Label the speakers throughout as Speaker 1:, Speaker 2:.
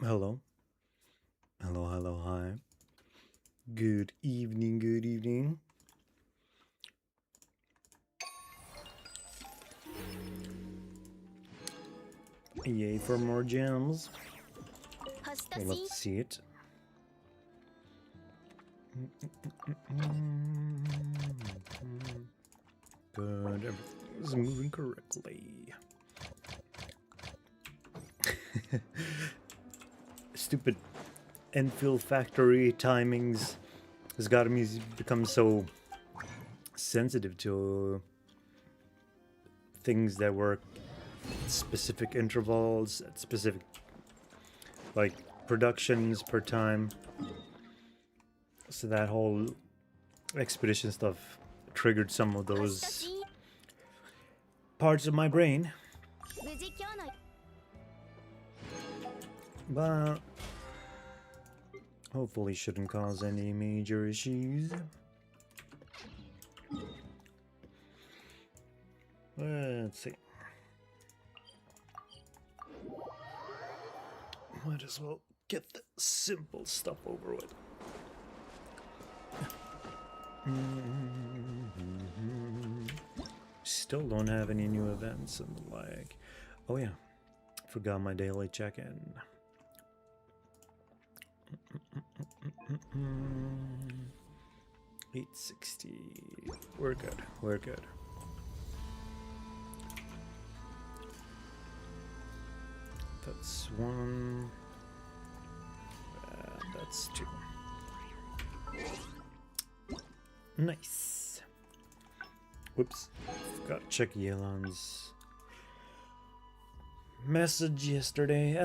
Speaker 1: Hello. Hello, hello, hi. Good evening, good evening. Yay for more gems. I love to see it. Good, everything is moving correctly. Stupid Endfield factory timings has got me become so sensitive to things that work at specific intervals, at specific like productions per time. So that whole expedition stuff triggered some of those parts of my brain. But hopefully shouldn't cause any major issues. Let's see. Might as well get the simple stuff over with. Still don't have any new events and the like. Oh yeah, forgot my daily check-in. 860. We're good. We're good. That's one. And that's two. Nice. Whoops. Forgot to check Yelan's message yesterday.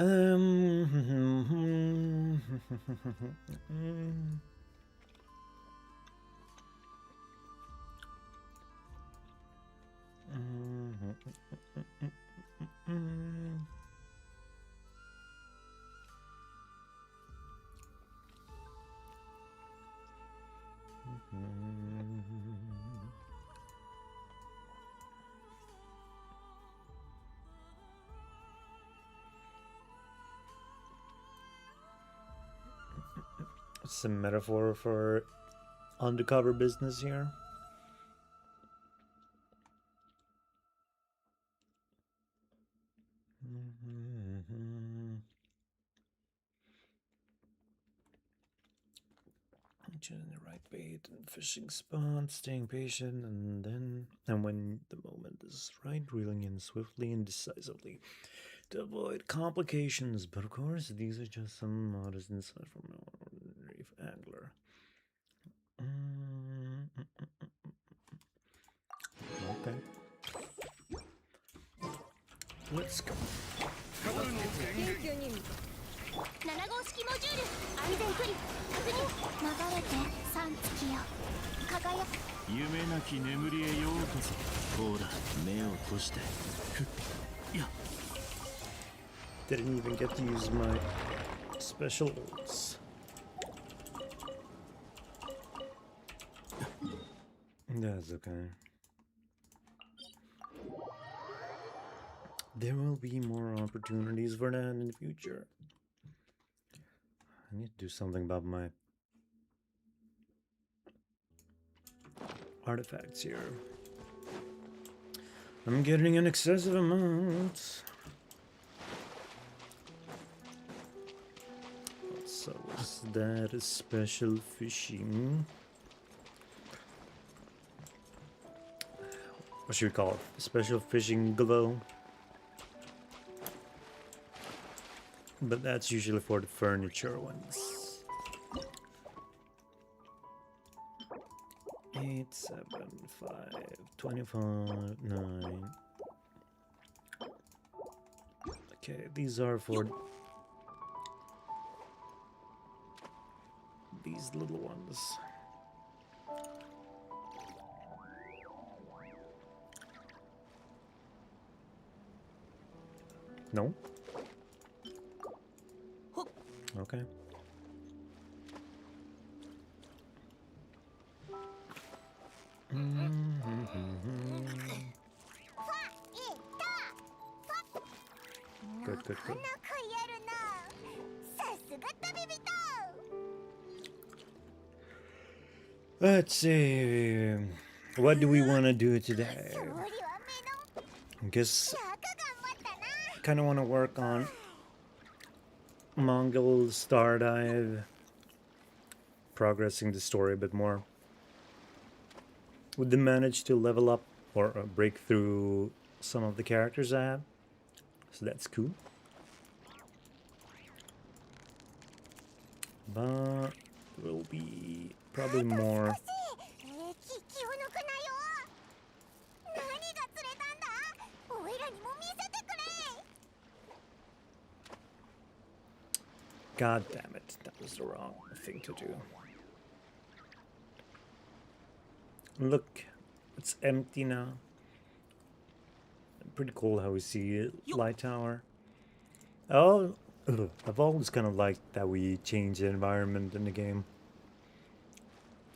Speaker 1: Some metaphor for undercover business here. Choosing the right bait and fishing spot, staying patient, and when the moment is right, reeling in swiftly and decisively to avoid complications. But of course, these are just some modest insights from an ordinary angler. Okay. Let's go.
Speaker 2: 7号式モジュール安全距離確認流れて3月よ輝く
Speaker 3: 夢なき眠りへようこそほら目を閉じてふっや
Speaker 1: Didn't even get to use my special ults. That's okay. There will be more opportunities for that in the future. I need to do something about my artifacts here. I'm getting an excessive amount. So is that a special fishing? What should we call it? Special fishing glow? But that's usually for the furniture ones. 8, 7, 5, 25, 9. Okay, these are for these little ones. No? Okay. Good, good, good. Let's see. What do we want to do today?
Speaker 2: 勝利は目の
Speaker 1: I guess
Speaker 2: 中頑張ったな
Speaker 1: kind of want to work on Mongil Star Dive, progressing the story a bit more. Would they manage to level up or break through some of the characters I have? So that's cool. But will be probably more.
Speaker 2: 気を抜くなよ何が釣れたんだおいらにも見せてくれ
Speaker 1: God damn it, that was the wrong thing to do. Look, it's empty now. Pretty cool how we see it, light tower. Oh, I've always kind of liked that we change the environment in the game.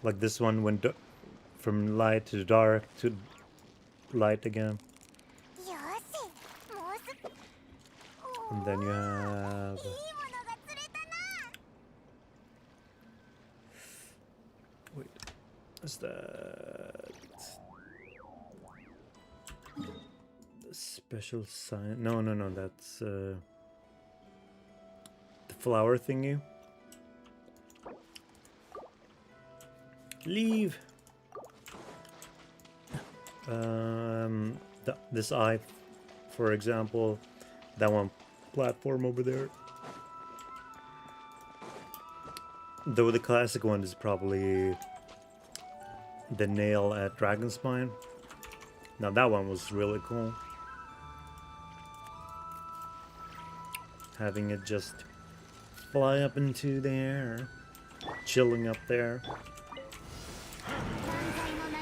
Speaker 1: Like this one went from light to dark to light again.
Speaker 2: よしもうす
Speaker 1: And then you have...
Speaker 2: いいものが釣れたな
Speaker 1: Wait, what's that? The special sign? No, that's the flower thingy. Leave. This eye, for example, that one platform over there. Though the classic one is probably the nail at Dragonspine. Now that one was really cool. Having it just fly up into the air, chilling up there.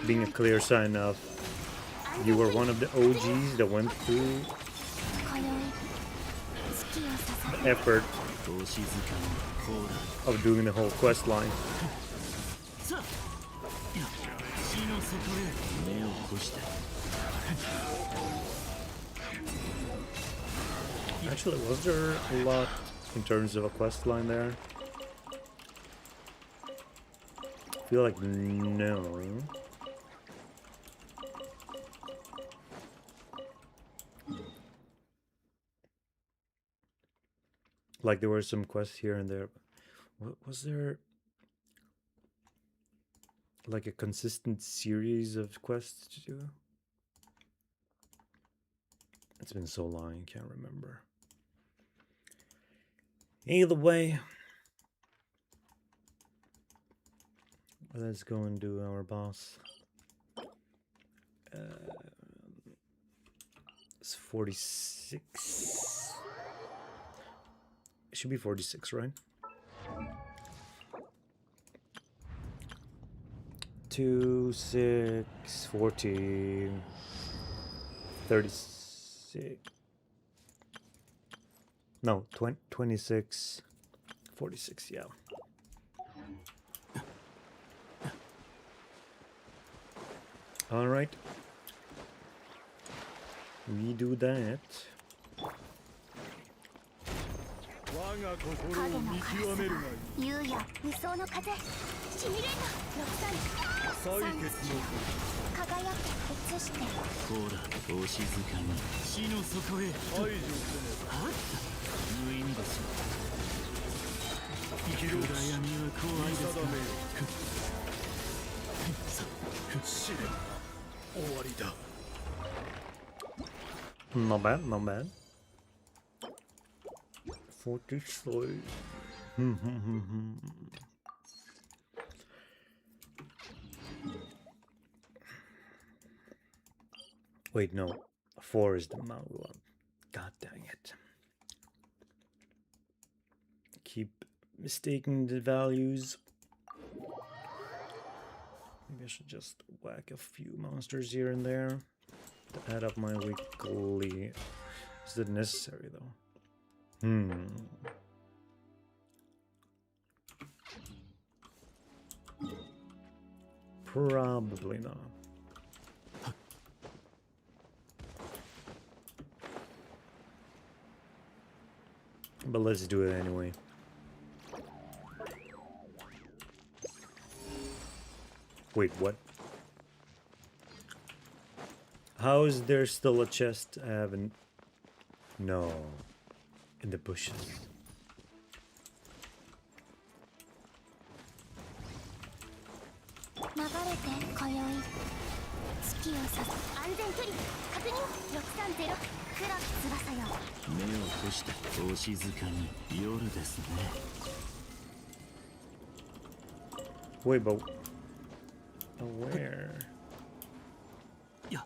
Speaker 1: Being a clear sign of you were one of the OGs that went through the effort of doing the whole quest line. Actually, was there a lot in terms of a quest line there? I feel like no. Like there were some quests here and there. Was there like a consistent series of quests to do? It's been so long, I can't remember. Either way, let's go and do our boss. It's 46. It should be 46, right? 2, 6, 14, 36. No, 26, 46, yeah. All right. We do that.
Speaker 3: 我が心を見極めるがいい。
Speaker 2: 優也無双の風シミュレーター63
Speaker 3: 採血の
Speaker 2: 輝け映して
Speaker 3: ほらお静かに死の底へ排除せねばあった無意味ですよ暗闇は怖いですかさ死ねば終わりだ
Speaker 1: Not bad, not bad. 43. Wait, no. 4 is the Mongil one. God dang it. Keep mistaking the values. Maybe I should just whack a few monsters here and there to add up my weekly. Is it necessary though? Probably not. But let's do it anyway. Wait, what? How is there still a chest I haven't... No. In the bushes.
Speaker 2: 流れて今宵月を指す安全距離確認630黒き翼よ
Speaker 3: 目を閉してお静かに夜ですね
Speaker 1: Wait, but... Where?
Speaker 3: や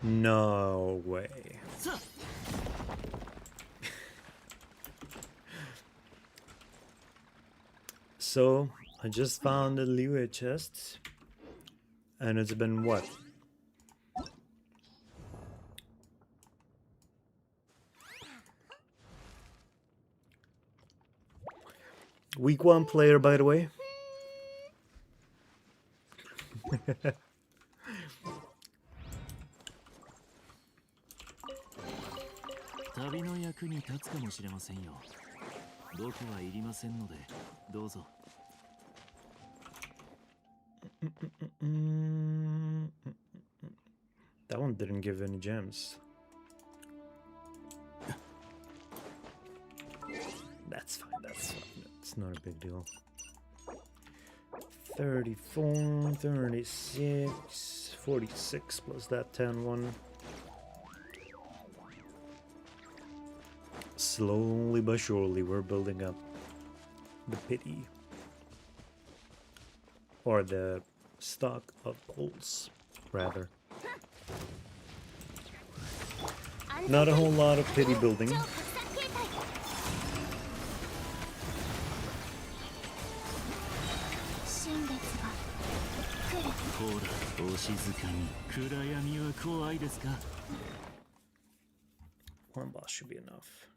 Speaker 1: No way.
Speaker 3: さあ
Speaker 1: So, I just found a WuWa chest. And it's been what? Week 1 player, by the way.
Speaker 3: 旅の役に立つかもしれませんよ僕はいりませんのでどうぞ
Speaker 1: That one didn't give any gems. That's fine, that's fine. It's not a big deal. 34, 36, 46 plus that 10 one. Slowly but surely we're building up the pity. Or the stock of goals, rather. Not a whole lot of pity building.
Speaker 2: 新月が来る
Speaker 3: ほらお静かに暗闇は怖いですか
Speaker 1: One boss should be enough.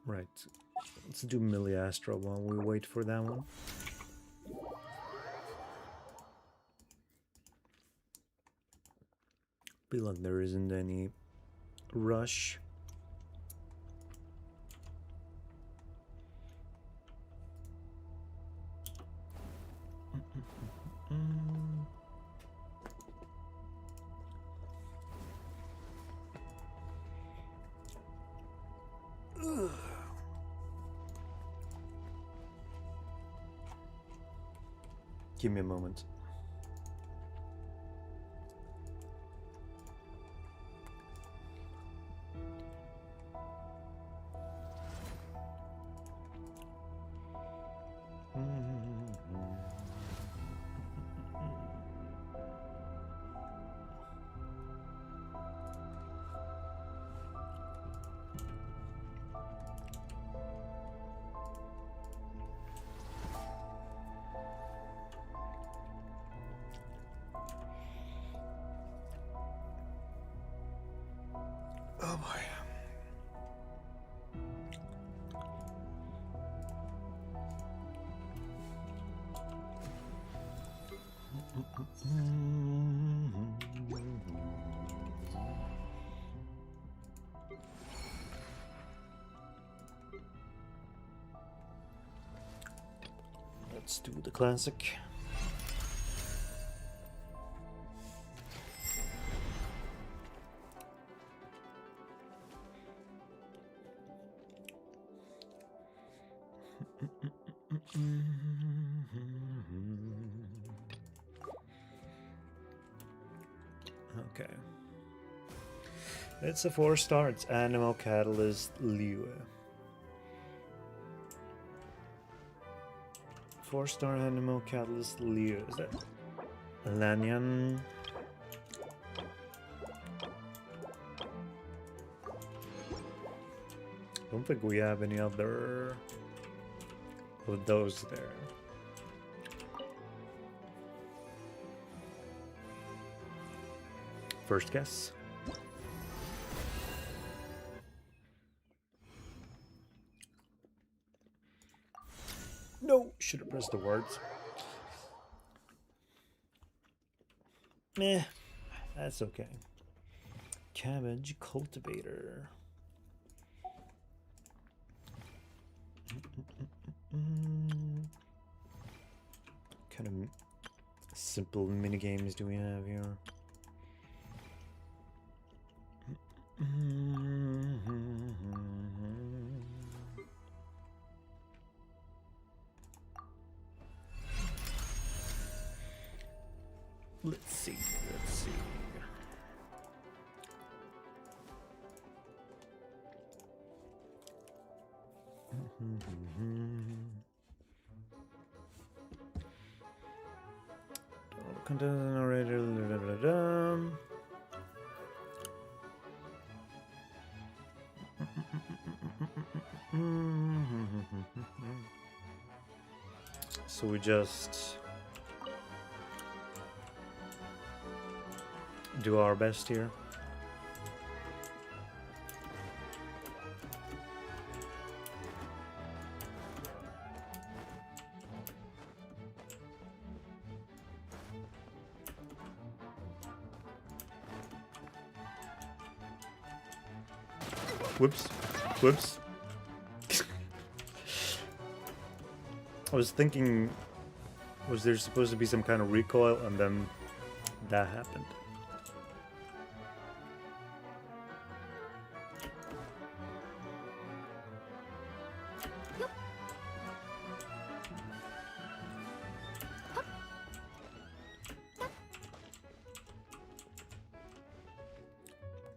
Speaker 1: Right. Let's do Miliastra while we wait for that one. Feel like there isn't any rush. Give me a moment. Oh boy. Let's do the classic. Okay. It's a 4-star. It's Animal Catalyst WuWa. 4-star Animal Catalyst WuWa. Is that Lanyan? Don't think we have any other of those there. First guess. No, should have pressed the words. Meh, that's okay. Cabbage cultivator. Kind of simple mini games do we have here? Let's see. Content narrator. So we just do our best here. Whoops. Whoops. I was thinking, was there supposed to be some kind of recoil, and then that happened.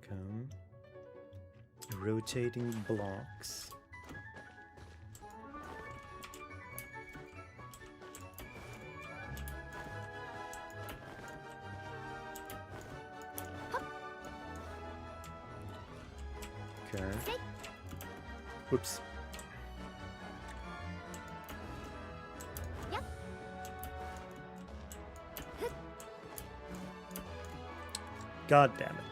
Speaker 1: Come. Rotating blocks. Okay. Whoops. God damn it.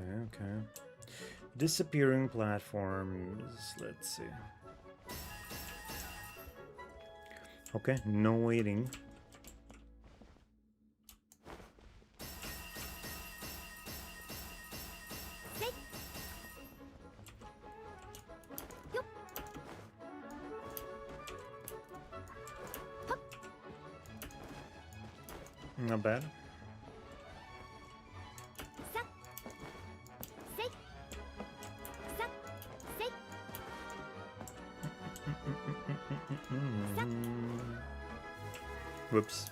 Speaker 1: Okay. Disappearing platforms. Let's see. Okay, no waiting. Not bad. Whoops.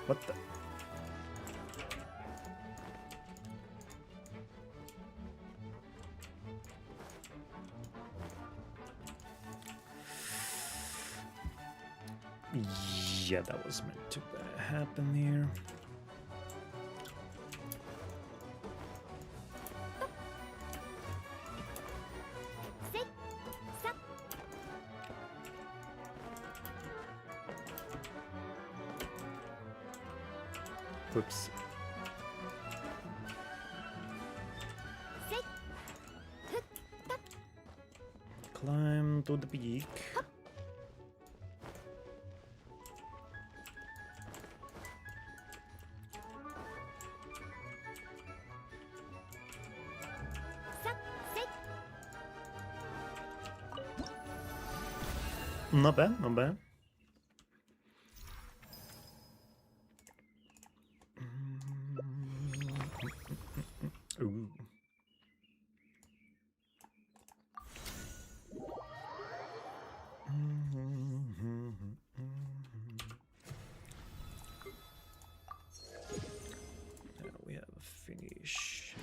Speaker 1: What the? Yeah, that was meant to happen here. Whoops. Climb to the peak. Not bad, not bad. Ooh. Now we have a finish.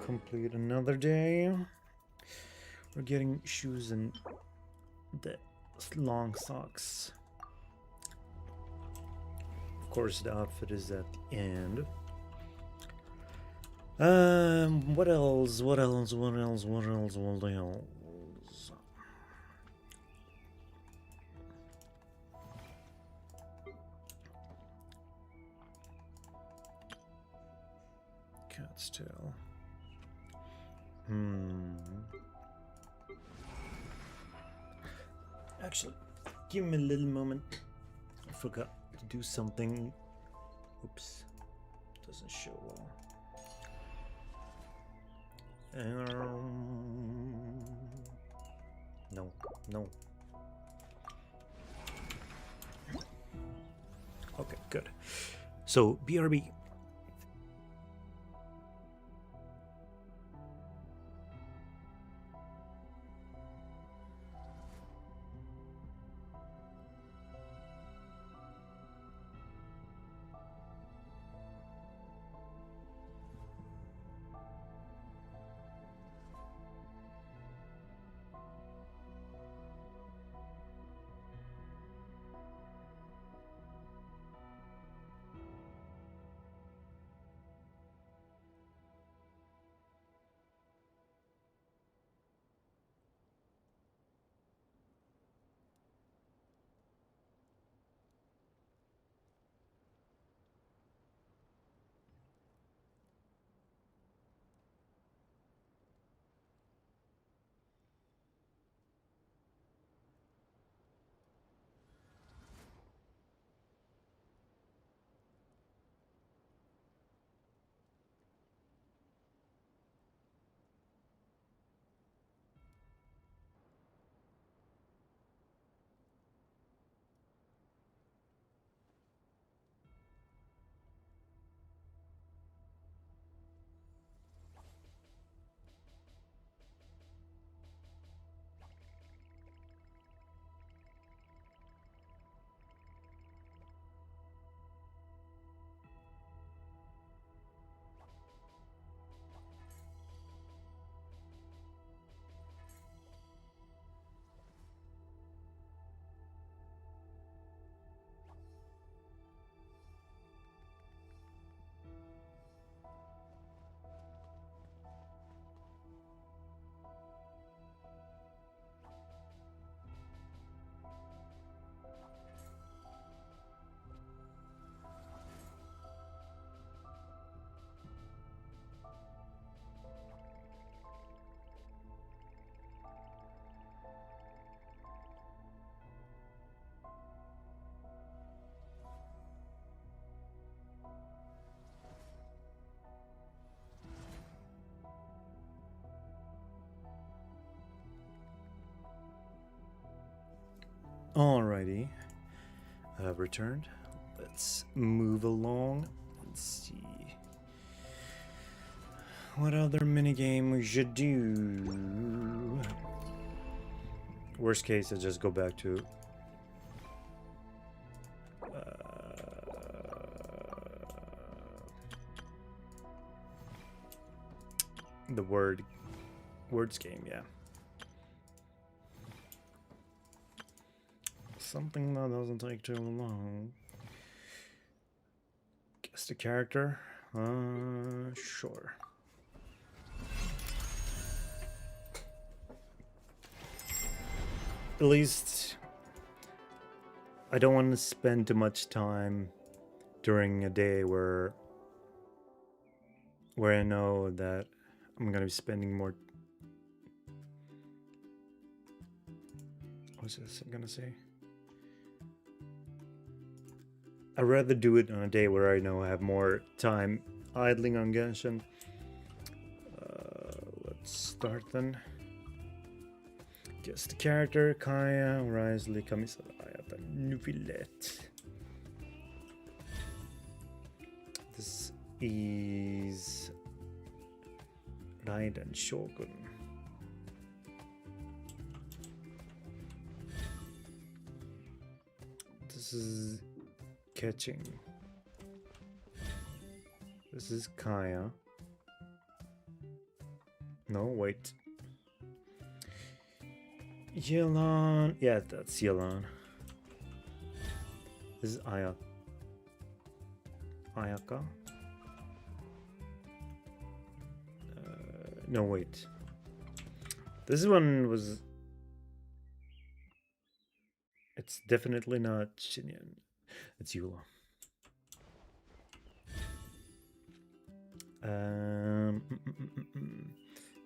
Speaker 1: Complete another day. We're getting shoes and the long socks. Of course, the outfit is at the end. What else? What else? still. Actually, give me a little moment. I forgot to do something. Oops. Doesn't show well. No, no. Okay, good. So, BRB. Alrighty, I've returned. Let's move along and see what other minigame we should do. Worst case, I just go back to the words game, yeah. Something that doesn't take too long. Guess the character? Sure. At least I don't want to spend too much time during a day where I know that I'm gonna be spending more. What's this I'm gonna say? I'd rather do it on a day where I know I have more time idling on Genshin. Let's start then. Guess the character, Kaya, Risley, Kamisaraya, Nufilet. This is Raiden Shogun. This is Catching. This is Kaya. No, wait. Yelan. Yeah, that's Yelan. This is Ayaka. No, wait. This one was... It's definitely not Shinyan. It's Eula.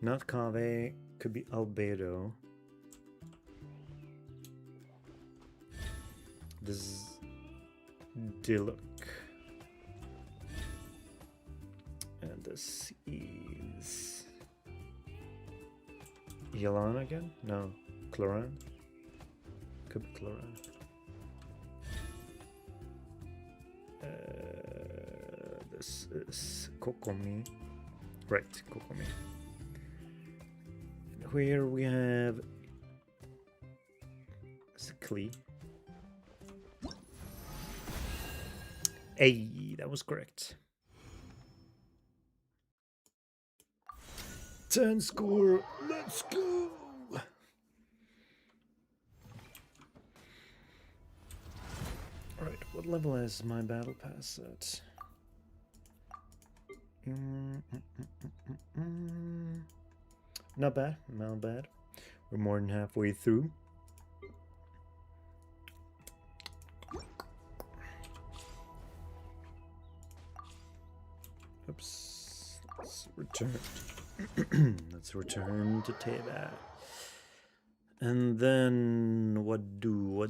Speaker 1: Not Kave, could be Albedo. This is Diluc. And this is Yelan again? No, Cloran. Could be Cloran. This is Kokomi. Right, Kokomi. Here we have Klee. Hey, that was correct. 10 score, let's go! Alright, what level is my battle pass at? Not bad, not bad. We're more than halfway through. Oops, let's return. Let's return to Teba. And then what do?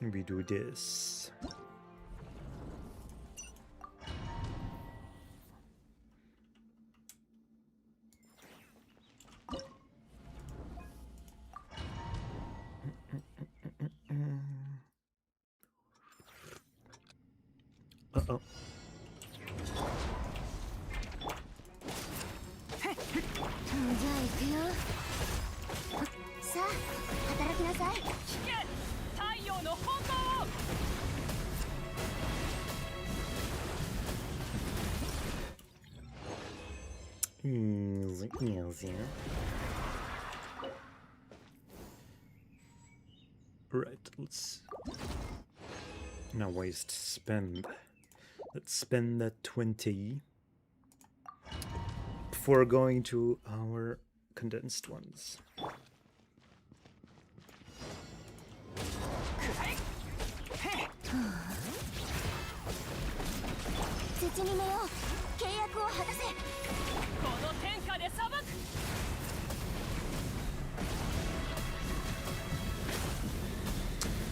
Speaker 1: We do this. Uh-oh.
Speaker 2: じゃあ行くよ。さあ働きなさい。聞け、太陽の炎。
Speaker 1: Easy, easy. Right, let's not waste spend. Let's spend that 20 before going to our condensed ones.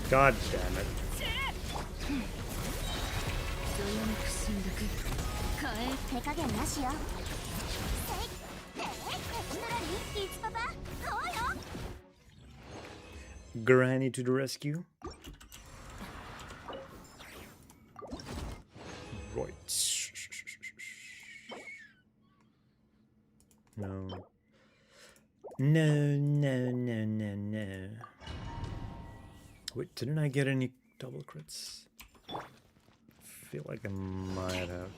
Speaker 1: God damn it. Granny to the rescue. Right. No. No. Wait, didn't I get any double crits? Feel like I might have.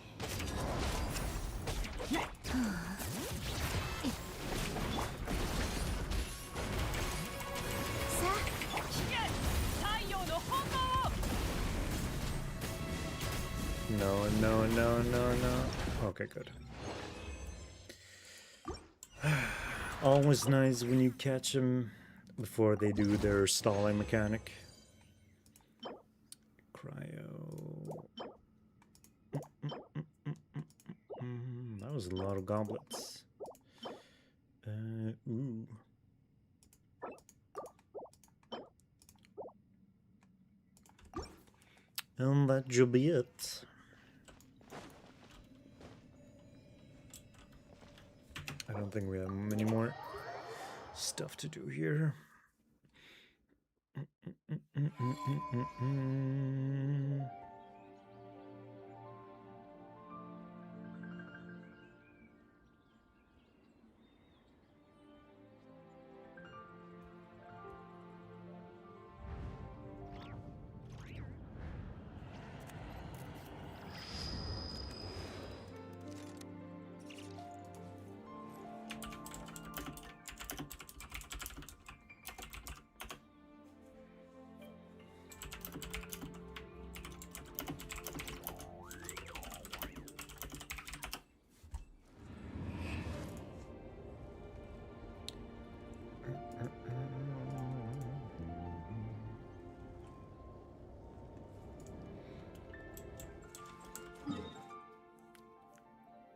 Speaker 1: No. Okay, good. Always nice when you catch them before they do their stalling mechanic. Cryo. That was a lot of goblets. Ooh. And that should be it. I don't think we have many more stuff to do here.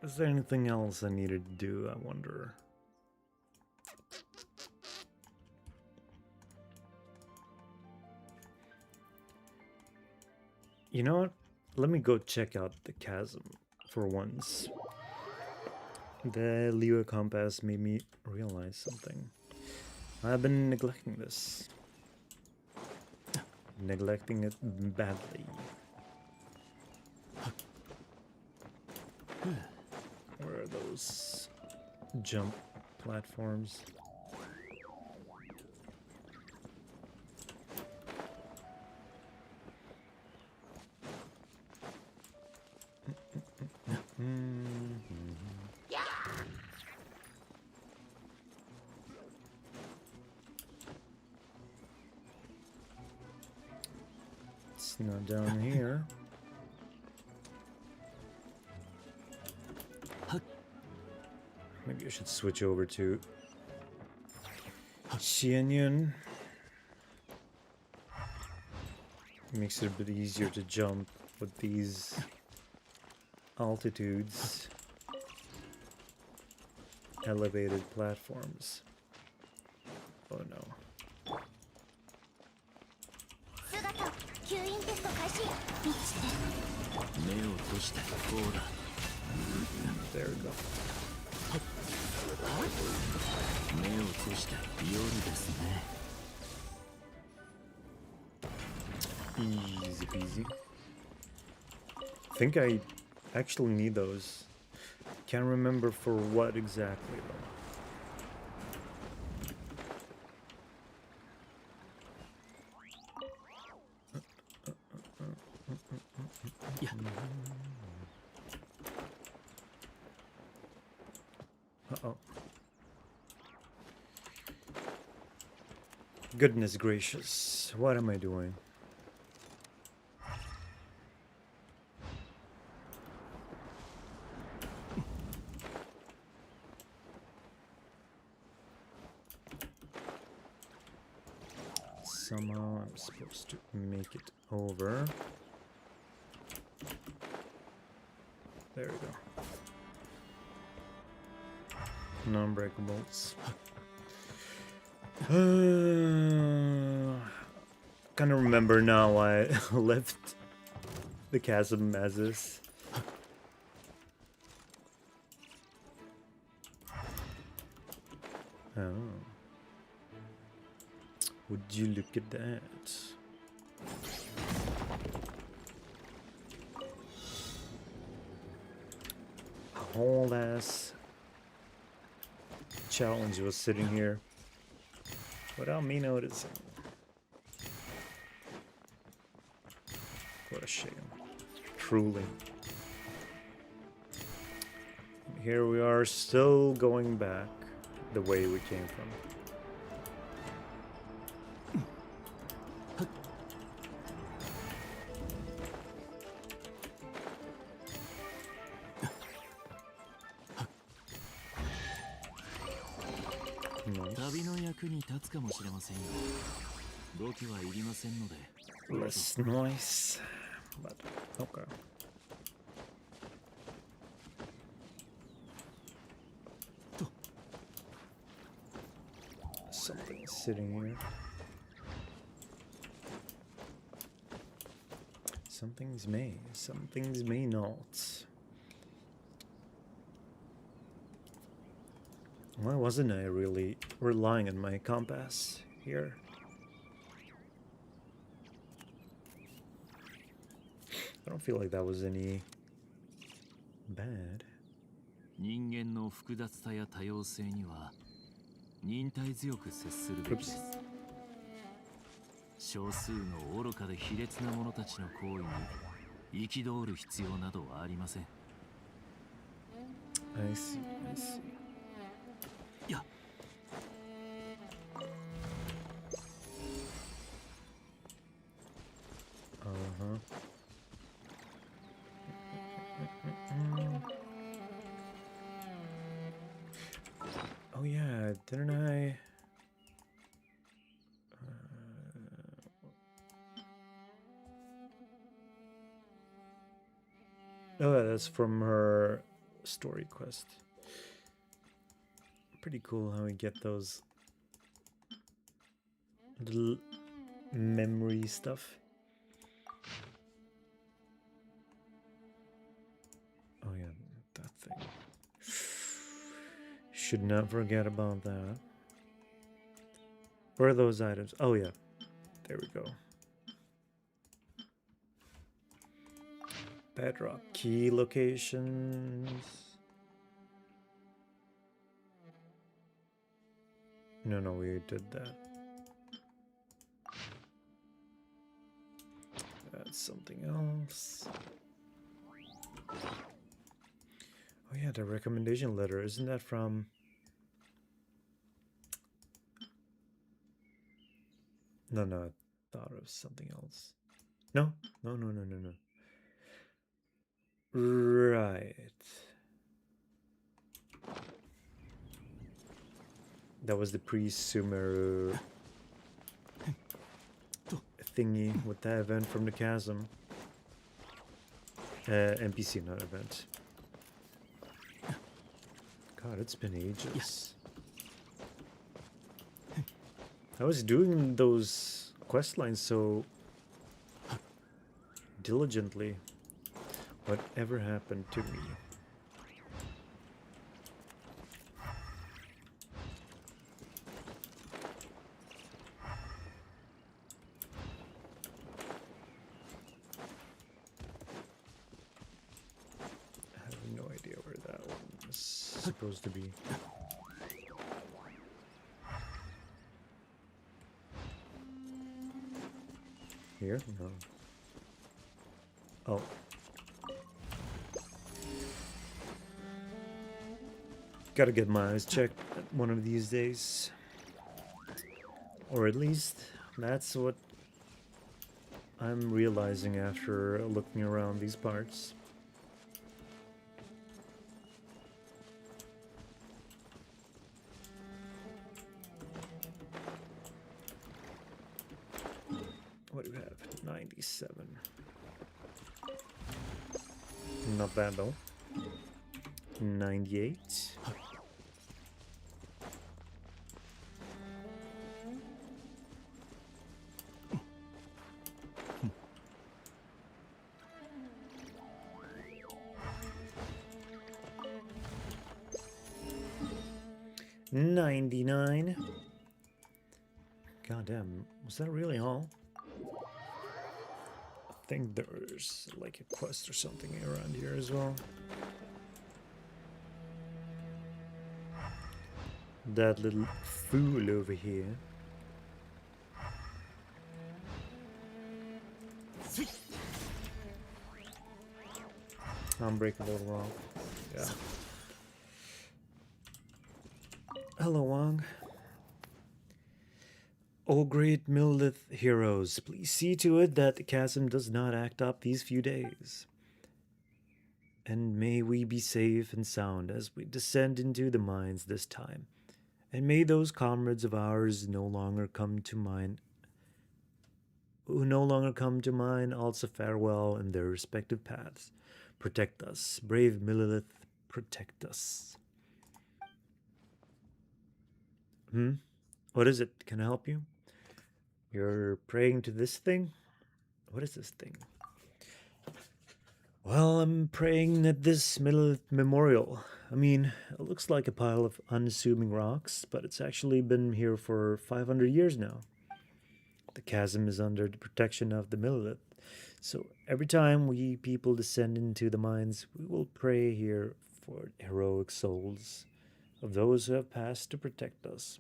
Speaker 1: Is there anything else I needed to do, I wonder? You know what? Let me go check out the chasm for once. The Leo compass made me realize something. I've been neglecting this. Neglecting it badly. Where are those jump platforms? It's not down here. Maybe I should switch over to Xianyun. Makes it a bit easier to jump with these altitudes. Elevated platforms. Oh no.
Speaker 2: 姿吸引テスト開始リーチして
Speaker 3: 目を閉じてこうだ
Speaker 1: There we go.
Speaker 3: 目を閉じて夜ですね
Speaker 1: Easy peasy. Think I actually need those. Can't remember for what exactly though.
Speaker 3: Yeah.
Speaker 1: Uh-oh. Goodness gracious, what am I doing? Somehow I'm supposed to make it over. There we go. Non-breakables. Kind of remember now I left the chasm as this. Oh. Would you look at that? A whole ass challenge was sitting here without me noticing. What a shame. Truly. Here we are, still going back the way we came from. Less noise, but okay. Something sitting here. Some things may not. Why wasn't I really relying on my compass here? I don't feel like that was any bad.
Speaker 3: 人間の複雑さや多様性には忍耐強く接するべきです。少数の愚かで卑劣な者たちの行為に憤る必要などはありません。
Speaker 1: I see, I see.
Speaker 3: いや。
Speaker 1: Uh-huh. Oh yeah, didn't I? Oh, yeah, that's from her story quest. Pretty cool how we get those little memory stuff. Oh yeah, that thing. Should not forget about that. Where are those items? Oh yeah, there we go. Bedrock key locations. No, we did that. That's something else. Oh yeah, the recommendation letter. Isn't that from... No, I thought of something else. No. Right. That was the pre-Sumeru thingy with that event from the chasm. NPC, not event. God, it's been ages. I was doing those quest lines so diligently. Whatever happened to me? I have no idea where that one is supposed to be. Here? No. Oh. Gotta get my eyes checked one of these days. Or at least that's what I'm realizing after looking around these parts. What do we have? 97. Not bad though. 98. $99. God damn, was that really all? I think there's like a quest or something around here as well. That little fool over here. Unbreakable rock. Yeah. Hello, Wang. Oh, great Millith heroes, please see to it that the chasm does not act up these few days. And may we be safe and sound as we descend into the mines this time. And may those comrades of ours who no longer come to mind also fare well in their respective paths. Protect us, brave Millith, protect us. What is it? Can I help you? You're praying to this thing? What is this thing? Well, I'm praying at this memorial. I mean, it looks like a pile of unassuming rocks, but it's actually been here for 500 years now. The chasm is under the protection of the Millith, so every time we people descend into the mines, we will pray here for heroic souls of those who have passed to protect us.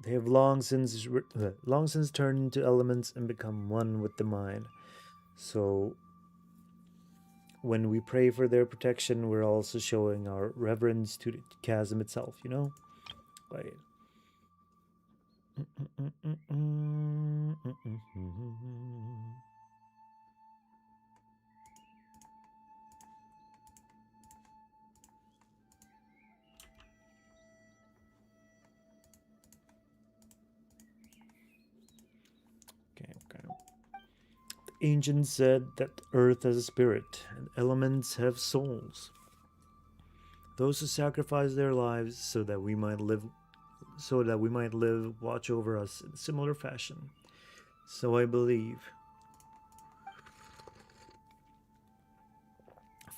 Speaker 1: They have long since turned into elements and become one with the mine. So when we pray for their protection, we're also showing our reverence to the chasm itself, you know? Wait. Okay. Ancients said that earth has a spirit and elements have souls. Those who sacrifice their lives so that we might live watch over us in similar fashion. So I believe.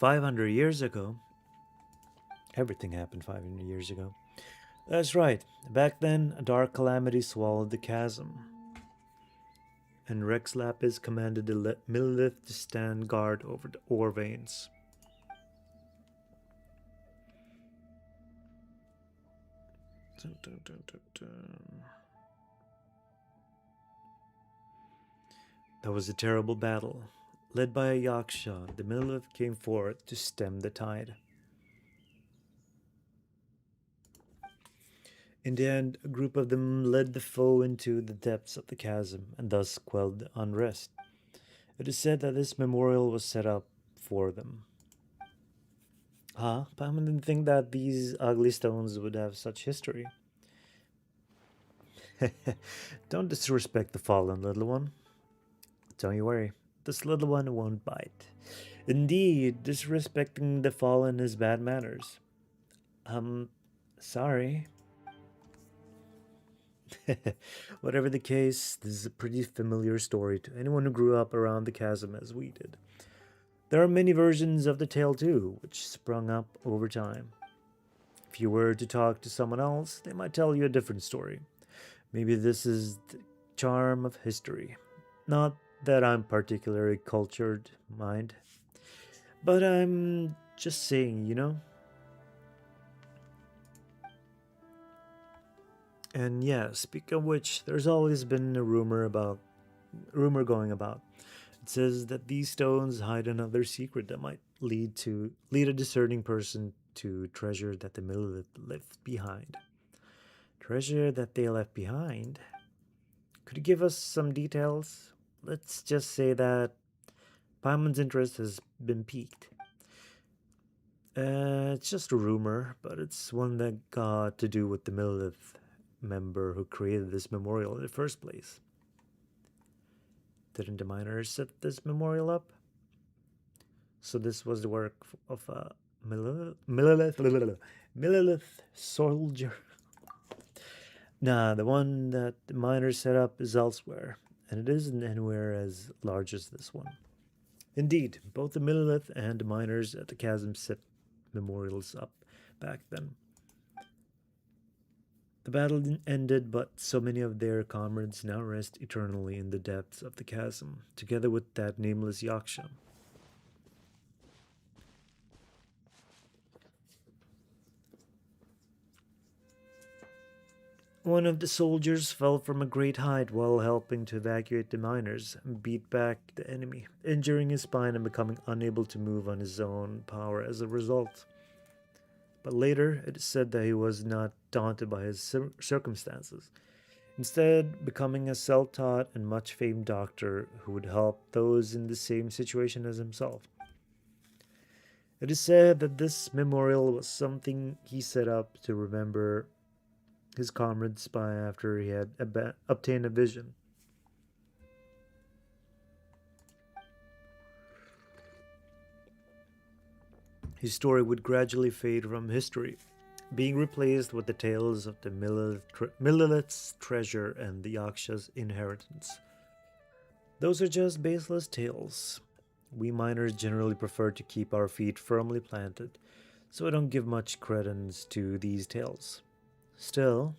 Speaker 1: 500 years ago. Everything happened 500 years ago. That's right. Back then, a dark calamity swallowed the chasm. And Rex Lapis commanded the Millilith to stand guard over the ore veins. That was a terrible battle. Led by a Yaksha, the Millilith came forth to stem the tide. In the end, a group of them led the foe into the depths of the chasm and thus quelled the unrest. It is said that this memorial was set up for them. Huh? Paimon didn't think that these ugly stones would have such history. Don't disrespect the fallen, little one. Don't you worry, this little one won't bite. Indeed, disrespecting the fallen is bad manners. Sorry. Whatever the case, this is a pretty familiar story to anyone who grew up around the chasm as we did. There are many versions of the tale too, which sprung up over time. If you were to talk to someone else, they might tell you a different story. Maybe this is the charm of history. Not that I'm particularly cultured, mind. But I'm just saying, you know? And yeah, speak of which, there's always been a rumor going about. It says that these stones hide another secret that might lead a discerning person to treasure that the Millilith left behind. Treasure that they left behind? Could you give us some details? Let's just say that Paimon's interest has been piqued. It's just a rumor, but it's one that got to do with the Millilith member who created this memorial in the first place. Didn't the miners set this memorial up? So this was the work of a Millilith soldier. Nah, the one that the miners set up is elsewhere, and it isn't anywhere as large as this one. Indeed, both the Millilith and the miners at the chasm set memorials up back then. The battle ended, but so many of their comrades now rest eternally in the depths of the chasm, together with that nameless Yaksha. One of the soldiers fell from a great height while helping to evacuate the miners and beat back the enemy, injuring his spine and becoming unable to move on his own power as a result. But later, it is said that he was not daunted by his circumstances, instead becoming a self-taught and much-famed doctor who would help those in the same situation as himself. It is said that this memorial was something he set up to remember his comrades by after he had obtained a vision. His story would gradually fade from history, being replaced with the tales of the Millilith's treasure and the Yaksha's inheritance. Those are just baseless tales. We miners generally prefer to keep our feet firmly planted, so I don't give much credence to these tales. Still?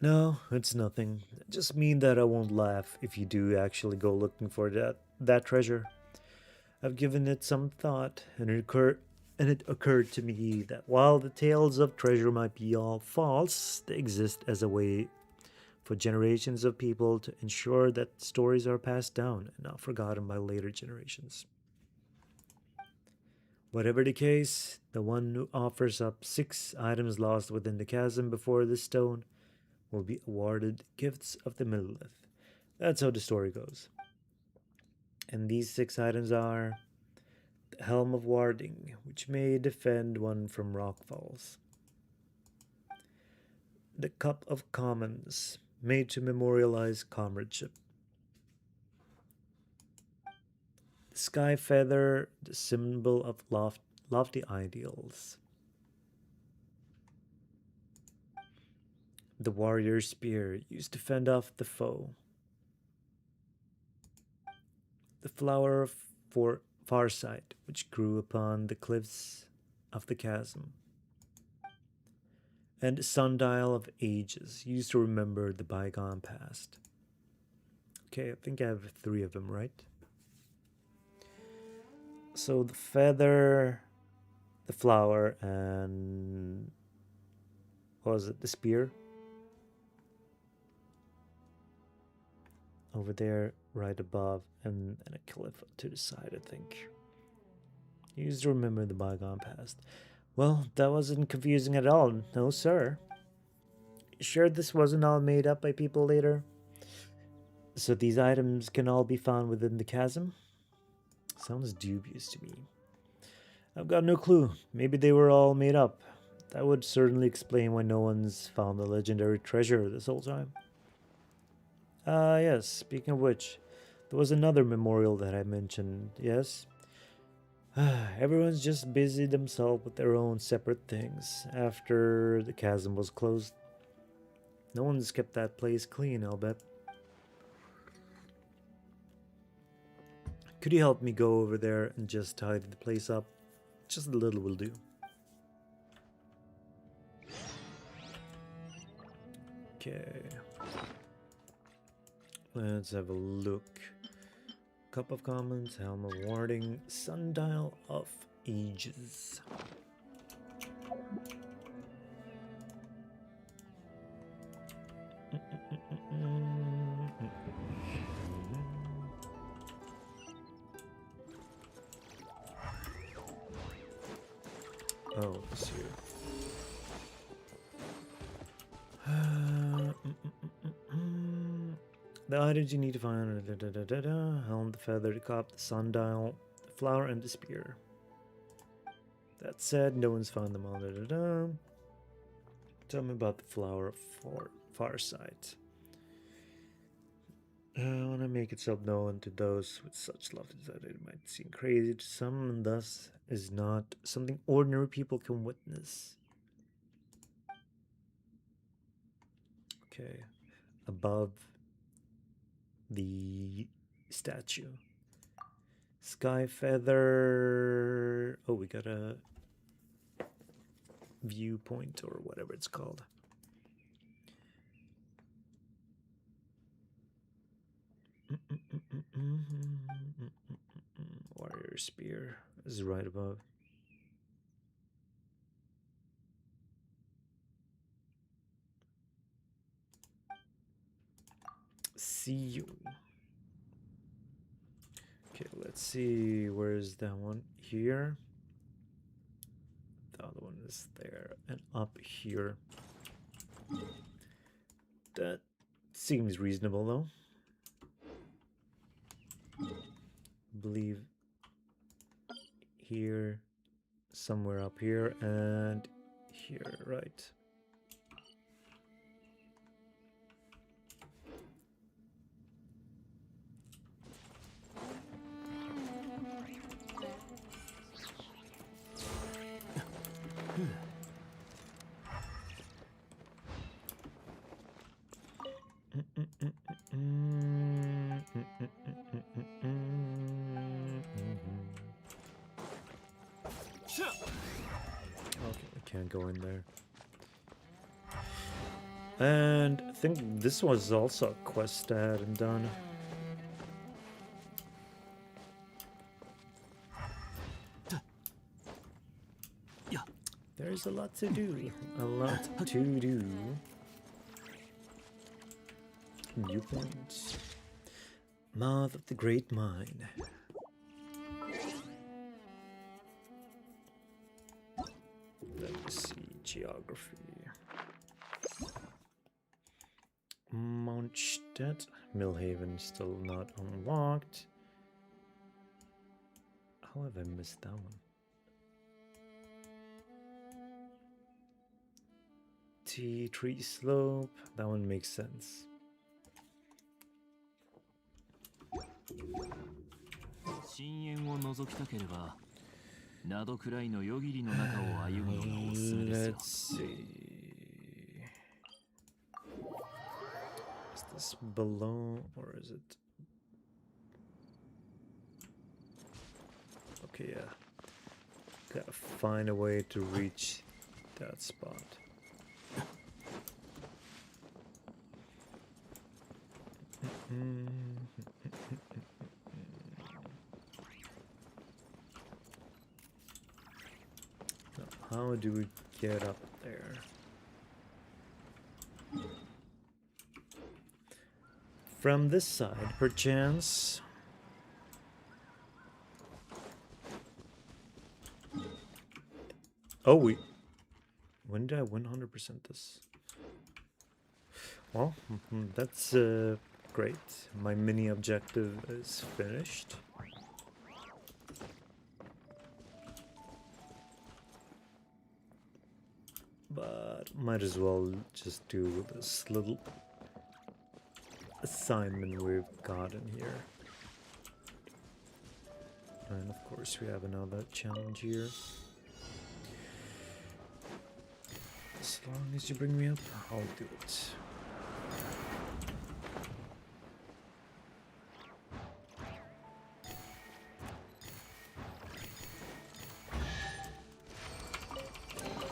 Speaker 1: No, it's nothing. I just mean that I won't laugh if you do actually go looking for that treasure. I've given it some thought, and it occurred to me that while the tales of treasure might be all false, they exist as a way for generations of people to ensure that stories are passed down and not forgotten by later generations. Whatever the case, the one who offers up 6 items lost within the chasm before the stone will be awarded gifts of the Millilith. That's how the story goes. And these 6 items are the Helm of Warding, which may defend one from rockfalls. The Cup of Commons, made to memorialize comradeship. The sky feather, the symbol of lofty ideals. The warrior spear, used to fend off the foe. The flower of farsight, which grew upon the cliffs of the chasm. And sundial of ages, used to remember the bygone past. Okay, I think I have 3 of them, right? So the feather, the flower, and what was it? The spear? Over there, right above, and a cliff to the side, I think. Used to remember the bygone past. Well, that wasn't confusing at all. No, sir. Sure this wasn't all made up by people later? So these items can all be found within the chasm? Sounds dubious to me. I've got no clue. Maybe they were all made up. That would certainly explain why no one's found the legendary treasure this whole time. Yes, speaking of which, there was another memorial that I mentioned, yes? Everyone's just busy themselves with their own separate things after the chasm was closed. No one's kept that place clean, I'll bet. Could you help me go over there and just tidy the place up? Just a little will do. Okay. Let's have a look. Cup of Commons, Helm of Warding, Sundial of Ages. Oh, it's here. The items you need to find are helm, the feather, the cup, the sundial, the flower, and the spear. That said, no one's found them all. Tell me about the flower of farsight. I want to make itself known to those with such love that it might seem crazy to some, and thus is not something ordinary people can witness. Okay, above the statue. Sky feather. Oh, we got a viewpoint or whatever it's called. Warrior spear is right above. See you. Okay, let's see. Where's that one? Here. The other one is there and up here. That seems reasonable, though. I believe here, somewhere up here, and here, right? Okay, I can't go in there. And I think this was also a quest I hadn't done. There's a lot to do. A lot to do. Viewpoints. Mouth of the Great Mine. Let's see. Geography. Mondstadt. Millhaven still not unlocked. How have I missed that one? Tea Tree Slope. That one makes sense.
Speaker 3: 深淵を覗きたければなどくらいの夜霧の中を歩むのがおすすめですよ。
Speaker 1: Let's see. Is this below or is it? Okay, yeah. Gotta find a way to reach that spot. How do we get up there? From this side, perchance. Oh, when did I 100% this? Well, that's great. My mini objective is finished. But might as well just do this little assignment we've got in here. And of course we have another challenge here. As long as you bring me up, I'll do it.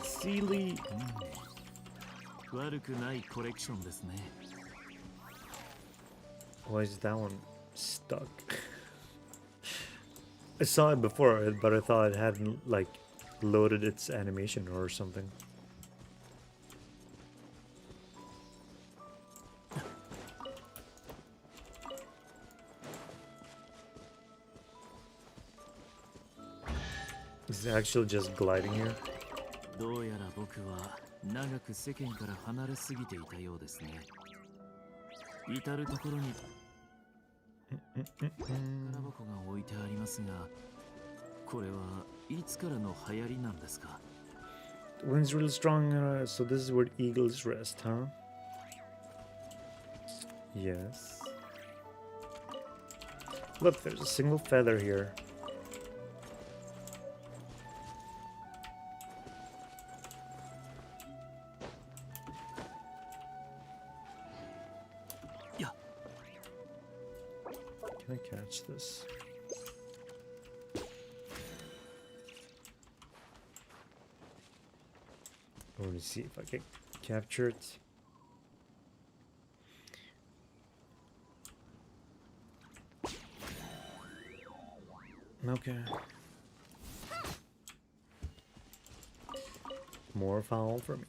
Speaker 1: Sealy.
Speaker 3: 悪くないコレクションですね。
Speaker 1: Why is that one stuck? I saw it before, but I thought it hadn't like loaded its animation or something. Is it actually just gliding here?
Speaker 3: どうやら僕は長く世間から離れすぎていたようですね。至る所に宝箱が置いてありますが、これはいつからの流行りなんですか?
Speaker 1: The wind's really strong, so this is where eagles rest, huh? Yes. Look, there's a single feather here.
Speaker 3: Yeah.
Speaker 1: Can I catch this? I want to see if I can capture it. Okay. More foul for me.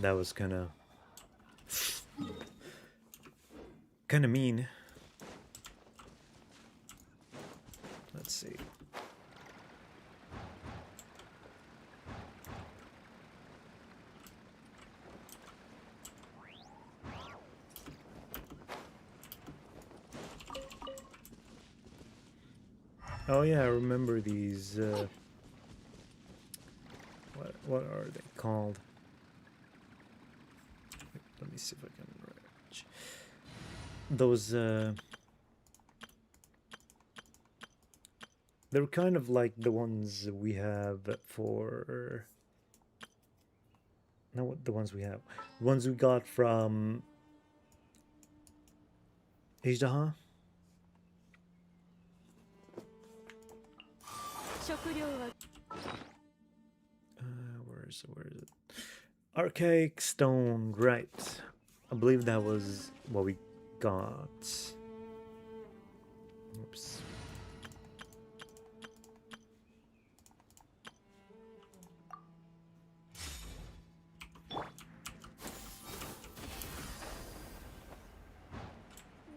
Speaker 1: That was kind of mean. Let's see. Oh yeah, I remember these. What are they called? Wait, let me see if I can reach those. They're kind of like the ones we have for. No, what the ones we have. The ones we got from Asia. Where is it? Archaic stone, right. I believe that was what we got. Oops.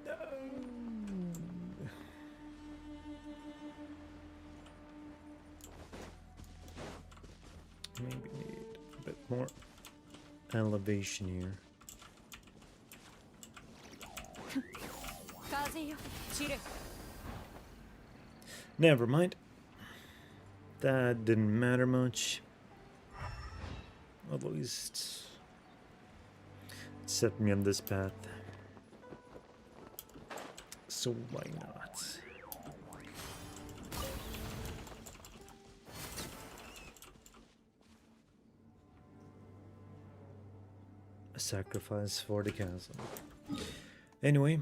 Speaker 1: No. Maybe need a bit more elevation here. Never mind. That didn't matter much. At least set me on this path. So why not? A sacrifice for the chasm. Anyway,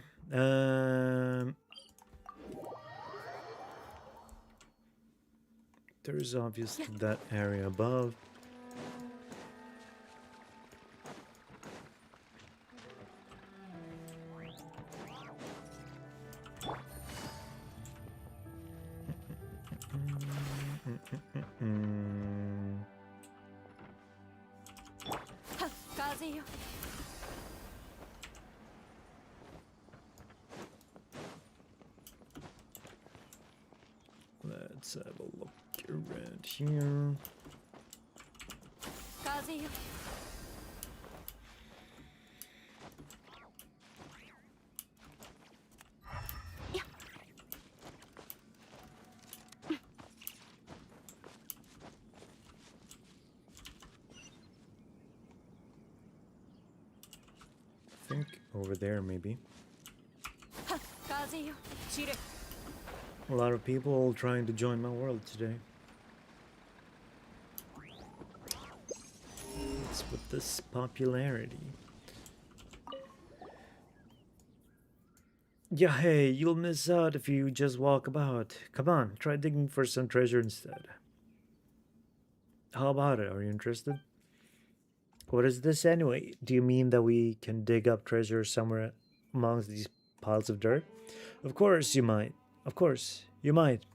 Speaker 1: there's obviously that area above. Let's have a look around here. I think over there maybe. A lot of people trying to join my world today. What's with this popularity? Yeah, hey, you'll miss out if you just walk about. Come on, try digging for some treasure instead. How about it? Are you interested? What is this anyway? Do you mean that we can dig up treasure somewhere amongst these piles of dirt? Of course you might. Of course, you might.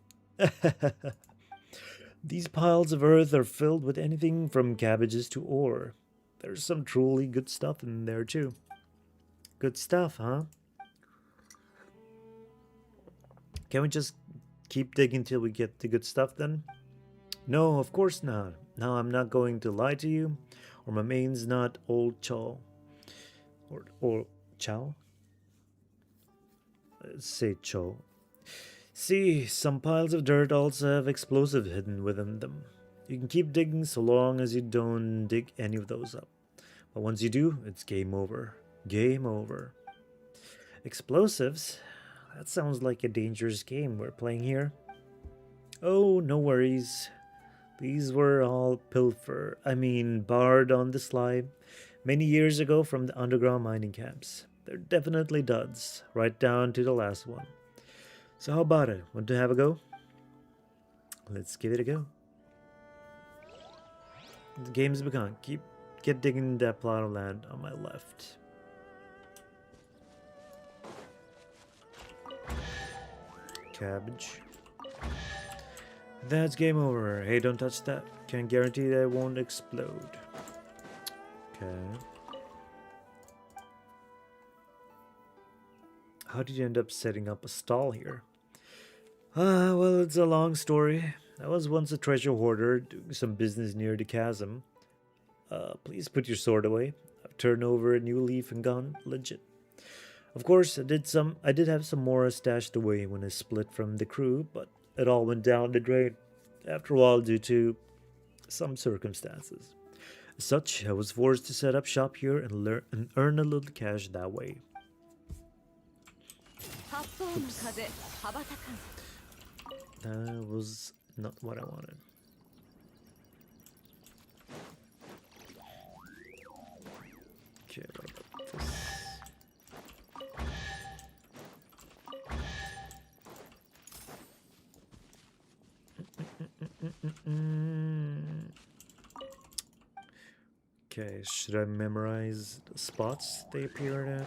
Speaker 1: These piles of earth are filled with anything from cabbages to ore. There's some truly good stuff in there too. Good stuff, huh? Can we just keep digging till we get the good stuff then? No, of course not. Now I'm not going to lie to you, or my name's not Old Chow. Or Chow? Let's say Chow. See, some piles of dirt also have explosive hidden within them. You can keep digging so long as you don't dig any of those up. But once you do, it's game over. Game over. Explosives? That sounds like a dangerous game we're playing here. Oh, no worries. These were all barred on the sly many years ago from the underground mining camps. They're definitely duds, right down to the last one. So how about it? Want to have a go? Let's give it a go. The game's begun. Get digging that plot of land on my left. Cabbage. That's game over. Hey, don't touch that. Can't guarantee that it won't explode. Okay. How did you end up setting up a stall here? Well, it's a long story. I was once a treasure hoarder doing some business near the chasm. Please put your sword away. I've turned over a new leaf and gone legit. Of course, I did have some more stashed away when I split from the crew, but it all went down the drain after a while due to some circumstances. As such, I was forced to set up shop here and earn a little cash that way. Oops. That was not what I wanted. Okay, what about this? Okay, should I memorize the spots they appeared at?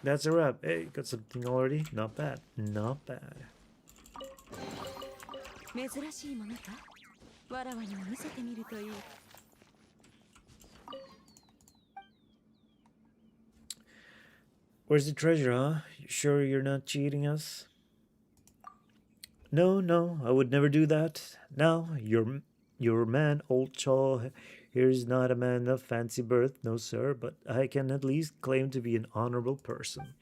Speaker 1: That's a wrap. Hey, got something already? Not bad. Not bad. Where's the treasure, huh? You sure you're not cheating us? No, I would never do that. Now, your man, Old Chaw, here's not a man of fancy birth, no sir, but I can at least claim to be an honorable person.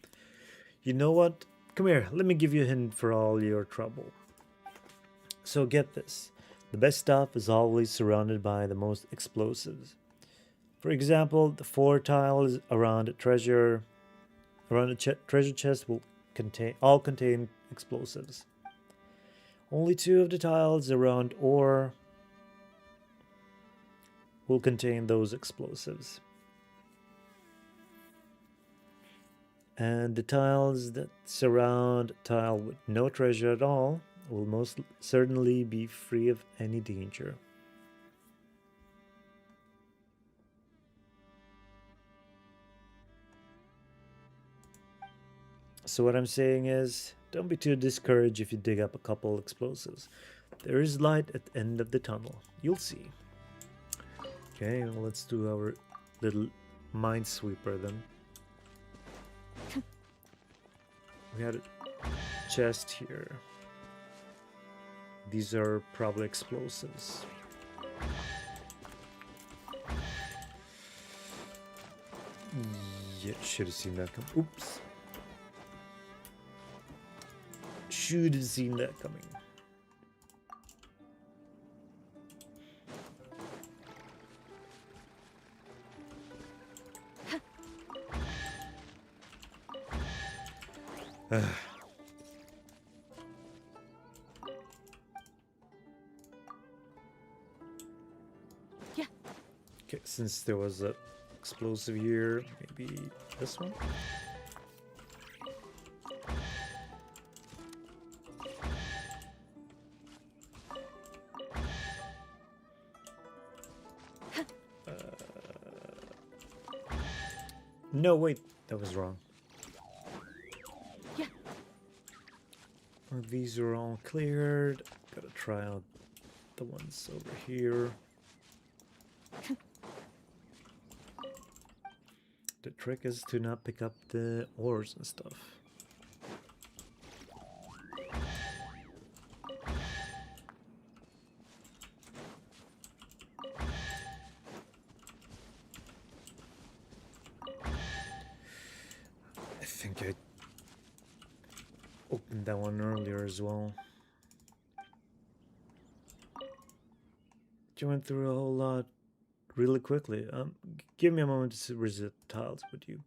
Speaker 1: You know what? Come here, let me give you a hint for all your trouble. So get this. The best stuff is always surrounded by the most explosives. For example, the 4 tiles around a treasure treasure chest will contain explosives. Only 2 of the tiles around ore will contain those explosives. And the tiles that surround a tile with no treasure at all will most certainly be free of any danger. So what I'm saying is, don't be too discouraged if you dig up a couple explosives. There is light at the end of the tunnel. You'll see. Okay, well, let's do our little minesweeper then. We had a chest here. These are probably explosives. Yeah, should have seen that come. Oops. Should have seen that coming.
Speaker 2: Yeah.
Speaker 1: Okay, since there was a explosive here, maybe this one? No, wait, that was wrong.
Speaker 2: Yeah.
Speaker 1: Well, these are all cleared. Gotta try out the ones over here. The trick is to not pick up the ores and stuff. I think I opened that one earlier as well. You went through a whole lot really quickly. Give me a moment to reset tiles with you.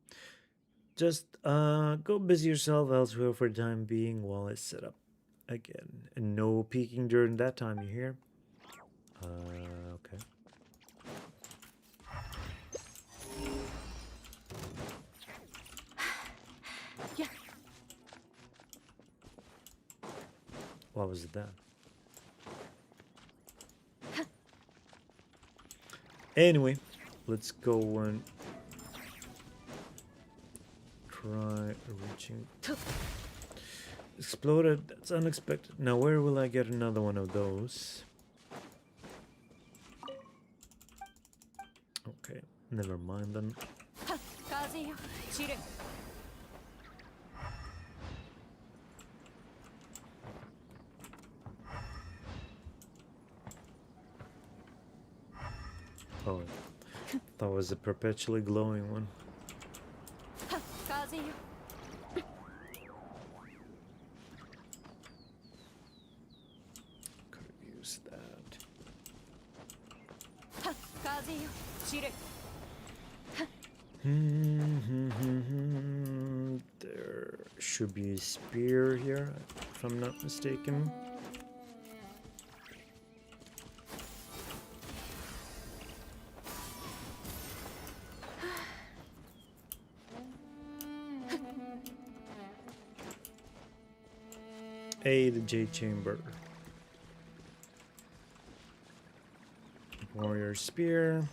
Speaker 1: Just go busy yourself elsewhere for the time being while I set up again. And no peeking during that time, you hear? Okay.
Speaker 2: Yeah.
Speaker 1: What was that? Anyway, let's go and try reaching. Exploded. That's unexpected. Now where will I get another one of those? Okay, never mind then. Oh, that was a perpetually glowing one. Could have used that. There should be a spear here, if I'm not mistaken. A, the Jade Chamber. Warrior Spear.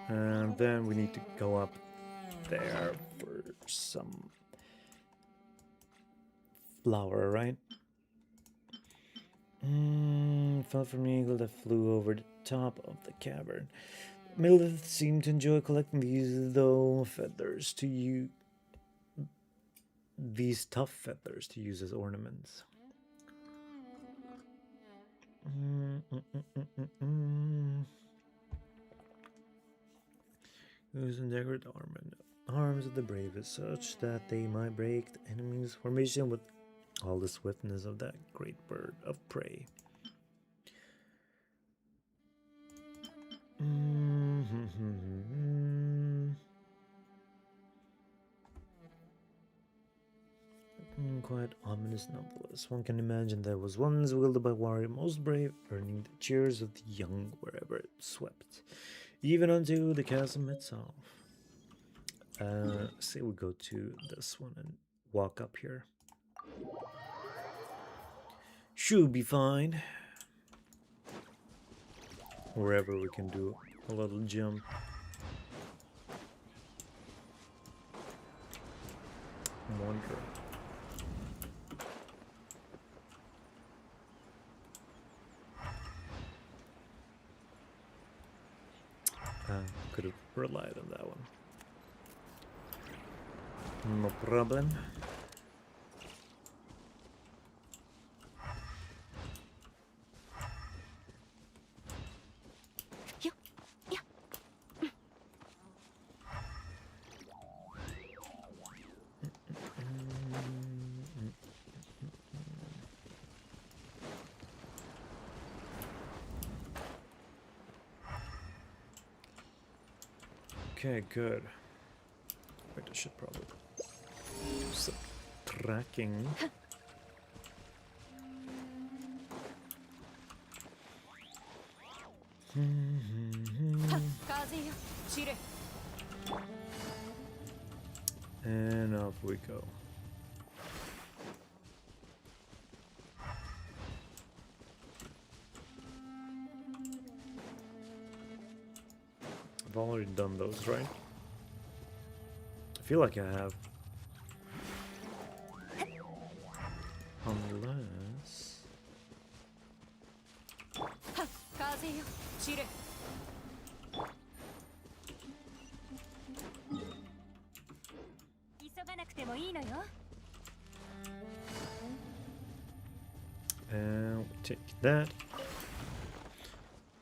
Speaker 1: And then we need to go up there for some flower, right? Fell from an eagle that flew over the top of the cavern. Mildred seemed to enjoy collecting these feathers to use. These tough feathers to use as ornaments. Use endeavored arms of the bravest, such that they might break the enemy's formation with all the swiftness of that great bird of prey. Quite ominous nonetheless. One can imagine there was once wielded by warrior most brave, earning the cheers of the young wherever it swept, even unto the chasm itself. Say we go to this one and walk up here. Should be fine. Wherever we can do a little jump. Wonder. Could have relied on that one. No problem.
Speaker 2: Yo, yeah.
Speaker 1: Okay, good. Wait, I should probably do some tracking. And off we go. I've already done those, right? I feel like I have. Unless... And we take that.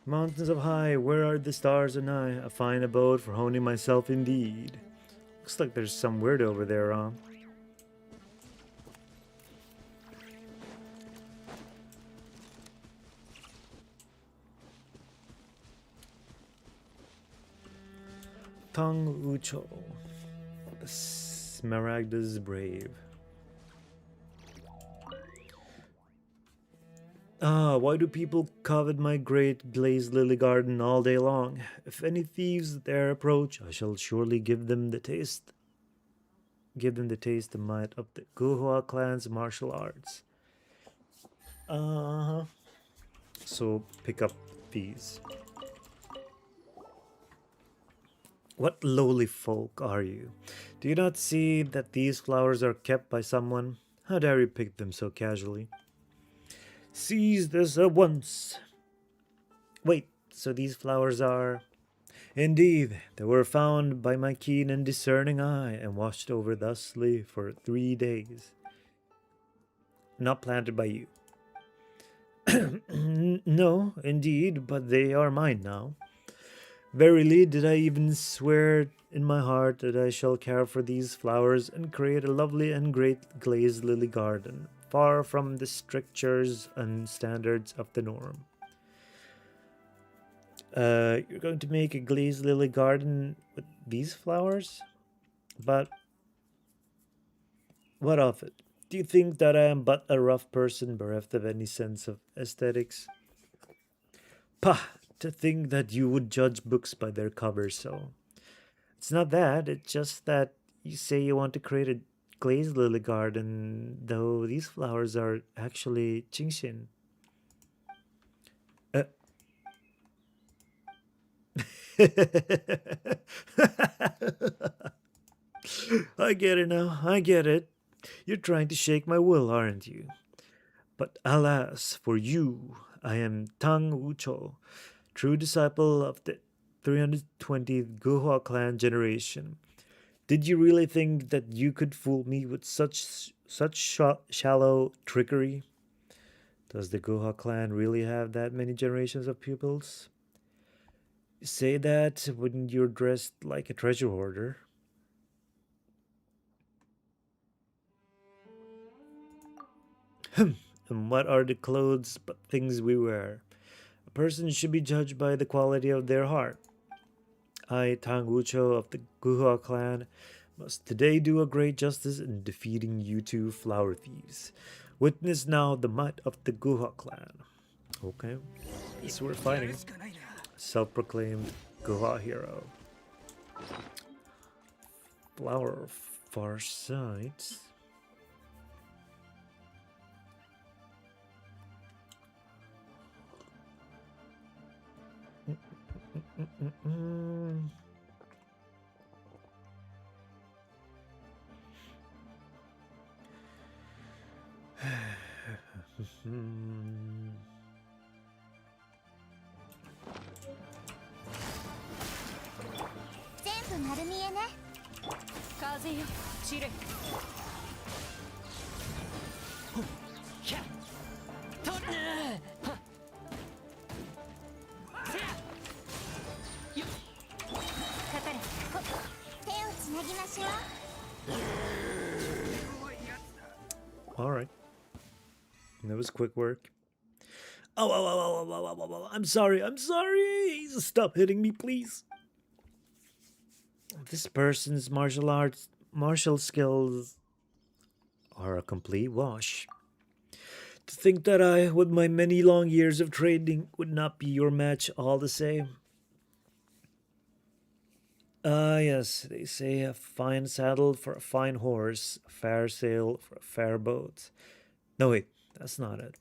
Speaker 1: Mountains up high, where are the stars and I? A fine abode for honing myself indeed. Looks like there's some weird over there, huh? Tang Ucho. Smaragda's brave. Ah, why do people covet my great glazed lily garden all day long? If any thieves dare approach, I shall surely give them the taste. Give them the taste and might of the WuWa clan's martial arts. So pick up these. What lowly folk are you? Do you not see that these flowers are kept by someone? How dare you pick them so casually? Seize this at once. Wait, so these flowers are... Indeed, they were found by my keen and discerning eye and watched over thusly for 3 days. Not planted by you. No, indeed, but they are mine now. Verily did I even swear in my heart that I shall care for these flowers and create a lovely and great glazed lily garden, far from the strictures and standards of the norm. You're going to make a glazed lily garden with these flowers? But what of it? Do you think that I am but a rough person bereft of any sense of aesthetics? Pah! To think that you would judge books by their covers, so. It's not that, it's just that you say you want to create a glazed lily garden, though these flowers are actually Genshin. I get it now, I get it. You're trying to shake my will, aren't you? But alas, for you, I am Tang Ucho, true disciple of the 320th WuWa clan generation. Did you really think that you could fool me with such shallow trickery? Does the WuWa clan really have that many generations of pupils? You say that when you're dressed like a treasure hoarder. And what are the clothes but things we wear? A person should be judged by the quality of their heart. I, Tang Wucho of the WuWa clan, must today do a great justice in defeating you two flower thieves. Witness now the might of the WuWa clan. Okay, this we're fighting. Self-proclaimed WuWa hero. Flower of Farsight. Alright. That was quick work. Oh, I'm sorry. Stop hitting me, please. This person's martial skills are a complete wash. To think that I, with my many long years of training, would not be your match all the same. Yes, they say a fine saddle for a fine horse, a fair sail for a fair boat. No, wait, that's not it.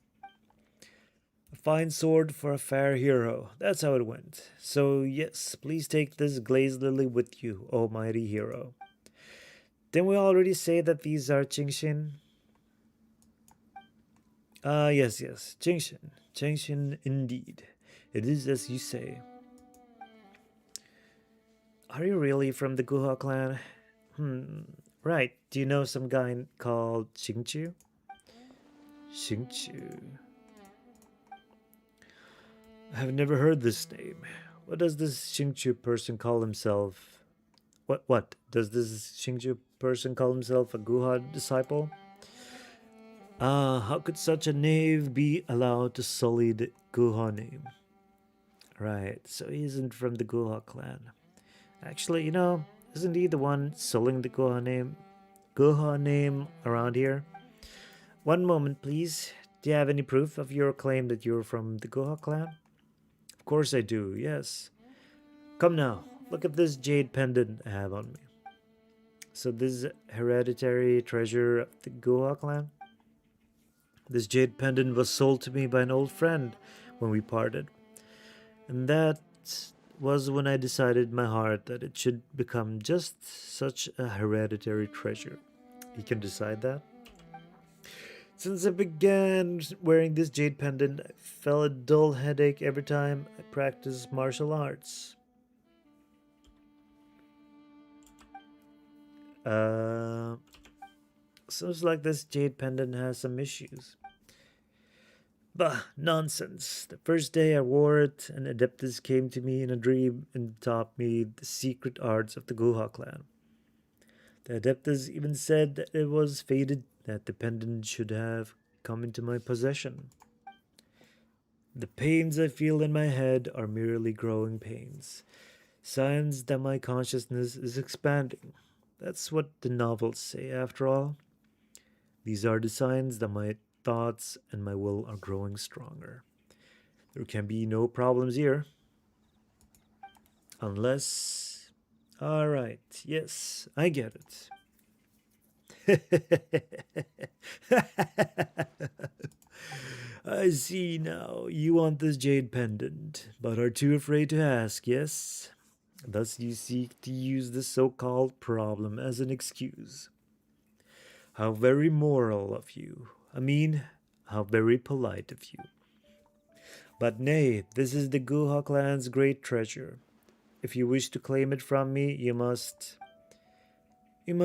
Speaker 1: A fine sword for a fair hero. That's how it went. So, yes, please take this glazed lily with you, O mighty hero. Didn't we already say that these are Genshin? Yes, Genshin. Genshin indeed. It is as you say. Are you really from the WuWa clan? Right. Do you know some guy called Xingqiu? Xingqiu. I have never heard this name. What does this Xingqiu person call himself? What? Does this Xingqiu person call himself a WuWa disciple? How could such a knave be allowed to sully the WuWa name? Right, so he isn't from the WuWa clan. Actually, isn't he the one sullying the WuWa name around here? One moment, please. Do you have any proof of your claim that you're from the WuWa clan? Of course I do, yes. Come now, look at this jade pendant I have on me. So this is hereditary treasure of the WuWa clan? This jade pendant was sold to me by an old friend when we parted. And that was when I decided in my heart that it should become just such a hereditary treasure. You can decide that? Since I began wearing this jade pendant, I felt a dull headache every time I practiced martial arts. Seems like this jade pendant has some issues. Bah, nonsense. The first day I wore it, an adeptus came to me in a dream and taught me the secret arts of the WuWa clan. The adeptus even said that it was fated that the pendant should have come into my possession. The pains I feel in my head are merely growing pains, signs that my consciousness is expanding. That's what the novels say, after all. These are the signs that my thoughts and my will are growing stronger. There can be no problems here. Unless... Alright, yes, I get it. I see now. You want this jade pendant, but are too afraid to ask, yes? Thus you seek to use this so-called problem as an excuse. How very moral of you. I mean, how very polite of you. But nay, this is the WuWa clan's great treasure. If you wish to claim it from me, you must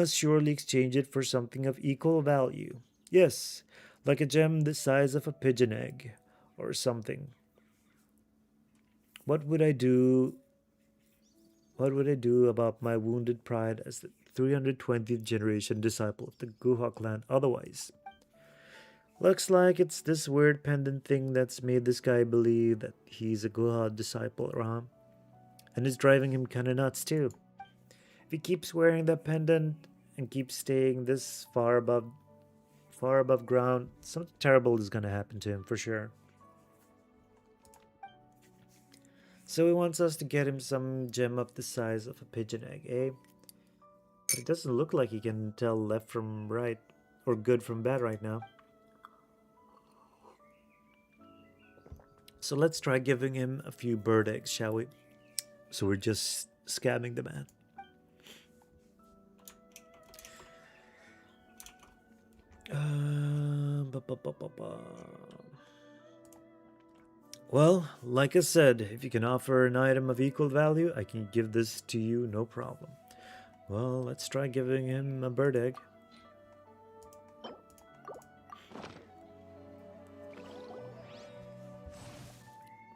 Speaker 1: surely exchange it for something of equal value. Yes, like a gem the size of a pigeon egg, or something. What would I do about my wounded pride as the 320th generation disciple of the WuWa clan otherwise? Looks like it's this weird pendant thing that's made this guy believe that he's a Guha disciple, Ram. And it's driving him kinda nuts too. If he keeps wearing that pendant and keeps staying this far above ground, something terrible is gonna happen to him for sure. So he wants us to get him some gem of the size of a pigeon egg, eh? But it doesn't look like he can tell left from right, or good from bad right now. So let's try giving him a few bird eggs, shall we? So we're just scamming the man. Ba, ba, ba, ba, ba. Well, like I said, if you can offer an item of equal value, I can give this to you, no problem. Well, let's try giving him a bird egg.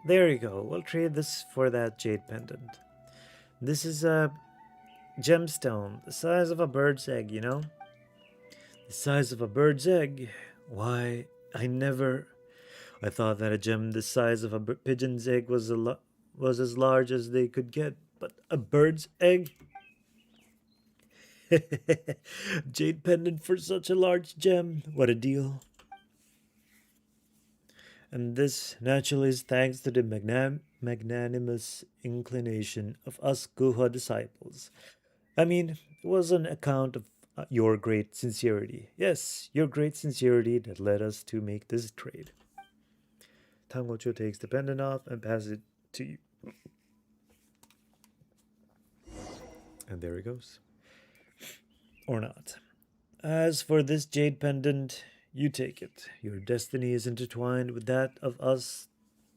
Speaker 1: There you go. We'll trade this for that jade pendant. This is a gemstone, the size of a bird's egg, you know? The size of a bird's egg? Why, I thought that a gem the size of a pigeon's egg was as large as they could get, but a bird's egg? Jade pendant for such a large gem. What a deal. And this naturally is thanks to the magnanimous inclination of us Guha disciples. I mean, it was on account of your great sincerity. Yes, your great sincerity that led us to make this trade. Tangocho takes the pendant off and passes it to you. And there it goes. Or not. As for this jade pendant, you take it. Your destiny is intertwined with that of us,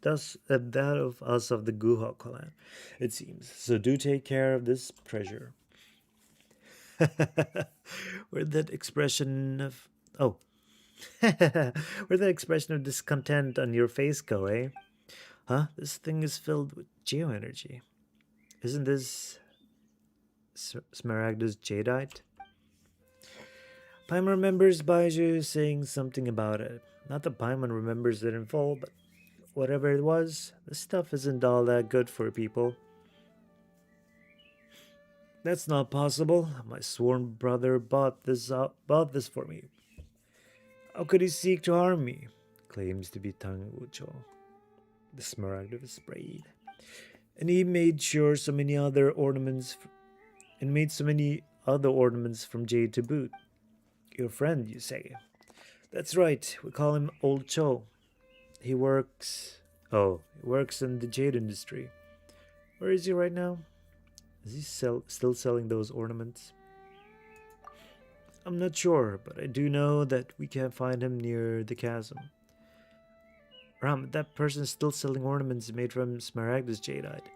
Speaker 1: that of us of the Guha clan, it seems. So do take care of this treasure. Where'd that expression of where'd that expression of discontent on your face go, eh? Huh? This thing is filled with geoenergy. Isn't this Smaragda's jadeite? Paimon remembers Baiju saying something about it. Not that Paimon remembers it in full, but whatever it was, this stuff isn't all that good for people. That's not possible. My sworn brother bought this for me. How could he seek to harm me? Claims to be Tangucho, the Smaragd sprayed. And he made so many other ornaments from jade to boot. Your friend, you say? That's right. We call him Old Cho. He works in the jade industry. Where is he right now? Is he still selling those ornaments? I'm not sure, but I do know that we can find him near the chasm. Ram, that person is still selling ornaments made from Smaragda's jadeite.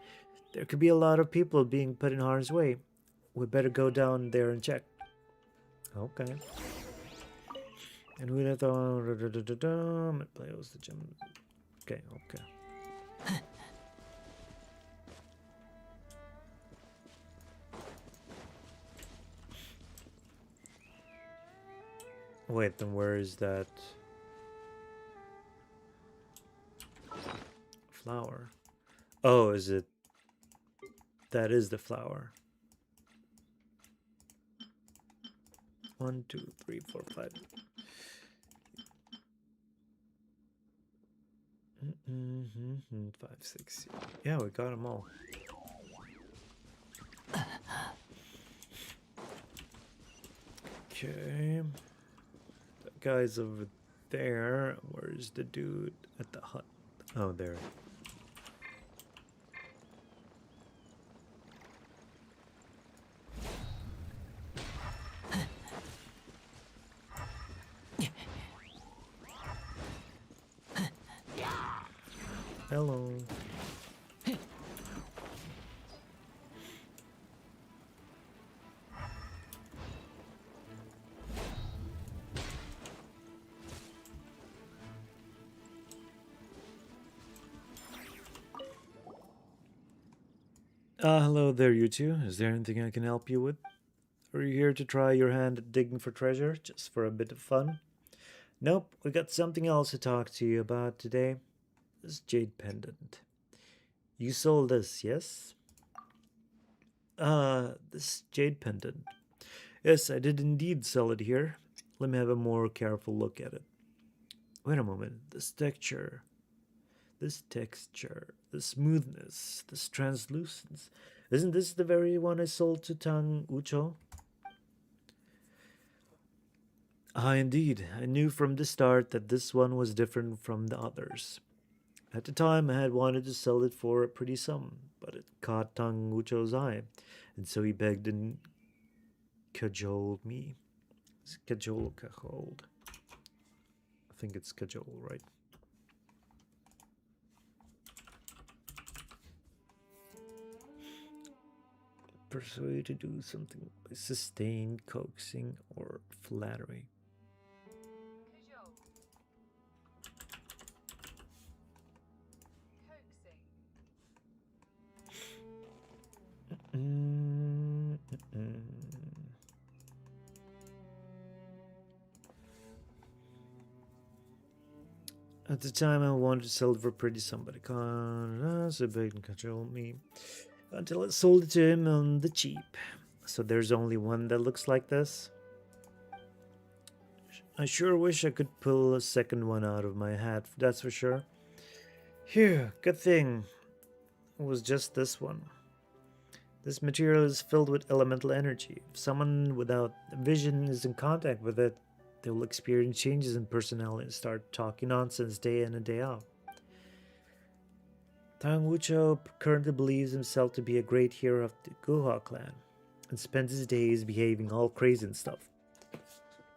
Speaker 1: There could be a lot of people being put in harm's way. We better go down there and check. Okay. And who would have thought? It plays the gem. Okay. Wait, then where is that flower? Oh, is it? That is the flower. 1, 2, 3, 4, 5. 5, 6. Yeah, we got them all. Okay. That guy's over there. Where's the dude at the hut? Oh, there. Hello. Hello there, you two. Is there anything I can help you with? Are you here to try your hand at digging for treasure, just for a bit of fun? Nope, we got something else to talk to you about today. This jade pendant. You sold this, yes? This jade pendant. Yes, I did indeed sell it here. Let me have a more careful look at it. Wait a moment. This texture, the smoothness, this translucence. Isn't this the very one I sold to Tang Ucho? Ah, indeed. I knew from the start that this one was different from the others. At the time, I had wanted to sell it for a pretty sum, but it caught Tang Ucho's eye, and so he begged and cajoled me. It's cajoled. I think it's cajole, right? Persuade to do something by sustained coaxing or flattery. At the time, I wanted to sell it for pretty somebody. So begged and cajoled me until I sold it to him on the cheap. So there's only one that looks like this. I sure wish I could pull a second one out of my hat, that's for sure. Phew, good thing it was just this one. This material is filled with elemental energy. If someone without vision is in contact with it, they will experience changes in personality and start talking nonsense day in and day out. Tang Wucho currently believes himself to be a great hero of the Guha clan and spends his days behaving all crazy and stuff.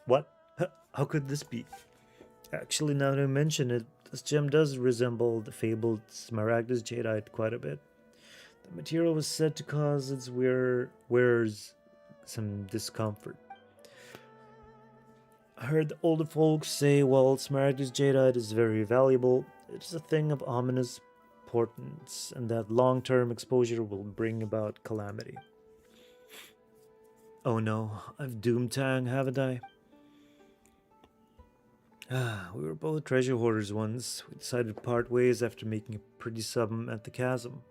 Speaker 1: What? How could this be? Actually, now that I mention it, this gem does resemble the fabled Smaragdus jadeite quite a bit. The material was said to cause its wearers some discomfort. I heard the older folks say, while Smaragdus jadeite is very valuable, it is a thing of ominous importance, and that long-term exposure will bring about calamity. Oh no, I've doomed Tang, haven't I? We were both treasure hoarders once. We decided to part ways after making a pretty sum at the chasm.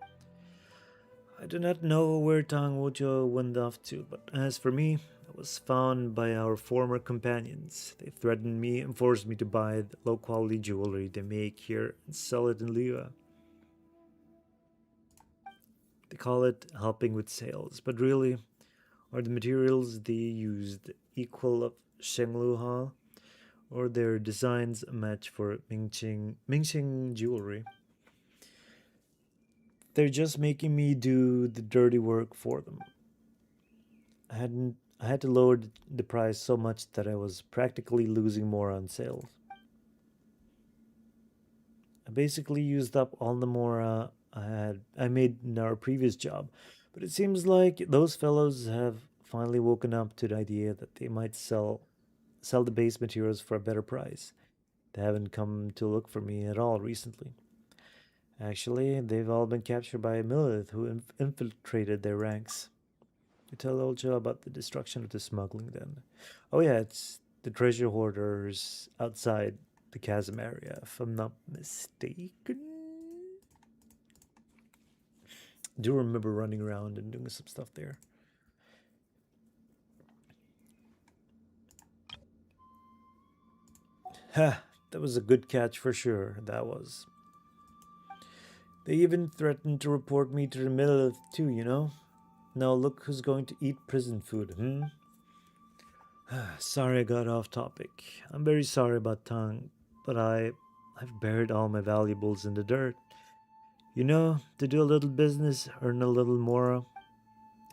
Speaker 1: I do not know where Tang Wucho went off to, but as for me, I was found by our former companions. They threatened me and forced me to buy the low-quality jewelry they make here and sell it in WuWa. They call it helping with sales, but really, are the materials they used equal of Shengluha, or their designs a match for Mingxing jewelry? They're just making me do the dirty work for them. I had to lower the price so much that I was practically losing more on sales. I basically used up all the more I made in our previous job, but it seems like those fellows have finally woken up to the idea that they might sell the base materials for a better price. They haven't come to look for me at all recently. Actually, they've all been captured by a Millith who infiltrated their ranks. You tell old Joe about the destruction of the smuggling then. Oh yeah, it's the treasure hoarders outside the chasm area, if I'm not mistaken. I do remember running around and doing some stuff there. Ha! That was a good catch for sure, that was. They even threatened to report me to the Millith too, you know? Now look who's going to eat prison food, Sorry I got off topic. I'm very sorry about Tang, but I've buried all my valuables in the dirt. You know, to do a little business, earn a little more.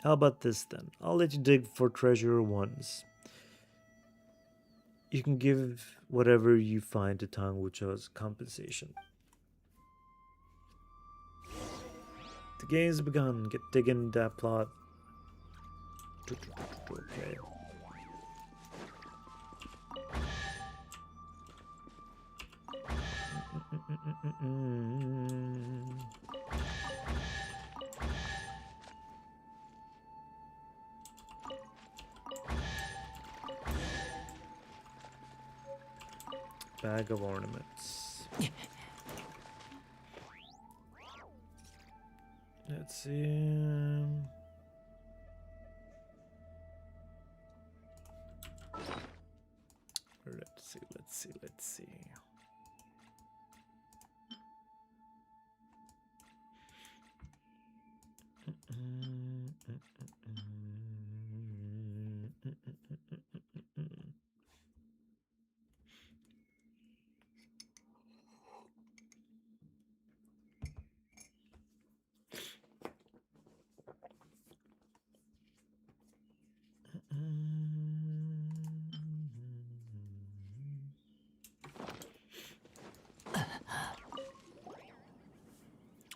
Speaker 1: How about this then? I'll let you dig for treasure once. You can give whatever you find to Tang Wucho's compensation. The game's begun. Get digging that plot. Okay. Bag of ornaments. Let's see. Let's see.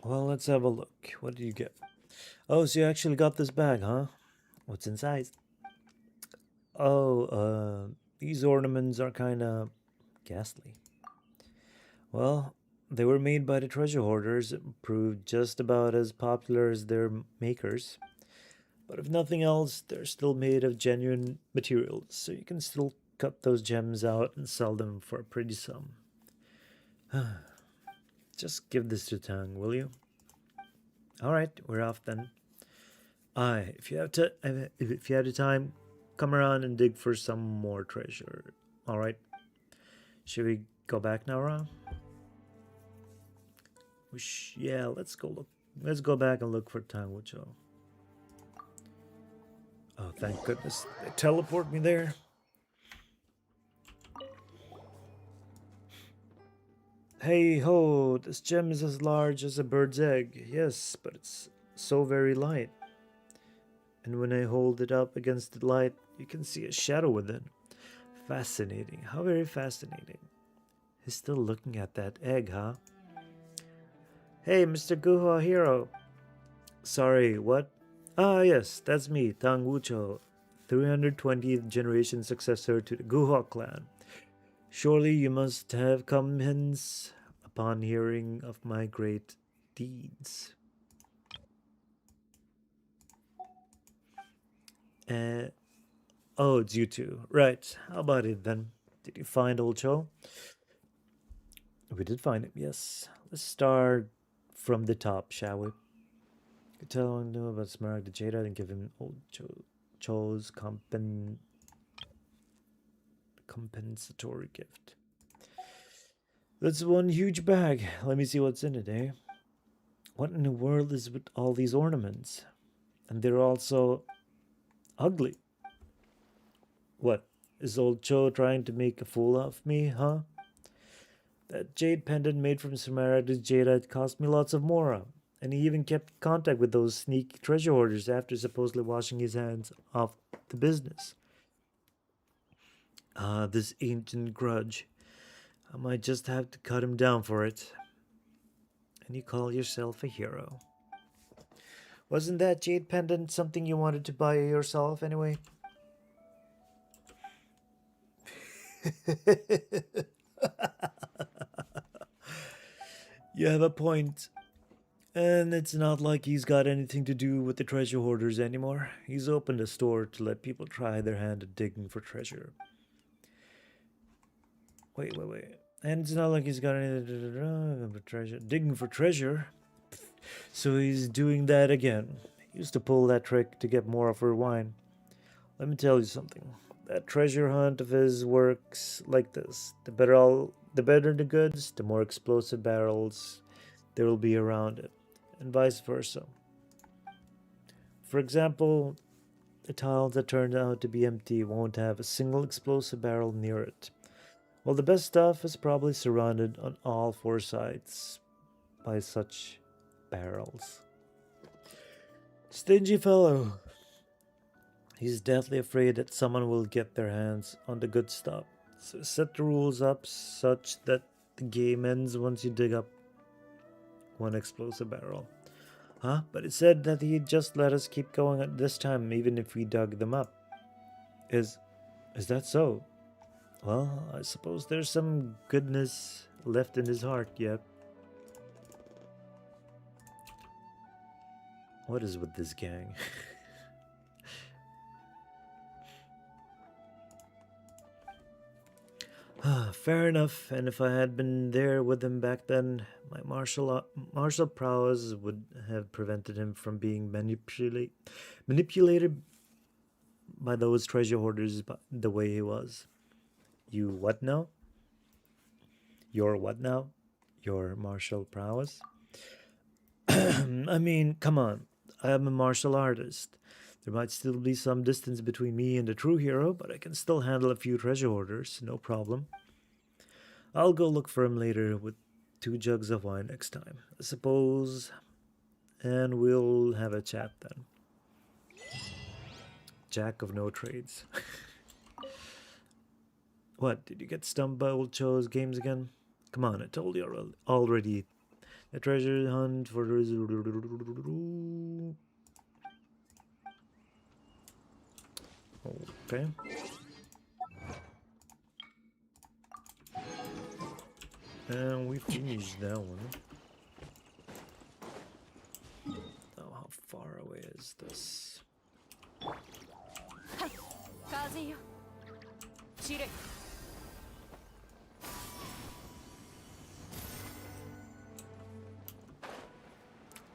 Speaker 1: Well, let's have a look. What do you get? Oh, so you actually got this bag, huh? What's inside? Oh, these ornaments are kind of ghastly. Well, they were made by the treasure hoarders, proved just about as popular as their makers. But if nothing else, they're still made of genuine materials, so you can still cut those gems out and sell them for a pretty sum. Just give this to Tang, will you? Alright, we're off then. Aye, if you have the time, come around and dig for some more treasure. Alright. Should we go back now, Ra? Yeah, let's go look. Let's go back and look for Tang Wucho. Oh, thank goodness. They teleport me there. Hey ho, this gem is as large as a bird's egg. Yes, but it's so very light. And when I hold it up against the light, you can see a shadow within. Fascinating. How very fascinating. He's still looking at that egg, huh? Hey, Mr. Guhua Hero. Sorry, what? Ah, yes, that's me, Tang Wucho, 320th generation successor to the Guhua clan. Surely you must have come hence upon hearing of my great deeds. Oh, it's you two. Right, how about it then? Did you find old Cho? We did find him, yes. Let's start from the top, shall we? Could tell him knew about Smaragd the Jada and give him old Cho's compensatory gift. That's one huge bag. Let me see what's in it, eh? What in the world is with all these ornaments? And they're also ugly. What? Is old Cho trying to make a fool of me, huh? That jade pendant made from Smaragd Jada cost me lots of mora. And he even kept contact with those sneaky treasure hoarders after supposedly washing his hands off the business. Ah, this ancient grudge. I might just have to cut him down for it. And you call yourself a hero. Wasn't that jade pendant something you wanted to buy yourself anyway? You have a point. And it's not like he's got anything to do with the treasure hoarders anymore. He's opened a store to let people try their hand at digging for treasure. Wait. And it's not like he's got anything for treasure. Digging for treasure? So he's doing that again. He used to pull that trick to get more of her wine. Let me tell you something. That treasure hunt of his works like this. The better the goods, the more explosive barrels there will be around it. And vice versa. For example, the tile that turned out to be empty won't have a single explosive barrel near it. Well, the best stuff is probably surrounded on all four sides by such barrels. Stingy fellow. He's deathly afraid that someone will get their hands on the good stuff. So set the rules up such that the game ends once you dig up one explosive barrel. Huh? But it said that he'd just let us keep going at this time even if we dug them up. Is that so? Well, I suppose there's some goodness left in his heart yet. What is with this gang? Fair enough, and if I had been there with him back then, my martial prowess would have prevented him from being manipulated by those treasure hoarders the way he was. You what now? Your what now? Your martial prowess? I mean, come on. I am a martial artist. There might still be some distance between me and the true hero, but I can still handle a few treasure hoarders, no problem. I'll go look for him later with 2 jugs of wine next time, I suppose, and we'll have a chat then. Jack of no trades. What, did you get stumped by old Cho's games again? Come on, I told you already. A treasure hunt for... Okay. And we finished that one. Oh, how far away is this?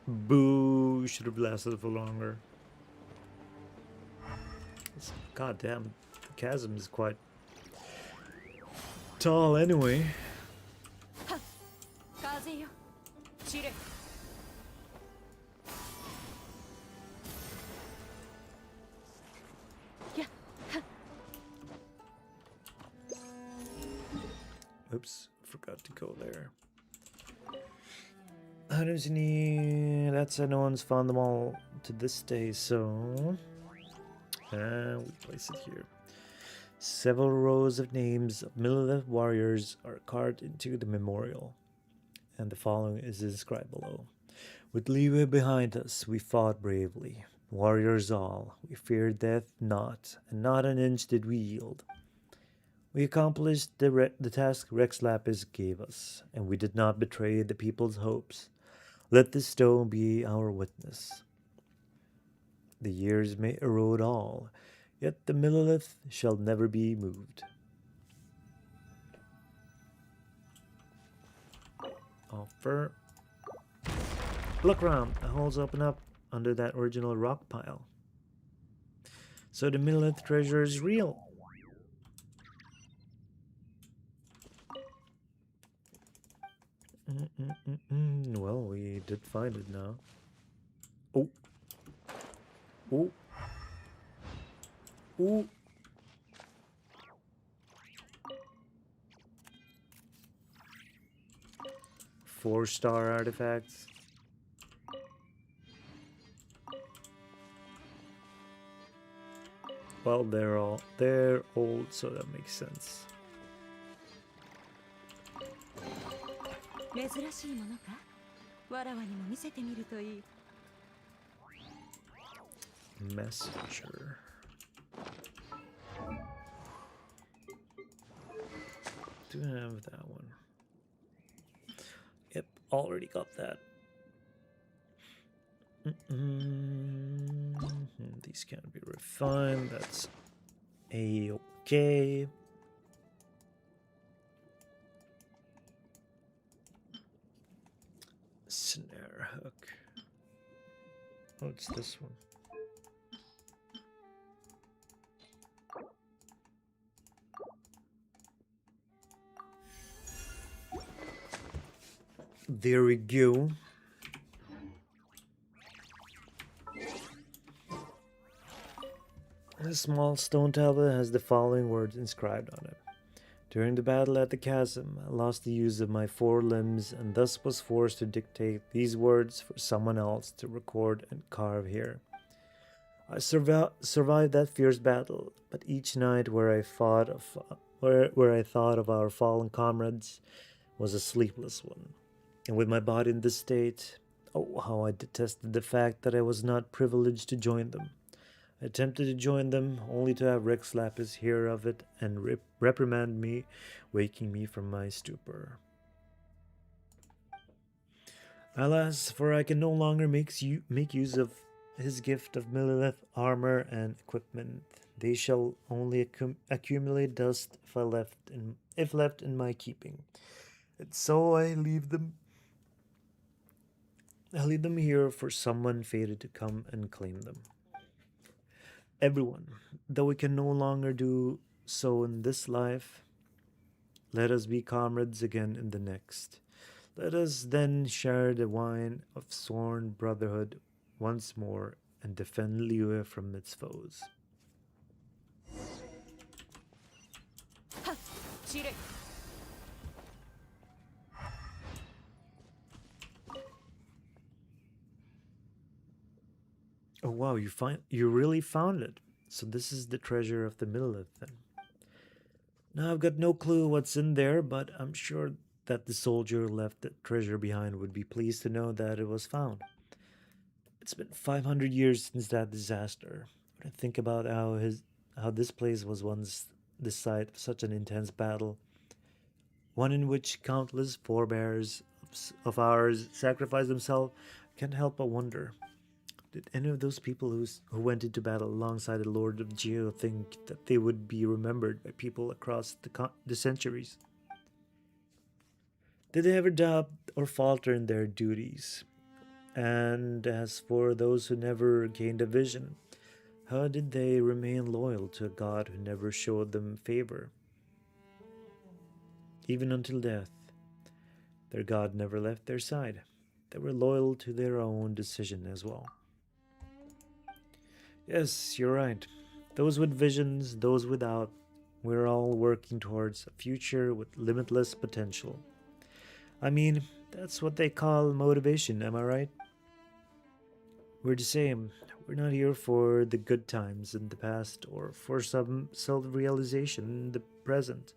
Speaker 1: Boo! Should have lasted for longer. God damn, the chasm is quite tall anyway. Oops, forgot to go there. How does any... That's no one's found them all to this day, so... we place it here. Several rows of names of Millelith warriors are carved into the memorial, and the following is inscribed below. With leeway behind us, we fought bravely. Warriors all, we feared death not, and not an inch did we yield. We accomplished the task Rex Lapis gave us, and we did not betray the people's hopes. Let this stone be our witness. The years may erode all, yet the Millelith shall never be moved. Offer. Look around, the holes open up under that original rock pile. So the Millelith treasure is real. Well, we did find it now. Oh. Oh. Oh. Four-star artifacts. Well, they're old, so that makes sense. Messenger. Do have that one. Yep, already got that. These can't be refined. That's a-okay. Snare hook. What's this one? There we go. A small stone tablet has the following words inscribed on it. During the battle at the chasm, I lost the use of my 4 limbs and thus was forced to dictate these words for someone else to record and carve here. I survived that fierce battle, but each night where I thought of our fallen comrades was a sleepless one. And with my body in this state, oh, how I detested the fact that I was not privileged to join them. I attempted to join them, only to have Rex Lapis hear of it and reprimand me, waking me from my stupor. Alas, for I can no longer make use of his gift of Millilith armor and equipment. They shall only accumulate dust if left in my keeping. And so I leave them here for someone fated to come and claim them. Everyone, though we can no longer do so in this life, let us be comrades again in the next. Let us then share the wine of sworn brotherhood once more and defend Liyue from its foes. Oh wow, you really found it. So this is the treasure of the Millilith then. Now I've got no clue what's in there, but I'm sure that the soldier who left the treasure behind would be pleased to know that it was found. It's been 500 years since that disaster. When I think about how this place was once the site of such an intense battle, one in which countless forebears of ours sacrificed themselves, I can't help but wonder. Did any of those people who went into battle alongside the Lord of Geo think that they would be remembered by people across the centuries? Did they ever doubt or falter in their duties? And as for those who never gained a vision, how did they remain loyal to a god who never showed them favor? Even until death, their god never left their side. They were loyal to their own decision as well. Yes, you're right. Those with visions, those without, we're all working towards a future with limitless potential. I mean, that's what they call motivation, am I right? We're the same. We're not here for the good times in the past or for some self-realization in the present.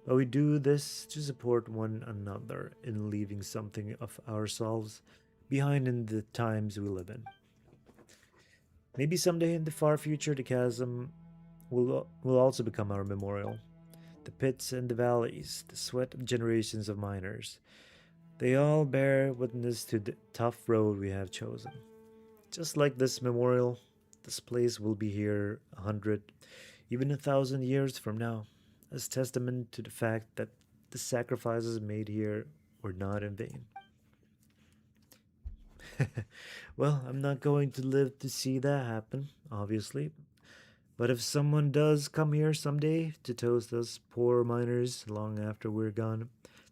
Speaker 1: But we do this to support one another in leaving something of ourselves behind in the times we live in. Maybe someday in the far future, the chasm will also become our memorial. The pits and the valleys, the sweat of generations of miners, they all bear witness to the tough road we have chosen. Just like this memorial, this place will be here 100, even 1,000 years from now, as testament to the fact that the sacrifices made here were not in vain. Well, I'm not going to live to see that happen, obviously. But if someone does come here someday to toast us poor miners long after we're gone,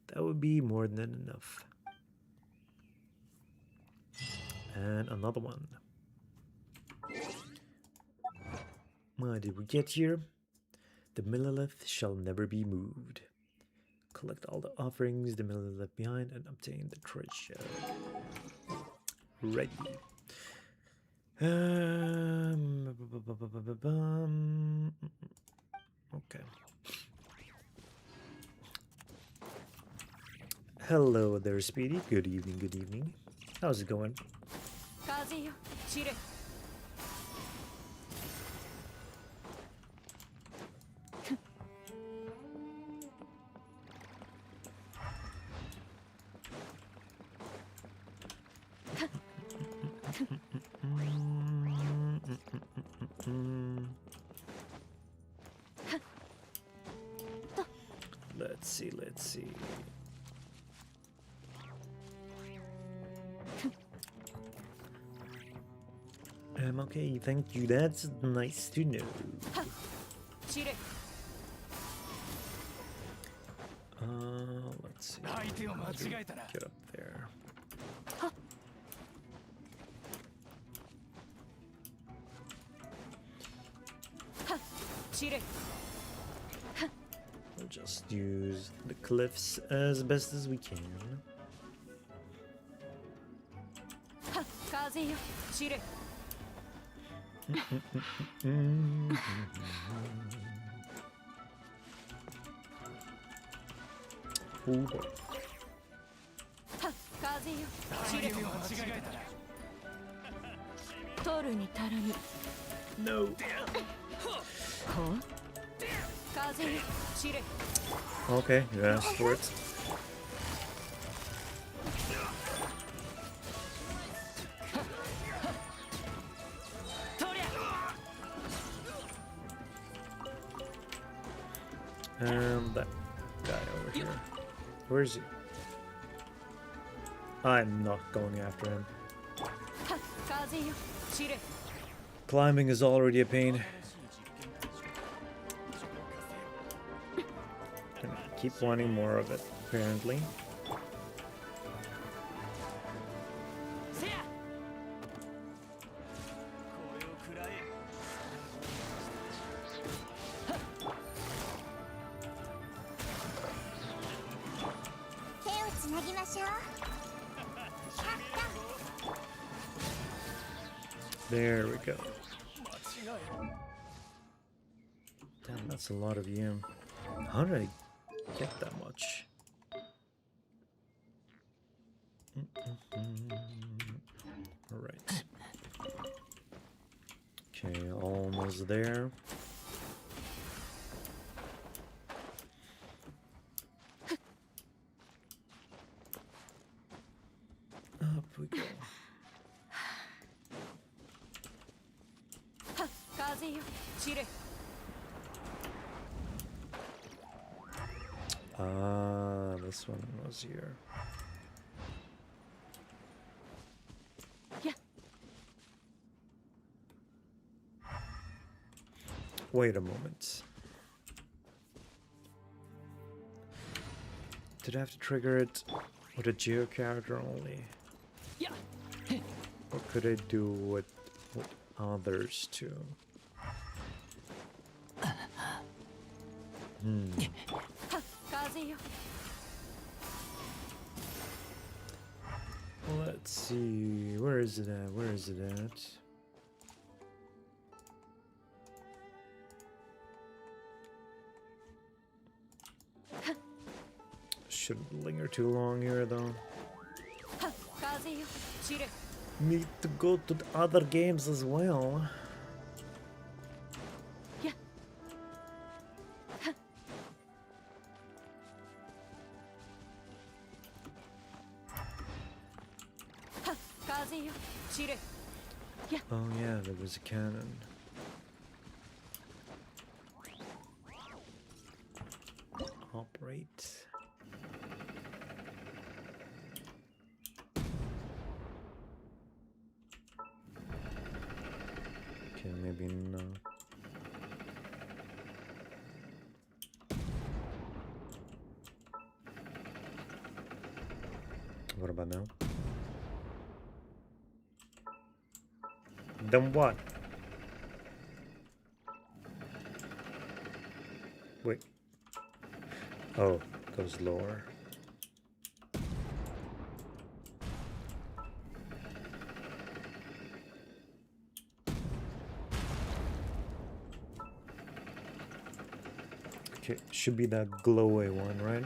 Speaker 1: that would be more than enough. And another one. Why did we get here? The Millilith shall never be moved. Collect all the offerings the Millilith left behind and obtain the treasure. Ready. Okay. Hello there, Speedy. Good evening, good evening. How's it going? Let's see. Okay, thank you. That's nice to know. Let's see. Get up there. We'll just use the cliffs as best as we can. Oh boy. No. Okay, you asked for it. And that guy over here. Where is he? I'm not going after him. Climbing is already a pain. And I keep wanting more of it, apparently. There we go. Damn, that's a lot of yen. How did I get that much? Alright. Okay, almost there. Up we go. Ah, this one was here.
Speaker 2: Yeah.
Speaker 1: Wait a moment. Did I have to trigger it with a geo character only?
Speaker 3: Yeah.
Speaker 1: Or could I do with others too? Let's see. Where is it at? Where is it at? Shouldn't linger too long here though. Need to go to the other games as well.
Speaker 2: Yeah.
Speaker 1: Oh yeah, there was a cannon. Operate. Okay, maybe no. What about now? Then what? Wait. Oh, goes lower. Okay, should be that glow-away one, right?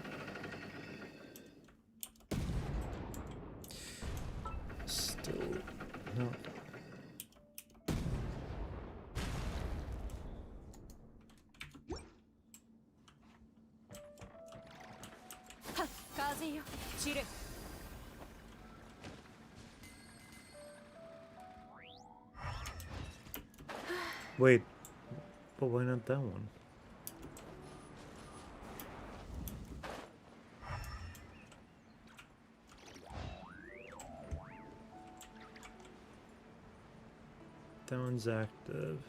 Speaker 1: Still not. Wait, but why not that one? That one's active.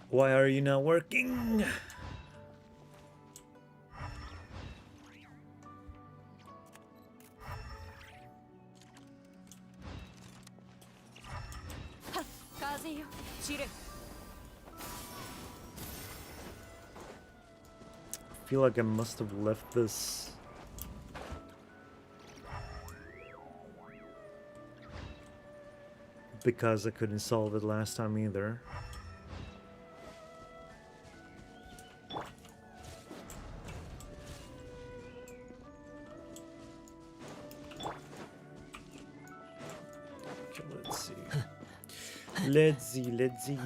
Speaker 1: Why are you not working? I feel like I must have left this. Because I couldn't solve it last time either. Okay, let's see. Let's see, let's see.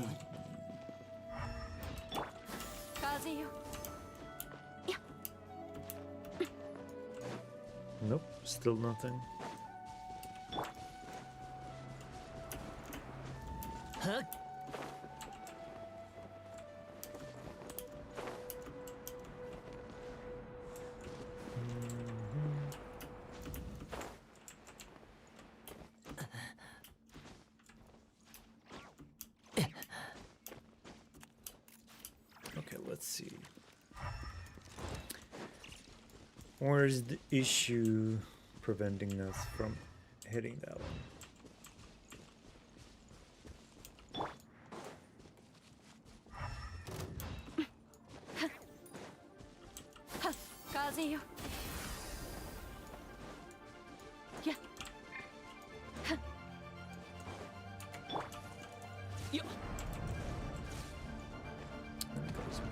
Speaker 1: Nope, still nothing. Okay, let's see. Where's the issue preventing us from hitting that one?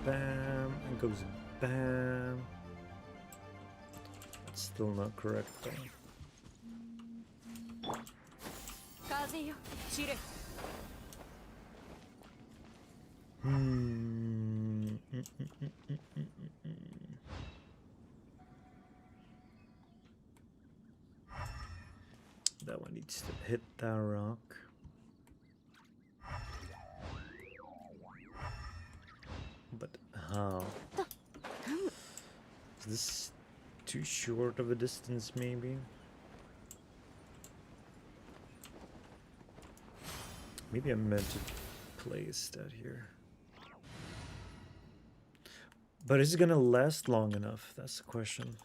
Speaker 1: Bam, and goes bam. That's still not correct though. That one needs to hit that rock. But how? Is this too short of a distance, maybe? Maybe I meant to place that here. But is it gonna last long enough? That's the question.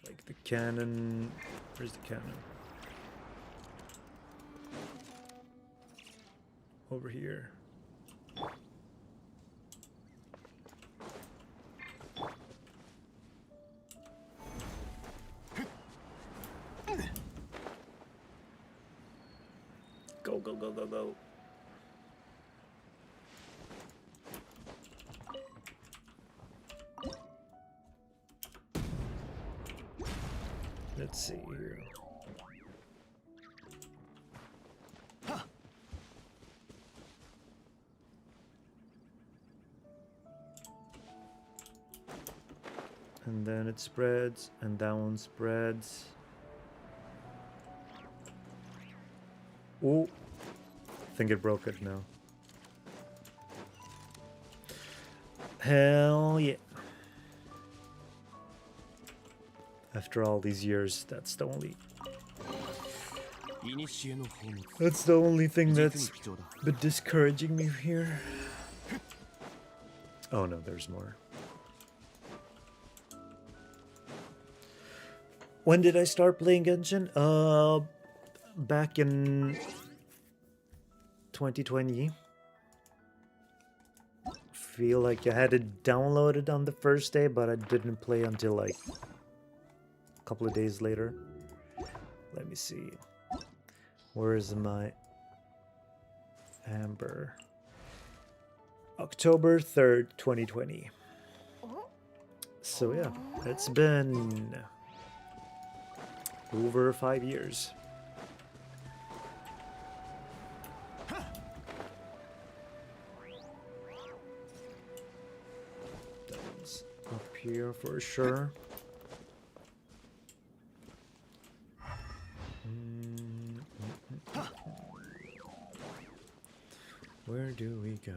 Speaker 1: Like the cannon... Where's the cannon? Over here. Go, go, go, go, go. Let's see here. And then it spreads, and that one spreads. Oh, I think it broke it now. Hell yeah. After all these years, that's the only thing that's been discouraging me here. Oh no, there's more. When did I start playing Genshin? Back in 2020. Feel like I had it downloaded on the first day, but I didn't play until like a couple of days later. Let me see. Where is my Amber? October 3rd, 2020. So yeah, it's been over 5 years. That one's up here for sure. Where do we go?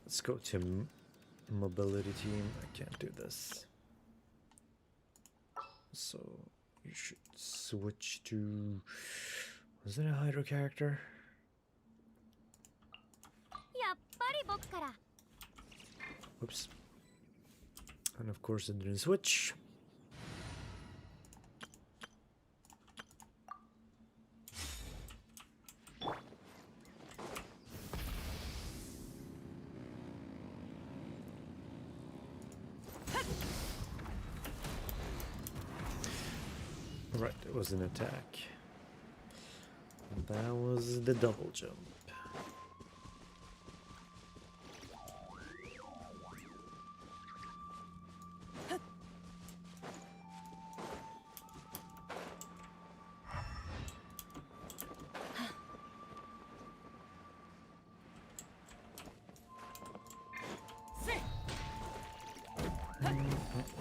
Speaker 1: Let's go to mobility team. I can't do this. So you should switch to... Was it a Hydro character? Oops. And of course it didn't switch. Right, it was an attack. That was the double jump.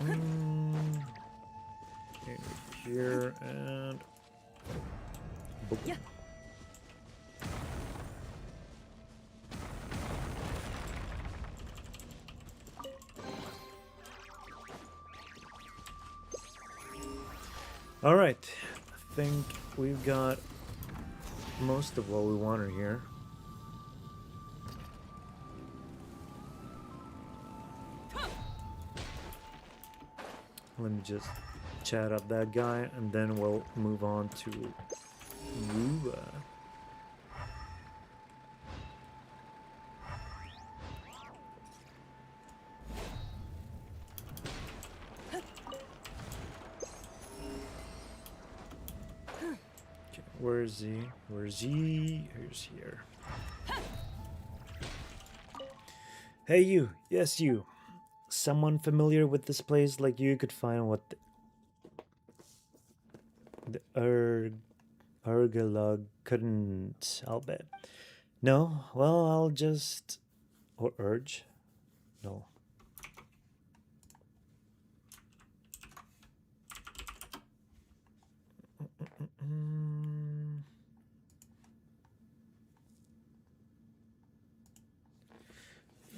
Speaker 1: In here and boop.
Speaker 4: Yeah.
Speaker 1: All right, I think we've got most of what we wanted here. Let me just chat up that guy, and then we'll move on to WuWa. Okay, where is he? Where is he? Here's here. Hey you! Yes you! Someone familiar with this place like you could find what the Urgalog couldn't, I'll bet. No? Well, I'll just... Or urge? No.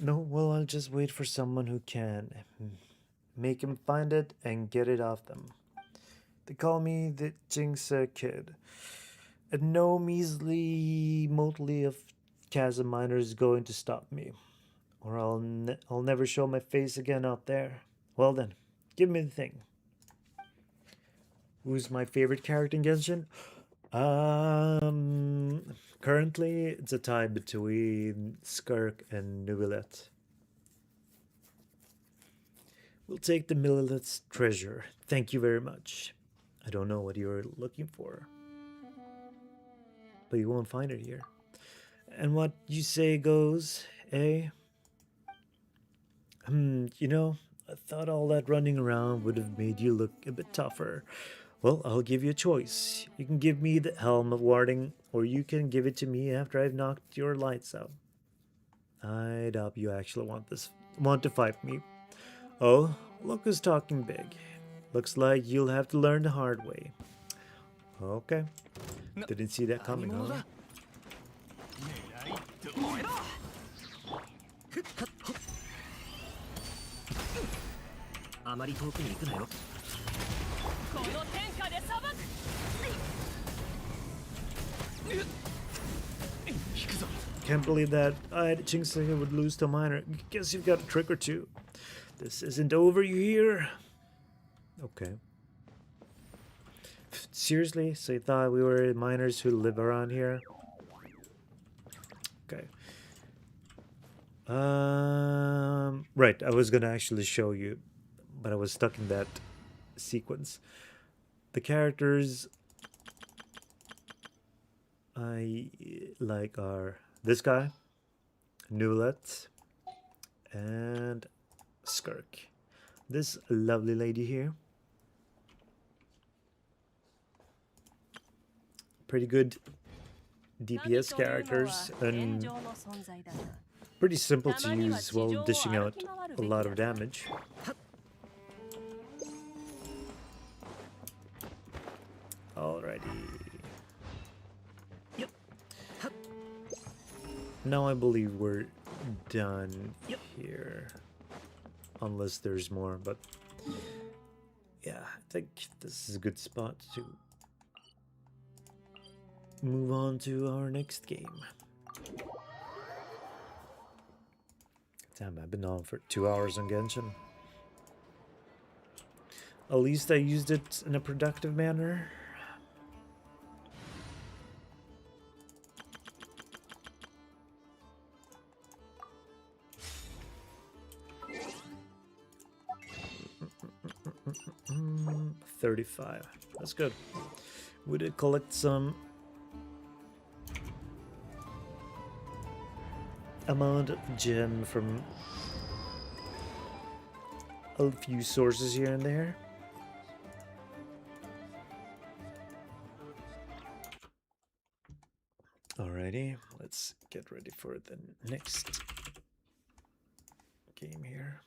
Speaker 1: No, well, I'll just wait for someone who can. Make him find it and get it off them. They call me the Jinxa Kid. And no measly motley of chasm miner is going to stop me. Or I'll never show my face again out there. Well then, give me the thing. Who's my favorite character in Genshin? Currently it's a tie between Skirk and Nubilet. We'll take the Millet's treasure. Thank you very much. I don't know what you're looking for, but you won't find it here. And what you say goes, eh? You know, I thought all that running around would have made you look a bit tougher. Well, I'll give you a choice. You can give me the Helm of Warding, or you can give it to me after I've knocked your lights out. I doubt you actually want to fight me. Oh, look who's talking big. Looks like you'll have to learn the hard way. Okay. Didn't see that coming, huh?
Speaker 4: あまり遠くに行くなよ。この天下で裁く。引くぞ。
Speaker 1: Can't believe that I had Jinxa would lose to a miner. Guess you've got a trick or two. This isn't over, you hear? Okay. Seriously? So you thought we were miners who live around here? Okay. Right, I was gonna actually show you, but I was stuck in that sequence. The characters I like are this guy, Nulet, and Skirk. This lovely lady here. Pretty good DPS characters and pretty simple to use while dishing out a lot of damage. Alrighty. Now I believe we're done here. Unless there's more, but yeah, I think this is a good spot to move on to our next game. Damn, I've been on for 2 hours on Genshin. At least I used it in a productive manner. Mm, 35. That's good. We did collect some amount of gem from a few sources here and there. Alrighty, let's get ready for the next game here.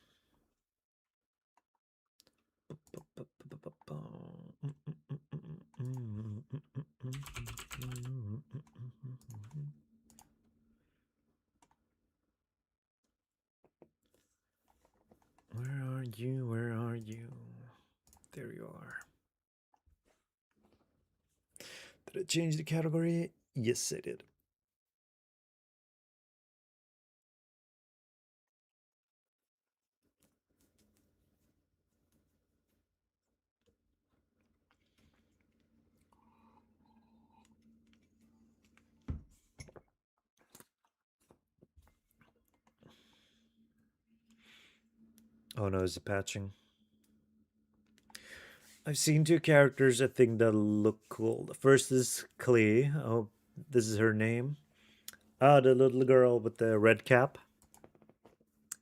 Speaker 1: you? Where are you? There you are. Did I change the category? Yes, I did. Oh no, is it patching? I've seen two characters I think that look cool. The first is Klee. Oh, this is her name. Ah, the little girl with the red cap.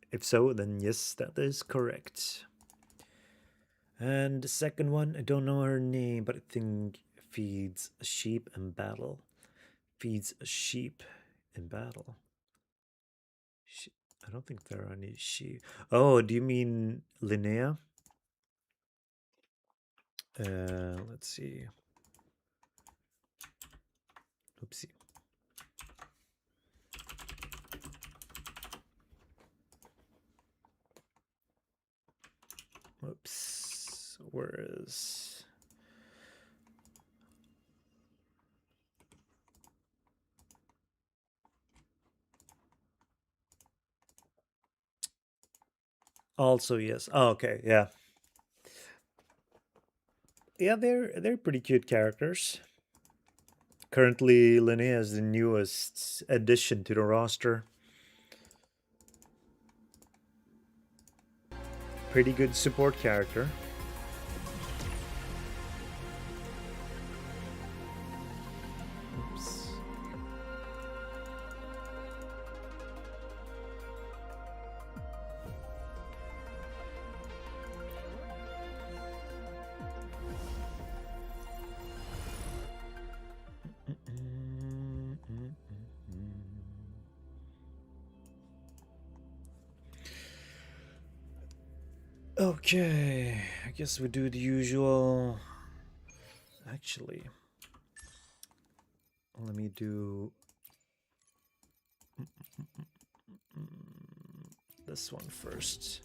Speaker 1: If so, then yes, that is correct. And the second one, I don't know her name, but I think feeds a sheep in battle. Feeds a sheep in battle. I don't think there are any sheep. Oh, do you mean Linnea? Let's see. Oopsie. Oops. Where is... Also, yes. Oh, okay, yeah. Yeah, they're pretty cute characters. Currently, Linnea is the newest addition to the roster. Pretty good support character. Oops. Okay, I guess we do the usual. Actually, let me do this one first.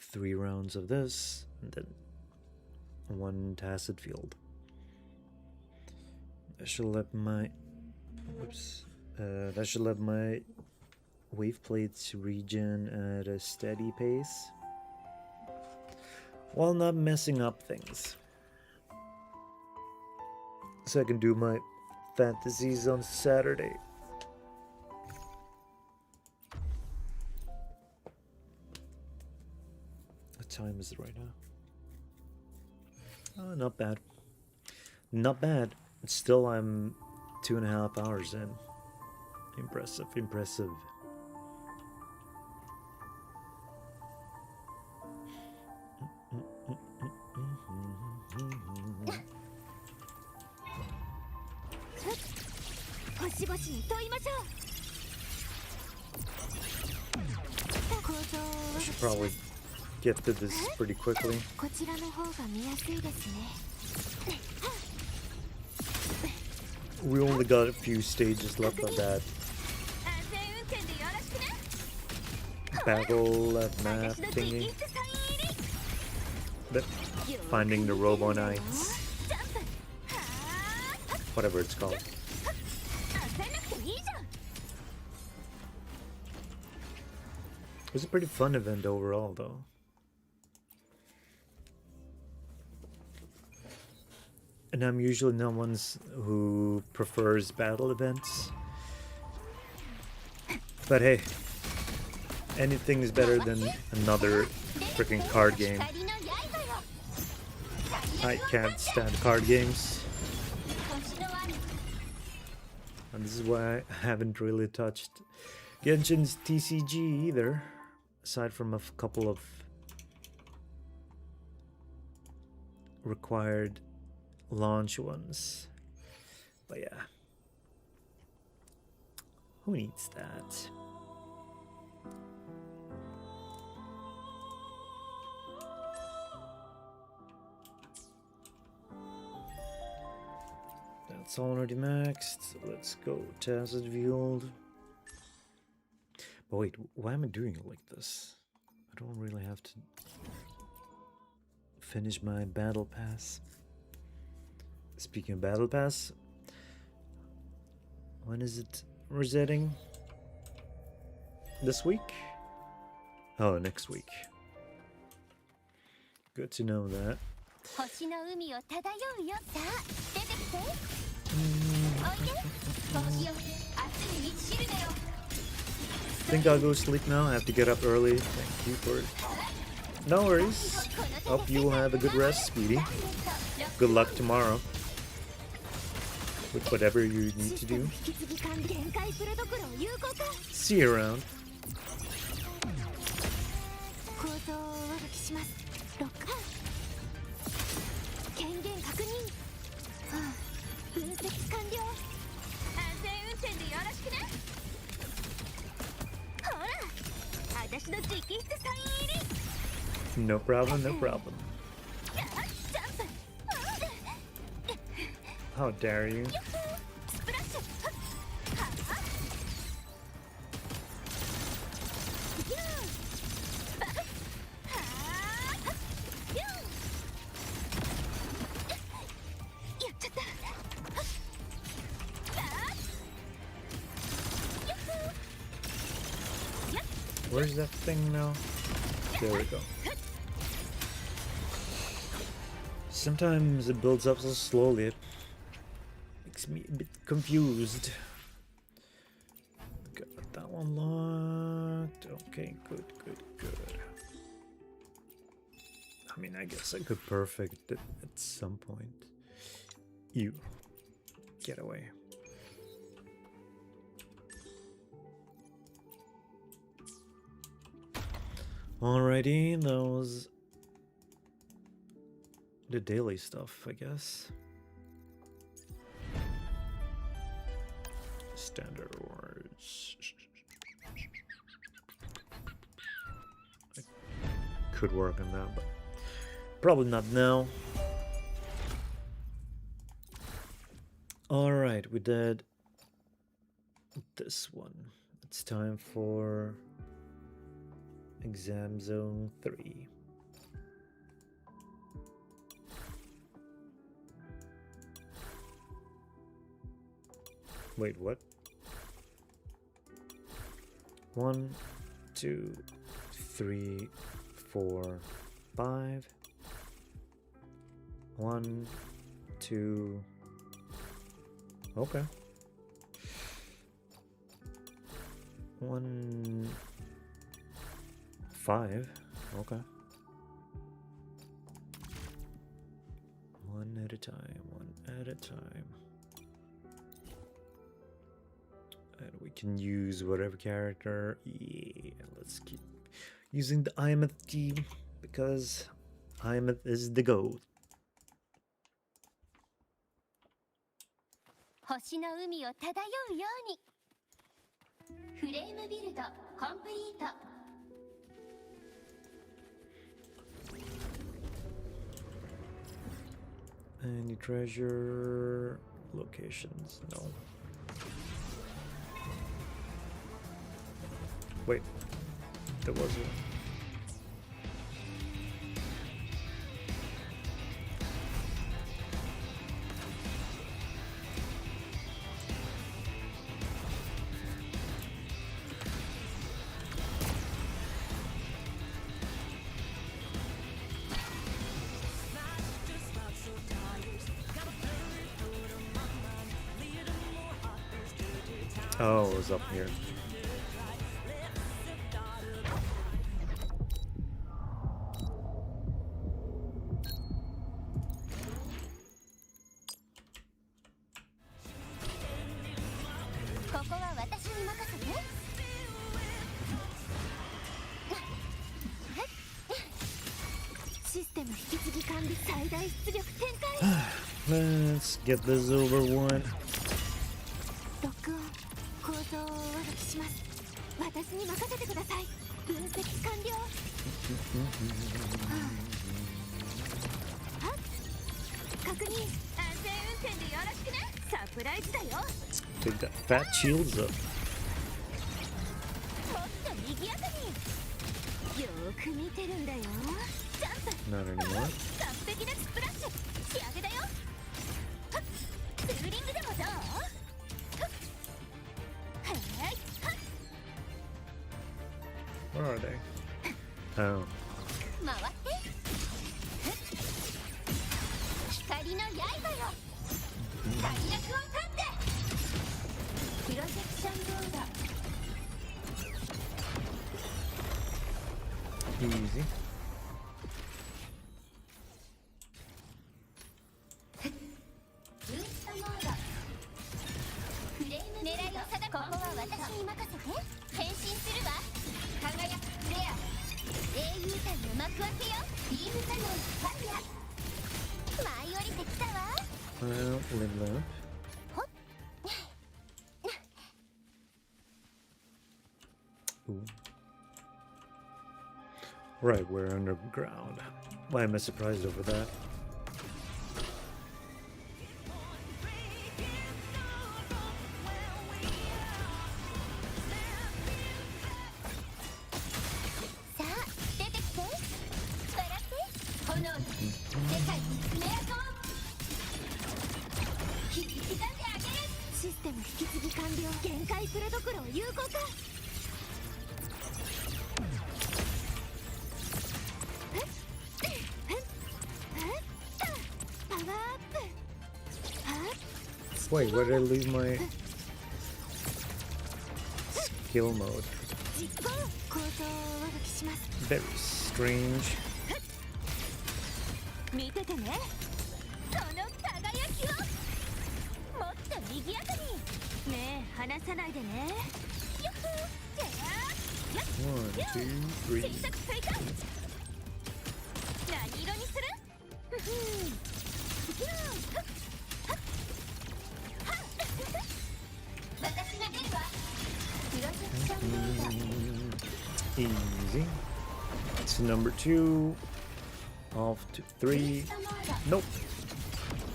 Speaker 1: 3 rounds of this, and then 1 tacit field. I should let my that should let my wave plates regen at a steady pace while not messing up things. So I can do my fantasies on Saturday. What time is it right now? Oh, not bad. Not bad. Still, I'm 2.5 hours in. Impressive, impressive. I should probably get to this pretty quickly. We only got a few stages left of that battle map thingy. But finding the Robo Knights. Whatever it's called. It was a pretty fun event overall, though. And I'm usually not one who prefers battle events. But hey, anything is better than another freaking card game. I can't stand card games. And this is why I haven't really touched Genshin's TCG either. Aside from a couple of required launch ones. But yeah. Who needs that? That's already maxed. Let's go Tacit Field. But wait, why am I doing it like this? I don't really have to finish my battle pass. Speaking of battle pass, when is it resetting? This week? Oh, next week. Good to know that.
Speaker 2: 星の海を漂うよ。さあ、出てきて。おいで。星よ、明日に満ちるだよ。
Speaker 1: Think I'll go sleep now. I have to get up early. Thank you for it. No worries. Hope you have a good rest, Speedy. Good luck tomorrow with whatever you need to do. See you around.
Speaker 2: 構造を上書きします。ロック。権限確認。分析完了。安全運転でよろしくね。ほら、私の直筆サイン入り。
Speaker 1: No problem, no problem. How dare you? Where's that thing now? There we go. Sometimes it builds up so slowly, it makes me a bit confused. Got that one locked. Okay, good. I mean, I guess I could perfect it at some point. You. Get away. Alrighty, that was the daily stuff, I guess. Standard Wars. I could work on that, but probably not now. Alright, we did this one. It's time for Exam Zone 3. Wait, what? 1, 2, 3, 4, 5. 1, 2. Okay. 1, 5. Okay. One at a time. And we can use whatever character. Yeah, let's keep using the Imeth team because Imeth is the GOAT.
Speaker 2: 星の海を漂うように。フレームビルドコンプリート。
Speaker 1: Any treasure locations? No. Wait, there was one. Oh, it was up here. Let's get this over one.
Speaker 2: 録音構造を上書きします。私に任せてください。分析完了。確認。安全運転でよろしくね。サプライズだよ。
Speaker 1: Take that fat shields up.
Speaker 2: もっと賑やかに。よーく組みてるんだよ。ジャンプ
Speaker 1: Not anymore.
Speaker 2: 完璧なスプラッシュ仕上げだよ。はっツーリングでもどう？はっはいはっ
Speaker 1: Where are they? Oh.
Speaker 2: 回って光の刃よ。大役を立ってプロジェクションモード
Speaker 1: Easy.
Speaker 2: ブーストモードフレーム狙いを定めここは私に任せて変身するわ。輝くフレア英雄譚の幕開けよ。ビームカノンファイア舞い降りてきたわ。
Speaker 1: Well, live up.
Speaker 2: ほっ
Speaker 1: Ooh. Right, we're underground. Why am I surprised over that?
Speaker 2: さあ出てきて笑って炎に世界に爪痕切り刻んであげる。システム引き継ぎ完了。限界プロトコルを有効化。パワーアップ。
Speaker 1: Wait, where did I leave my skill mode?
Speaker 2: 実行構造をお歩きします。
Speaker 1: Very strange.
Speaker 2: 見ててね。その輝きをもっと賑やかに。目離さないでね。よっほーてやー。
Speaker 1: One, two,
Speaker 2: 小
Speaker 1: three.
Speaker 2: さく追加。何色にする？ふふん。ふふん。はっはっはっ。私が出るわ。プロジェクションモード。
Speaker 1: Easy. It's number 2. Off to 3. Nope.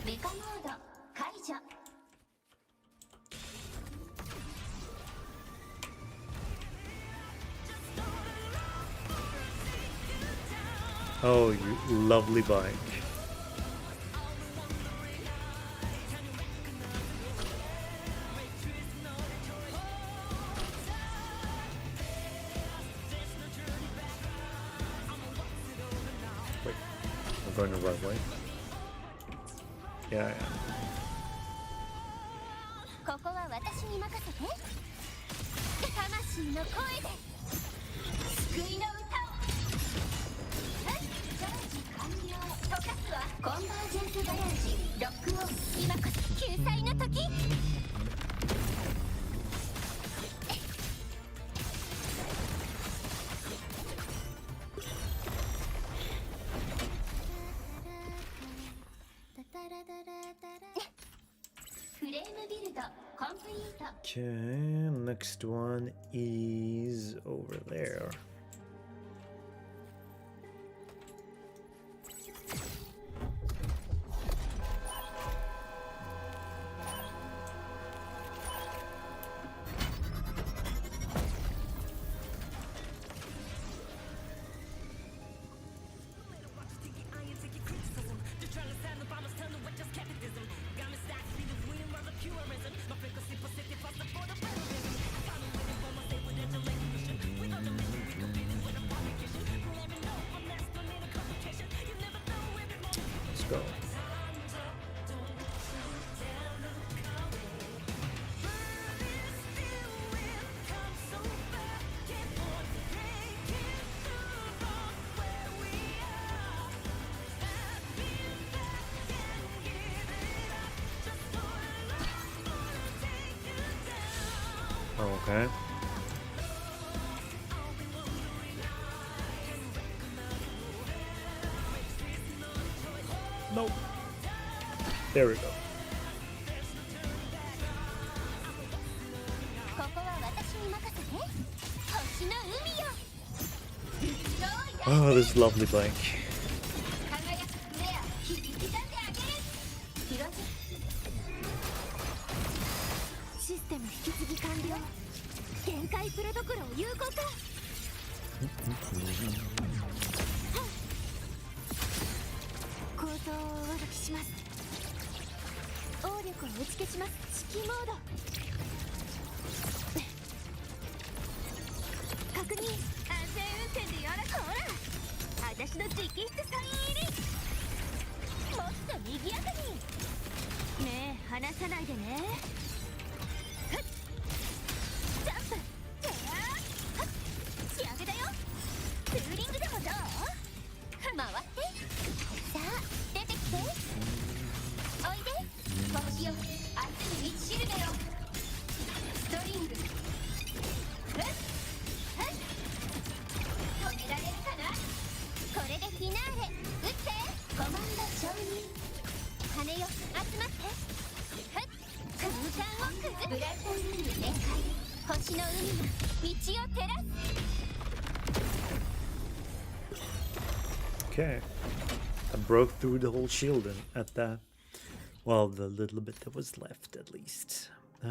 Speaker 2: メカモード解除。
Speaker 1: Oh, you lovely bike. Wait, I'm going the right way. Yeah, yeah.
Speaker 2: ここは私に任せて。魂の声で救いの歌を。はい、チャージ完了。溶かすわ。コンバージェンスガレージロックオン。今こそ救済の時。 フレームビルドコンプリート。
Speaker 1: Okay, next one is over there. Let's go. Okay. Nope. There we go.
Speaker 2: ここは私に任せて。星の海よ。
Speaker 1: Oh, this lovely bike.
Speaker 2: 輝くフレア切り刻んであげる。プロジェクトシステム引き継ぎ完了。限界プロトコルを有効化。構造を上書きします。応力を打ち消します。指揮モード確認。安全運転でやら。ほら私の直筆サイン入り。もっと賑やかに。目離さないでね。ふっジャンプ。じゃあはっ仕上げだよ。ツーリングでもどう？回って。さあ出てきて。おいで。星よ明日に道しるべろ。ストリング。ふっふっ止められるかな。これでフィナーレ。撃って。コマンド承認。羽よ集まって。ふっ空間を崩す。ブライトウィング展開。星の海が道を照らす。
Speaker 1: Okay. I broke through the whole shield at that. Well, the little bit that was left, at least. It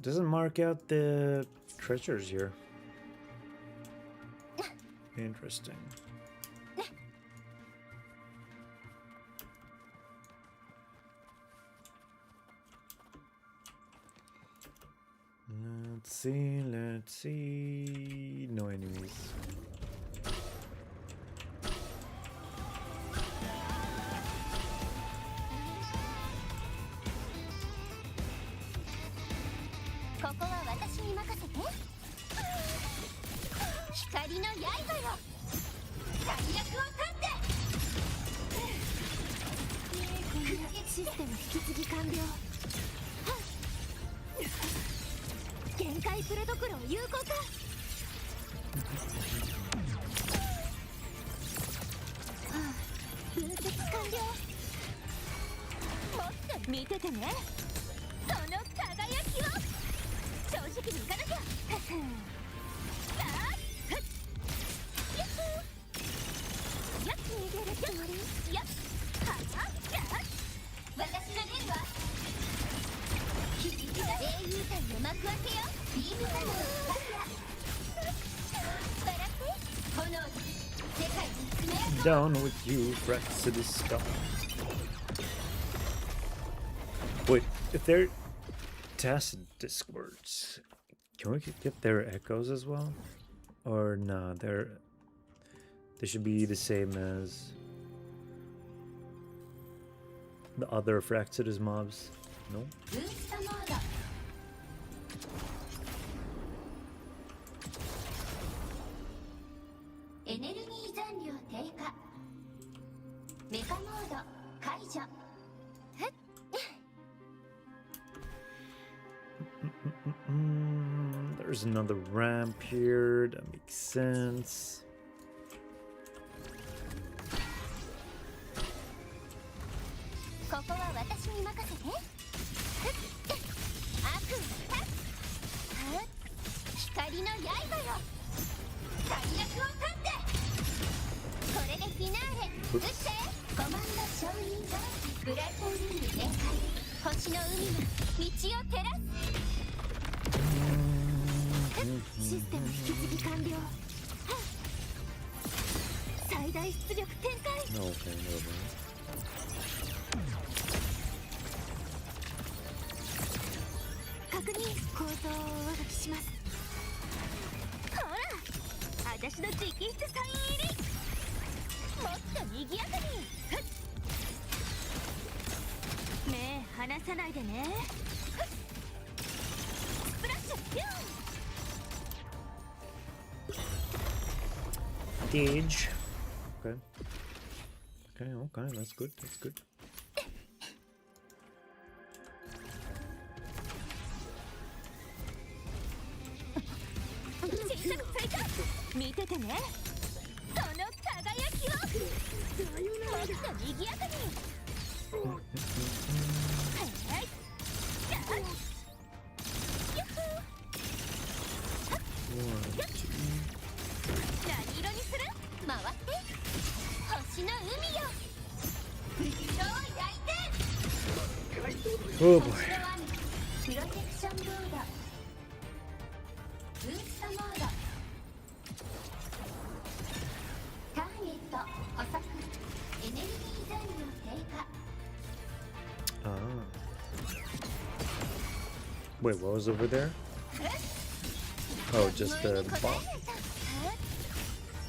Speaker 1: doesn't mark out the treasures here. Interesting. Let's see. No enemies. Down with you, frets of the sky. Wait, if they're tacit discords, can we get their echoes as well? Or no, they should be the same as the other Fraxidus mobs. No? There's another ramp here, that makes sense. Okay, no more.
Speaker 2: 確認。構造を上書きします。ほら私の直筆サイン入り。もっと賑やかに。目離さないでね。スプラッシュピューン。
Speaker 1: Gauge. Okay. Okay, that's good, that's good.
Speaker 2: 見ててね。その輝きを。もっと賑やかに。はい。じゃあ。何色にする？回って。星の海よ。色を焼いて。
Speaker 1: Oh boy.
Speaker 2: プロテクションボード。モードターゲット捕捉エネルギー残量低下
Speaker 1: Ah. Wait, what was over there? Oh, just the bomb.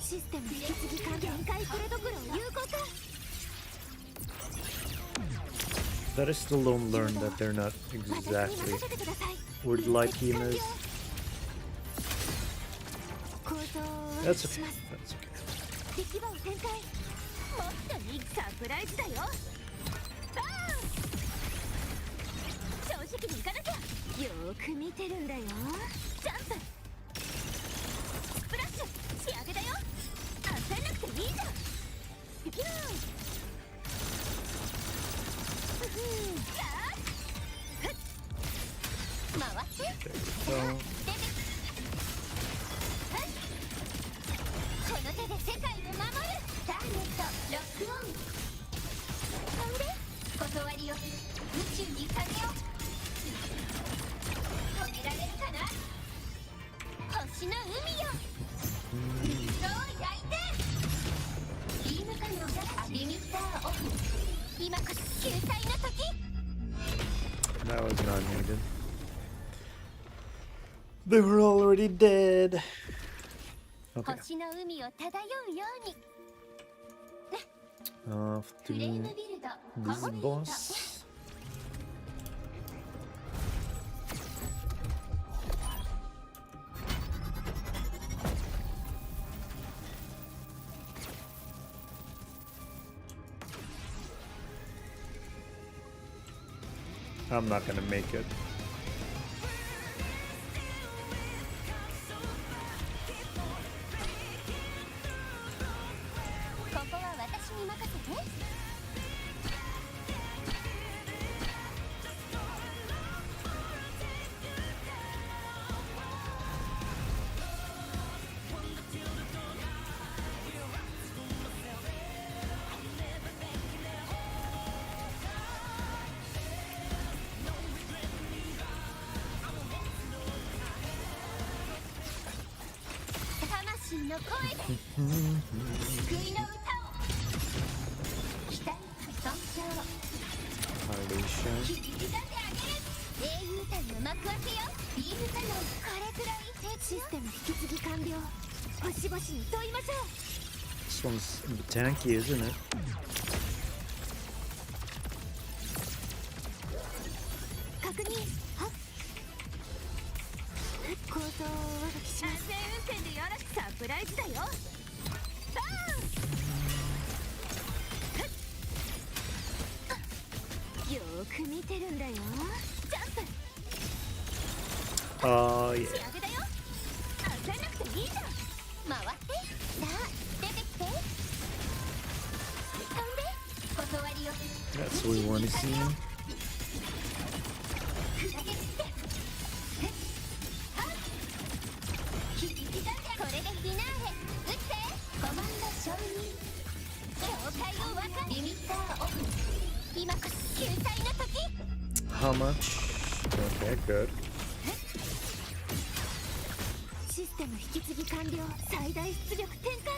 Speaker 2: システム引き継ぎ完了限界これどころ有効か
Speaker 1: That I still don't learn that they're not
Speaker 2: 私に
Speaker 1: exactly
Speaker 2: 任せてください
Speaker 1: where the light beam is.
Speaker 2: 構造を
Speaker 1: That's
Speaker 2: し
Speaker 1: okay.
Speaker 2: ます
Speaker 1: That's okay.
Speaker 2: 敵場を展開もっといいサプライズだよバーン正直にいかなきゃよーく見てるんだよジャンプスプラッシュ仕上げだよ焦んなくていいじゃんピュー回って
Speaker 1: There we go.
Speaker 2: この手で世界を守るターゲットロックオン飛んで断りよ宇宙にかけよ止められるかな星の海よ水を焼いてビームカノンがリミッターオフ今こそ救済の時
Speaker 1: That was not needed. They were already dead. Okay.
Speaker 2: 星の海を漂うように
Speaker 1: Off
Speaker 2: フレー
Speaker 1: to
Speaker 2: ムビルド
Speaker 1: this
Speaker 2: コンビート
Speaker 1: boss. I'm not gonna make it.
Speaker 2: ここは私に任せて 魂の声で救いの歌を期待尊重
Speaker 1: Foundation.
Speaker 2: 切り刻んであげる英雄隊の幕開けよビームカノンこれくらいシステム引き継ぎ完了星々に問いましょう
Speaker 1: This one's tanky, isn't it?
Speaker 2: 確認はっ構造を上書きします安全運転でよろしくサプライズだよバーンよーく見てるんだよジャンプ
Speaker 1: Oh,
Speaker 2: 仕
Speaker 1: yeah.
Speaker 2: 上げだよ焦らなくていいじゃん回ってさあ出てきて飛んで断りよ
Speaker 1: That's what we want to see.
Speaker 2: 砕け散って切り刻んでこれでフィナーレ撃ってコマンド承認境界を分かるリミッターオフ今こそ救済の時
Speaker 1: How much? Okay, good.
Speaker 2: システム引き継ぎ完了最大出力展開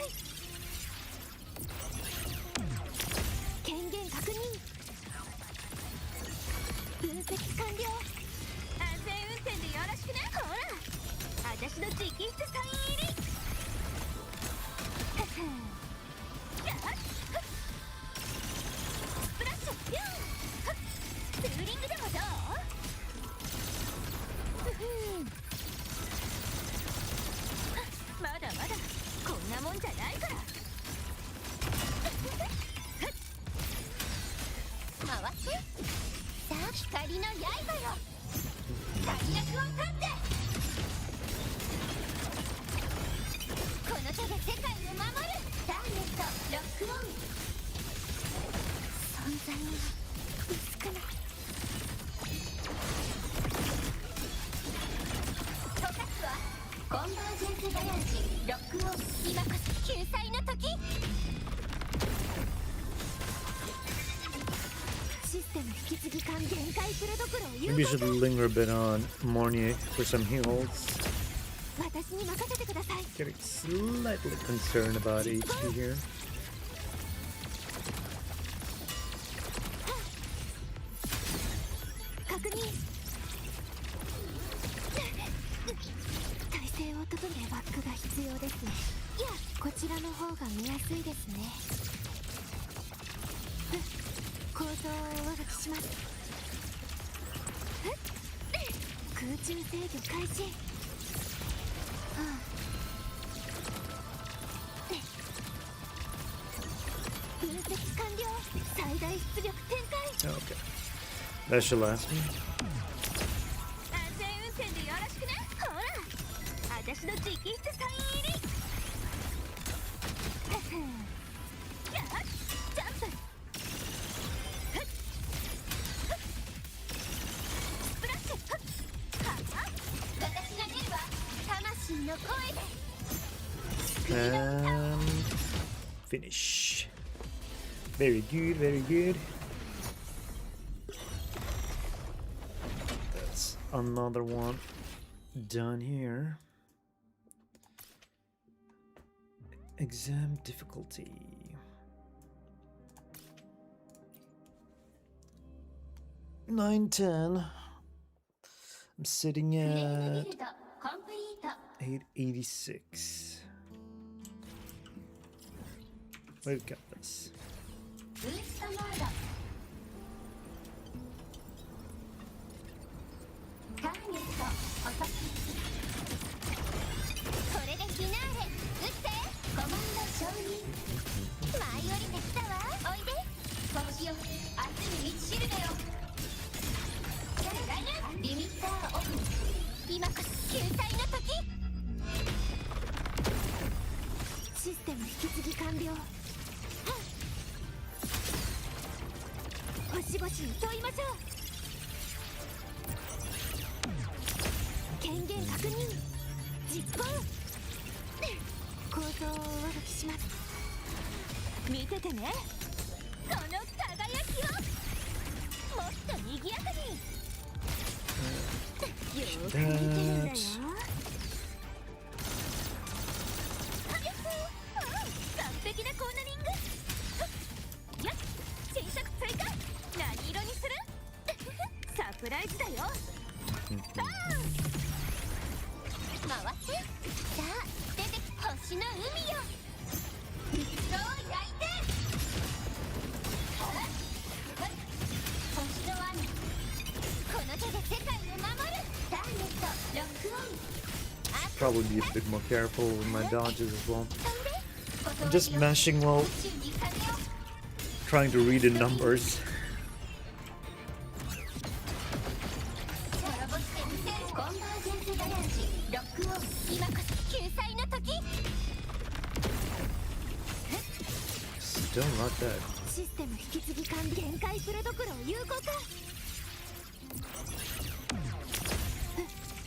Speaker 2: 権限確認分析完了安全運転でよろしくねほら私の直筆サイン入りははやっスプラッシュピューはっツーリングでもどうまだまだこんなもんじゃないから回ってさあ光の刃よ大役を立ってこの手で世界を守るターゲットロックオン存在が薄くなるとかくはコンバージェンスガヤージロックオン今こそ救済の時システム引き継ぎ完限界プロどころを有
Speaker 1: Maybe you
Speaker 2: 効
Speaker 1: should linger a bit on Mornier for some heals.
Speaker 2: 私私に任せてください。
Speaker 1: Getting slightly concerned about HP here.
Speaker 2: 確認。体勢を整えバックが必要ですね。いや、こちらの方が見やすいですね。構造を上書きします。空中制御開始。分析完了。最大出力展開。
Speaker 1: Okay. That should last me.
Speaker 2: 安全運転でよろしくね。ほら、私の直筆サイン入り。ジャンプ。スプラッシュ。私が出るわ。魂の声で。
Speaker 1: And finish. Very good, very good. That's another one done here. Exam difficulty. Nine, 10. I'm sitting at 886. We've got this.
Speaker 2: ブーストモード。ターゲット捕捉。これでフィナーレ。撃って。コマンド承認。舞い降りてきたわ。おいで。星よ、明日に道しるべよ。リミッターオフ。今こそ救済の時。システム引き継ぎ完了。星々に問いましょう。権限確認。実行。構造を上書きします。見ててね。この輝きをもっと賑やかに。よく見てるんだよ。完璧なコーナリング。よっ、新作追加。何色にする？サプライズだよ。バーン。回って。さあ、出て星の海よ。肉を焼いて。星の網。この手で世界を守る。ターゲットロックオン。
Speaker 1: Probably be a bit more careful with my dodges as well. I'm just mashing while trying to read the numbers. Still not dead.
Speaker 2: システム引き継ぎ完了。限界プロドクロを有効化。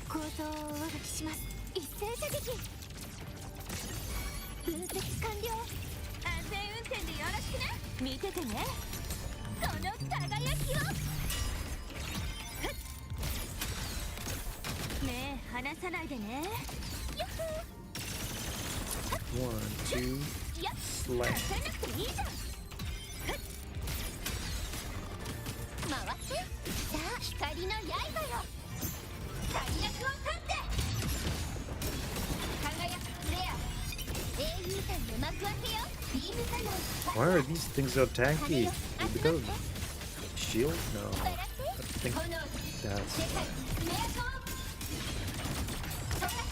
Speaker 2: 構造を上書きします。一斉射撃。分析完了。安全運転でよろしくね。見ててね。この輝きを。目離さないでね。よっ。
Speaker 1: 1, 2, slam.
Speaker 2: 回って。さあ、光の刃よ。最悪を立って。輝くレア。英雄譚の幕開けよ。ビームカノン。
Speaker 1: Why are these things so tanky? Is it because of shield? No. I think that's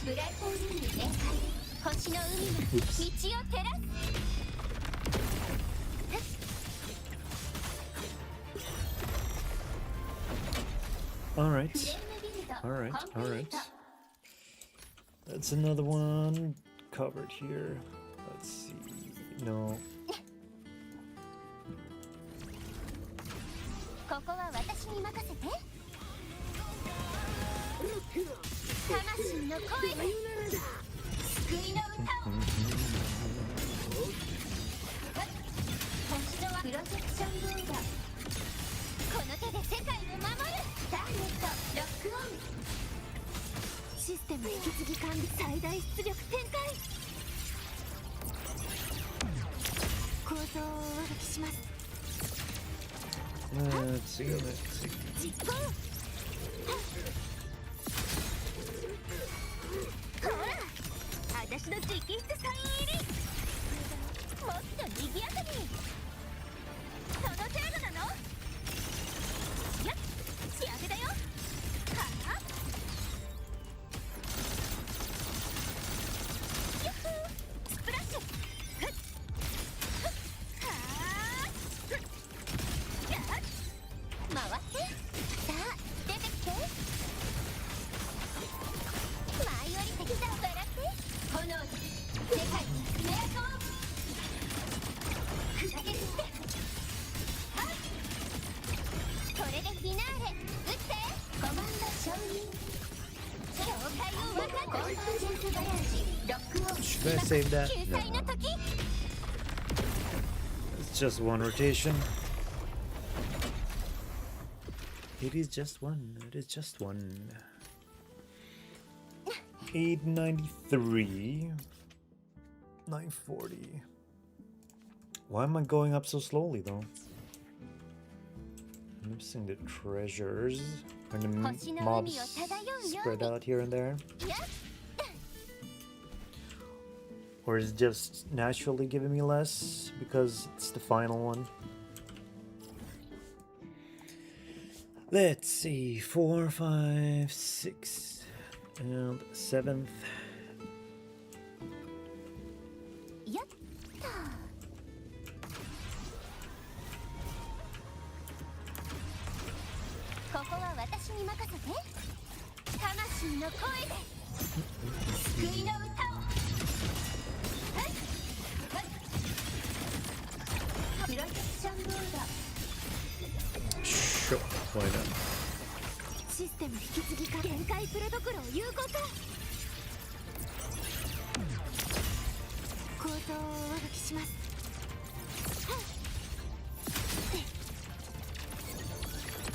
Speaker 2: ブライトウィング全開。星の海が道を照らす。
Speaker 1: Alright. Alright. That's another one covered here. Let's see. No.
Speaker 2: ここは私に任せて。魂の声で救いの歌を。星のプロジェクションボード。この手で世界を守る。ターゲットロックオン。システム引き継ぎ完了。最大出力展開。構造を上書きします。
Speaker 1: Let's see, let's see.
Speaker 2: 実行。ほら、私の直筆サイン入り。もっと賑やかに。その程度なの？やっ、仕上げだよ。はあ？ユッフー、スプラッシュ。ふっふっはあ、ふっやっ、回って。さあ、出てきて。舞い降りてきたを笑って。炎で世界に目当を砕け散って。はい、これでフィナーレ。撃って。コマンド承認。境界を分かった。コンバージェンスガヤージロックオフ。
Speaker 1: Should I save that?
Speaker 2: 救済の
Speaker 1: No.
Speaker 2: 時。
Speaker 1: It's just one rotation. It is just one. It is just one. 893. 940. Why am I going up so slowly though? I'm missing the treasures. Are the mobs spread out here and there?
Speaker 2: やっ、
Speaker 1: Or is it just naturally giving me less because it's the final one? Let's see, 4, 5, 6, and 7th.
Speaker 2: やったー。ここは私に任せて。魂の声で救いの歌を。はいはい、プロテクションモード。
Speaker 1: Sure, why not?
Speaker 2: システム引き継ぎか。限界プロトコルを有効化。構造を上書きします。はっ、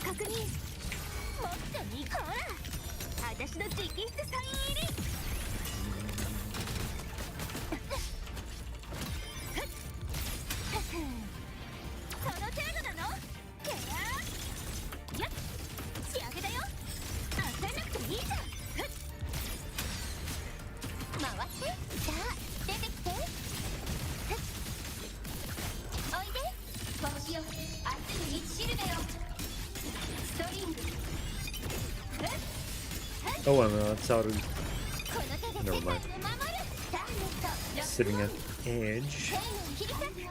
Speaker 2: 確認。もっとに、ほら、私の直筆サイン入り。その程度なの？やっ、仕上げだよ。焦んなくていいじゃん。ふっ、回って。さあ、出てきて。ふっ、おいで。星よ、明日に道しるべよ。ストリング。ふっ、
Speaker 1: Oh, I'm outside of
Speaker 2: この手で世界
Speaker 1: Never
Speaker 2: を守
Speaker 1: mind.
Speaker 2: る。ターゲット
Speaker 1: sitting at the edge.
Speaker 2: 天を切り裂く。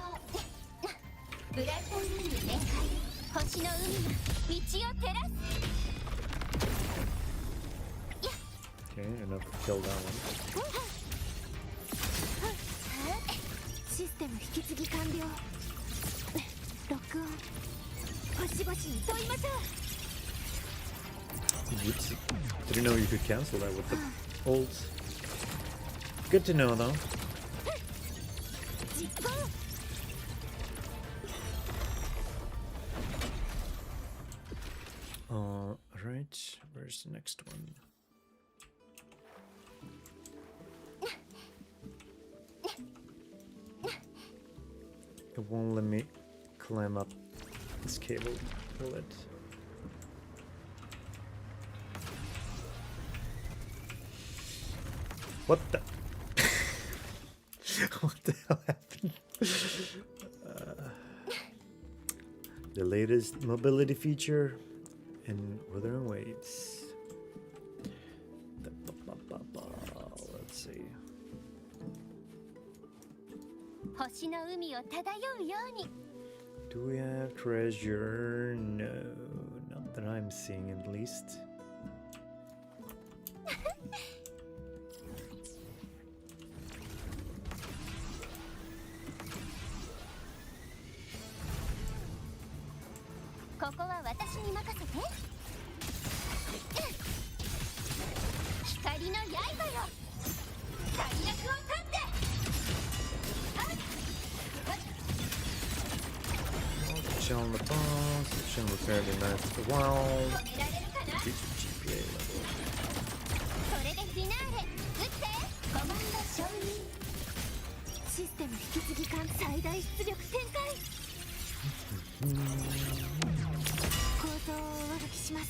Speaker 2: ブライトウィング展開。星の海が道を照らす。
Speaker 1: Okay, enough to kill that one.
Speaker 2: システム引き継ぎ完了。ロックオン。星々に問いましょう。
Speaker 1: Oops. Didn't know you could cancel that with the ults. Good to know though.
Speaker 2: 実行。
Speaker 1: Right. Where's the next one? It won't let me climb up this cable, will it? What the? What the hell happened? The latest mobility feature in Wuthering Waves. Let's see.
Speaker 2: 星の海を漂うように。
Speaker 1: Do we have treasure? No, not that I'm seeing at least. ここは私に任せて。光の刃よ。最悪を立って。はい。 Switch on the boss, switch on repair the knife of the wild.
Speaker 2: 止められるかな。
Speaker 1: Increase GPA level.
Speaker 2: それでフィナーレ。撃って。コマンム引き継ぎ艦最大出力展開。構造を上書きします。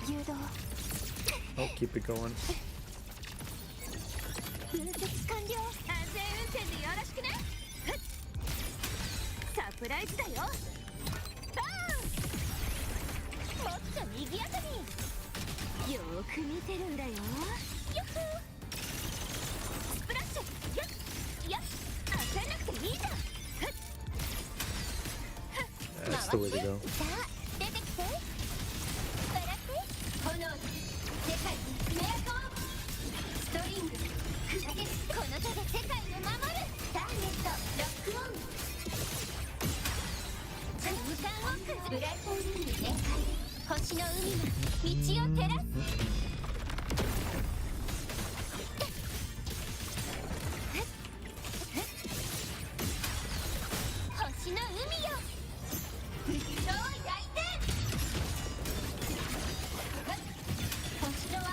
Speaker 2: 誘導
Speaker 1: I'll keep it going.
Speaker 2: 分析完了。安全運転でよろしくね。サプライズだよ。バーン。もっと賑やかに。よーく見てるんだよ。よっほー。スプラッシュ。よっよっ。焦んなくていいじゃん。
Speaker 1: That's the way to go.
Speaker 2: さあ出てきて。笑って炎で世界にメアコンストリング砕けこの手で世界を守る。ターゲットロックオン。空間を崩す。ブライトルーム展開。星の海が道を照らす。星の海よ。超大天。星の網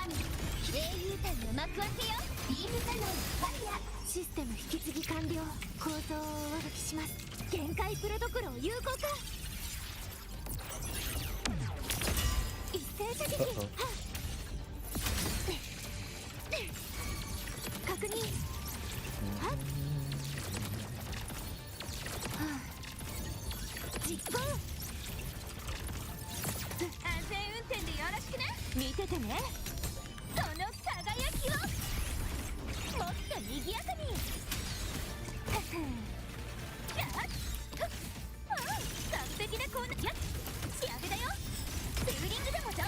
Speaker 2: 英雄譚の幕開けよ。ビームカノンファイヤー。システム引き継ぎ完了。構造を上書きします。限界プロトコルを有効化。一斉射撃。はっ確認。はっ実行。安全運転でよろしくね。見ててね。その輝きをもっと賑やかに。完璧なコーナー。やっ仕上げだよ。セーリングでもどう。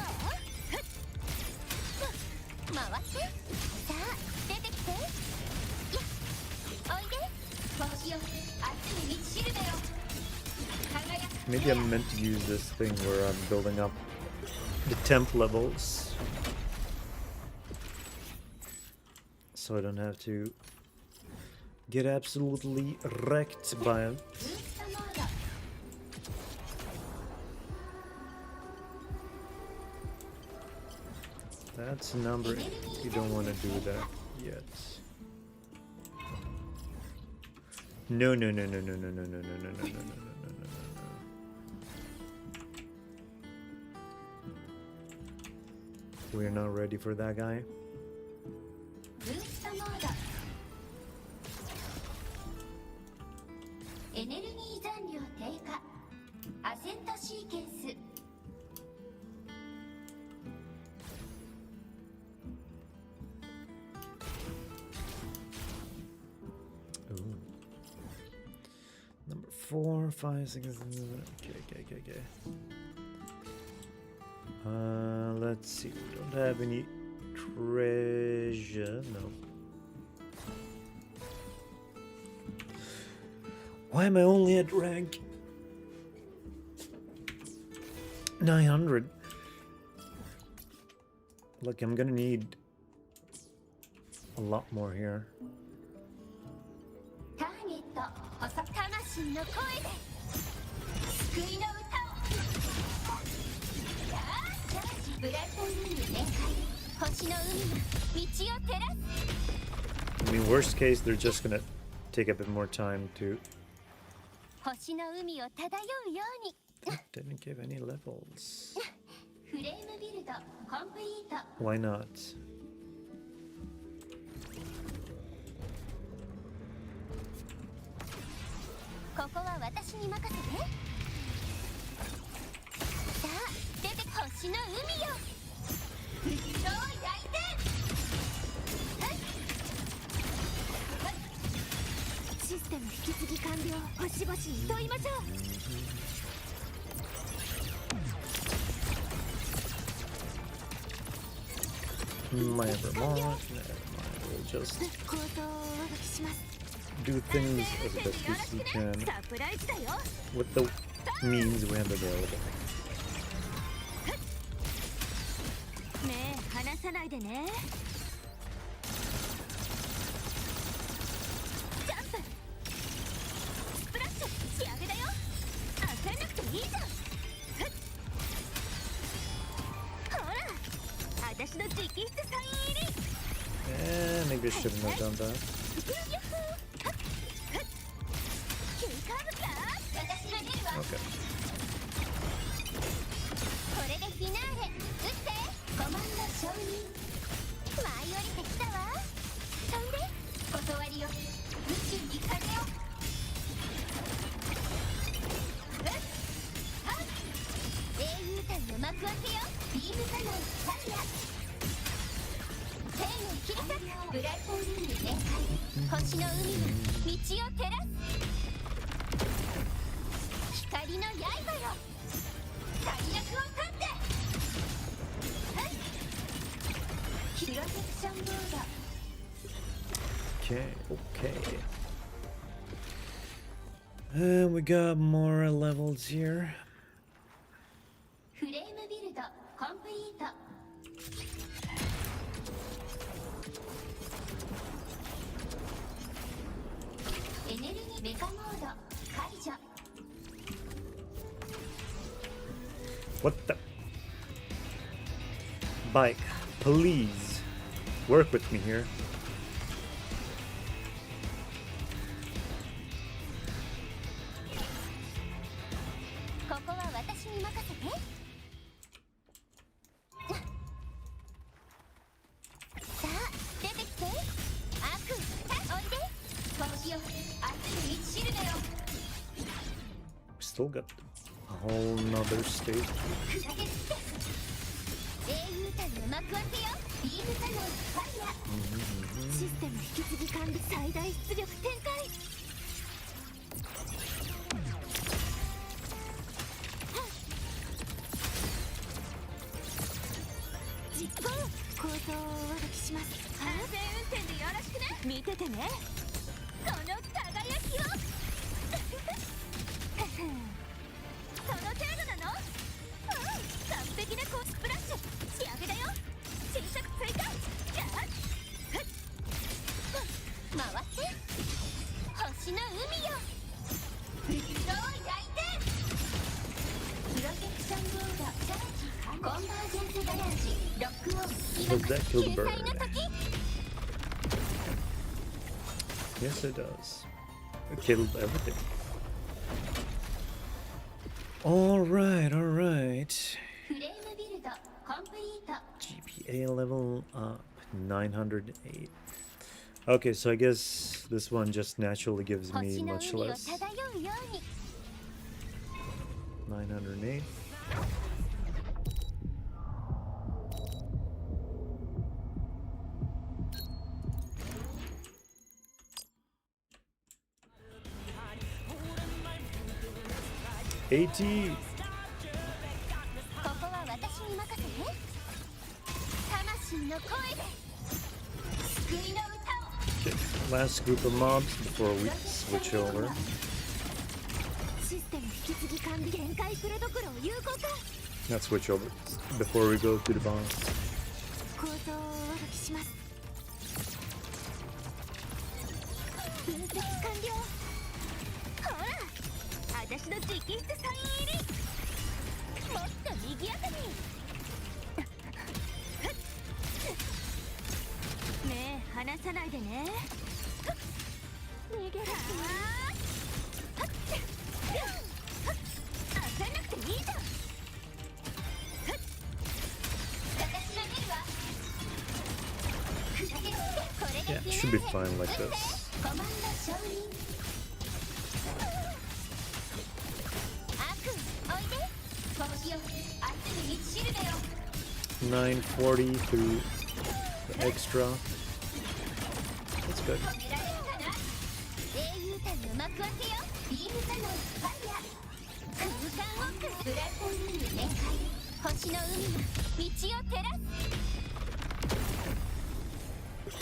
Speaker 2: 回ってさあ出てきて。やっおいで。星よ熱に満ちるだよ。
Speaker 1: Maybe I'm meant to use this thing where I'm building up the temp levels, so I don't have to get absolutely wrecked by it. That's a number. You don't want to do that yet. No, no, no, no, no, no, no, no, no, no, no, no, no, no, no. We're not ready for that guy.
Speaker 2: ブーストモード。エネルギー残量低下。アセントシーケンス。
Speaker 1: Ooh. Number 4, 5, 6, 7. Okay. Let's see. We don't have any treasure. No. Why am I only at rank 900? Look, I'm gonna need a lot more here.
Speaker 2: ターゲット魂の声で救いの歌を。ブライトルーム展開。星の海が道を照らす。
Speaker 1: I mean, worst case, they're just gonna take a bit more time to.
Speaker 2: 星の海を漂うように。
Speaker 1: Didn't give any levels.
Speaker 2: フレームビルドコンプリート。
Speaker 1: Why not?
Speaker 2: ここは私に任せて。さあ出て星の海よ。超大天。システム引き継ぎ完了。星々に問いましょう。
Speaker 1: Never mind. We'll just
Speaker 2: 構造を上書きします。
Speaker 1: do things as best as we can
Speaker 2: サプライズだよ。
Speaker 1: with the means we have available.
Speaker 2: 目離さないでね。ジャンプスプラッシュ仕上げだよ。焦んなくていいじゃん。ほら私の直筆サイン入り。
Speaker 1: Maybe I shouldn't have done that.
Speaker 2: 急カーブか私が出るわ
Speaker 1: Okay.
Speaker 2: これでフィナーレ撃ってコマンド承認舞い降りてきたわ飛んで断りよ宇宙に風を英雄隊の幕開けよビームカノンタイヤ天を切り裂くブライトルーム展開星の海に道を照らす光の刃よ最悪を立ってはいプロジェクションモード
Speaker 1: Okay, okay. And we got more levels here.
Speaker 2: フレームビルドコンプリートエネルギーメカモード解除
Speaker 1: What the? Bike, please work with me here.
Speaker 2: ここは私に任せてさあ出てきて悪おいで星よ明日に道しるべよ
Speaker 1: We still got a whole nother stage.
Speaker 2: 砕け散って英雄隊の幕開けよビームカノンファイヤーシステム引き継ぎ管理最大出力展開実行構想をお渡しします安全運転でよろしくね見ててねこの輝きをその程度なの完璧なコースプラッシュ仕上げだよ新作追加じゃあ回って星の海よ水を焼いてプロジェクションモードチャージコンバージェンスガレージロックオン
Speaker 1: Does that kill the
Speaker 2: 救
Speaker 1: bird?
Speaker 2: 済の時
Speaker 1: Yes, it does. It killed everything. Alright, alright.
Speaker 2: フレームビルドコンプリート
Speaker 1: GPA level up 908. Okay, so I guess this one just naturally gives me
Speaker 2: 星の
Speaker 1: much
Speaker 2: 海を
Speaker 1: less.
Speaker 2: 漂うように
Speaker 1: 908. AT.
Speaker 2: ここは私に任せて魂の声で救いの歌を
Speaker 1: Okay, last group of mobs before we switch over.
Speaker 2: システム引き継ぎ管理限界プロトコルを有効化
Speaker 1: Not switch over before we go to the boss.
Speaker 2: 構造をお渡しします分析完了ほら私の直筆サイン入りもっと賑やかに目離さないでね逃げら焦んなくていいじゃん私が出るわ
Speaker 1: Yeah, it should be fine like this.
Speaker 2: コマンド承認悪おいで星よ明日に道しるべよ
Speaker 1: 940 through the extra. That's good.
Speaker 2: 止められるかな英雄隊の幕開けよビームカノンファイヤー空間をブラッドルーム展開星の海が道を照らす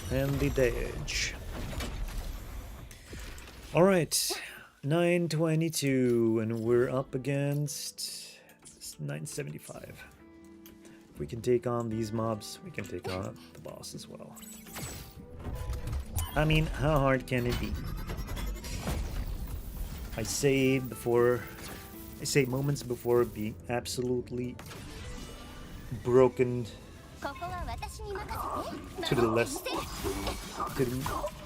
Speaker 1: And the edge. Alright, 922, and we're up against 975. If we can take on these mobs, we can take on the boss as well. I mean, how hard can it be? I say moments before being absolutely broken
Speaker 2: ここは私に任せて
Speaker 1: to the left, to the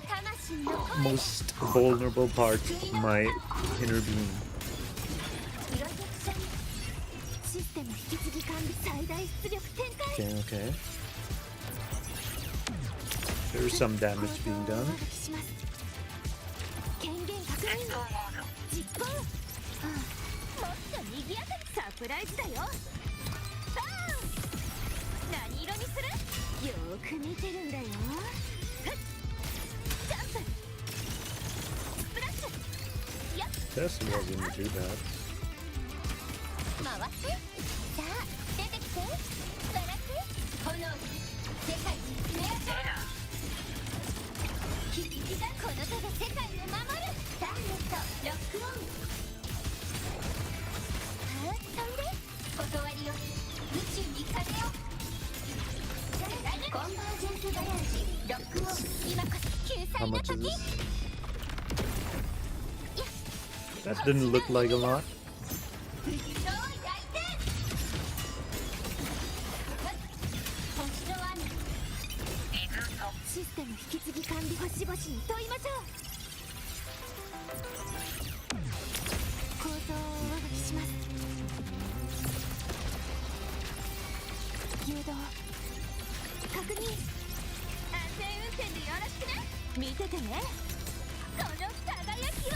Speaker 2: 魂
Speaker 1: most vulnerable part of my inner being.
Speaker 2: プロジェクションシステム引き継ぎ管理最大出力展開
Speaker 1: Okay, okay. There's some damage being done.
Speaker 2: 権限確認実行、もっと賑やかにサプライズだよ。バーン何色にする？よーく見てるんだよ。ふっジャンプスプラッシュやっ
Speaker 1: Tesla didn't do that.
Speaker 2: 回ってさあ出てきて笑って炎世界に目当て響きがこの手で世界を守るターゲットロックオンはぁ飛んで断りを宇宙に風をコンバージェンスバランジロックオン今こそ救
Speaker 1: How
Speaker 2: 済の
Speaker 1: much is
Speaker 2: 時
Speaker 1: this? That didn't look like a lot.
Speaker 2: 藤戸を焼いて星の雨システム引き継ぎ管理星々に問いましょう構造をお書きします誘導確認安全運転でよろしくね見ててねこの輝きを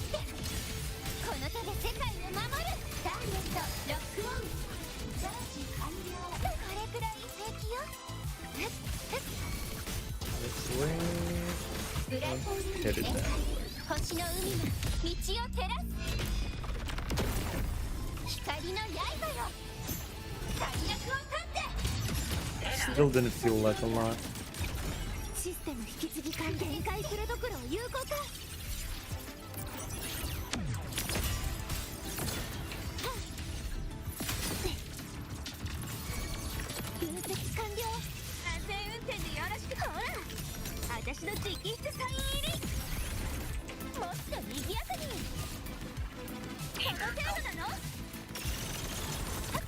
Speaker 2: この手で世界を守るターゲットロックオンチャージ完了これくらい平気よ
Speaker 1: This way.
Speaker 2: ブラッドウィ
Speaker 1: Headed
Speaker 2: ー
Speaker 1: that way.
Speaker 2: 星の海が道を照らす光の刃よ最悪を立って
Speaker 1: Still didn't feel like a lot.
Speaker 2: システム引き継ぎ管限界するどころを有効化分析完了安全運転でよろしくほら私の直筆サイン入りもっと賑やかにこの程度なのはっ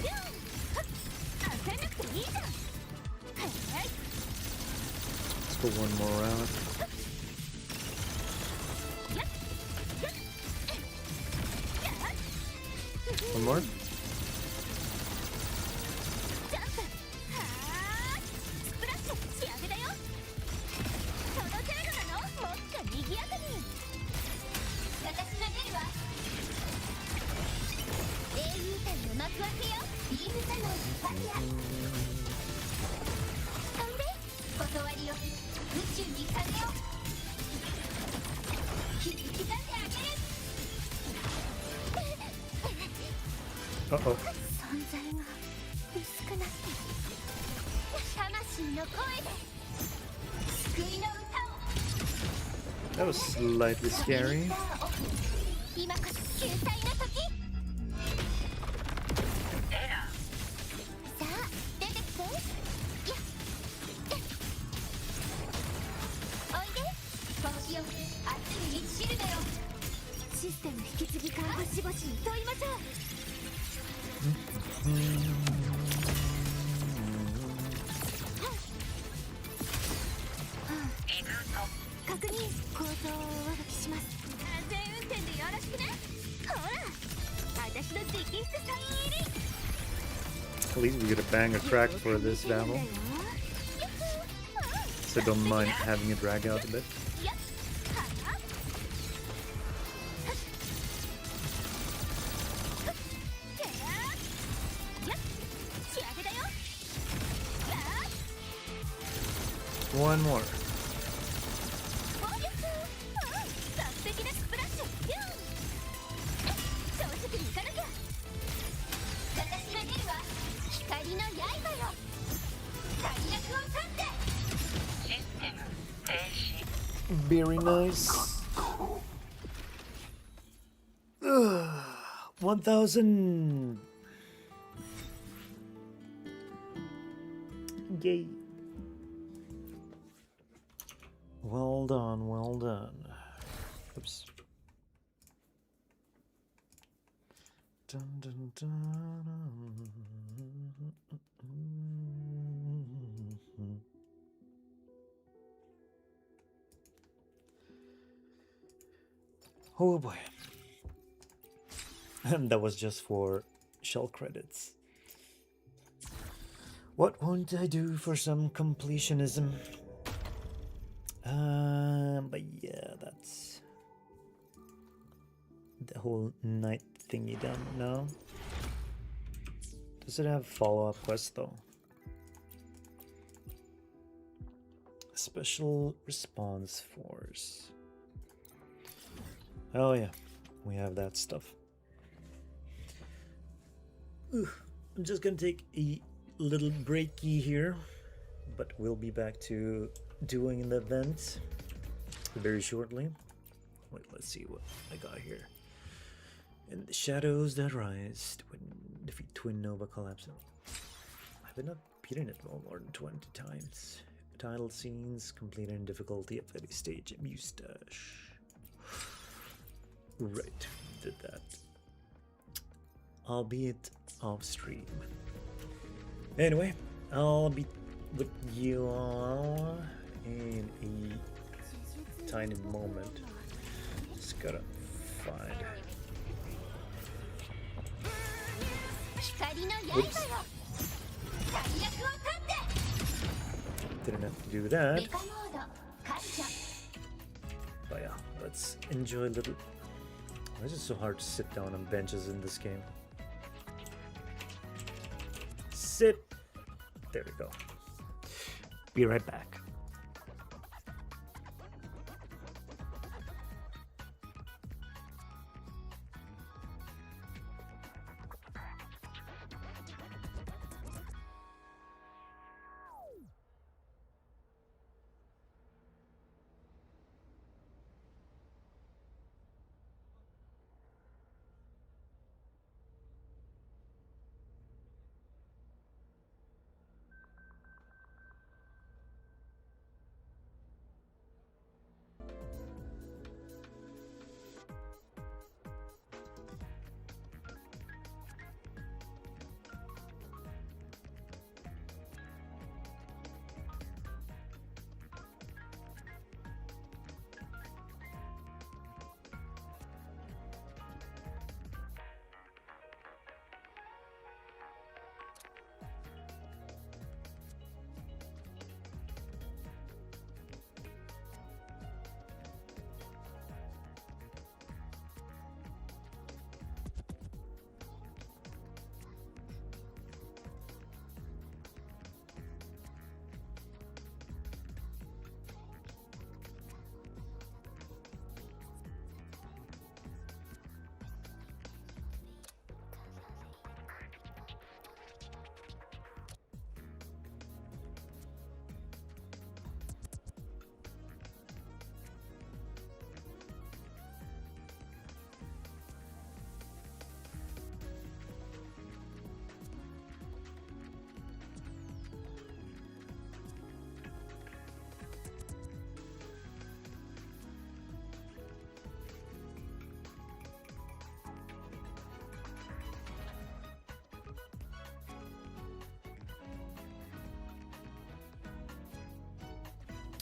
Speaker 2: ビューンはっ焦んなくていいじゃんはい
Speaker 1: Let's go one more round. One more.
Speaker 2: ジャンプはースプラッシュ仕上げだよこの程度なのもっと賑やかに私が出るわ英雄譚の幕開けよビームサノンファイヤー飛んで断りよ宇宙に風を響き出してあげる
Speaker 1: Uh-oh.
Speaker 2: 存在が薄くなって魂の声で救いの歌を
Speaker 1: That was slightly scary.
Speaker 2: 今こそ救済の時さあ出てきてやっおいで星を熱い道しるべよシステム引き継ぎ管星々に問いましょう確認構造をお書きします安全運転でよろしくねほら私の直筆サイン入り
Speaker 1: At least we get a bang a crack for this battle. So don't mind having it drag out a bit.
Speaker 2: やっはっやっ仕上げだよ
Speaker 1: One more.
Speaker 2: 暴力完璧なスプラッシュビューン正直にいかなきゃ私が出るわ光の刃よ最悪を立ってシステム
Speaker 1: Very nice. 1,000. Yay. Well done, well done. Oops. Dun, dun, dun. Oh boy. And that was just for shell credits. What won't I do for some completionism? But yeah, that's the whole night thingy done now. Does it have follow-up quests though? Special Response Force. Oh yeah, we have that stuff. I'm just gonna take a little breaky here, but we'll be back to doing the event very shortly. Wait, let's see what I got here. In the shadows that rise, defeat Twin Nova Collapse. I've not beaten it more than 20 times. Title scenes, completed in difficulty at every stage. Mustache. Right, did that. Albeit off stream. Anyway, I'll be with you all in a tiny moment. Just gotta find. Oops. Didn't have to do that. But yeah, let's enjoy a little. Why is it so hard to sit down on benches in this game? Sit. There we go. Be right back.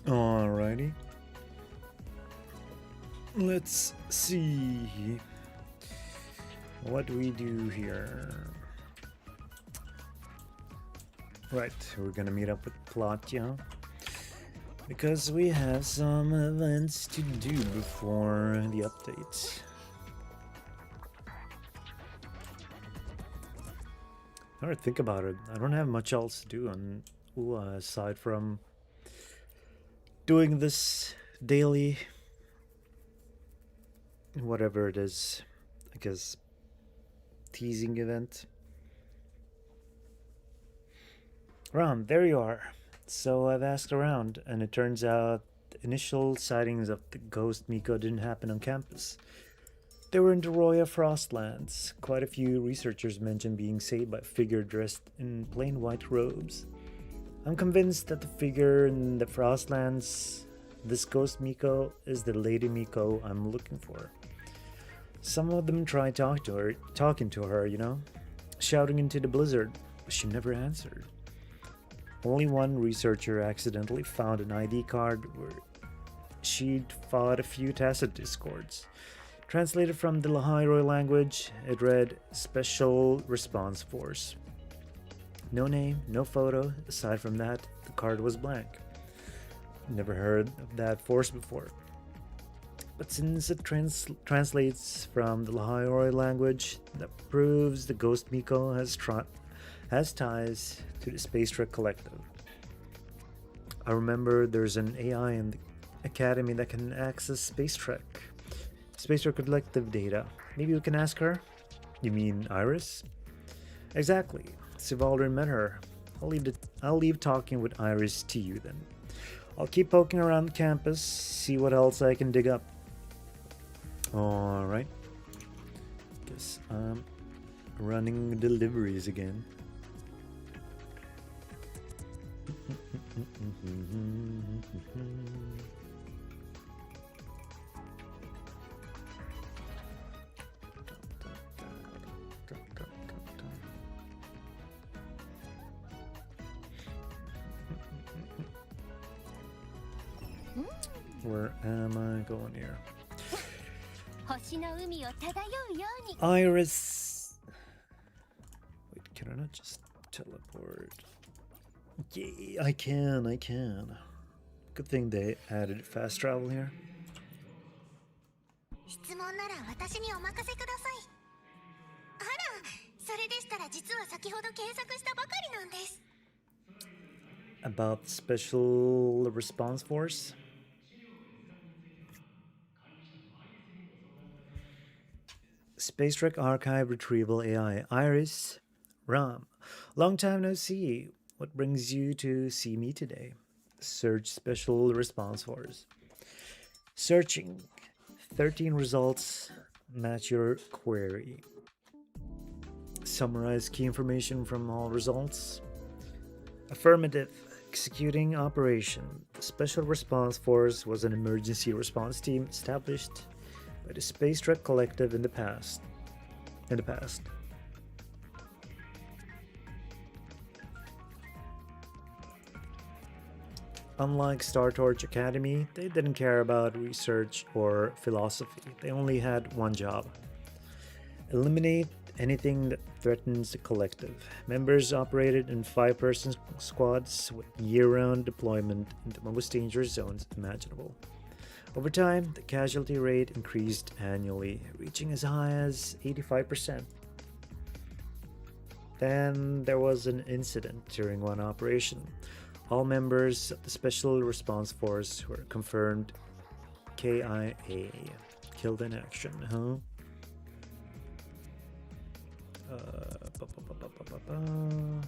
Speaker 1: Alrighty. Let's see what we do here. Right, we're gonna meet up with Platya because we have some events to do before the update. Now I think about it, I don't have much else to do on WuWa aside from doing this daily, whatever it is, I guess, teasing event. Ron, there you are. So I've asked around, and it turns out The initial sightings of the ghost Miko didn't happen on campus. They were in the Roya Frostlands. Quite a few researchers mentioned being saved by a figure dressed in plain white robes. I'm convinced that the figure in the Frostlands, this ghost Miko, is the Lady Miko I'm looking for. Some of them tried talking to her, you know, shouting into the blizzard, but she never answered. Only one researcher accidentally found an ID card where she'd fought a few tacit discords. Translated from the Lahairoi language, it read Special Response Force. No name, no photo. Aside from that, the card was blank. Never heard of that force before. But since it translates from the Lahairoi language, that proves the Ghost Miko has ties to the Space Trek Collective. I remember there's an AI in the Academy that can access Space Trek Collective data. Maybe we can ask her? You mean Iris? Exactly. Sivalder met her. I'll leave talking with Iris to you then. I'll keep poking around campus, see what else I can dig up. Alright. Guess I'm running deliveries again. Where am I going here? Iris! Wait, can I not just teleport? Yeah, I can. Good thing they added fast travel here.
Speaker 2: 質問なら私にお任せください。あら、それでしたら実は先ほど検索したばかりなんです。
Speaker 1: About Special Response Force? Space Trek Archive Retrieval AI, Iris. Ram. Long time no see. What brings you to see me today? Search Special Response Force. Searching. 13 results match your query. Summarize key information from all results. Affirmative. Executing operation. The Special Response Force was an emergency response team established by the Space Trek Collective in the past. Unlike Star Torch Academy, they didn't care about research or philosophy. They only had one job. Eliminate anything that threatens the collective. Members operated in 5-person squads with year-round deployment in the most dangerous zones imaginable. Over time, the casualty rate increased annually, reaching as high as 85%. Then there was an incident during one operation. All members of the Special Response Force were confirmed KIA, killed in action, huh? Ba, ba, ba, ba, ba, ba, ba.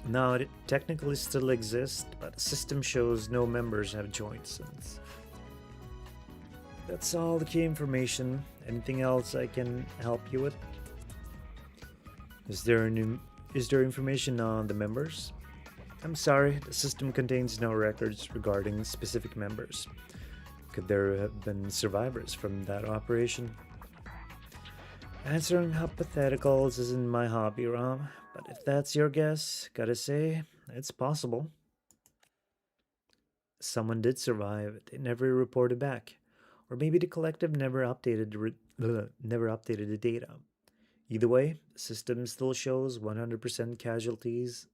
Speaker 1: Now it technically still exists, but the system shows no members have joined since. That's all the key information. Anything else I can help you with? Is there information on the members? I'm sorry, the system contains no records regarding specific members. Could there have been survivors from that operation? Answering hypotheticals isn't my hobby, Ram, but if that's your guess, gotta say, it's possible. Someone did survive, they never reported back. Or maybe the collective never updated the data. Either way, the system still shows 100% casualties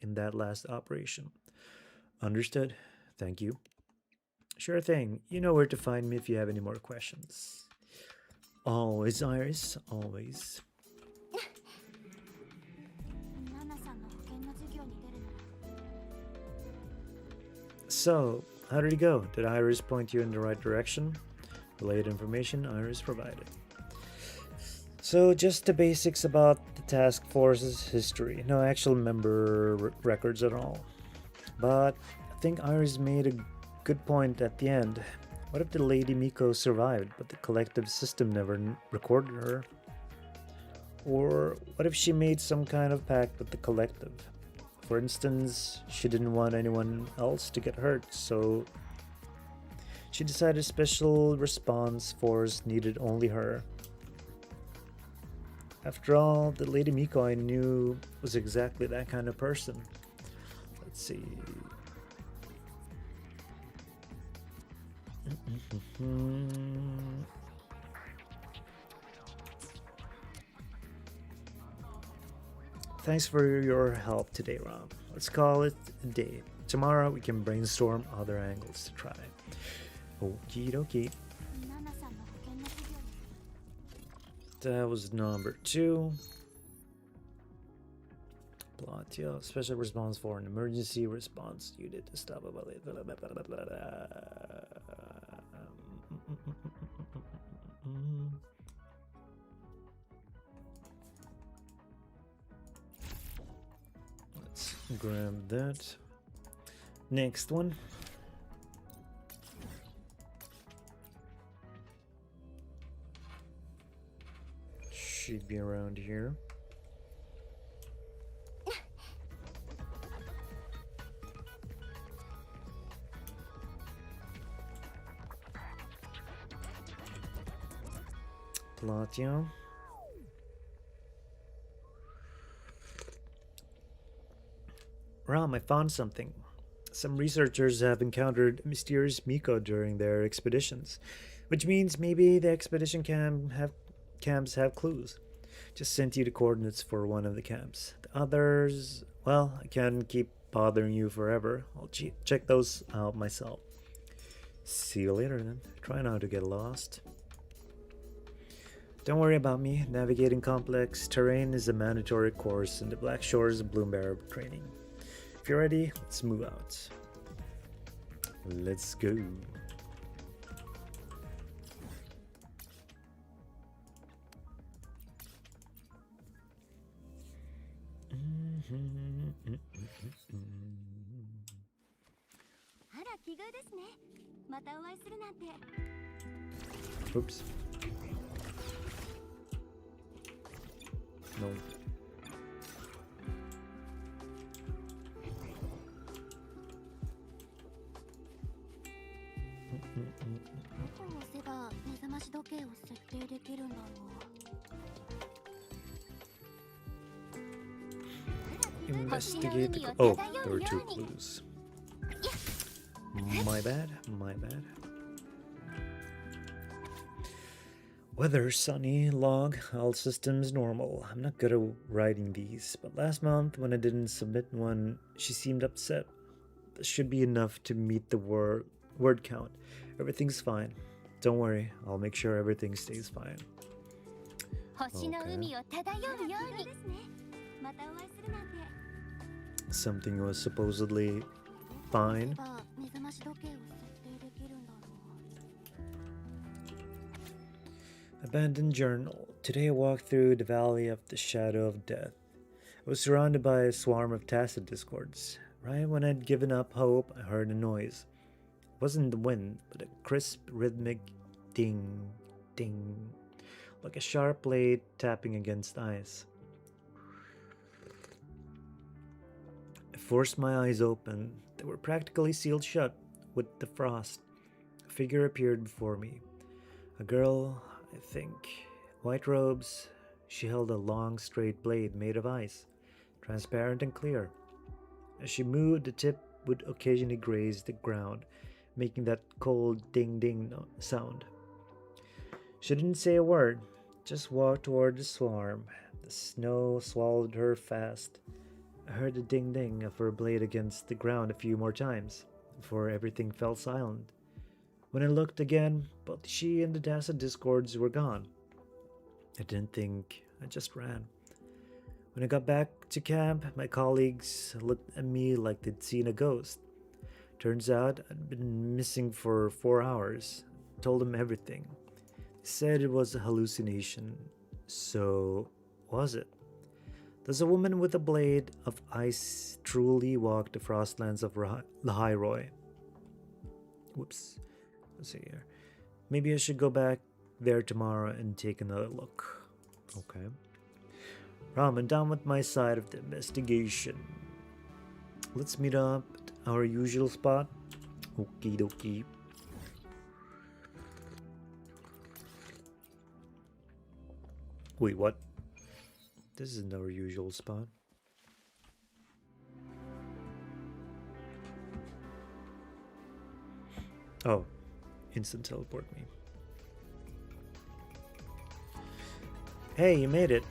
Speaker 1: in that last operation. Understood. Thank you. Sure thing. You know where to find me if you have any more questions. Always, Iris, always.
Speaker 2: ナナさんの保険の授業に出るなら
Speaker 1: So, how did it go? Did Iris point you in the right direction? Related information Iris provided. So, just the basics about the task force's history. No actual member records at all. But I think Iris made a good point at the end. What if the Lady Miko survived, but the collective system never recorded her? Or what if she made some kind of pact with the collective? For instance, she didn't want anyone else to get hurt, so she decided Special Response Force needed only her. After all, the Lady Miko I knew was exactly that kind of person. Let's see. Thanks for your help today, Rom. Let's call it a day. Tomorrow we can brainstorm other angles to try. Okie dokie.
Speaker 2: ナナさんの保険の授業に
Speaker 1: That was number 2. Plot, yeah. Special response for an emergency response unit to stop a Let's grab that. Next one. Should be around here. Platio. Ram, I found something. Some researchers have encountered a mysterious Miko during their expeditions, which means maybe the expedition camps have clues. Just sent you the coordinates for one of the camps. The others, well, I can't keep bothering you forever. I'll check those out myself. See you later then. Try not to get lost. Don't worry about me. Navigating complex terrain is a mandatory course in the Black Shores of Bloombear training. If you're ready, let's move out. Let's go. Oops. No. Investigate the... Oh, there were 2 clues. My bad, my bad. Weather sunny, log, all systems normal. I'm not good at writing these, but last month when I didn't submit one, she seemed upset. This should be enough to meet the word count. Everything's fine. Don't worry, I'll make sure everything stays fine. Okay. Something was supposedly fine. Abandoned journal. Today I walked through the valley of the shadow of death. I was surrounded by a swarm of tacit discords. Right when I'd given up hope, I heard a noise. It wasn't the wind, but a crisp, rhythmic ding, ding, like a sharp blade tapping against ice. I forced my eyes open. They were practically sealed shut with the frost. A figure appeared before me. A girl, I think. White robes. She held a long, straight blade made of ice, transparent and clear. As she moved, the tip would occasionally graze the ground, making that cold ding-ding sound. She didn't say a word, just walked toward the swarm. The snow swallowed her fast. I heard the ding-ding of her blade against the ground a few more times, before everything fell silent. When I looked again, both she and the tacit discords were gone. I didn't think, I just ran. When I got back to camp, my colleagues looked at me like they'd seen a ghost. Turns out I'd been missing for 4 hours. Told them everything. They said it was a hallucination. So, was it? Does a woman with a blade of ice truly walk the frostlands of Lahairoi? Whoops. Let's see here. Maybe I should go back there tomorrow and take another look. Okay. Ram, I'm done with my side of the investigation. Let's meet up at our usual spot. Okie dokie. Wait, what? This isn't our usual spot. Oh, instant teleport me. Hey, you made it.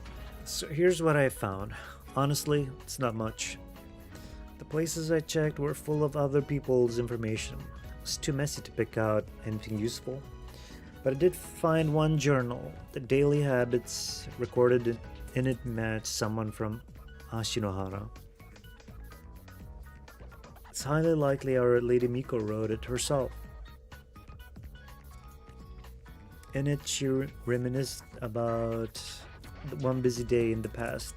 Speaker 1: So here's what I found. Honestly, it's not much. The places I checked were full of other people's information. It was too messy to pick out anything useful. But I did find one journal. The daily habits recorded in it matched someone from Ashinohara. It's highly likely our Lady Miko wrote it herself. In it, she reminisced about one busy day in the past,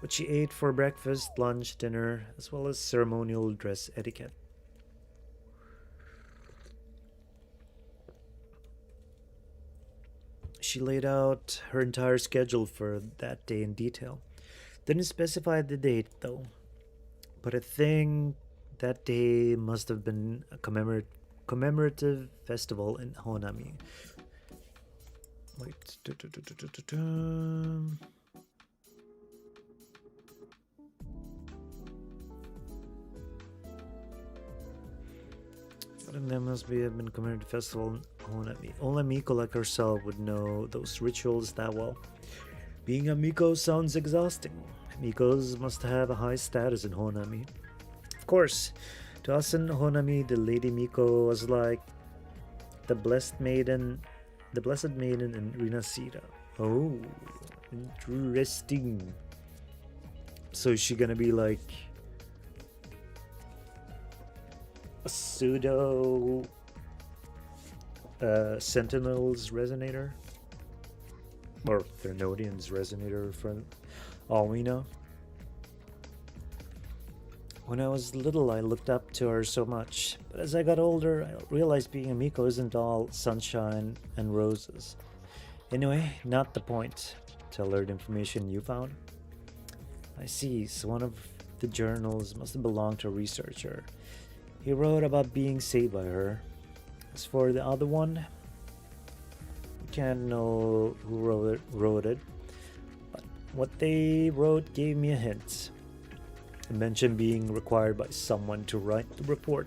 Speaker 1: what she ate for breakfast, lunch, dinner, as well as ceremonial dress etiquette. She laid out her entire schedule for that day in detail. Didn't specify the date though, but I think that day must have been a commemorative festival in Honami. Wait. But there must be have been commemorative festival in Honami. Only Miko like herself would know those rituals that well. Being a Miko sounds exhausting. Mikos must have a high status in Honami. Of course, to us in Honami, the Lady Miko was like the Blessed Maiden in Rinasira. Oh, interesting. So is she gonna be like a pseudo Sentinel's resonator? Or Thermodian's resonator for all we know? When I was little, I looked up to her so much, but as I got older, I realized being a Miko isn't all sunshine and roses. Anyway, not the point. Tell her the information you found. I see, so one of the journals must have belonged to a researcher. He wrote about being saved by her. As for the other one, we can't know who wrote it, but what they wrote gave me a hint. It mentioned being required by someone to write the report.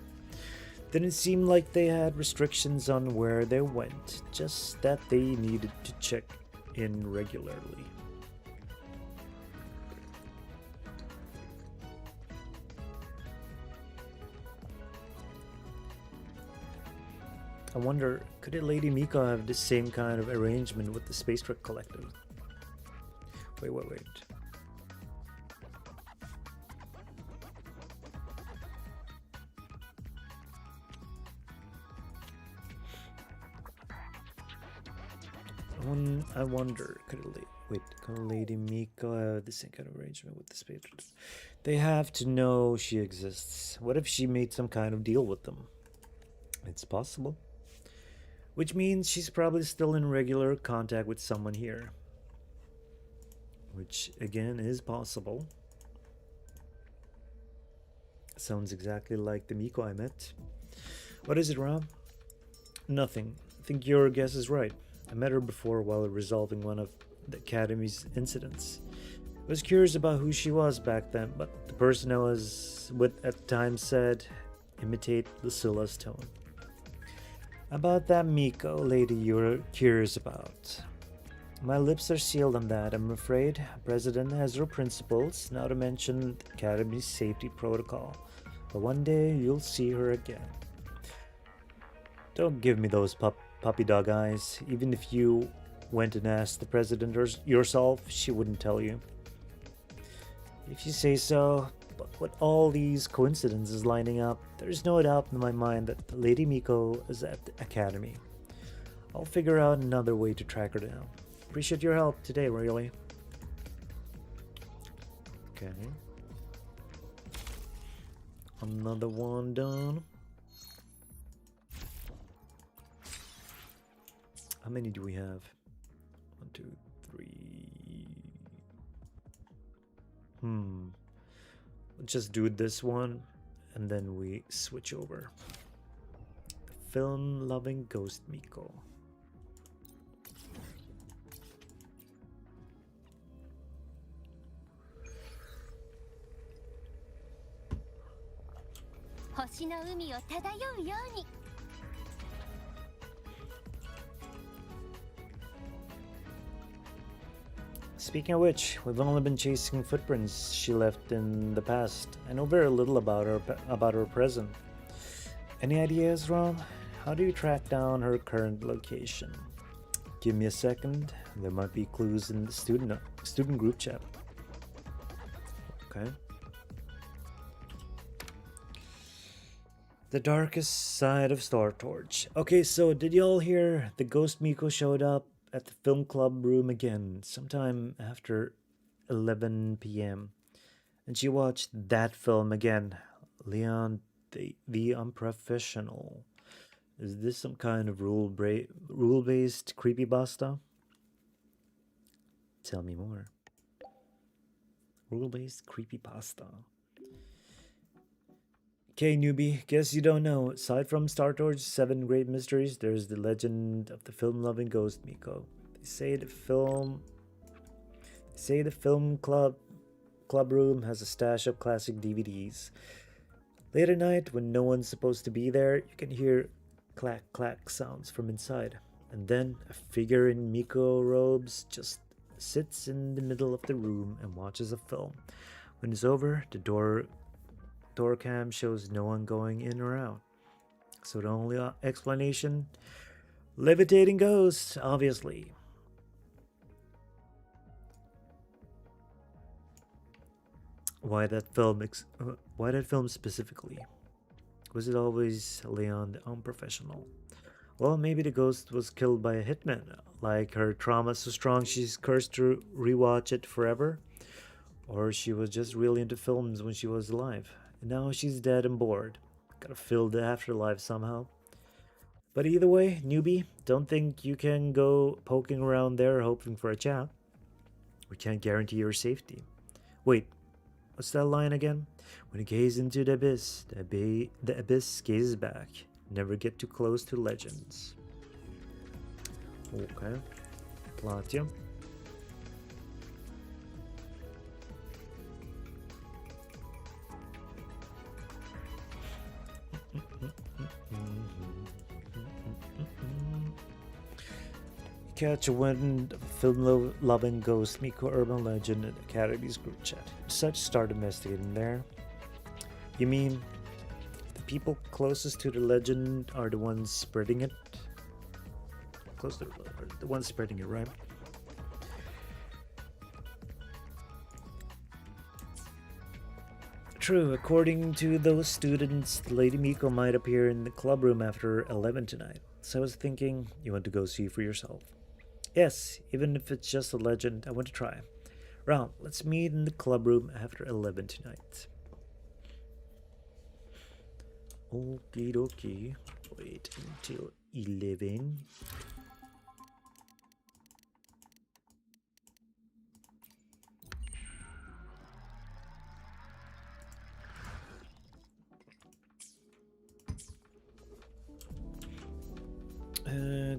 Speaker 1: Didn't seem like they had restrictions on where they went, just that they needed to check in regularly. I wonder, could a Lady Miko have the same kind of arrangement with the Space Trek Collective? Wait. I wonder, could a Lady Miko have the same kind of arrangement with the Space Trek? They have to know she exists. What if she made some kind of deal with them? It's possible. Which means she's probably still in regular contact with someone here. Which, again, is possible. Sounds exactly like the Miko I met. What is it, Rob? Nothing. I think your guess is right. I met her before while resolving one of the Academy's incidents. I was curious about who she was back then, but the person I was with at the time said, imitate Lucilla's tone. About that Miko lady you're curious about. My lips are sealed on that, I'm afraid. President has her principles, not to mention the Academy's safety protocol. But one day you'll see her again. Don't give me those puppy dog eyes. Even if you went and asked the president or yourself, she wouldn't tell you. If you say so, but with all these coincidences lining up, there's no doubt in my mind that Lady Miko is at the academy. I'll figure out another way to track her down. Appreciate your help today, really. Okay. Another one done. How many do we have? 1, 2, 3. Let's just do this one and then we switch over. Film loving Ghost Miko. Speaking of which, we've only been chasing footprints she left in the past. I know very little about her present. Any ideas, Rom? How do you track down her current location? Give me a second. There might be clues in the student group chat. Okay. The darkest side of Star Torch. Okay, so did y'all hear the Ghost Miko showed up at the film club room again sometime after 11 p.m. and she watched that film again, Leon the Unprofessional. Is this some kind of rule-based creepypasta? Tell me more. Rule-based creepypasta. Okay, newbie, guess you don't know. Aside from Star Torch's 7 great mysteries, there's the legend of the film-loving Ghost Miko. They say the film club room has a stash of classic DVDs. Late at night, when no one's supposed to be there, you can hear clack clack sounds from inside. And then a figure in Miko robes just sits in the middle of the room and watches a film. When it's over, the door cam shows no one going in or out. So the only explanation, levitating ghosts, obviously. Why that film specifically? Was it always Leon the Unprofessional? Well, maybe the ghost was killed by a hitman. Like her trauma so strong she's cursed to rewatch it forever. Or she was just really into films when she was alive. And now she's dead and bored. Gotta fill the afterlife somehow. But either way, newbie, don't think you can go poking around there hoping for a chat. We can't guarantee your safety. Wait, what's that line again? When you gaze into the abyss, the abyss gazes back. Never get too close to legends. Okay. Platia. Catch a wind of film-loving Ghost Miko urban legend in Academy's group chat. Such start investigating there. You mean the people closest to the legend are the ones spreading it? The ones spreading it, right? True, according to those students, Lady Miko might appear in the club room after 11 tonight. So I was thinking, you want to go see for yourself? Yes, even if it's just a legend, I want to try. Ram, let's meet in the club room after 11 tonight. Okie dokie. Wait until 11.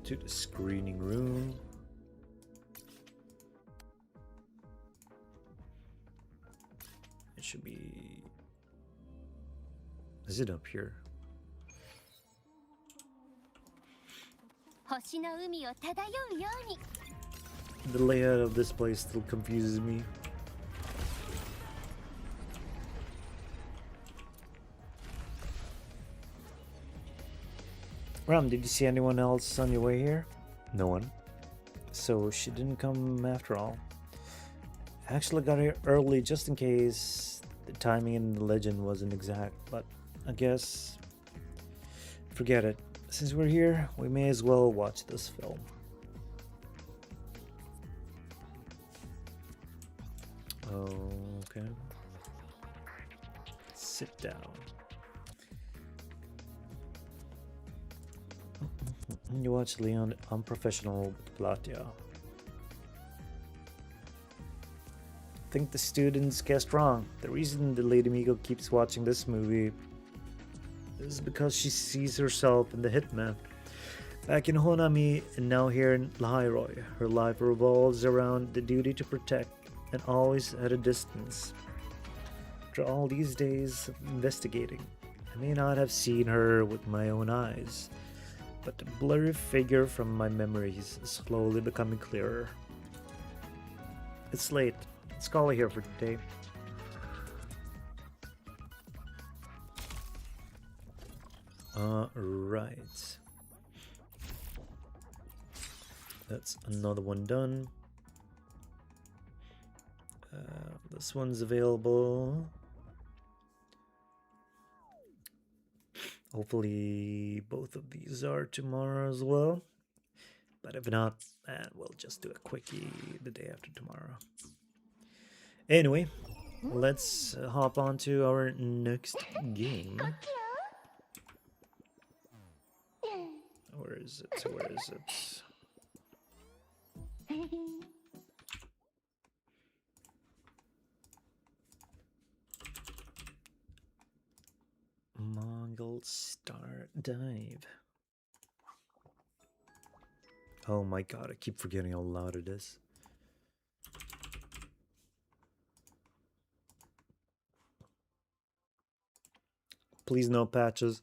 Speaker 1: To the screening room. It should be... Is it up here? The layout of this place still confuses me. Ram, did you see anyone else on your way here? No one. So she didn't come after all. Actually got here early just in case the timing in the legend wasn't exact, but I guess forget it. Since we're here, we may as well watch this film. Okay. Sit down. You watch Leon Unprofessional Platya. I think the students guessed wrong. The reason the Lady Migo keeps watching this movie is because she sees herself in the hitman. Back in Honami and now here in Lahairoi, her life revolves around the duty to protect and always at a distance. After all these days of investigating, I may not have seen her with my own eyes, but the blurry figure from my memories is slowly becoming clearer. It's late. Let's call it here for today. Right. That's another one done. This one's available. Hopefully both of these are tomorrow as well. But if not, we'll just do a quickie the day after tomorrow. Anyway, let's hop on to our next game. Where is it? Where is it? Mongil Star Dive. Oh my god, I keep forgetting how loud it is. Please no patches.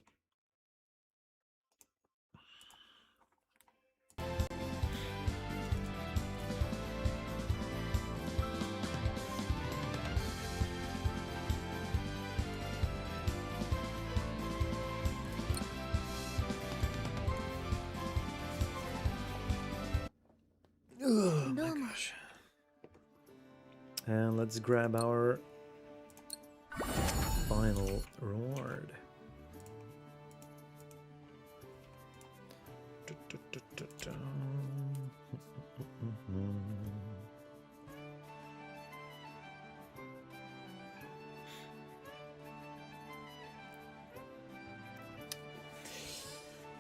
Speaker 1: Oh my gosh. And let's grab our final reward.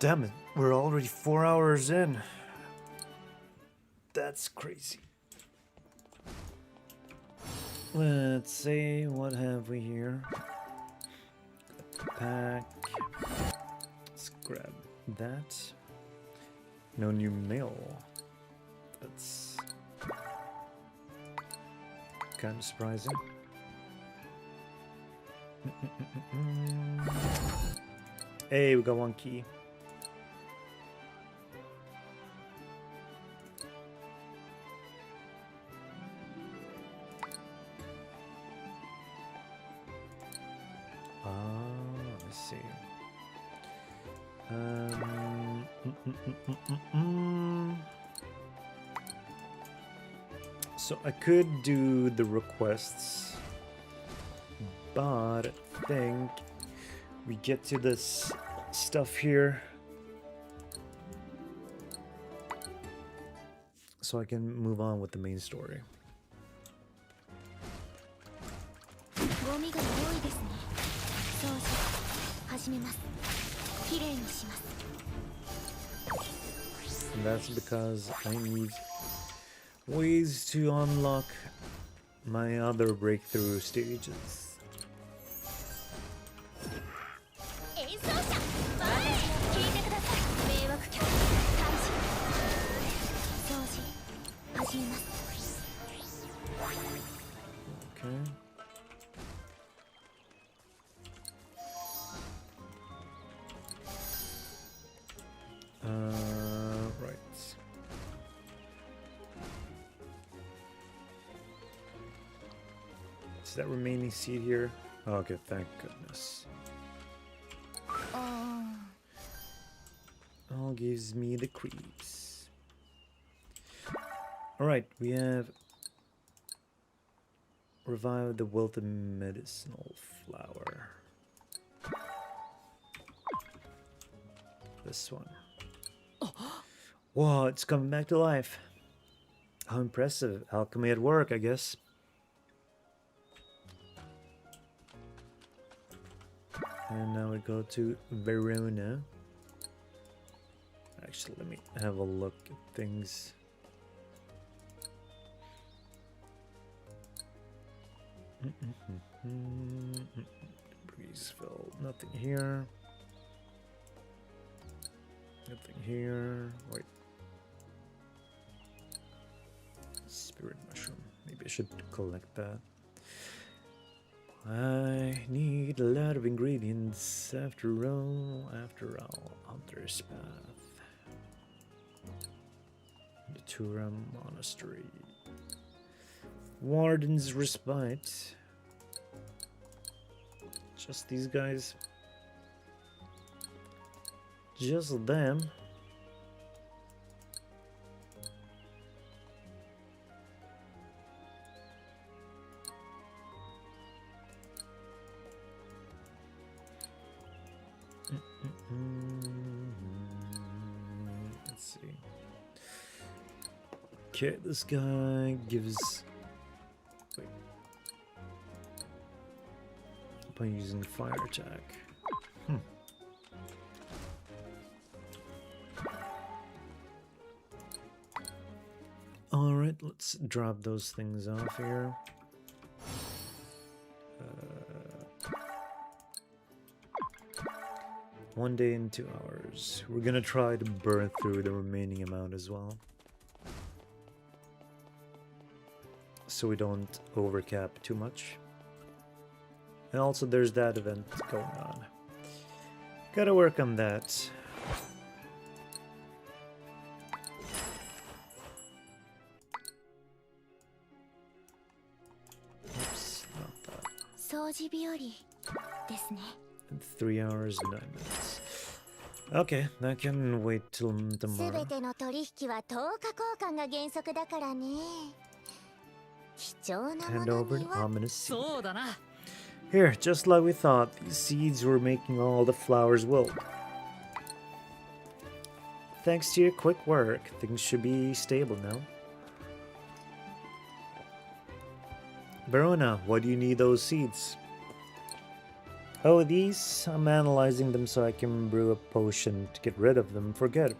Speaker 1: Damn it, we're already 4 hours in. That's crazy. Let's see, what have we here? Pack. Let's grab that. No new mail. That's kind of surprising. Hey, we got one key. So I could do the requests, but I think we get to this stuff here so I can move on with the main story. And that's because I need ways to unlock my other breakthrough stages. Okay. Right. Is that remaining seed here? Okay, thank goodness. All gives me the creeps. Alright, we have revived the wilted medicinal flower. This one. Whoa, it's coming back to life. How impressive. Alchemy at work, I guess. And now we go to Verona. Actually, let me have a look at things. Breezeville, nothing here. Nothing here. Wait. Spirit mushroom. Maybe I should collect that. I need a lot of ingredients after all. Hunter's Path. The Turam Monastery. Warden's Respite. Just these guys. Just them. Let's see. Okay, this guy gives. Wait. By using fire attack. Alright, let's drop those things off here. 1 day and 2 hours. We're gonna try to burn through the remaining amount as well, so we don't overcap too much. And also there's that event going on. Gotta work on that. Oops, not that.
Speaker 2: 掃除日和ですね。
Speaker 1: In 3 hours and 9 minutes. Okay, that can wait till
Speaker 2: す
Speaker 1: tomorrow.
Speaker 2: べての取引は10日交換が原則だからね。貴重なも
Speaker 1: Hand
Speaker 2: の
Speaker 1: over
Speaker 2: に
Speaker 1: the
Speaker 2: は
Speaker 1: ominous seed.
Speaker 4: そうだな。
Speaker 1: Here, just like we thought, these seeds were making all the flowers wilt. Thanks to your quick work, things should be stable now. Verona, why do you need those seeds? Oh, these? I'm analyzing them so I can brew a potion to get rid of them for good.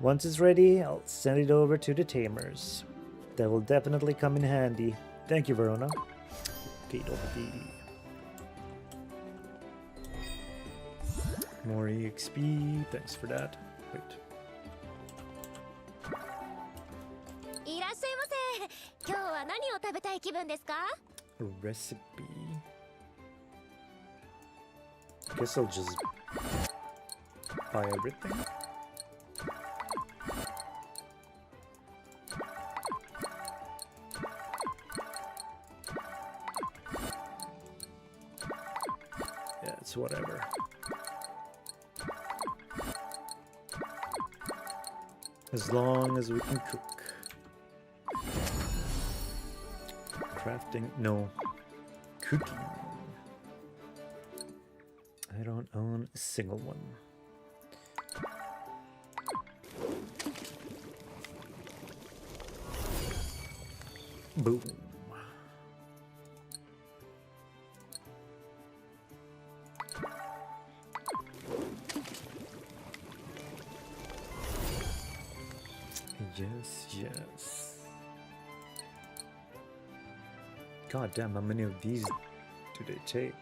Speaker 1: Once it's ready, I'll send it over to the tamers. That will definitely come in handy. Thank you, Verona. Okay, more EXP, thanks for that. Wait.
Speaker 2: いらっしゃいませ。今日は何を食べたい気分ですか？
Speaker 1: A recipe. Guess I'll just buy everything. Yeah, it's whatever. As long as we can cook. Crafting, no. Cooking. I don't own a single one. Boom. Yes, yes. God damn, how many of these do they take?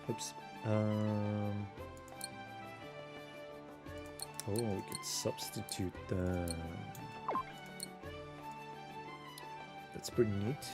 Speaker 1: Oops. Oh, we could substitute the. That's pretty neat.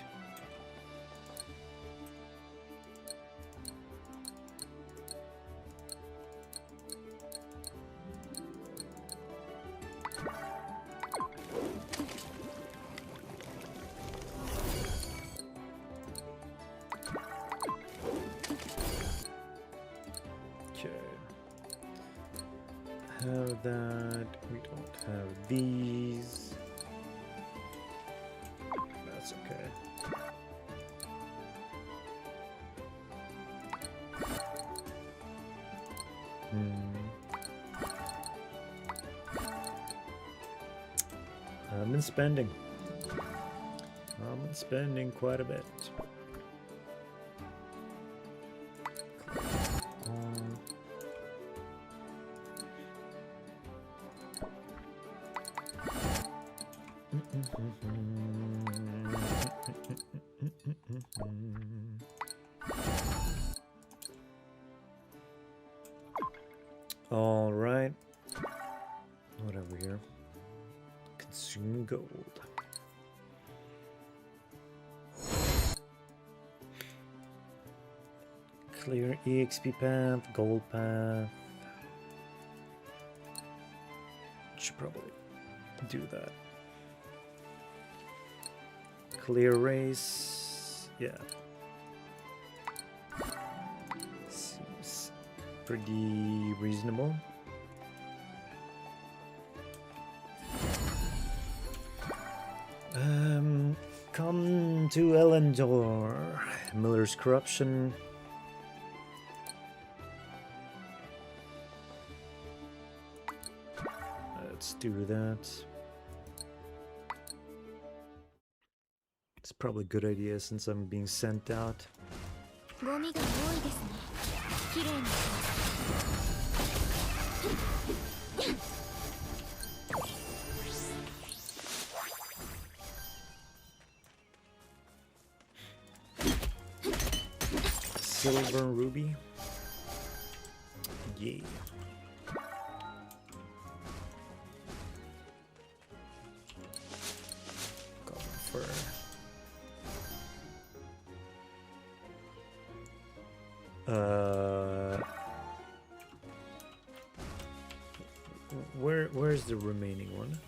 Speaker 1: have that. We don't have these. That's okay. I've been spending. I've been spending quite a bit. All right. Whatever here. Consume gold. Clear EXP path, gold path. Should probably do that. Clear race. Yeah. Seems pretty reasonable. Come to Elendor. Miller's corruption. Let's do that. It's probably a good idea since I'm being sent out. Silver and ruby. Yeah. Goblin fur. Where's the remaining one?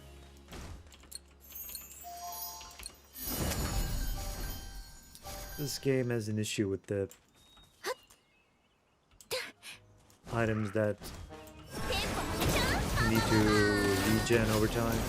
Speaker 1: This game has an issue with the items that need to regen over time.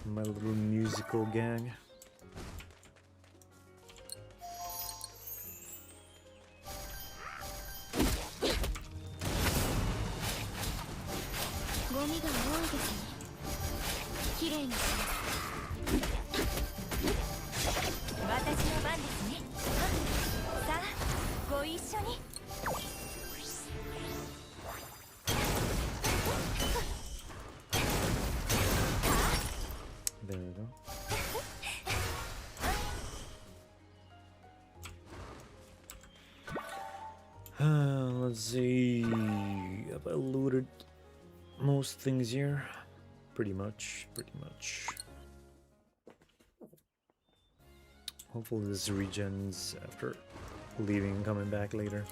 Speaker 1: My little musical gang. There we go. Let's see. Have I looted most things here? Pretty much. Hopefully this regens after leaving and coming back later.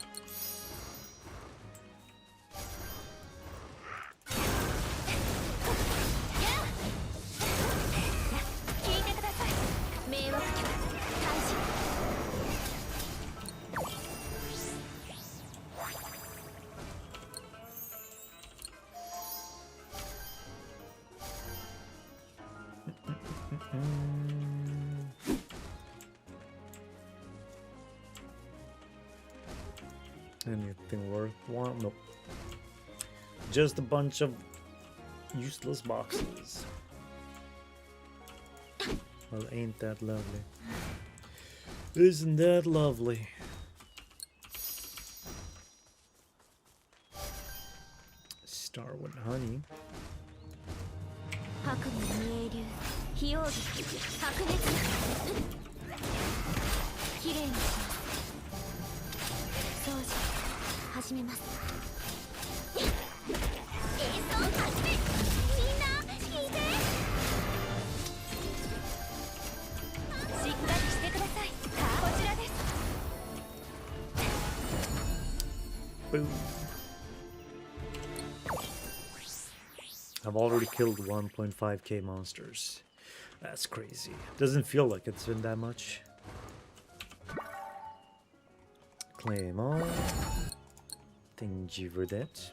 Speaker 1: Anything worthwhile? Nope. Just a bunch of useless boxes. Well, ain't that lovely? Isn't that lovely? Starwood honey. Boom. I've already killed 1.5k monsters. That's crazy. Doesn't feel like it's been that much. Claim all. Thank you for that.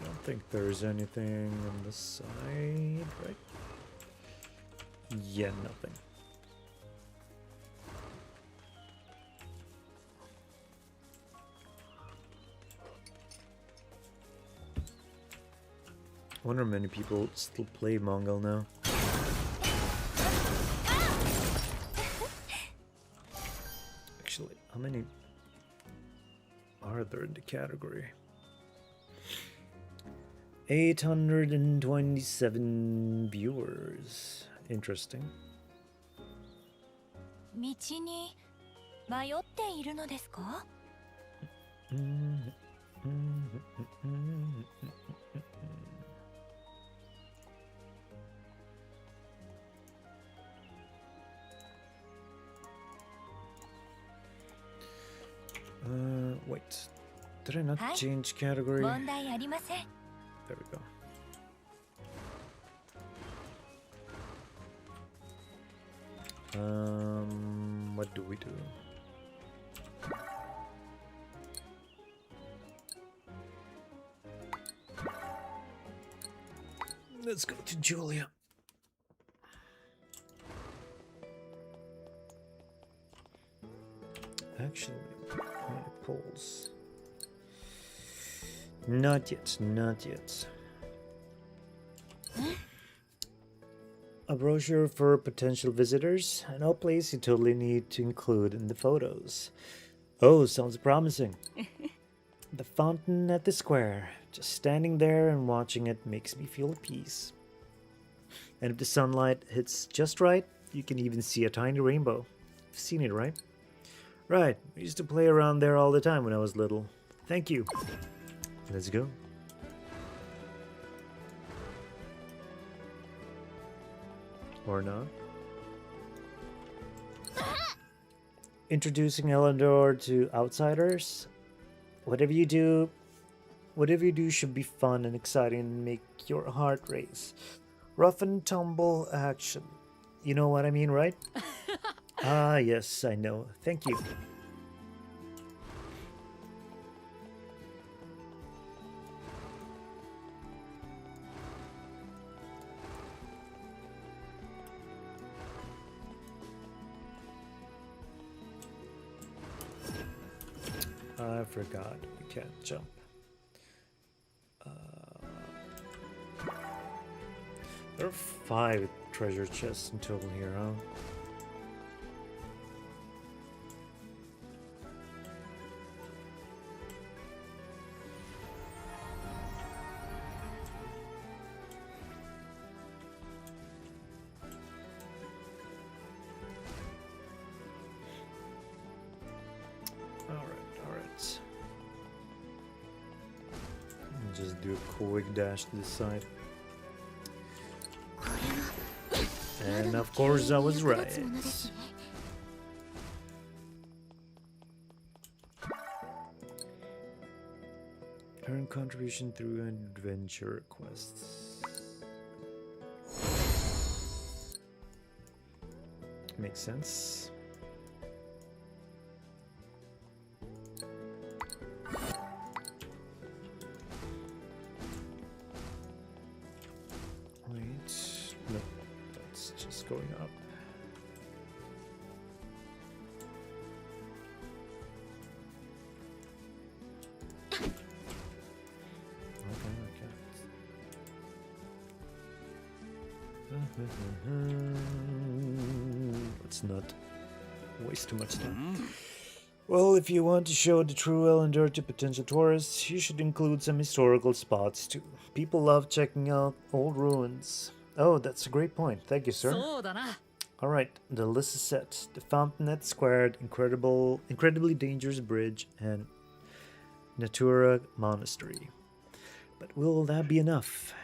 Speaker 1: I don't think there's anything on the side, right? Yeah, nothing. I wonder how many people still play Mongil now. Actually, how many are there in the category? 827 viewers. Interesting.
Speaker 2: 道に迷っているのですか?
Speaker 1: Wait. Did I not change category?
Speaker 2: 問題ありません.
Speaker 1: There we go. What do we do? Let's go to Julia. Actually, how many polls? Not yet, not yet. A brochure for potential visitors, and a place you totally need to include in the photos. Oh, sounds promising. The fountain at the square. Just standing there and watching it makes me feel at peace. And if the sunlight hits just right, you can even see a tiny rainbow. You've seen it, right? Right, I used to play around there all the time when I was little. Thank you. Let's go. Or not. Introducing Eleanor to outsiders. Whatever you do should be fun and exciting and make your heart race. Rough and tumble action. You know what I mean, right? Ah, yes, I know. Thank you. I forgot. You can't jump. There are 5 treasure chests in total here, huh? Alright. Just do a quick dash to the side. And of course I was right. Earn contribution through adventure quests. Makes sense. Going up. Let's not waste too much time. Well, if you want to show the true Eleanor to potential tourists, you should include some historical spots too. People love checking out old ruins. Oh, that's a great point. Thank you, sir.
Speaker 4: そうだな。
Speaker 1: All right, the list is set. The Fountainhead Squared, incredibly dangerous bridge, and Natura Monastery. But will that be enough?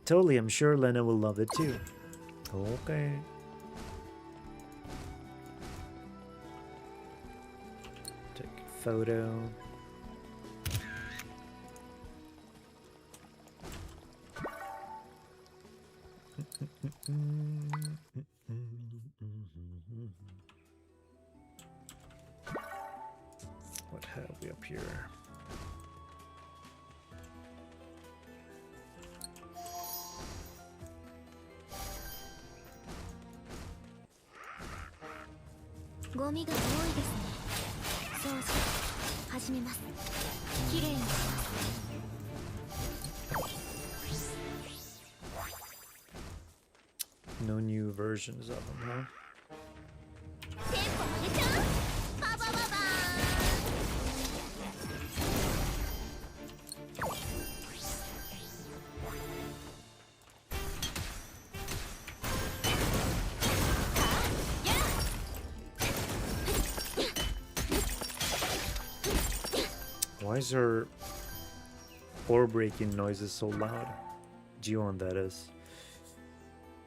Speaker 1: Totally, I'm sure Lena will love it too. Okay. Take a photo. What have we up here?
Speaker 2: Gomiが多いですね。掃除始めます。きれいにします。
Speaker 1: No new versions of them, huh?
Speaker 2: テンポ上げちゃう。ババババーン。
Speaker 1: Why is her ore breaking noises so loud? Geon, that is.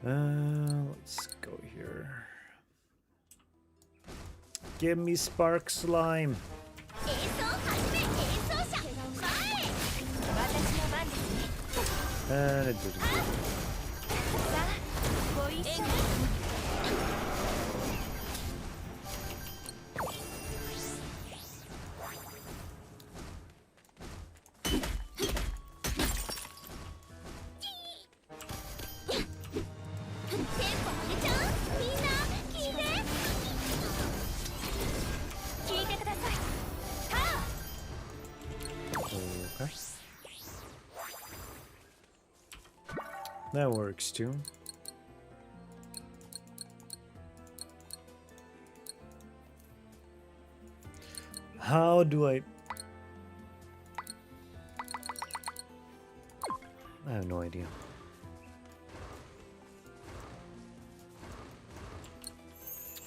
Speaker 1: Let's go here. Give me spark slime.
Speaker 2: 演奏始め。演奏者前。私の番ですね。
Speaker 1: And it didn't.
Speaker 2: さあご一緒に。
Speaker 1: That works too. How do I have no idea.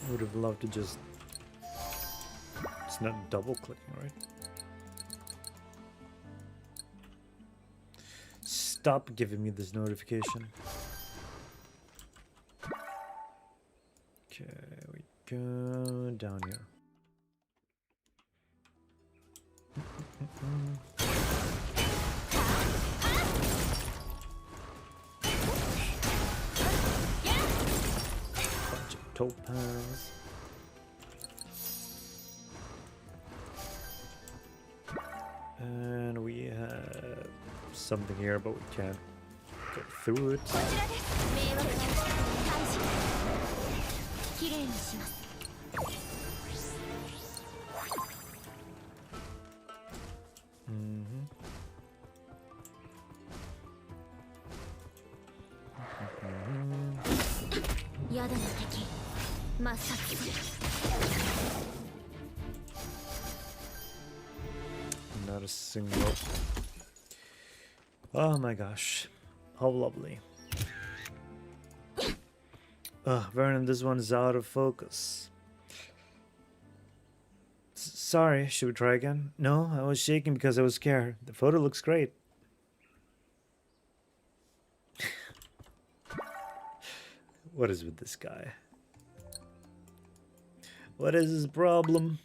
Speaker 1: I would have loved to just... It's not double clicking, right? Stop giving me this notification. Okay, we go down here. Bunch of topaz. And we have something here, but we can't go through it. Not a single. Oh my gosh, how lovely. Vernon, this one is out of focus. Sorry, should we try again? No, I was shaking because I was scared. The photo looks great. What is with this guy? What is his problem?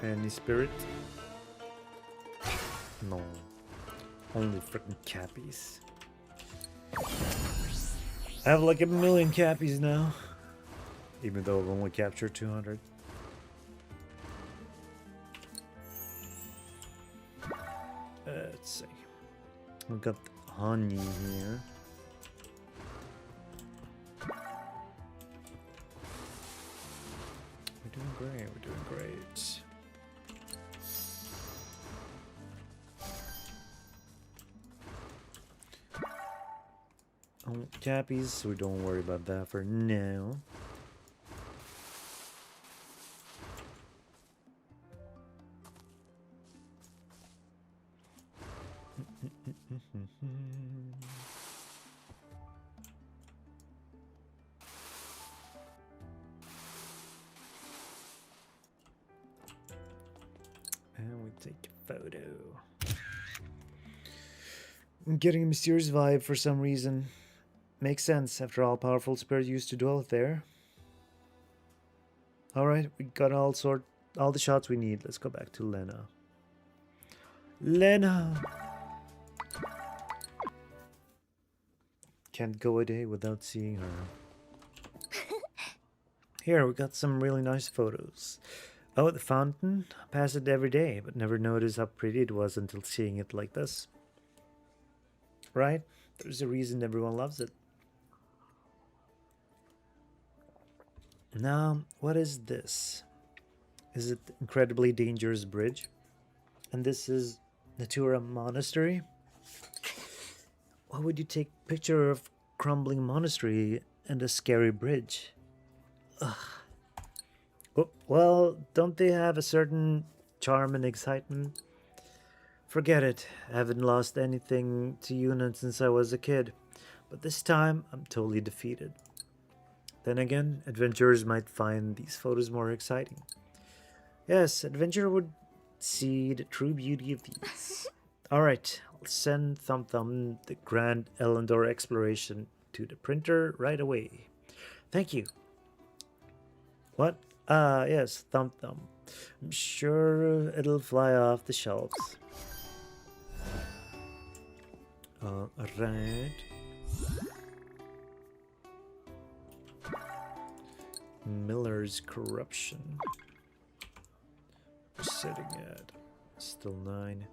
Speaker 1: Any spirit? No. Only freaking cappies. I have like 1,000,000 cappies now. Even though I've only captured 200. Let's see. We've got honey here. We're doing great, we're doing great. Cappies, so we don't worry about that for now. And we take a photo. I'm getting a mysterious vibe for some reason. Makes sense, after all, powerful spirit used to dwell there. Alright, we got all the shots we need. Let's go back to Lena. Lena! Can't go a day without seeing her. Here, we got some really nice photos. Oh, the fountain? I pass it every day, but never noticed how pretty it was until seeing it like this. Right? There's a reason everyone loves it. Now, what is this? Is it incredibly dangerous bridge? And this is Natura Monastery? Why would you take a picture of crumbling monastery and a scary bridge? Ugh. Oh, well, don't they have a certain charm and excitement? Forget it. I haven't lost anything to Yunnan since I was a kid. But this time, I'm totally defeated. Then again, adventurers might find these photos more exciting. Yes, adventurer would see the true beauty of these. Alright, I'll send Thumb Thumb the Grand Elendor exploration to the printer right away. Thank you. What? Yes, Thumb Thumb. I'm sure it'll fly off the shelves. Alright. Miller's corruption. We're sitting at still 9.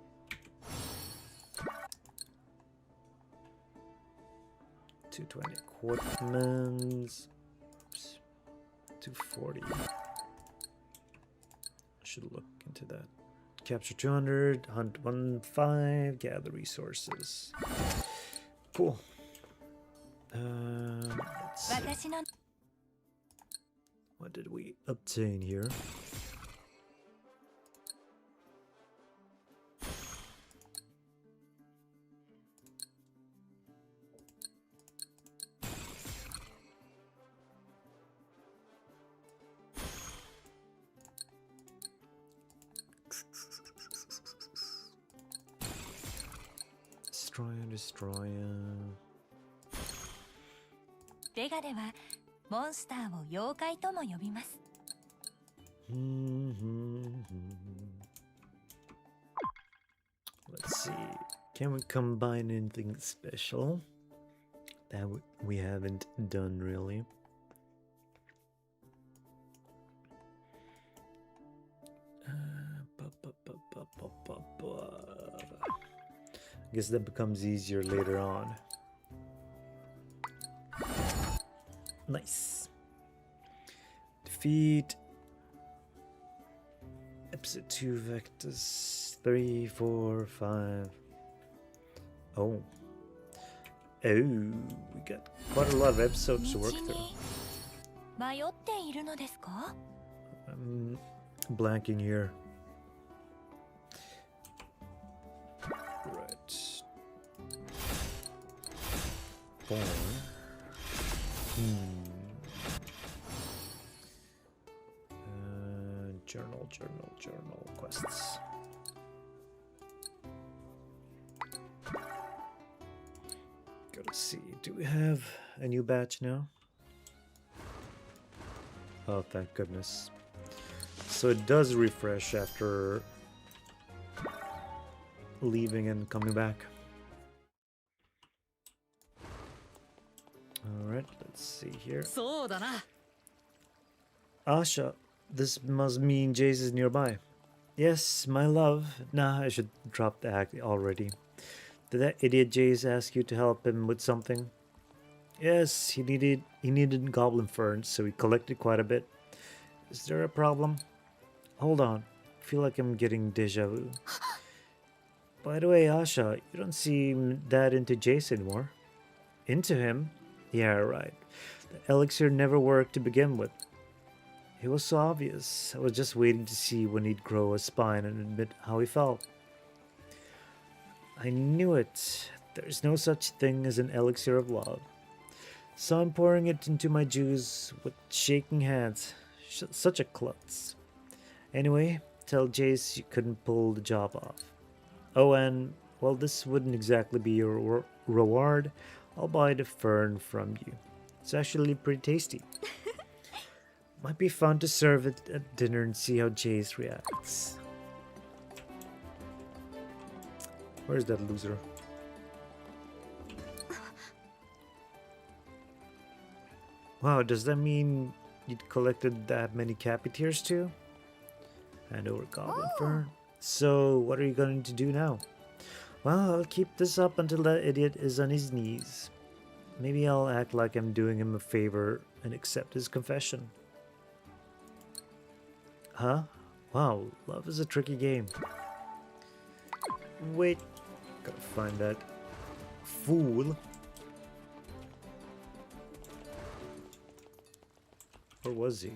Speaker 1: $220 Quartmans. Oops. 240. Should look into that. Capture 200, hunt 15, gather resources. Cool. Let's see. What did we obtain here? Destroyer.
Speaker 2: レガではモンスターを妖怪とも呼びます。
Speaker 1: Let's see. Can we combine anything special? That we haven't done really. I guess that becomes easier later on. Nice. Defeat. Episode 2 vectors 3, 4, 5. Oh. Oh, we got quite a lot of episodes to work through.
Speaker 2: 迷っているのですか?
Speaker 1: I'm blanking here. Right. Born. Journal quests. Gotta see. Do we have a new batch now? Oh, thank goodness. So it does refresh after leaving and coming back. Alright, let's see here.
Speaker 4: そうだな。
Speaker 1: Asha, this must mean Jace is nearby. Yes, my love. Nah, I should drop the act already. Did that idiot Jace ask you to help him with something? Yes, he needed goblin ferns, so he collected quite a bit. Is there a problem? Hold on. I feel like I'm getting deja vu. By the way, Asha, you don't seem that into Jace anymore. Into him? Yeah, right. The elixir never worked to begin with. It was so obvious. I was just waiting to see when he'd grow a spine and admit how he felt. I knew it. There's no such thing as an elixir of love. So I'm pouring it into my juice with shaking hands. Such a klutz. Anyway, tell Jace you couldn't pull the job off. Oh, and, well, this wouldn't exactly be your reward. I'll buy the fern from you. It's actually pretty tasty. Might be fun to serve it at dinner and see how Jace reacts. Where's that loser? Wow, does that mean you'd collected that many Capiteers too? Hand over Goblin Fern. So, what are you going to do now? Well, I'll keep this up until that idiot is on his knees. Maybe I'll act like I'm doing him a favor and accept his confession. Huh? Wow, love is a tricky game. Wait, gotta find that fool. Where was he?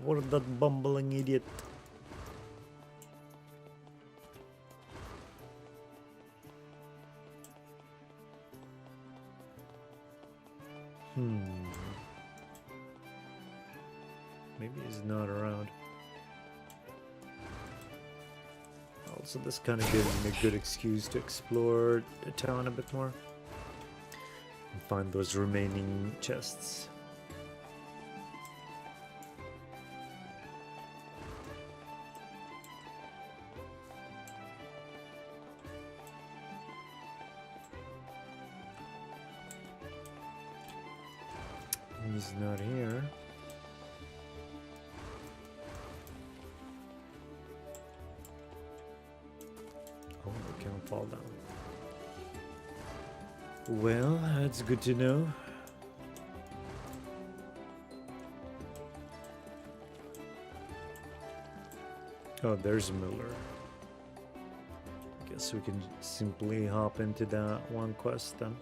Speaker 1: What that bumbling idiot? Maybe he's not around. Also, this kind of gives me a good excuse to explore the town a bit more and find those remaining chests. He's not here. Oh, we can't fall down. Well, that's good to know. Oh, there's Miller. Guess we can simply hop into that one quest then.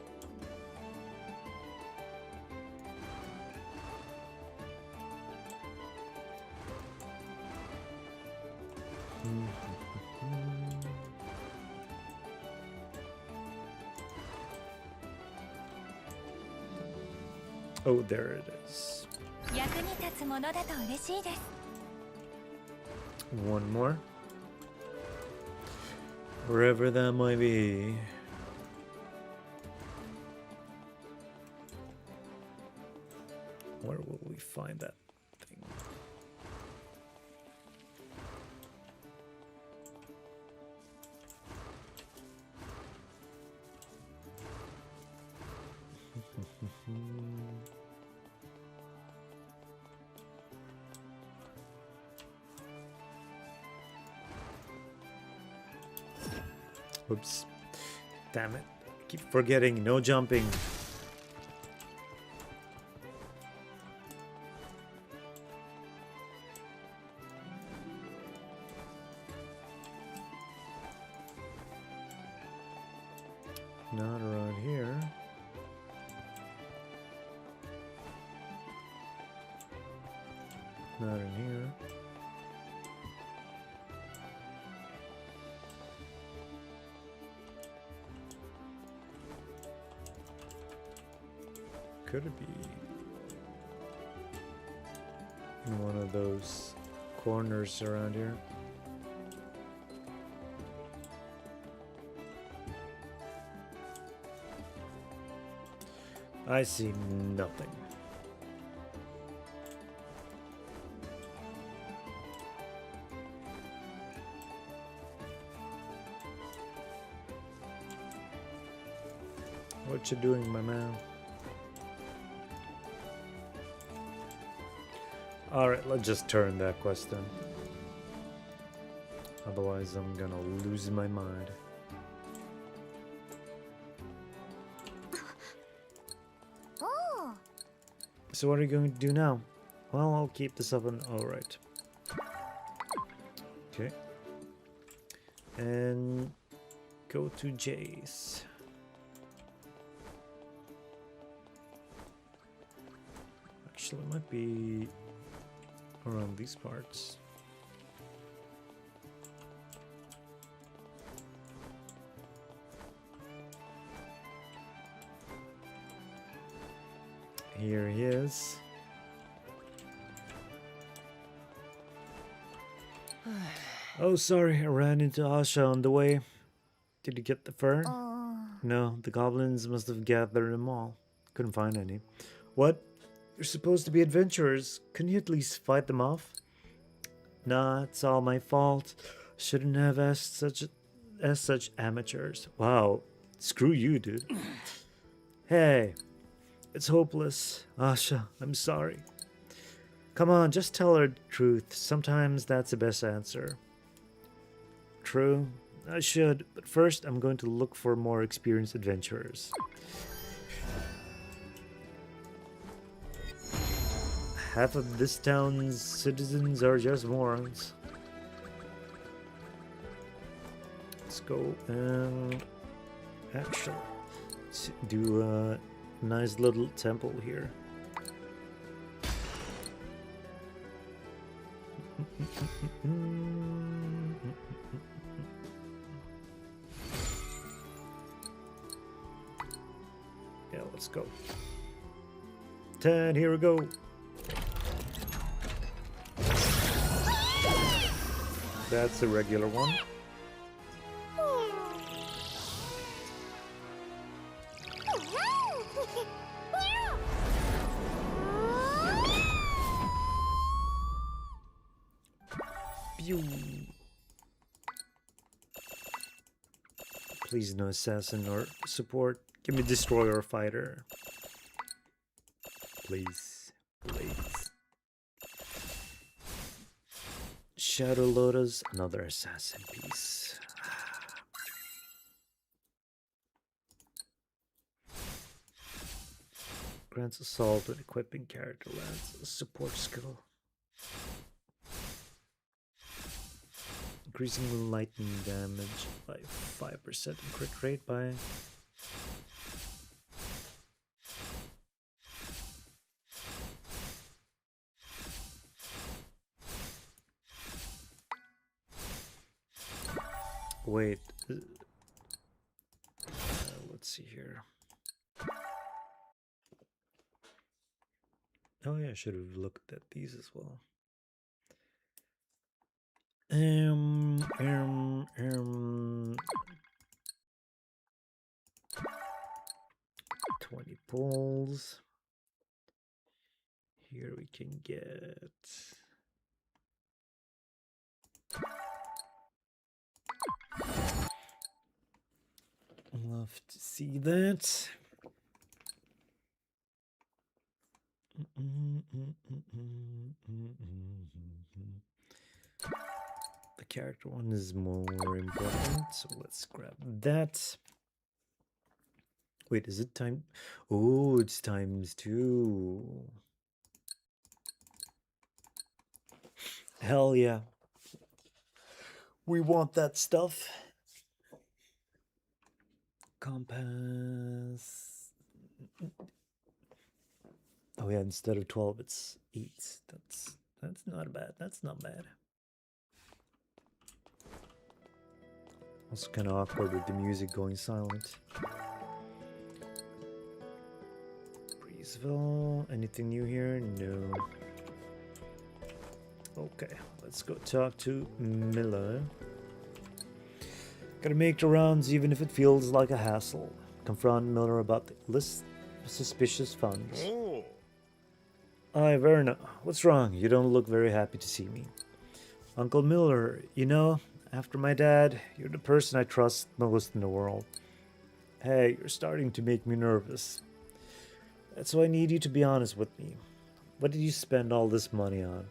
Speaker 1: Oh, there it is.
Speaker 2: 役に立つものだと嬉しいです。
Speaker 1: One more. Wherever that might be. Where will we find that thing? Oops. Damn it. Keep forgetting. No jumping. Not around here. Not in here. Could it be in one of those corners around here? I see nothing. What you doing, my man? Alright, let's just turn that quest in. Otherwise, I'm gonna lose my mind.
Speaker 2: Oh.
Speaker 1: So what are you going to do now? Well, I'll keep this up and alright. Okay. And go to Jace. Actually, it might be around these parts. Here he is. Oh, sorry, I ran into Asha on the way. Did you get the fur? No, the goblins must have gathered them all. Couldn't find any. What? You're supposed to be adventurers. Couldn't you at least fight them off? Nah, it's all my fault. Shouldn't have asked such amateurs. Wow, screw you, dude. Hey, it's hopeless. Asha, I'm sorry. Come on, just tell her the truth. Sometimes that's the best answer. True, I should, but first I'm going to look for more experienced adventurers. Half of this town's citizens are just morons. Let's go and actually do a nice little temple here. Yeah, let's go. 10, here we go. That's a regular one. Pew. Please no assassin or support. Give me destroyer or fighter. Please. Please. Shadow Lotus, another assassin piece. Grants assault when equipping character lands a support skill. Increasing lightning damage by 5% and crit rate by... Wait. Let's see here. Oh yeah, I should have looked at these as well. 20 pulls. Here we can get... Love to see that. The character one is more important, so let's grab that. Wait, is it time? Oh, it's ×2. Hell yeah. We want that stuff. Compass. Oh yeah, instead of 12 it's 8. That's not bad. That's not bad. Also kind of awkward with the music going silent. Breezeville. Anything new here? No. Okay, let's go talk to Miller. Gotta make the rounds even if it feels like a hassle. Confront Miller about the list suspicious funds. Hi, Verna. What's wrong? You don't look very happy to see me. Uncle Miller, you know, after my dad, you're the person I trust most in the world. Hey, you're starting to make me nervous. That's why I need you to be honest with me. What did you spend all this money on?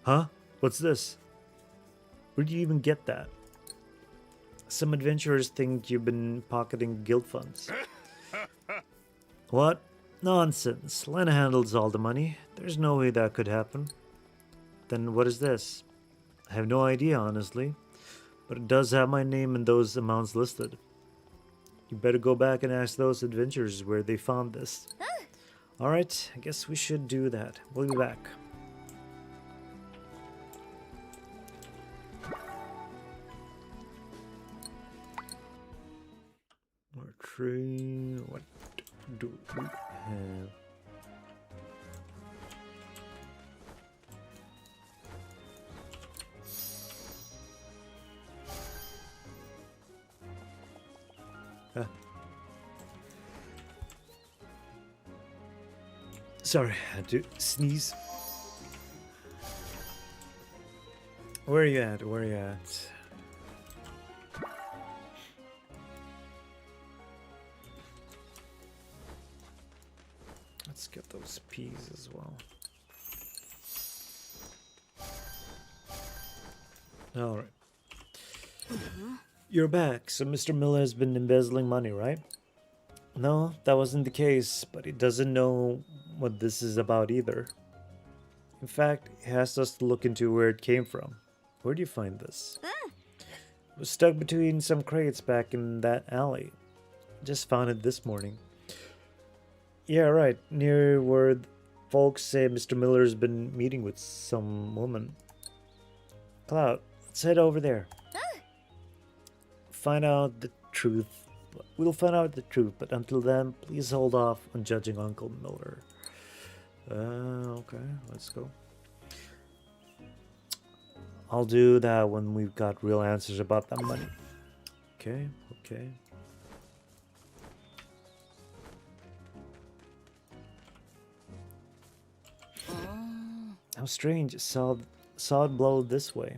Speaker 1: Huh? What's this? Where did you even get that? Some adventurers think you've been pocketing guild funds. What? Nonsense. Lena handles all the money. There's no way that could happen. Then what is this? I have no idea, honestly. But it does have my name and those amounts listed. You better go back and ask those adventurers where they found this. Alright, I guess we should do that. We'll be back. Our tree. What do we have? Sorry, I had to sneeze. Where are you at? Where are you at? Let's get those peas as well. Alright. You're back, so Mr. Miller has been embezzling money, right? No, that wasn't the case, but he doesn't know what this is about either. In fact, he asked us to look into where it came from. Where do you find this? It was stuck between some crates back in that alley. Just found it this morning. Yeah, right, near where folks say Mr. Miller's been meeting with some woman. Cloud, let's head over there. Find out the truth. We'll find out the truth, but until then, please hold off on judging Uncle Miller. Okay, let's go. I'll do that when we've got real answers about that money. Okay, okay. How strange. Saw it blow this way.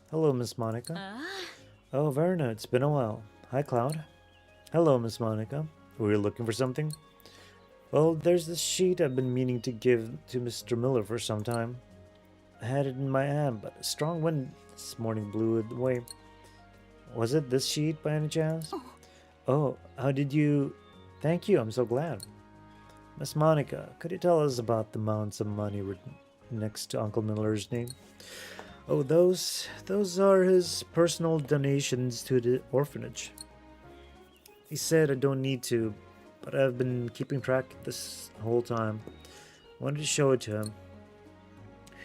Speaker 1: Hello, Miss Monica. Oh, Verna, it's been a while. Hi, Cloud. Hello, Miss Monica. Were you looking for something? Well, there's this sheet I've been meaning to give to Mr. Miller for some time. I had it in my hand, but a strong wind this morning blew it away. Was it this sheet by any chance? Oh, how did you... Thank you, I'm so glad. Miss Monica, could you tell us about the amounts of money written next to Uncle Miller's name? Oh, those are his personal donations to the orphanage. He said I don't need to, but I've been keeping track this whole time. Wanted to show it to him.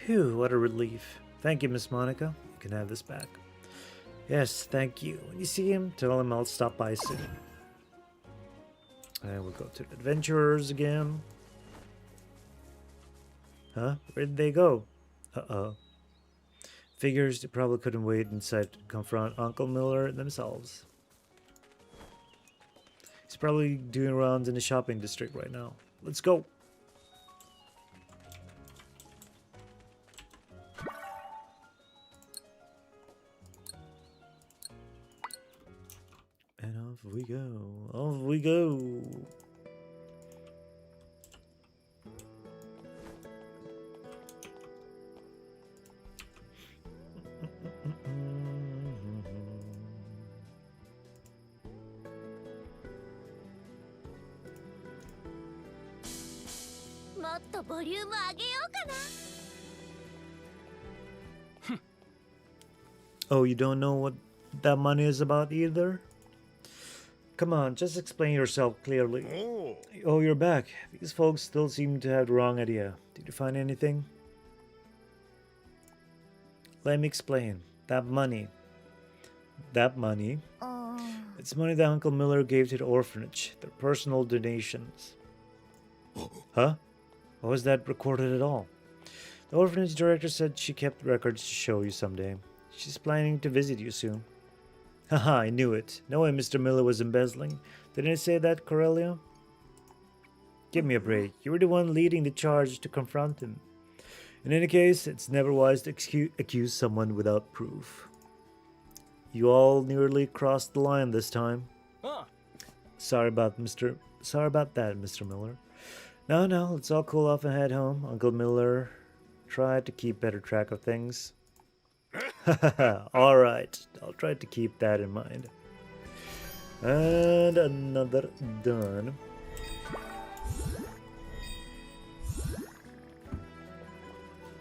Speaker 1: Phew, what a relief. Thank you, Miss Monica. You can have this back. Yes, thank you. When you see him, tell him I'll stop by soon. And we'll go to the adventurers again. Huh? Where'd they go? Uh-oh. Figures they probably couldn't wait inside to confront Uncle Miller themselves. He's probably doing rounds in the shopping district right now. Let's go. And off we go. Off we go. Oh, you don't know what that money is about either? Come on, just explain yourself clearly. Oh, you're back. These folks still seem to have the wrong idea. Did you find anything? Let me explain. That money. It's money that Uncle Miller gave to the orphanage. Their personal donations. Huh? Why was that recorded at all? The orphanage director said she kept records to show you someday. She's planning to visit you soon. Haha, I knew it. No way Mr. Miller was embezzling. Didn't I say that, Corellia? Give me a break. You were the one leading the charge to confront him. In any case, it's never wise to accuse someone without proof. You all nearly crossed the line this time. Sorry about that, Mr. Miller. No, let's all cool off and head home. Uncle Miller tried to keep better track of things. Alright, I'll try to keep that in mind. And another done.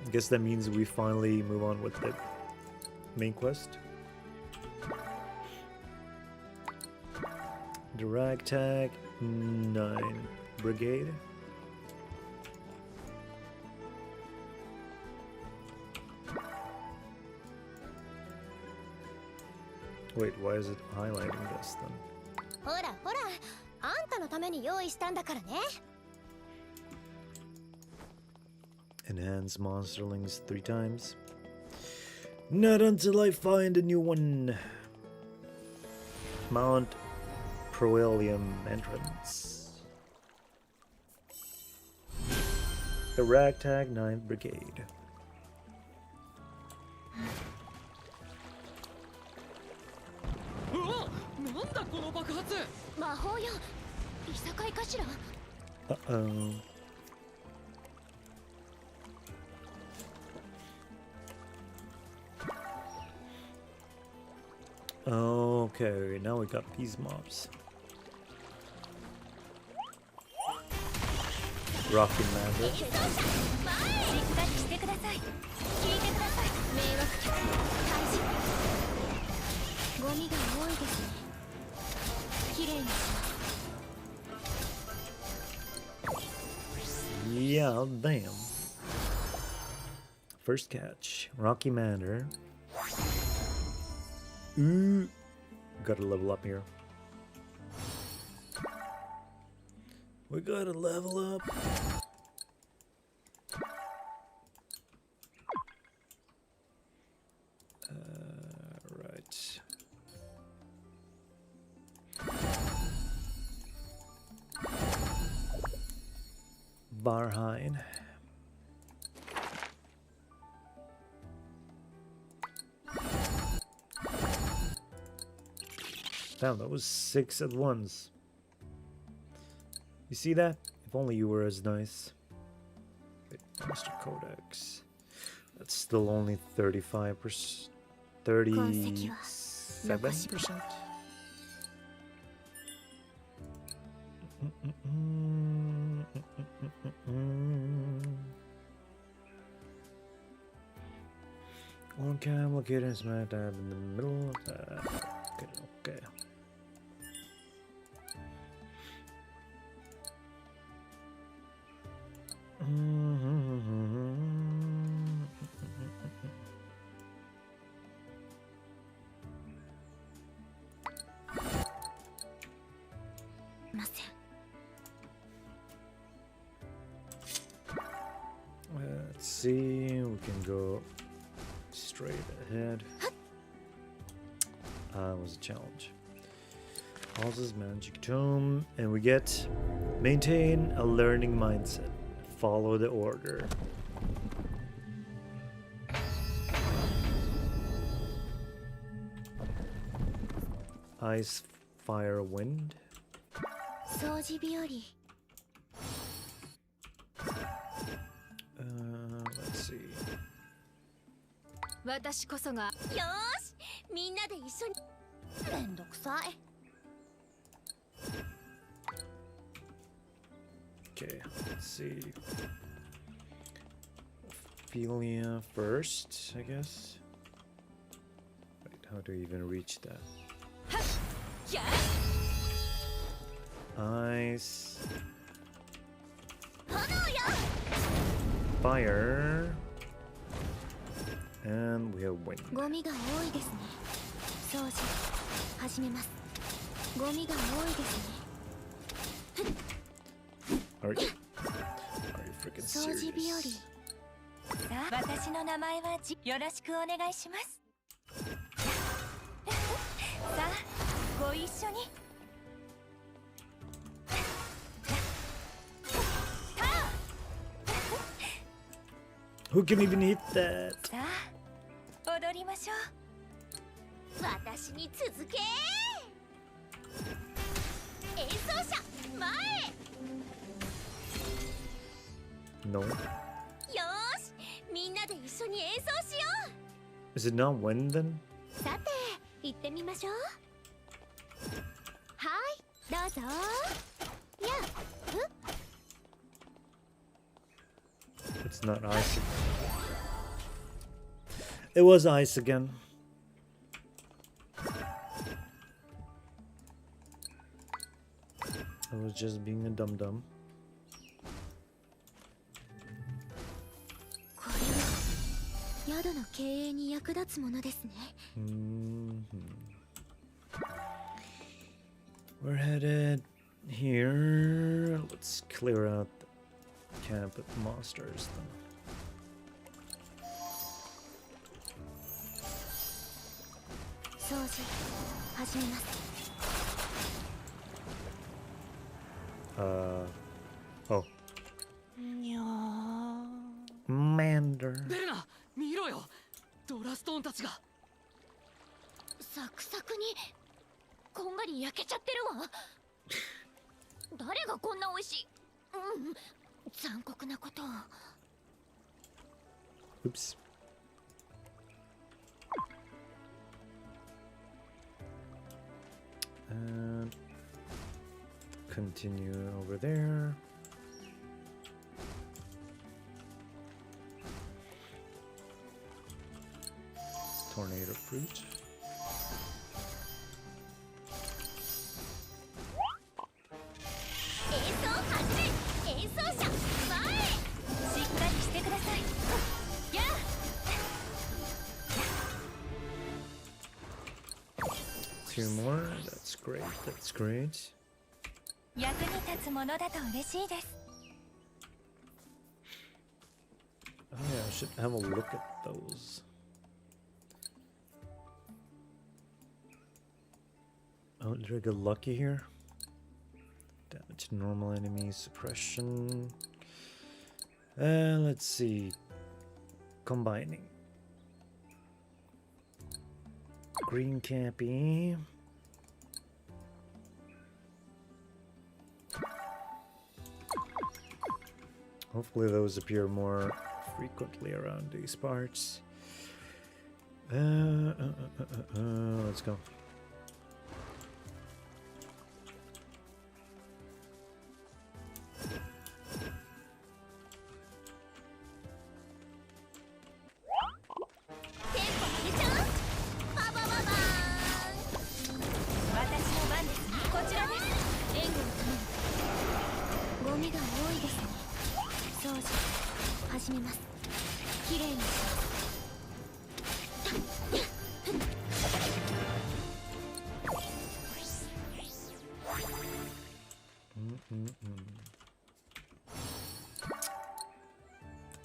Speaker 1: I guess that means we finally move on with the main quest. The Ragtag 9 Brigade. Wait, why is it highlighting this then?
Speaker 2: ほらほら、あんたのために用意したんだからね。
Speaker 1: Enhance monsterlings 3 times. Not until I find a new one. Mount Proelium entrance. The Ragtag 9th Brigade. Uh-oh. Okay, now we got these mobs. Rocky Magic.
Speaker 2: しっかりしてください。聞いてください。迷惑客退治。ゴミが多いですね。きれいにします。
Speaker 1: Yeah, damn. First catch, Rocky Manor. Ooh, gotta level up here. We gotta level up. Right. Barheim. Damn, that was 6 at once. You see that? If only you were as nice. Wait, Master Codex. That's still only 35%. 37%? One cam located in smack dab in the middle of that. Okay. Let's see, we can go straight ahead. Was a challenge. Halsey's Magic Tome, and we get maintain a learning mindset. Follow the order. Ice, fire, wind.
Speaker 2: 掃除日和。
Speaker 1: Let's see.
Speaker 4: 私こそが。
Speaker 2: よーし、みんなで一緒に。めんどくさい。
Speaker 1: Okay, let's see. Ophelia first, I guess. Wait, how do you even reach that? Ice. Fire. And we have wind.
Speaker 2: ゴミが多いですね。掃除始めます。ゴミが多いですね。
Speaker 1: Are you freaking
Speaker 2: 掃除日和。
Speaker 1: serious?
Speaker 2: さあ、私の名前はよろしくお願いします。さあ、ご一緒に。
Speaker 1: Who can even eat that?
Speaker 2: さあ踊りましょう。私に続け。演奏者前へ。
Speaker 1: No.
Speaker 2: よーし、みんなで一緒に演奏しよ
Speaker 1: Is it not wind then?
Speaker 2: う。さて、行ってみましょう。はい、どうぞ。やあ、
Speaker 1: It's not ice. It was ice again. I was just being a dum dum.
Speaker 2: これは宿の経営に役立つものですね。
Speaker 1: We're headed here. Let's clear out the camp of monsters then.
Speaker 2: 掃除始めます。
Speaker 1: Oh.
Speaker 4: にゃー。
Speaker 1: Mander.
Speaker 4: ベルナ、見ろよ。ドラストーンたちが。
Speaker 2: サクサクにこんがり焼けちゃってるわ。誰がこんな美味しい。残酷なことを。
Speaker 1: Oops. And continue over there. Tornado fruit.
Speaker 2: 演奏始め。演奏者前へ。しっかりしてください。やあ。
Speaker 1: Two more. That's great. That's great.
Speaker 2: 役に立つものだと嬉しいです。
Speaker 1: Oh yeah, I should have a look at those. Oh, did I get lucky here? Damage to normal enemies, suppression. Let's see. Combining. Green Cappy. Hopefully those appear more frequently around these parts. Let's go.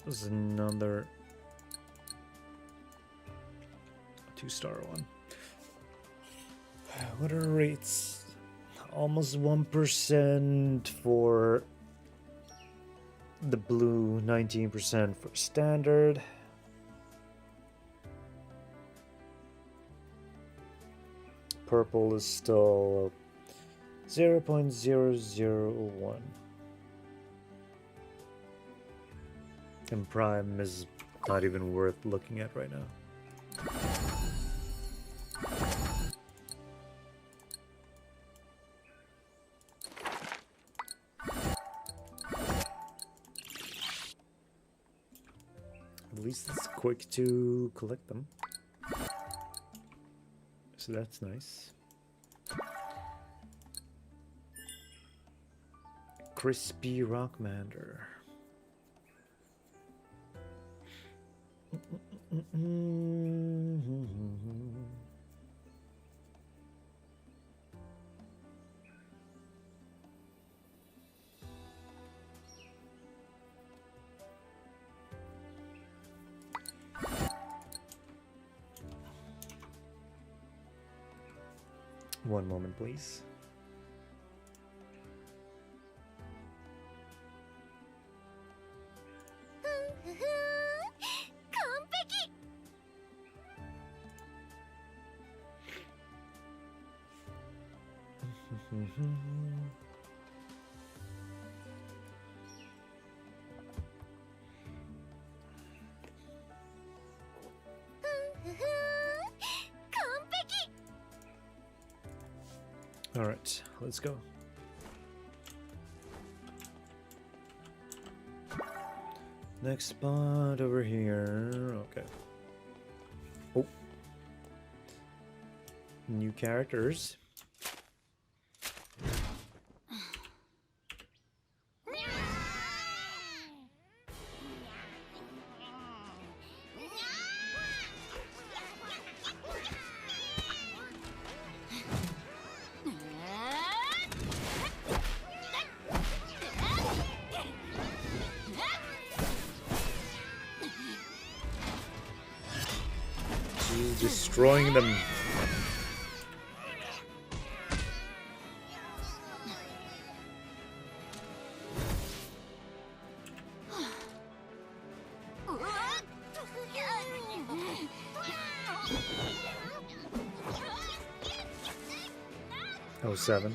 Speaker 1: This is another 2-star one. What are rates? Almost 1% for the blue, 19% for standard. Purple is still 0.001. And Prime is not even worth looking at right now. At least it's quick to collect them. So that's nice. Crispy Rockmander. One moment, please. All right, let's go. Next spot over here. Okay. Oh. New characters. She's destroying them. Oh, 7.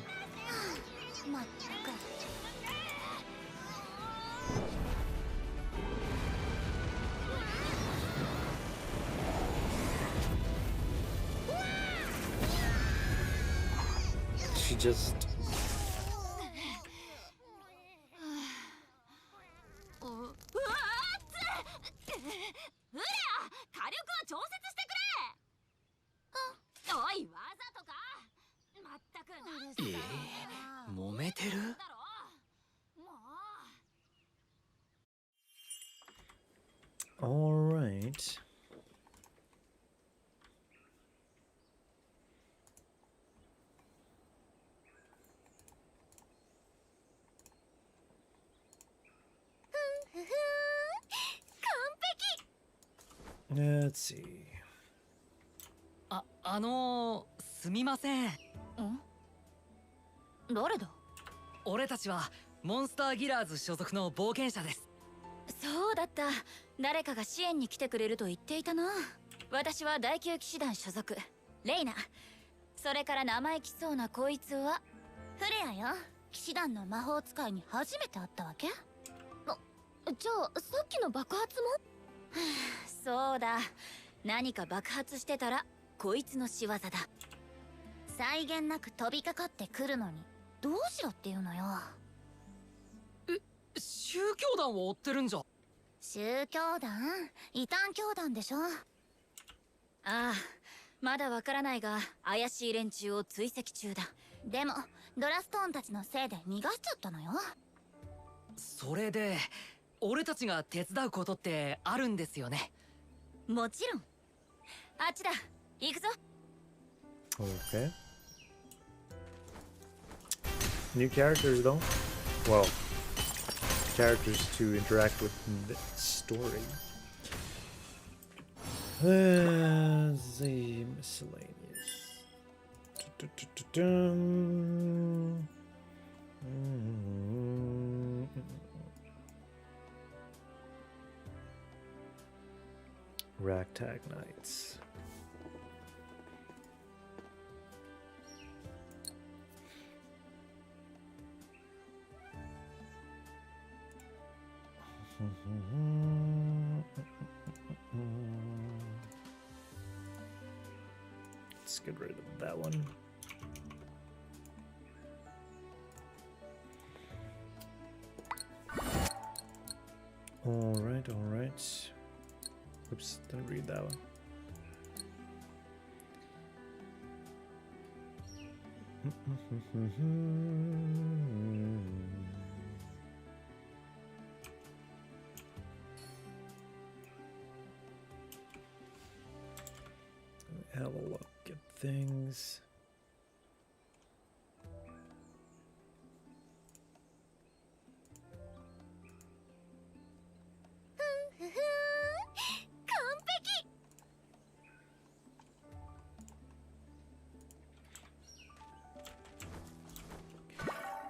Speaker 1: She just...
Speaker 4: 揉めてる。
Speaker 1: All right. Let's see.
Speaker 5: すみません。
Speaker 2: 誰だ？
Speaker 5: 俺たちはモンスターギラーズ所属の冒険者です。
Speaker 2: そうだった。誰かが支援に来てくれると言っていたな。私は第9騎士団所属レイナ。それから生意気そうなこいつはフレアよ。騎士団の魔法使いに初めて会ったわけ？じゃあさっきの爆発も？そうだ。何か爆発してたらこいつの仕業だ。際限なく飛びかかってくるのにどうしろっていうのよ。
Speaker 5: 宗教団を追ってるんじゃ。
Speaker 2: 宗教団？異端教団でしょ。ああ、まだわからないが怪しい連中を追跡中だ。でもドラストーンたちのせいで逃がしちゃったのよ。
Speaker 5: それで俺たちが手伝うことってあるんですよね。
Speaker 2: もちろん。あっちだ。行くぞ。
Speaker 1: Okay. New characters though. Well, characters to interact with in the story. Let's see, miscellaneous. Ragtag Knights. Let's get rid of that one. All right, all right. Oops, didn't read that one. Have a look at things.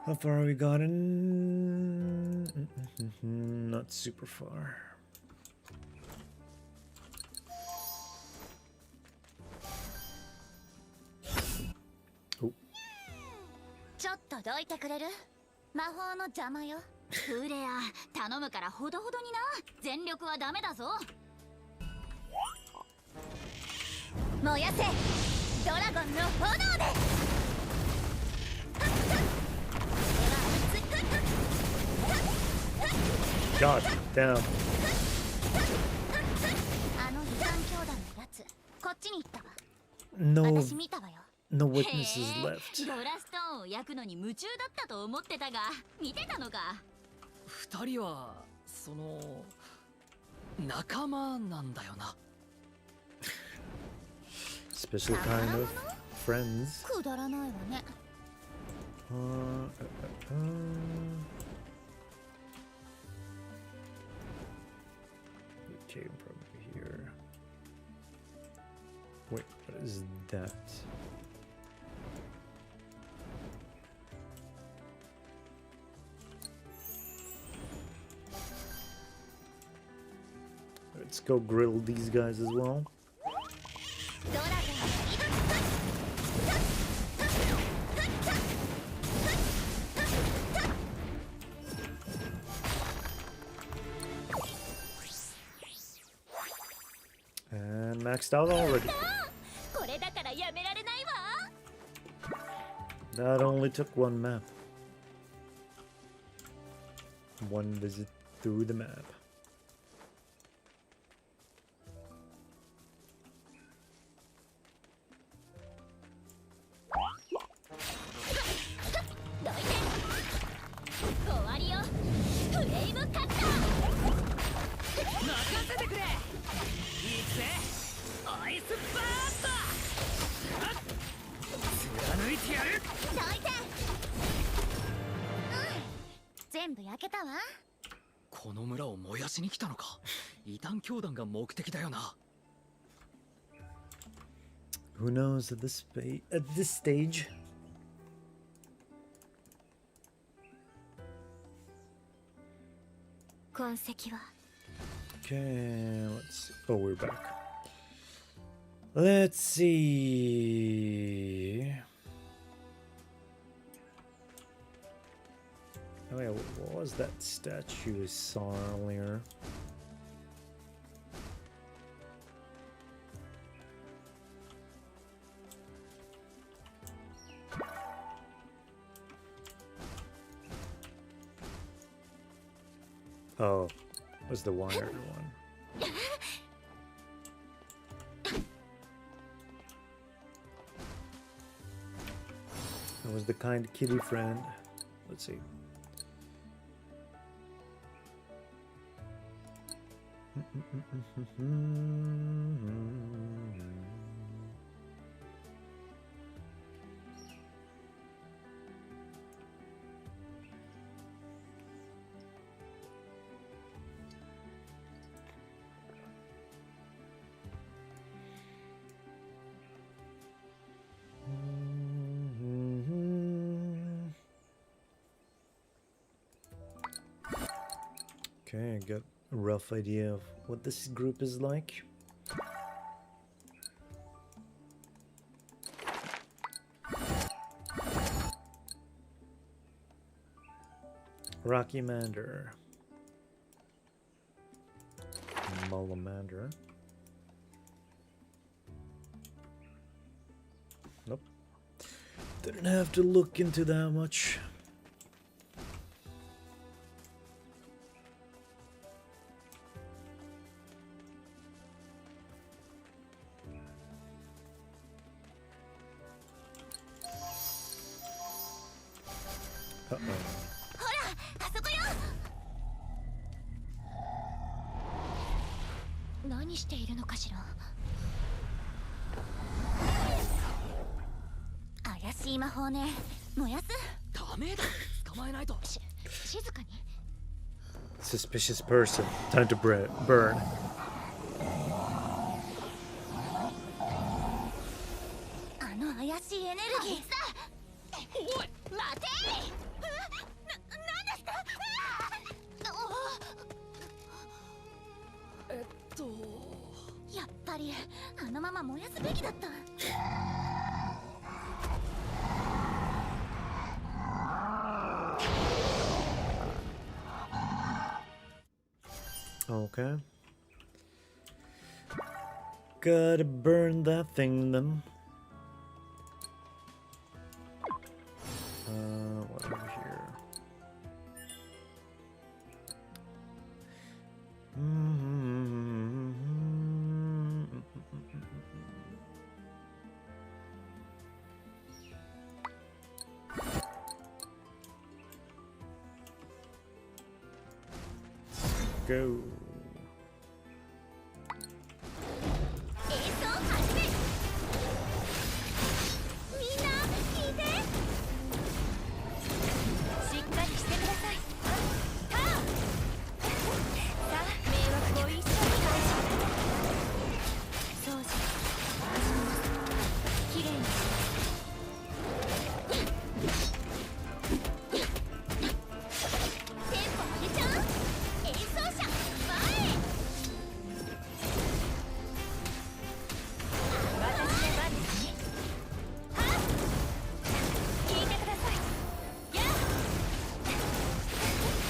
Speaker 1: How far have we gotten? Not super far.
Speaker 2: どいてくれる？魔法の邪魔よ。フレア、頼むからほどほどにな。全力はダメだぞ。燃やせドラゴンの炎で。
Speaker 1: God damn.
Speaker 2: あの二番兄弟のやつ、こっちに行ったわ。
Speaker 1: No,
Speaker 2: 私見たわよ。
Speaker 1: no
Speaker 2: へ
Speaker 1: witnesses
Speaker 2: え、
Speaker 1: left.
Speaker 2: ドラストーンを焼くのに夢中だったと思ってたが、見てたのか。
Speaker 5: 二人はその仲間なんだよな。
Speaker 1: Special kind of friends.
Speaker 2: くだらないわね。
Speaker 1: It came from here. Wait, what is that? Let's go grill these guys as well.
Speaker 2: ドラゴンの威力。
Speaker 1: And maxed out already.
Speaker 2: これだからやめられないわ。
Speaker 1: That only took one map. One visit through the map. Who knows at this stage? Okay, let's. Oh, we're back. Let's see. Oh yeah, what was that statue I saw earlier? Oh, it was the wired one. It was the kind kitty friend. Let's see. Okay, I got a rough idea of what this group is like. Rocky Mander. Mullamander. Nope. Didn't have to look into that much. Uh-oh.
Speaker 2: ほら、あそこよ。何しているのかしら。怪しい魔法ね。燃やす？
Speaker 5: ダメだ。捕まえないと。
Speaker 2: 静かに。
Speaker 1: Suspicious person. Time to burn.
Speaker 2: あの怪しいエネルギー。おい、待て！なんですか？やっぱりあのまま燃やすべきだった。
Speaker 1: Okay. Gotta burn that thing then. What over here? Go.
Speaker 2: 演奏始め。みんな聞いて。しっかりしてください。ターン。さあ迷惑を一緒に返し。掃除。始めます。きれいに。テンポ上げちゃう。演奏者前へ。私の番ですね。はっ聞いてください。やっ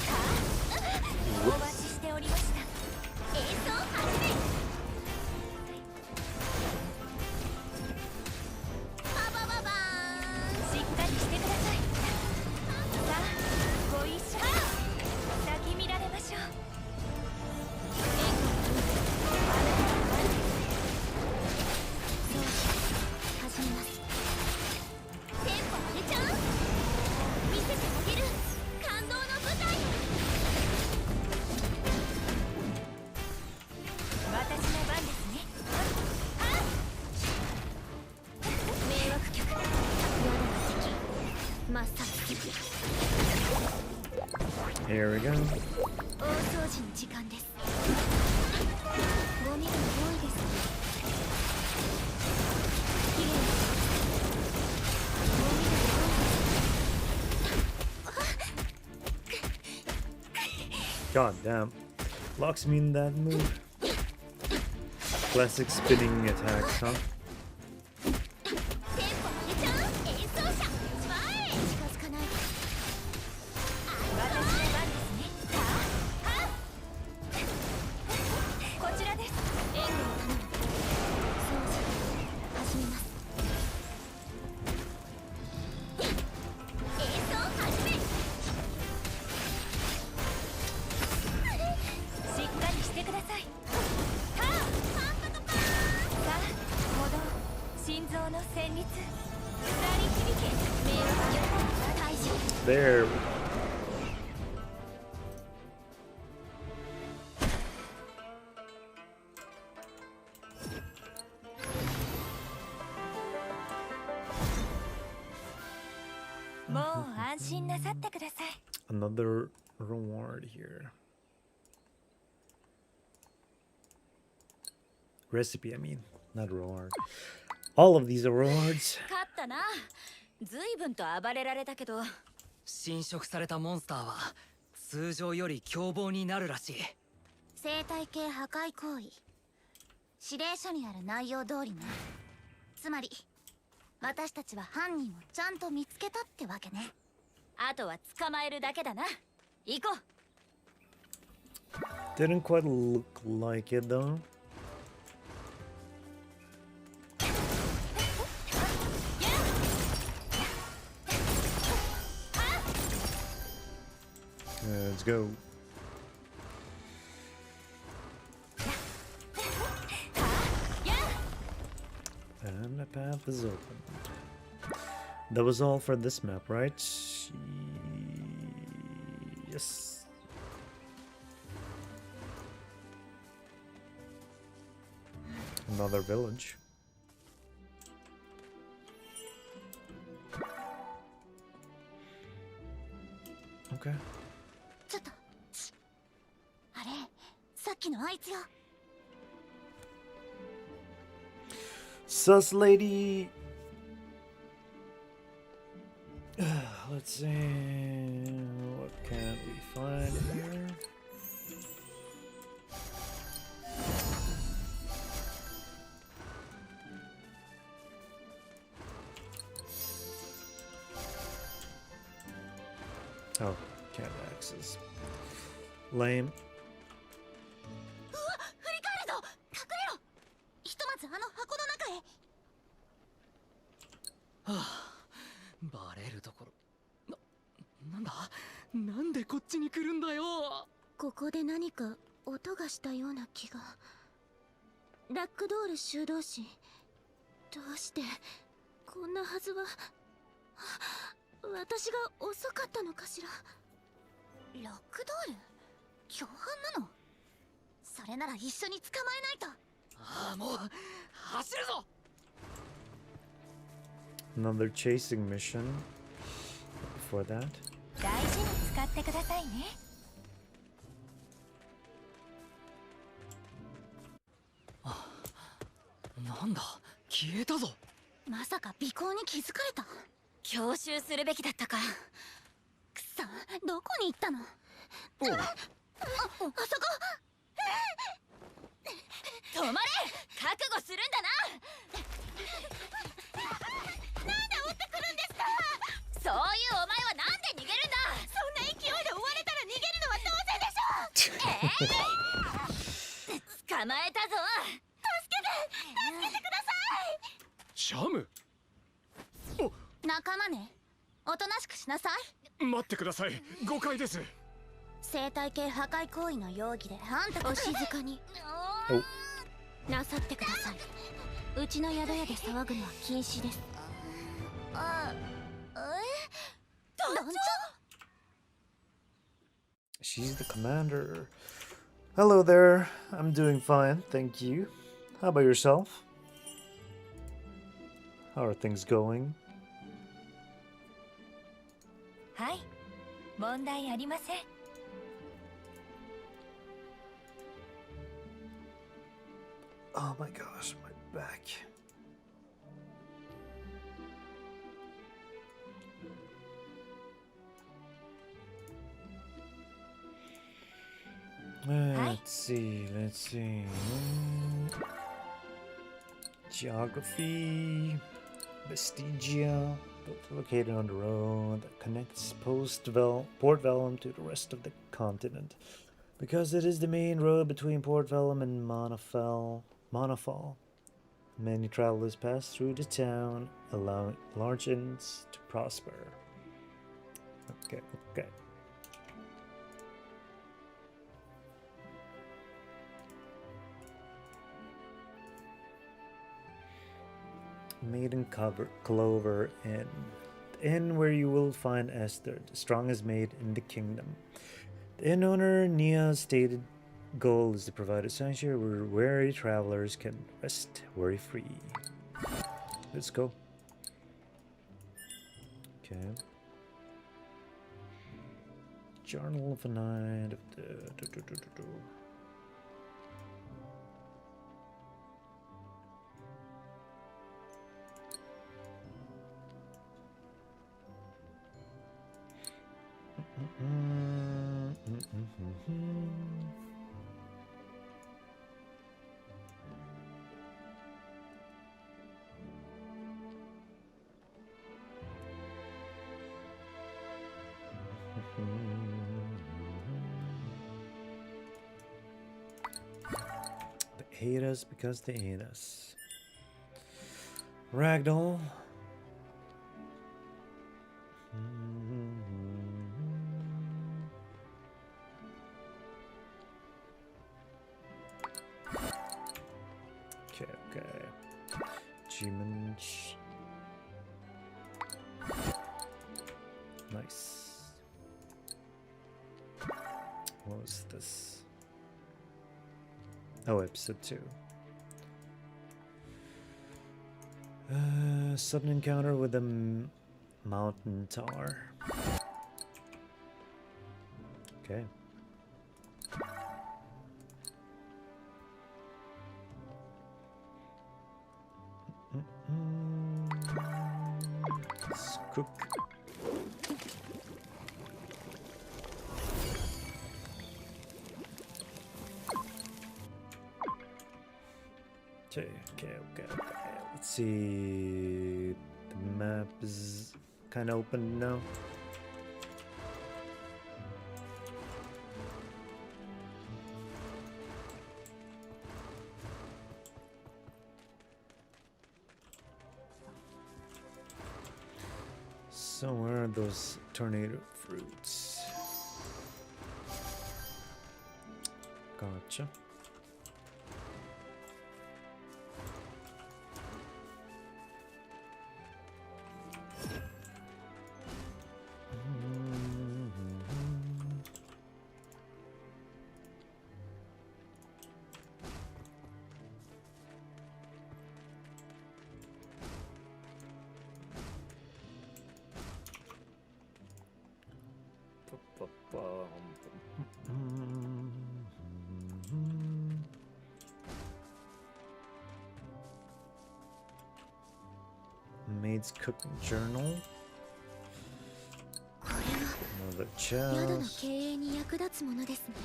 Speaker 2: はっお待ちしておりました。演奏始め。パパパパーンしっかりしてください。さあご一緒に咲き乱れましょう。始めます。テンポ上げちゃう。見せてあげる感動の舞台。私の番ですね。はっ迷惑曲宿の席真っ先。
Speaker 1: Here we go.
Speaker 2: 大掃除の時間です。ゴミが多いですね。きれいに。ゴミが多い。
Speaker 1: God damn. Locks me in that mood. Classic spinning attacks, huh?
Speaker 2: テンポ上げちゃう。演奏者前へ。近づかないで。私の番ですね。はっこちらです。援護を頼む。掃除始めます。演奏始め。しっかりしてください。パンパカパーン。さあ鼓動心臓の旋律鳴り響け。迷惑曲退場。
Speaker 1: There we go.
Speaker 2: もう安心なさってください。
Speaker 1: Another reward here. Recipe, I mean, not reward. All of these are rewards.
Speaker 2: 勝ったな。ずいぶんと暴れられたけど。
Speaker 5: 侵食されたモンスターは通常より凶暴になるらしい。
Speaker 2: 生態系破壊行為。指令書にある内容通りね。つまり私たちは犯人をちゃんと見つけたってわけね。あとは捕まえるだけだな。行こう。
Speaker 1: Didn't quite look like it though. Let's go. And the path is open. That was all for this map, right? Yes. Another village. Okay.
Speaker 2: ちょっと。あれ、さっきのあいつよ。
Speaker 1: Sus lady. Let's see. What can we find here? Oh, cat axes. Lame.
Speaker 5: なんでこっちに来るんだよ。
Speaker 2: ここで何か音がしたような気が。ラックドール修道士、どうしてこんなはずは。私が遅かったのかしら。ラックドール共犯なの？それなら一緒に捕まえないと。
Speaker 5: ああ、もう走るぞ。
Speaker 1: Another chasing mission. Before that.
Speaker 2: 大事に使ってくださいね。
Speaker 5: なんだ、消えたぞ。
Speaker 2: まさか尾行に気づかれた？強襲するべきだったか。くそ、どこに行ったの？あそこ。止まれ！覚悟するんだな。なんで追ってくるんですか？そういうお前はなんで逃げるんだ。そんな勢いで追われたら逃げるのは当然でしょ。捕まえたぞ。助けてください。
Speaker 6: シャム、
Speaker 2: 仲間ね、おとなしくしなさい。
Speaker 6: 待ってください。誤解です。
Speaker 2: 生態系破壊行為の容疑であんた。お静かになさってください。うちの宿屋で騒ぐのは禁止です。団長？
Speaker 1: She's the commander. Hello there. I'm doing fine, thank you. How about yourself? How are things going?
Speaker 2: はい、問題ありません。
Speaker 1: Oh my gosh, my back. Let's see. Geography. Vestigia. Located on the road that connects Port Vellum to the rest of the continent. Because it is the main road between Port Vellum and Monafal, many travelers pass through the town, allowing large inns to prosper. Okay. Maiden Clover Inn. The inn where you will find Esther, the strongest maid in the kingdom. The inn owner, Nia's stated goal is to provide a sanctuary where weary travelers can rest worry-free. Let's go. Okay. Journal of a Night of the... They hate us because they hate us. Ragdoll. Okay. G-Munch. Nice. What was this? Oh, episode 2. Sudden encounter with a mountain tar. Okay. Let's cook. Okay. Let's see. The map is kind of open now. So where are those tornado fruits? Gotcha. Maid's cooking journal.
Speaker 2: これは
Speaker 1: Another
Speaker 2: 宿の
Speaker 1: chest.
Speaker 2: 経営に役立つものですね。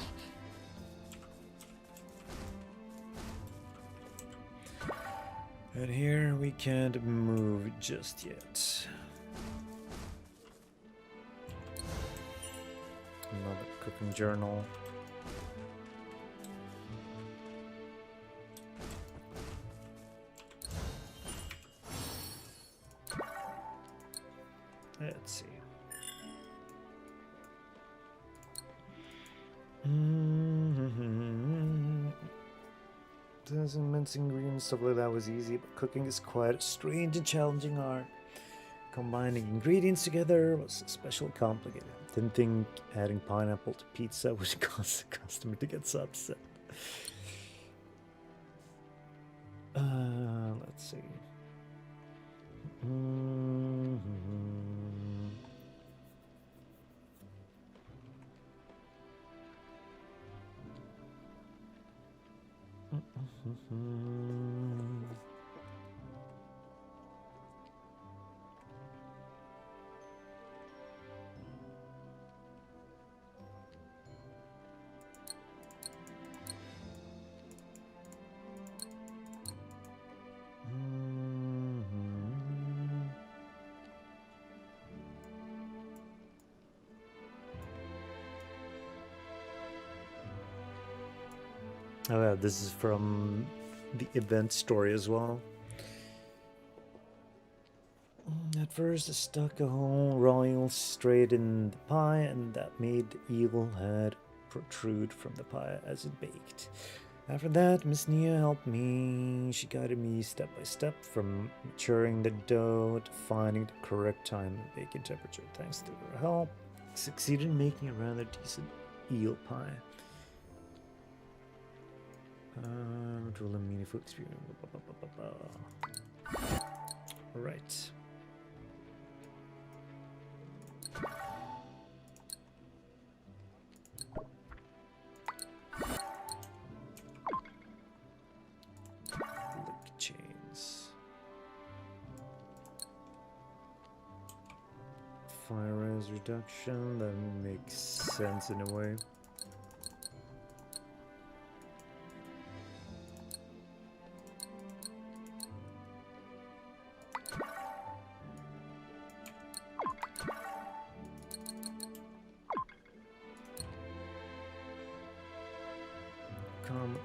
Speaker 1: And here we can't move just yet. Another cooking journal. Let's see. Doesn't mince ingredients, stuff like that was easy, but cooking is quite a strange and challenging art. Combining ingredients together was especially complicated. Didn't think adding pineapple to pizza would cause the customer to get so upset. Let's see. Oh yeah, this is from the event story as well. At first, I stuck a whole royal straight in the pie, and that made the evil head protrude from the pie as it baked. After that, Miss Nia helped me. She guided me step by step from maturing the dough to finding the correct time and baking temperature. Thanks to her help, I succeeded in making a rather decent eel pie. Truly meaningful experience. Right. Link chains. Fire res reduction. That makes sense in a way.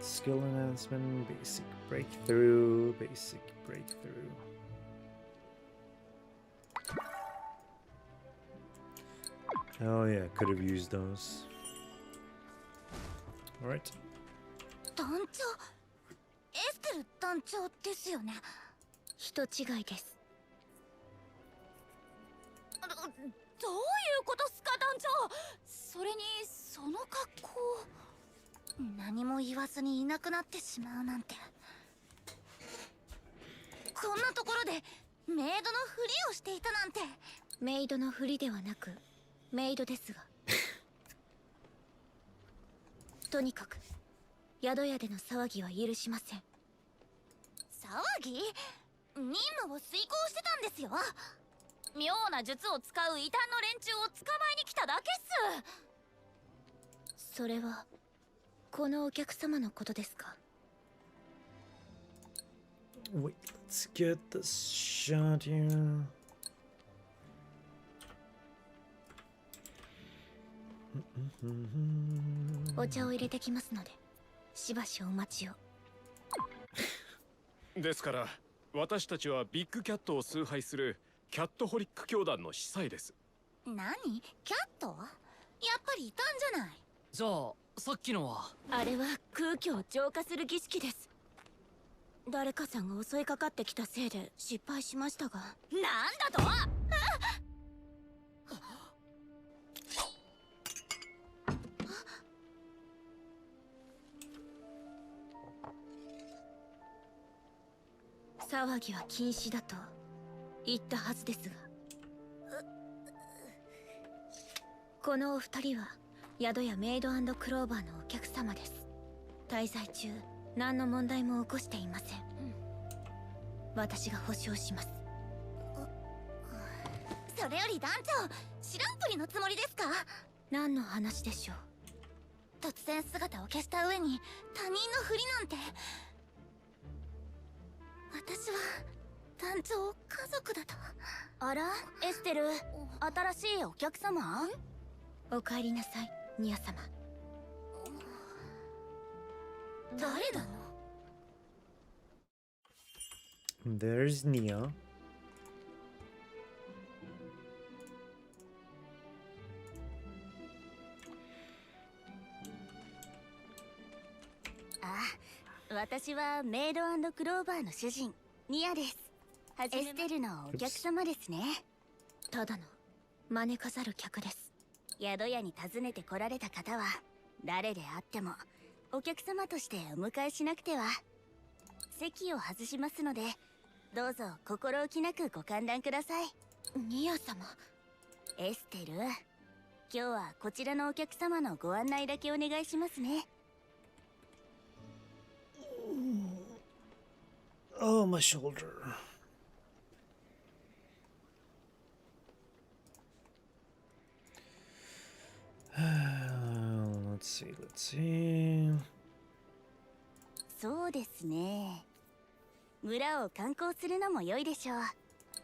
Speaker 1: Skill enhancement, basic breakthrough, basic breakthrough. Oh yeah, could have used those. Alright.
Speaker 2: 団長、エステル団長ですよね。人違いです。どういうことっすか、団長。それにその格好。何も言わずにいなくなってしまうなんて。こんなところでメイドのふりをしていたなんて。メイドのふりではなくメイドですがとにかく宿屋での騒ぎは許しません。騒ぎ？任務を遂行してたんですよ。妙な術を使う異端の連中を捕まえに来ただけっす。それはこのお客様のことですか？
Speaker 1: Wait, let's get this shot here.
Speaker 2: お茶を入れてきますので、しばしお待ちを。
Speaker 6: ですから私たちはビッグキャットを崇拝するキャットホリック教団の司祭です。
Speaker 2: 何？キャット？やっぱりいたんじゃない。
Speaker 5: じゃあさっきのは。
Speaker 7: あれは空気を浄化する儀式です。誰かさんが襲いかかってきたせいで失敗しましたが。
Speaker 2: なんだと。
Speaker 7: 騒ぎは禁止だと言ったはずですが。このお二人は宿やメイド&クローバーのお客様です。滞在中何の問題も起こしていません。私が保証します。
Speaker 2: それより団長、知らんぷりのつもりですか？
Speaker 7: 何の話でしょう。
Speaker 2: 突然姿を消した上に他人のふりなんて。私は団長家族だと。
Speaker 7: あら、エステル、新しいお客様？お帰りなさい、ニア様。
Speaker 2: 誰だの？
Speaker 1: There's Nia.
Speaker 2: Ah, 私はメイド&クローバーの主人、ニアです。エステルのお客様ですね。
Speaker 7: ただの招かざる客です。
Speaker 2: 宿屋に訪ねて来られた方は誰であってもお客様としてお迎えしなくては。席を外しますので、どうぞ心置きなくご観覧ください。
Speaker 7: ニア様。
Speaker 2: エステル、今日はこちらのお客様のご案内だけお願いしますね。
Speaker 1: Oh, my shoulder. Let's see, let's see.
Speaker 2: そうですね。村を観光するのも良いでしょう。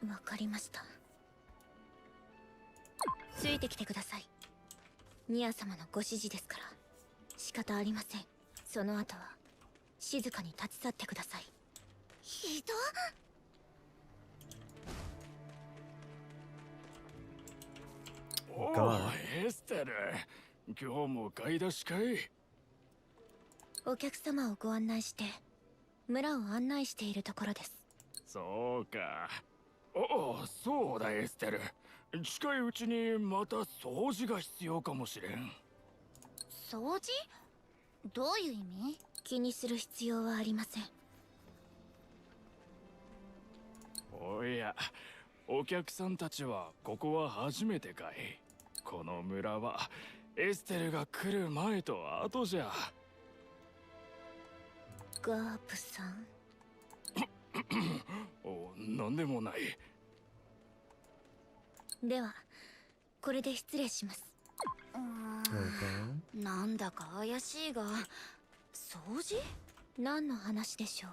Speaker 7: わかりました。ついてきてください。ニア様のご指示ですから仕方ありません。その後は静かに立ち去ってください。
Speaker 2: ひど。
Speaker 6: お
Speaker 1: God.
Speaker 6: お、エステル。今日も買い出しかい？
Speaker 7: お客様をご案内して村を案内しているところです。
Speaker 6: そうか。おお、そうだエステル。近いうちにまた掃除が必要かもしれん。
Speaker 2: 掃除？どういう意味？
Speaker 7: 気にする必要はありません。
Speaker 6: おや、お客さんたちはここは初めてかい？この村はエステルが来る前と後じゃ。
Speaker 7: ガープさん。
Speaker 6: お、なんでもない。
Speaker 7: ではこれで失礼します。
Speaker 1: Okay.
Speaker 7: なんだか怪しいが、掃除？何の話でしょう。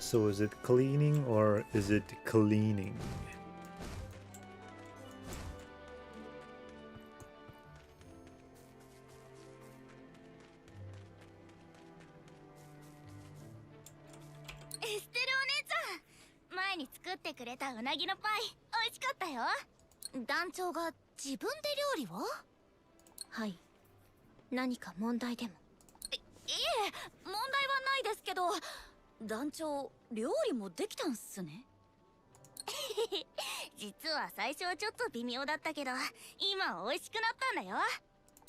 Speaker 1: So is it cleaning or is it cleaning?
Speaker 2: エステルお姉ちゃん、前に作ってくれたうなぎのパイ美味しかったよ。団長が自分で料理を？
Speaker 7: はい。何か問題でも？
Speaker 2: いえ、問題はないですけど、団長料理もできたんすね。実は最初はちょっと微妙だったけど、今美味しくなったんだよ。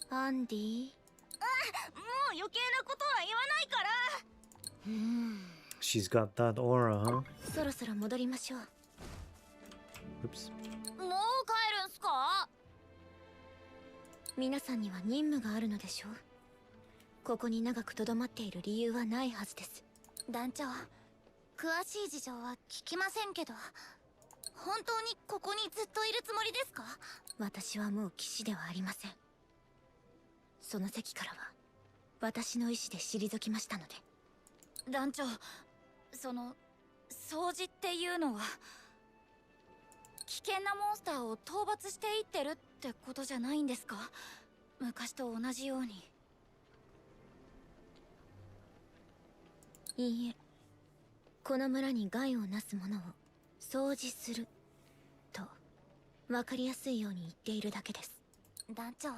Speaker 7: アンディ。
Speaker 2: もう余計なことは言わないから。
Speaker 1: She's got that aura, huh?
Speaker 7: そろそろ戻りましょう。
Speaker 1: Oops.
Speaker 2: もう帰るんすか？
Speaker 7: 皆さんには任務があるのでしょう。ここに長くとどまっている理由はないはずです。
Speaker 2: 団長、詳しい事情は聞きませんけど、本当にここにずっといるつもりですか？
Speaker 7: 私はもう騎士ではありません。その席からは私の意志で退きましたので。
Speaker 2: 団長、その掃除っていうのは危険なモンスターを討伐していってるってことじゃないんですか？昔と同じように。
Speaker 7: いいえ、この村に害をなす者を掃除するとわかりやすいように言っているだけです。
Speaker 2: 団長が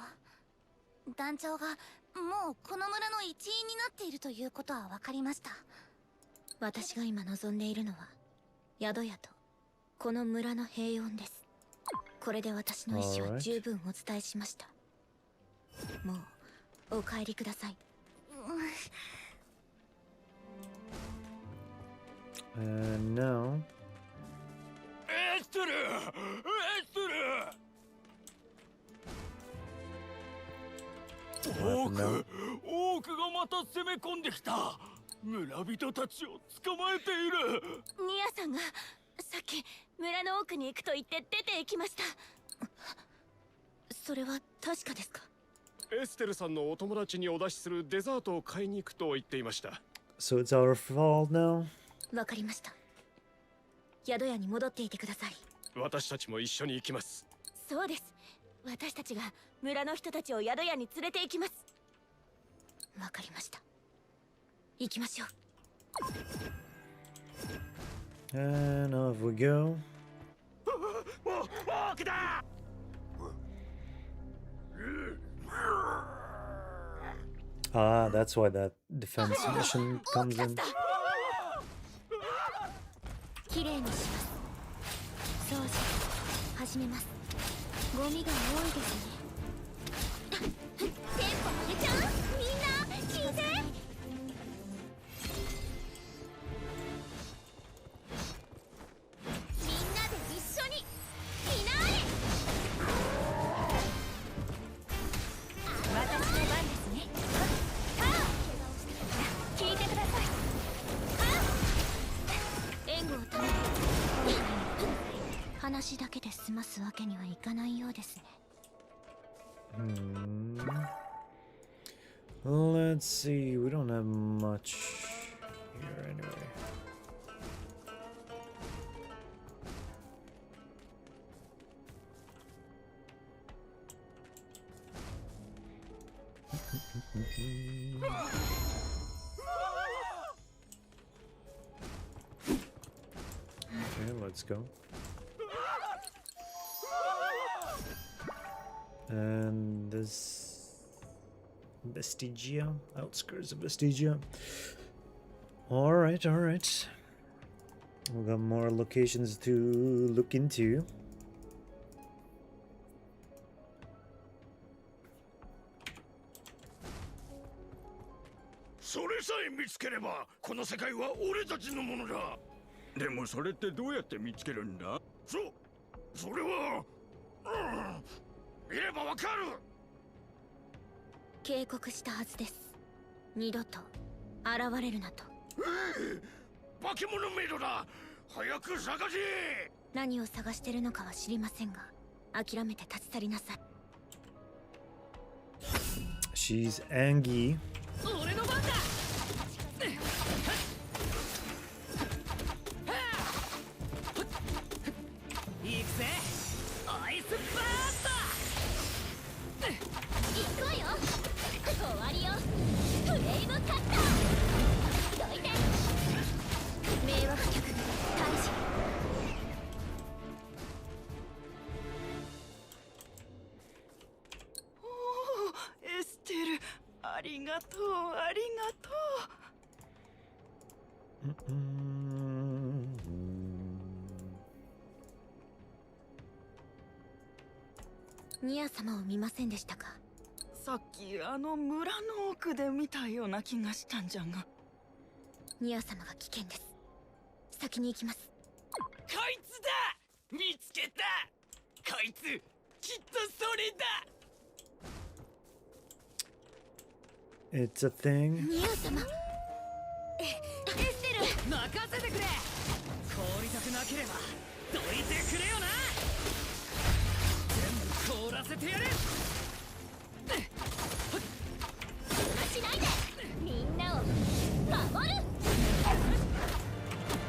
Speaker 2: もうこの村の一員になっているということは分かりました。
Speaker 7: 私が今望んでいるのは宿屋とこの村の平穏です。これで私の意思は十分お伝えしました。もうお帰りください。
Speaker 1: No.
Speaker 6: エステル、オークがまた攻め込んできた。村人たちを捕まえている。
Speaker 7: ニアさんがさっき村の奥に行くと言って出て行きました。それは確かですか？
Speaker 8: エステルさんのお友達にお出しするデザートを買いに行くと言っていました。
Speaker 1: So it's our fault now?
Speaker 7: わかりました。宿屋に戻っていてください。
Speaker 8: 私たちも一緒に行きます。
Speaker 7: そうです。私たちが村の人たちを宿屋に連れて行きます。わかりました。行きましょう。
Speaker 1: And off we go.
Speaker 6: オークだ。
Speaker 1: Ah, that's why that defense mission comes in.
Speaker 7: きれいにします。掃除始めます。ゴミが多いですね。テンポ上げちゃう？みんな聞いて。
Speaker 2: みんなで一緒にフィナーレ。
Speaker 7: 私の番ですね。聞いてください。援護を頼む。話だけで済ますわけにはいかないようですね。
Speaker 1: Let's see, we don't have much here anyway. Okay, let's go. And this Vestigia, outskirts of Vestigia. All right. We got more locations to look into.
Speaker 6: それさえ見つければこの世界は俺たちのものだ。でもそれってどうやって見つけるんだ？それは、見ればわかる。
Speaker 7: 警告したはずです。二度と現れるなと。
Speaker 6: 化け物メイドだ。早く探せ。
Speaker 7: 何を探してるのかは知りませんが、諦めて立ち去りなさい。
Speaker 1: She's Angie.
Speaker 4: 俺の番だ。行くぜ、アイスバースト。
Speaker 2: 行くわよ。終わりよ。フレイムカッター。どいて。
Speaker 7: 迷惑客退治。
Speaker 4: おお、エステル、ありがとう、ありがとう。
Speaker 7: ニア様を見ませんでしたか？
Speaker 4: さっきあの村の奥で見たような気がしたんじゃが。
Speaker 7: ニア様が危険です。先に行きます。
Speaker 4: こいつだ。見つけた。こいつきっとそれだ。
Speaker 1: It's a thing.
Speaker 7: ニア様。
Speaker 4: エステル、任せてくれ。凍りたくなければどいてくれよな。全部凍らせてやる。
Speaker 2: しないで。みんなを守る。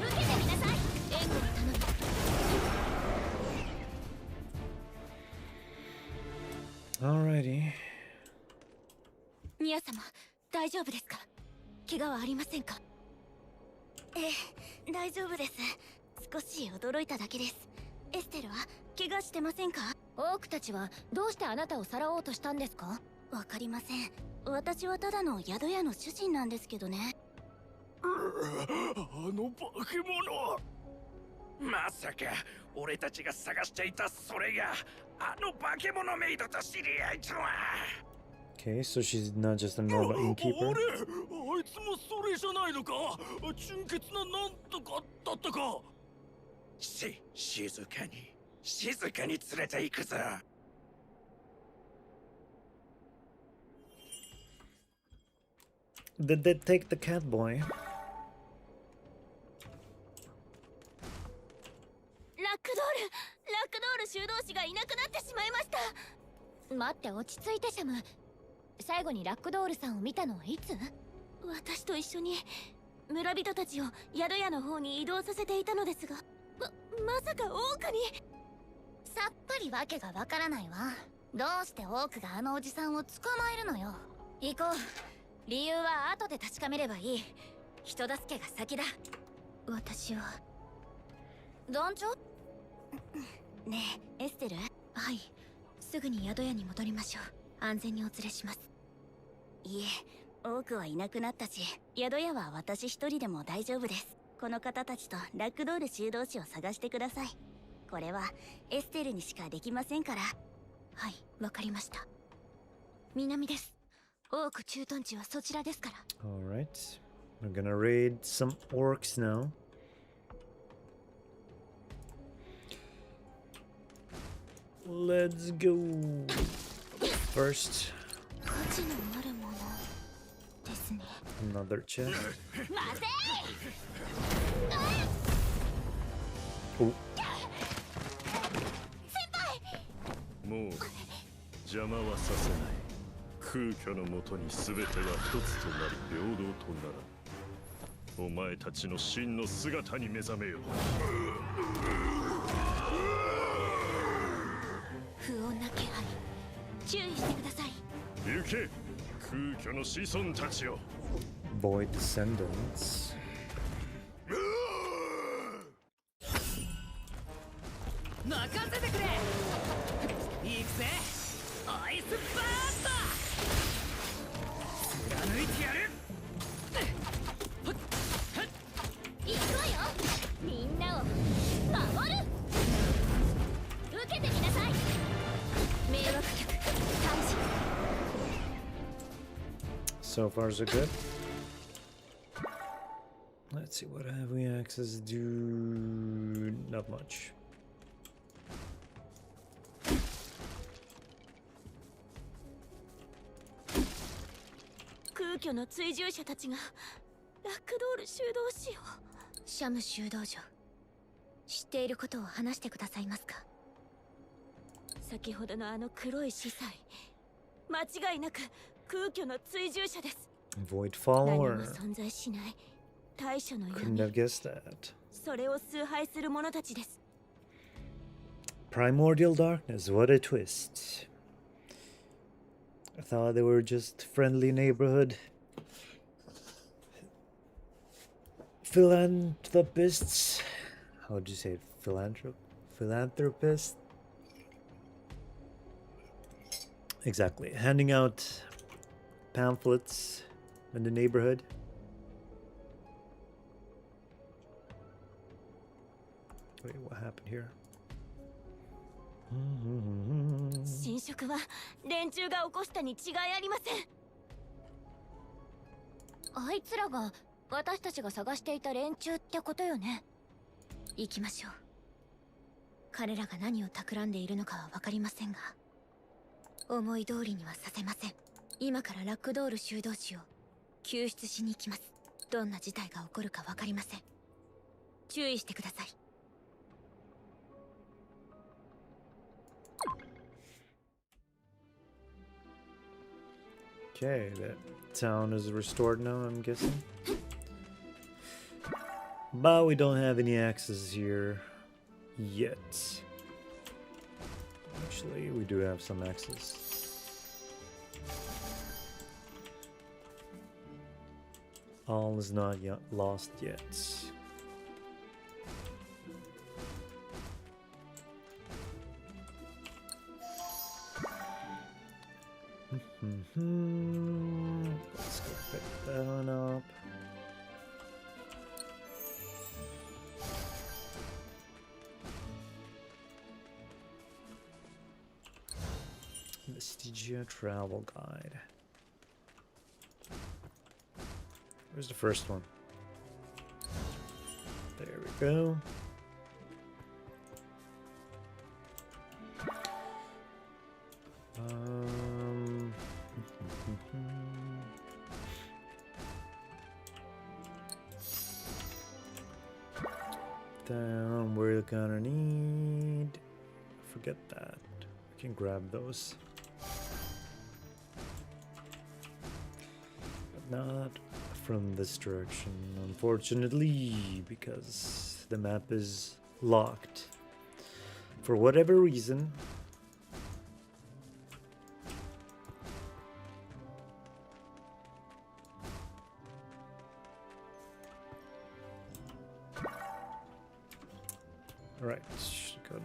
Speaker 2: 受けてみなさい。
Speaker 7: 援護を頼む。
Speaker 1: Alrighty.
Speaker 7: ニア様、大丈夫ですか？怪我はありませんか？
Speaker 2: ええ、大丈夫です。少し驚いただけです。エステルは
Speaker 7: 怪我してませんか？
Speaker 2: オークたちはどうしてあなたをさらおうとしたんですか？
Speaker 7: わかりません。私はただの宿屋の主人なんですけどね。
Speaker 6: あの化け物。まさか俺たちが探していたそれがあの化け物メイドと知り合いとは。
Speaker 1: Okay, so she's not just a normal innkeeper.
Speaker 6: あいつもそれじゃないのか。純潔ななんとかだったか。静かに連れて行くぞ。
Speaker 1: Did they take the cat boy?
Speaker 7: ラックドール修道士がいなくなってしまいました。
Speaker 2: 待って、落ち着いてシャム。最後にラックドールさんを見たのはいつ？
Speaker 7: 私と一緒に村人たちを宿屋の方に移動させていたのですが、まさかオークに。
Speaker 2: さっぱりわけがわからないわ。どうしてオークがあのおじさんを捕まえるのよ。行こう。理由は後で確かめればいい。人助けが先だ。
Speaker 7: 私は。
Speaker 2: 団長？
Speaker 7: ねえ、エステル？はい。すぐに宿屋に戻りましょう。安全にお連れします。いえ、多くはいなくなったし、宿屋は私一人でも大丈夫です。この方たちとラックドール修道士を探してください。これはエステルにしかできませんから。はい、わかりました。南です。多く駐屯地はそちらですから。
Speaker 1: Alright. We're gonna raid some orcs now. Let's go. First,
Speaker 7: 価値のあるものですね。
Speaker 1: another chest.
Speaker 2: 待て！
Speaker 1: Oh,
Speaker 8: もう邪魔はさせない。空虚のもとに全てが一つとなり平等となら、お前たちの真の姿に目覚めよ。
Speaker 7: 不穏な気配。注意してください。
Speaker 8: 行け、空虚の子孫たちよ。
Speaker 1: void descendants.
Speaker 4: 任せてくれ。行くぜ、アイスバースト。貫いてやる。
Speaker 2: 行くわよ。みんなを守る。受けてみなさい。迷惑客退治。
Speaker 1: So far, so good. Let's see, what have we access to? Not much.
Speaker 7: 空虚の追従者たちがラックドール修道士を。シャム修道女、知っていることを話してくださいますか？先ほどのあの黒い司祭、間違いなく空虚の追従者です。
Speaker 1: Void
Speaker 7: 何も
Speaker 1: follower.
Speaker 7: 存在しない大社の
Speaker 1: Couldn't
Speaker 7: 闇、
Speaker 1: have guessed that.
Speaker 7: それを崇拝する者たちです。
Speaker 1: Primordial darkness, what a twist. I thought they were just friendly neighborhood philanthropists. How would you say it? Philanthropists? Exactly. Handing out pamphlets in the neighborhood. Wait, what happened here?
Speaker 7: 侵食は連中が起こしたに違いありません。
Speaker 2: あいつらが私たちが探していた連中ってことよね。
Speaker 7: 行きましょう。彼らが何を企んでいるのかは分かりませんが、思い通りにはさせません。今からラックドール修道士を救出しに行きます。どんな事態が起こるか分かりません。注意してください。
Speaker 1: Okay, that town is restored now, I'm guessing. But we don't have any access here yet. Actually, we do have some access. All is not yet lost yet. Vestigia Travel Guide. Where's the first one? There we go. Down, we're gonna need. Forget that. We can grab those. But not from this direction, unfortunately, because the map is locked. For whatever reason. Alright, should go up.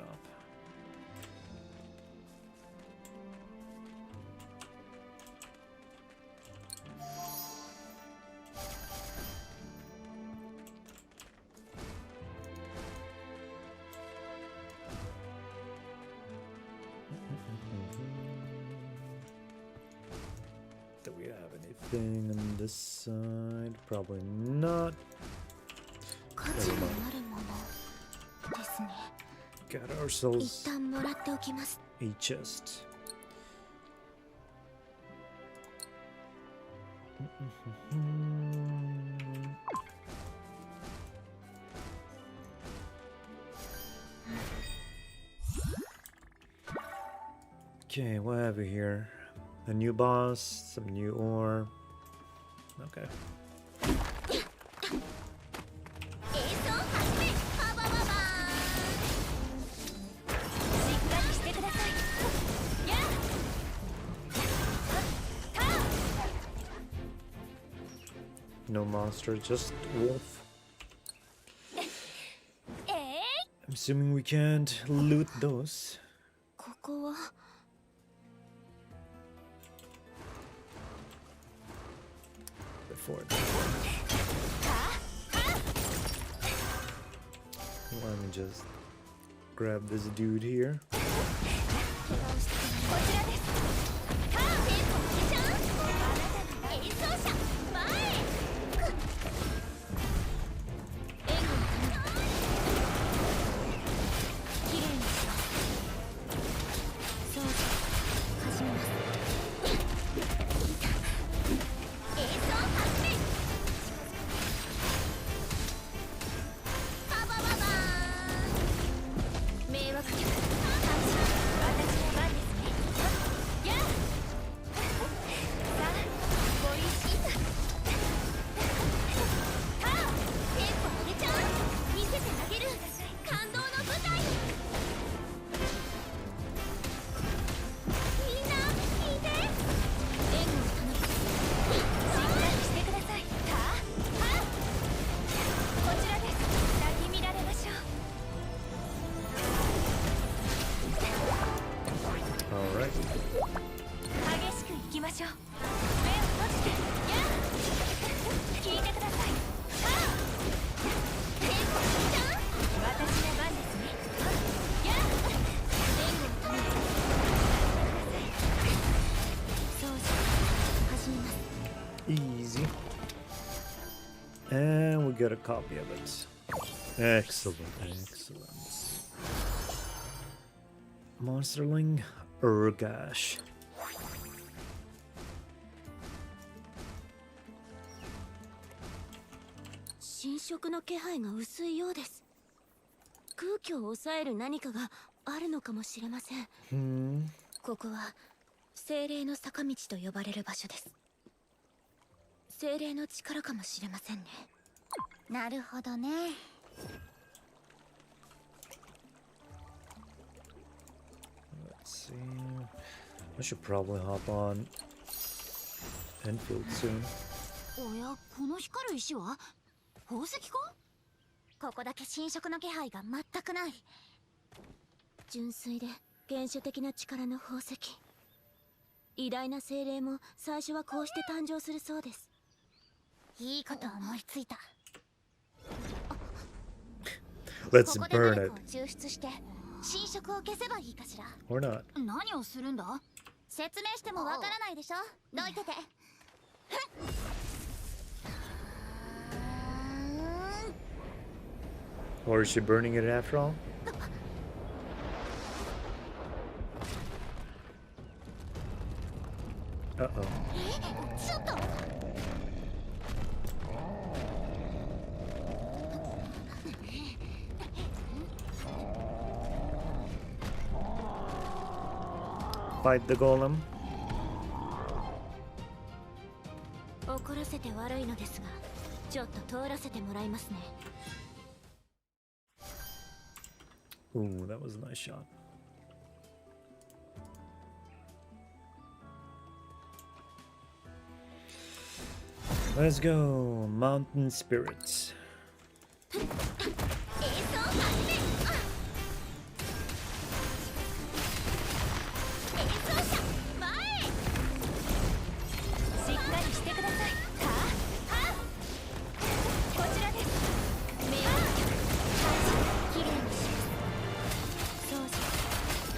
Speaker 1: Do we have anything on this side? Probably not. Never mind. Got ourselves a chest. Okay, what have we here? A new boss, some new ore. Okay. No monster, just wolf. I'm assuming we can't loot those. Before let me just grab this dude here. Easy. And we got a copy of it. Excellent, excellent. Monsterling Urgash. Hmm.
Speaker 7: ここは精霊の坂道と呼ばれる場所です。精霊の力かもしれませんね。
Speaker 2: なるほどね。
Speaker 1: Let's see. I should probably hop on Endfield soon.
Speaker 2: おや、この光る石は宝石か？ここだけ侵食の気配が全くない。
Speaker 7: 純粋で原初的な力の宝石。偉大な精霊も最初はこうして誕生するそうです。
Speaker 2: いいこと思いついた。
Speaker 1: Let's
Speaker 2: ここで
Speaker 1: burn
Speaker 2: 魔
Speaker 1: it.
Speaker 2: 力を抽出して侵食を消せばいいかしら。
Speaker 1: Or not.
Speaker 2: 何をするんだ？説明してもわからないでしょ。どいてて。
Speaker 1: Or is she burning it after all? Uh-oh.
Speaker 2: ちょっと。
Speaker 1: Fight the golem.
Speaker 7: 怒らせて悪いのですが、ちょっと通らせてもらいますね。
Speaker 1: Ooh, that was a nice shot. Let's go, mountain spirits.
Speaker 2: 演奏始め。演奏者前へ。しっかりしてください。こちらです。迷惑曲きれいにします。掃除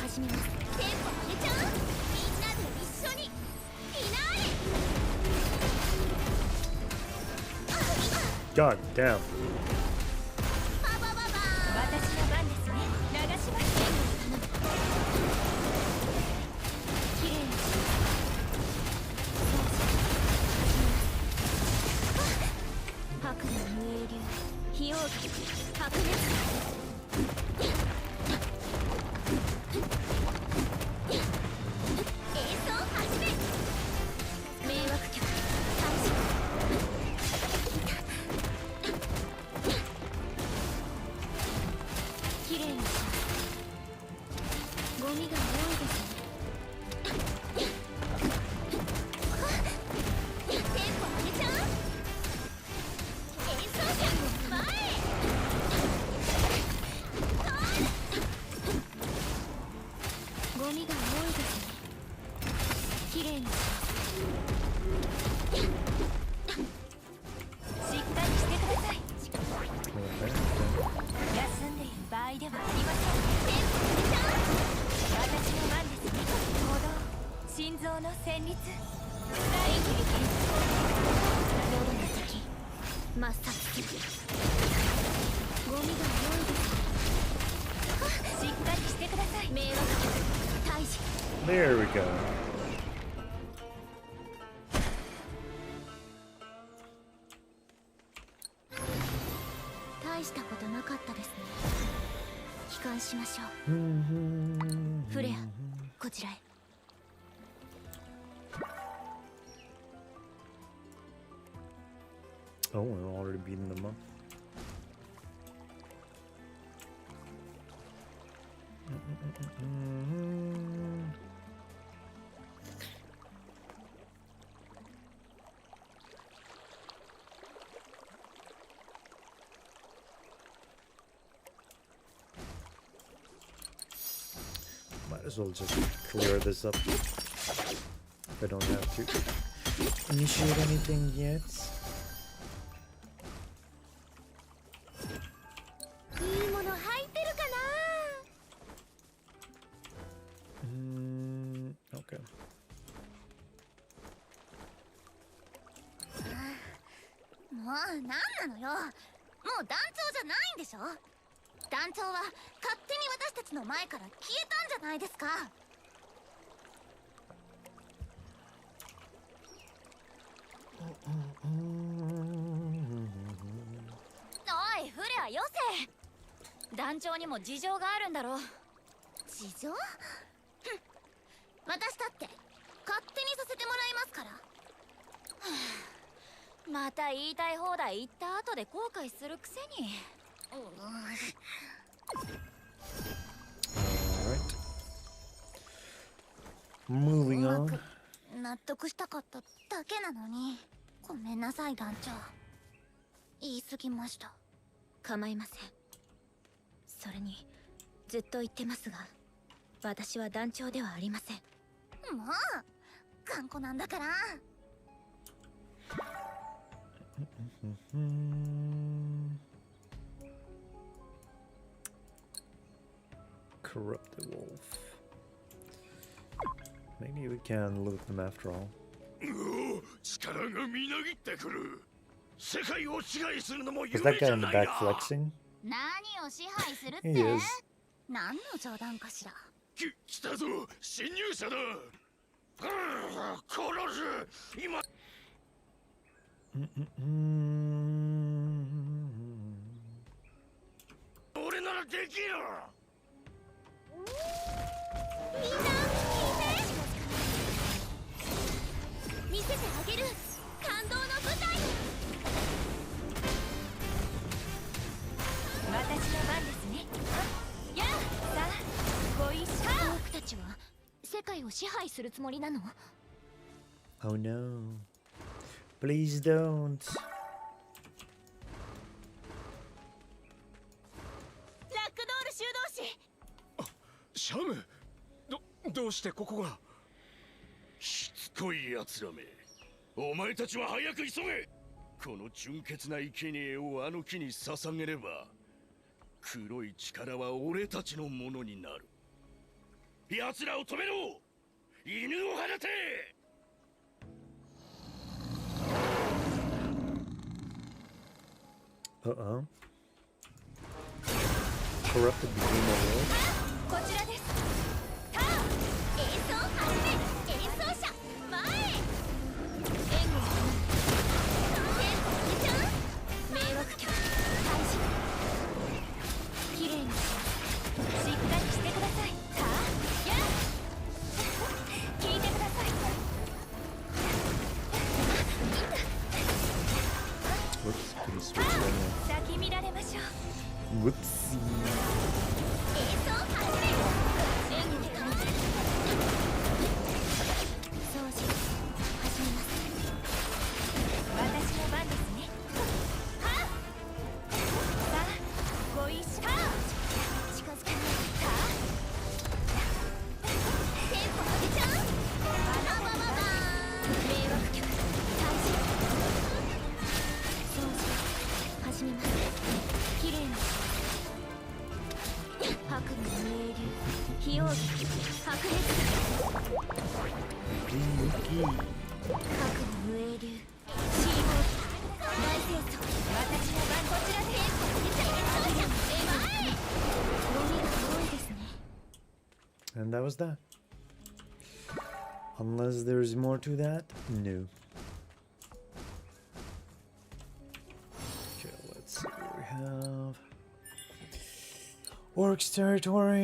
Speaker 2: 始めます。テンポ上げちゃう。みんなで一緒にフィナーレ。
Speaker 1: God damn.
Speaker 2: 私の番ですね。流します。きれいにします。白蓮無影流非王族白熱演奏始め。迷惑曲開始。きれいにします。ゴミが多いですね。テンポ上げちゃう。演奏者前へ。ゴミが多いですね。きれいにします。しっかりしてください。休んでいる場合ではありません。テンポ上げちゃう。私の番ですね。行動心臓の旋律一気に健康夜の先抹殺ゴミが多いです。しっかりしてください。迷惑曲退治。
Speaker 1: There we go.
Speaker 7: 大したことなかったですね。帰還しましょう。フレア、こちらへ。
Speaker 1: Oh, we're already beating them up. Might as well just clear this up if I don't have to initiate anything yet.
Speaker 2: いいもの入ってるかな。
Speaker 1: Okay.
Speaker 2: もうなんなのよ。もう団長じゃないんでしょ。団長は勝手に私たちの前から消えたんじゃないですか。おいフレアよせ。団長にも事情があるんだろう。事情？ふん、私だって勝手にさせてもらいますから。はあ、また言いたい放題言った後で後悔するくせに。
Speaker 1: Alright. Moving
Speaker 2: うま
Speaker 1: on.
Speaker 2: く納得したかっただけなのに。ごめんなさい団長。言い過ぎました。
Speaker 7: 構いません。それにずっと言ってますが、私は団長ではありません。
Speaker 2: もう頑固なんだから。
Speaker 1: Corrupt the wolf. Maybe we can loot them after all.
Speaker 8: 力がみなぎってくる。世界を支配するのも
Speaker 1: Is
Speaker 8: 夢
Speaker 1: that
Speaker 8: じ
Speaker 1: guy
Speaker 8: ゃ
Speaker 1: in the
Speaker 8: ない
Speaker 1: back
Speaker 8: な。
Speaker 1: flexing?
Speaker 2: 何を支配するって
Speaker 1: He is.
Speaker 7: 何の冗談かしら。
Speaker 8: 来たぞ、侵入者だ。殺す。今。俺ならできる。
Speaker 2: みんな聞いて。見せてあげる感動の舞台。私の番ですね。やあ、さあ、ご一緒。僕たちは世界を支配するつもりなの？
Speaker 1: Oh no. Please don't.
Speaker 2: ラックドール修道士。
Speaker 8: シャム、どうしてここが？しつこい奴らめ。お前たちは早く急げ。この純潔な生贄をあの木に捧げれば、黒い力は俺たちのものになる。奴らを止めろ。犬を放て。
Speaker 1: Uh-oh. Corrupted the game overall.
Speaker 2: こちらです。さあ、演奏始め。演奏者前。援護。テンポ上げちゃう。迷惑曲開始。綺麗にしっかりしてください。さあ、やあ。聞いてください。
Speaker 1: Whoops, can you switch that now?
Speaker 2: 先見られましょう。
Speaker 1: Whoopsie.
Speaker 2: 演奏始め。演技で掃除始めます。私の番ですね。はっ。さあ、ご一緒。近づかない。さあ。テンポ上げちゃう。バラバババーン。迷惑曲開始。掃除始めます。綺麗に。白の明流、非王劇、白熱白の無英流、シーボール、大戦争。私の番こちらで。前。鬼が多いですね。
Speaker 1: And that was that. Unless there's more to that? No. Okay, let's see what we have. Orcs territory.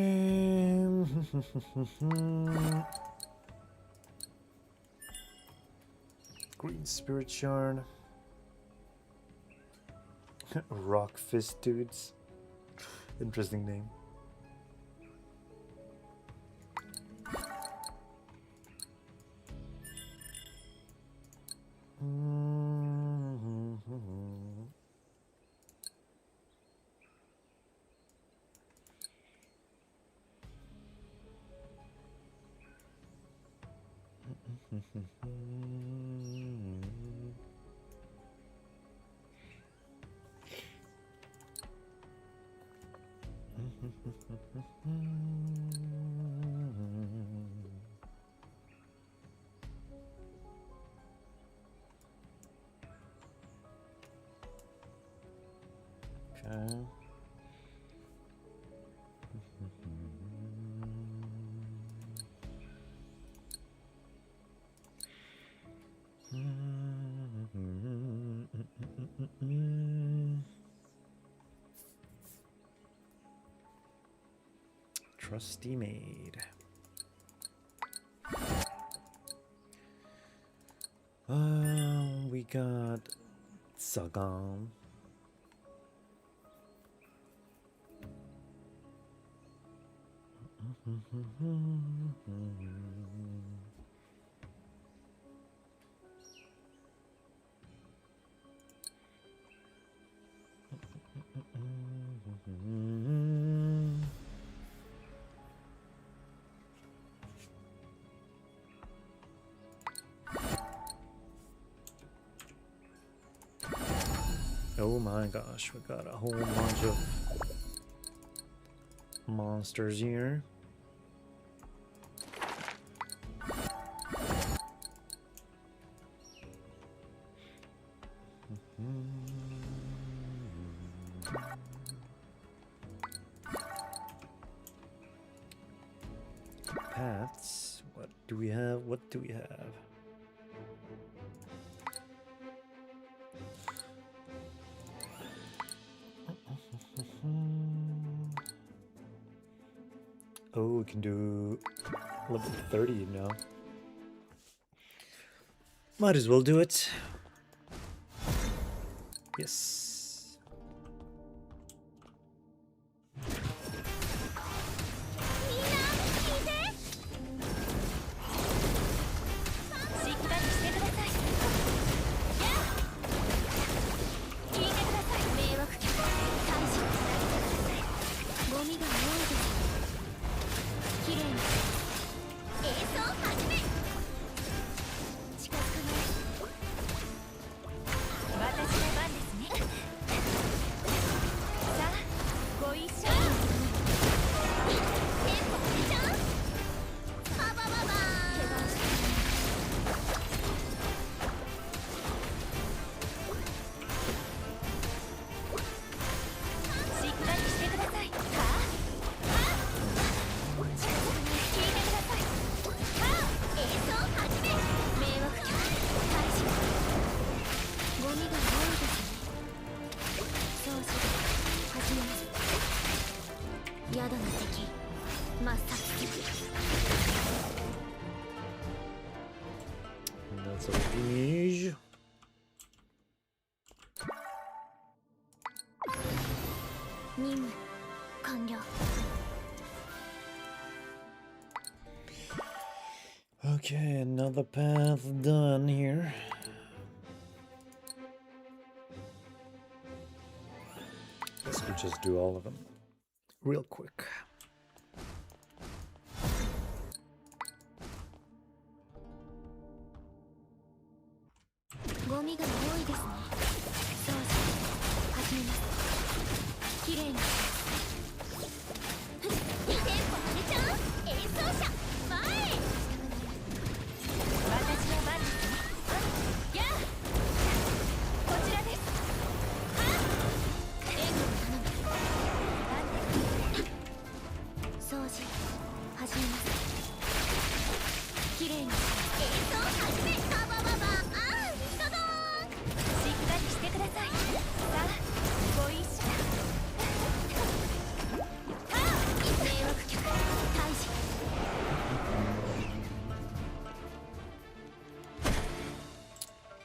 Speaker 1: Green spirit shard. Rock fist dudes. Interesting name. Okay. Trusty maid. We got Sagan. Oh my gosh, we got a whole bunch of monsters here. Paths. What do we have? What do we have? Oh, we can do level 30 now. Might as well do it. Yes. That's a liege. Okay, another path done here. Guess we just do all of them real quick.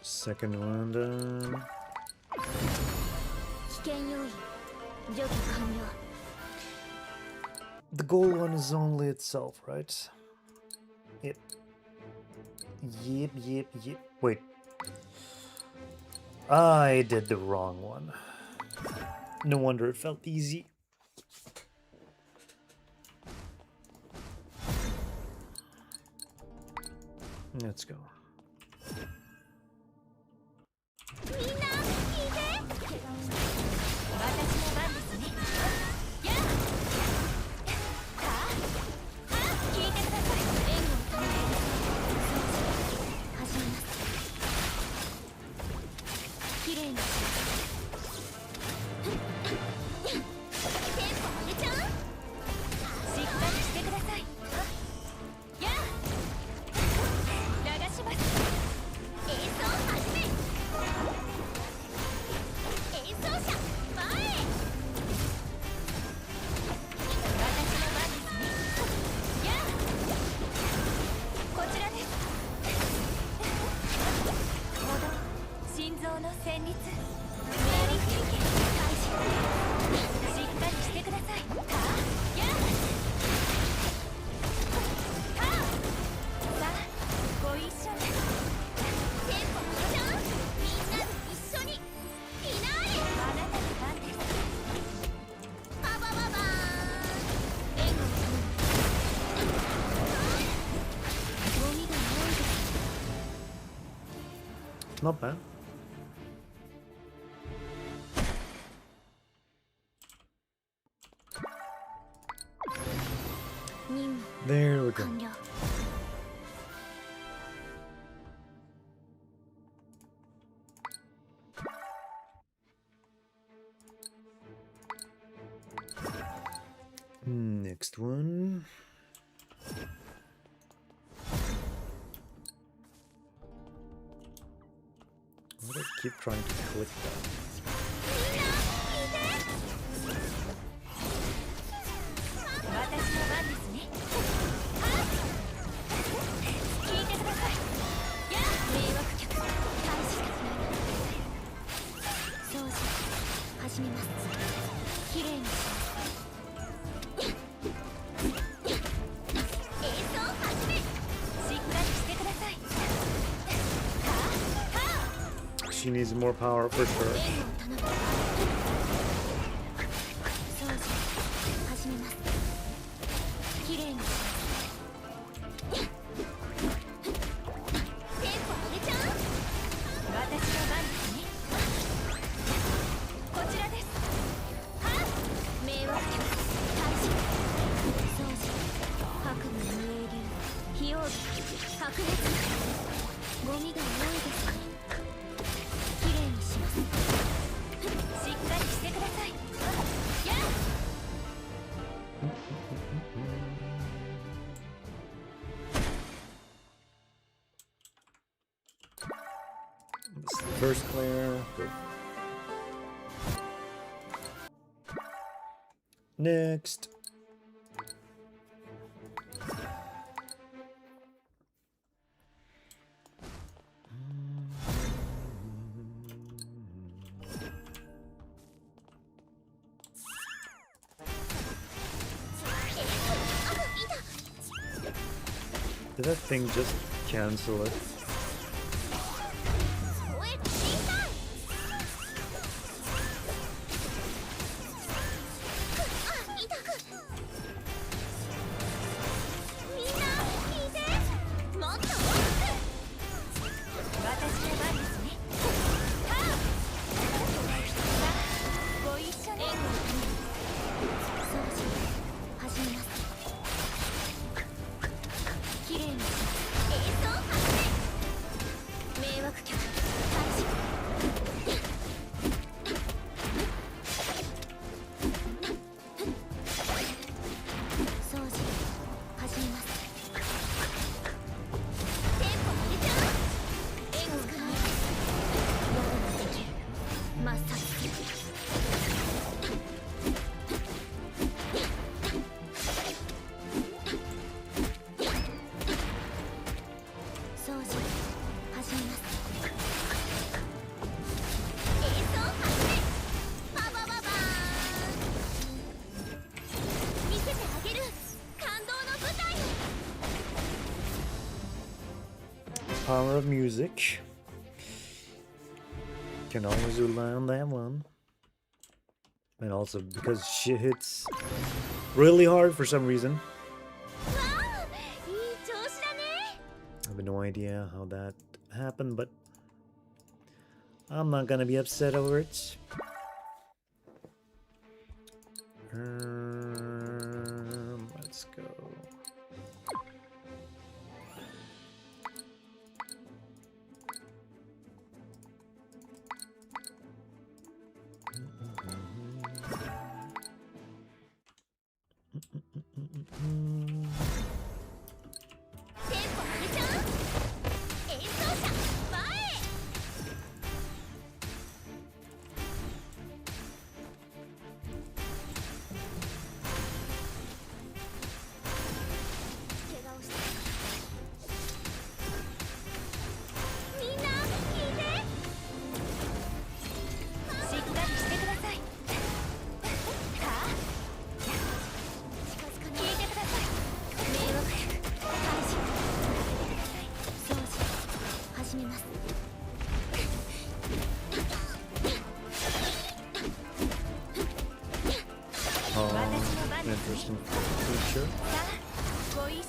Speaker 1: Second one done. The goal one is only itself, right? Yep. Yep. Wait. I did the wrong one. No wonder it felt easy. Let's go. Not bad. There we go. Next one. Why do I keep trying to click that?
Speaker 7: 私の番ですね。聞いてください。やあ、迷惑客、大した掃除始めます。きれいにします。演奏始め。しっかりしてください。
Speaker 1: She needs more power for sure.
Speaker 7: 援護を頼む。掃除始めます。きれいにします。テンポ上げちゃう。私の番ですね。こちらです。はっ、迷惑客退治掃除白馬の英流費用日白熱ゴミが多いですね。きれいにします。しっかりしてください。やっ、
Speaker 1: This is the first clear. Good. Next. Did that thing just cancel it?
Speaker 7: 声小さい。痛く。みんな聞いて。もっと大きく。私の番ですね。はあ。ご一緒に。掃除始めます。きれいにします。演奏始め。迷惑客退治掃除始めます。テンポ上げちゃう。援護を頼む。宿ができる。抹殺掃除始めます。演奏始め。ババババーン。見せてあげる。感動の舞台を。
Speaker 1: Power of music. Can always rely on that one. And also because she hits really hard for some reason.
Speaker 7: わあ、いい調子だね。
Speaker 1: I have no idea how that happened, but I'm not gonna be upset over it. Let's go. Interesting feature.
Speaker 7: ご一緒。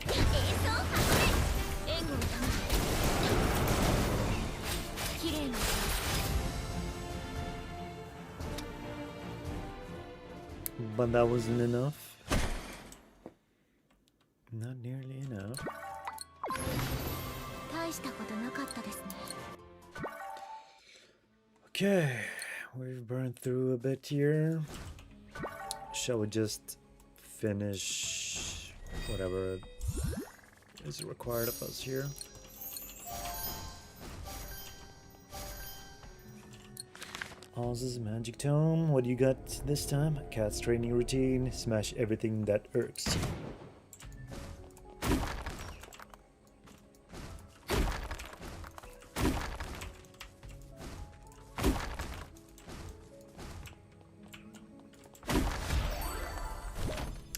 Speaker 7: 演奏始め。援護を頼む。きれいにします。
Speaker 1: But that wasn't enough. Not nearly enough.
Speaker 7: 大したことなかったですね。
Speaker 1: Okay, We've burned through a bit here. Shall we just finish whatever is required of us here? Oz's magic tome. What do you got this time? Cat's training routine. Smash everything that irks.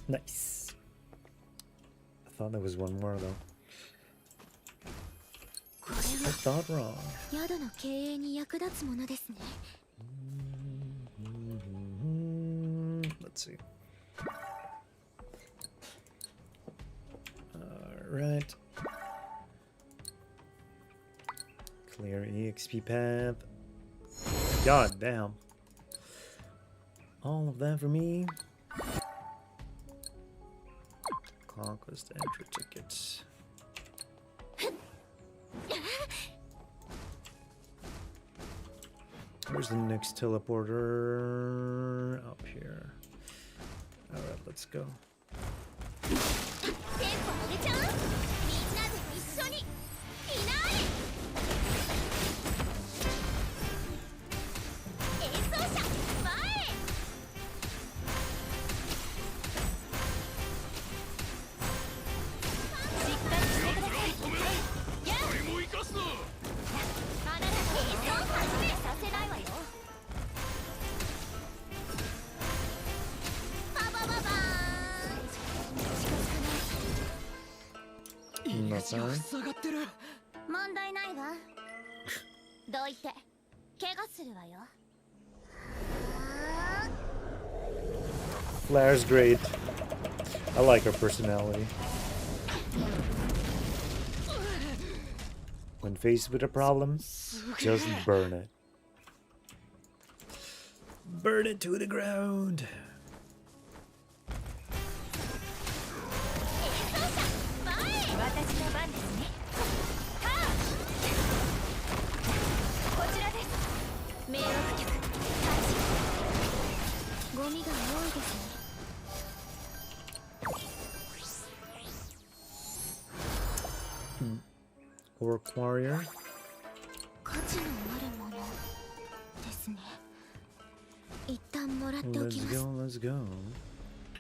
Speaker 1: Nice. I thought there was one more though. I thought wrong.
Speaker 7: 宿の経営に役立つものですね。
Speaker 1: Let's see. Alright. Clear EXP path. God damn. All of that for me. Conquest entry tickets. Where's the next teleporter? Up here. Alright, let's go.
Speaker 2: テンポ上げちゃう？みんなで一緒にフィナーレ！演奏者前へ！しっかりしてください。やあ！あなたの演奏を始めさせないわよ。パパパパーン。
Speaker 1: Nothing.
Speaker 5: 塞がってる。
Speaker 2: 問題ないわ。どいて怪我するわよ。
Speaker 1: Flair's great. I like her personality. When faced with a problem, just burn it. Burn it to the ground.
Speaker 2: 演奏者前へ！私の番ですね。はあ！こちらです。迷惑客開始。
Speaker 7: ゴミが多いですね。
Speaker 1: Orc warrior.
Speaker 7: 価値のあるものですね。一旦もらっておき
Speaker 1: Let's
Speaker 7: ます。
Speaker 1: go, let's go.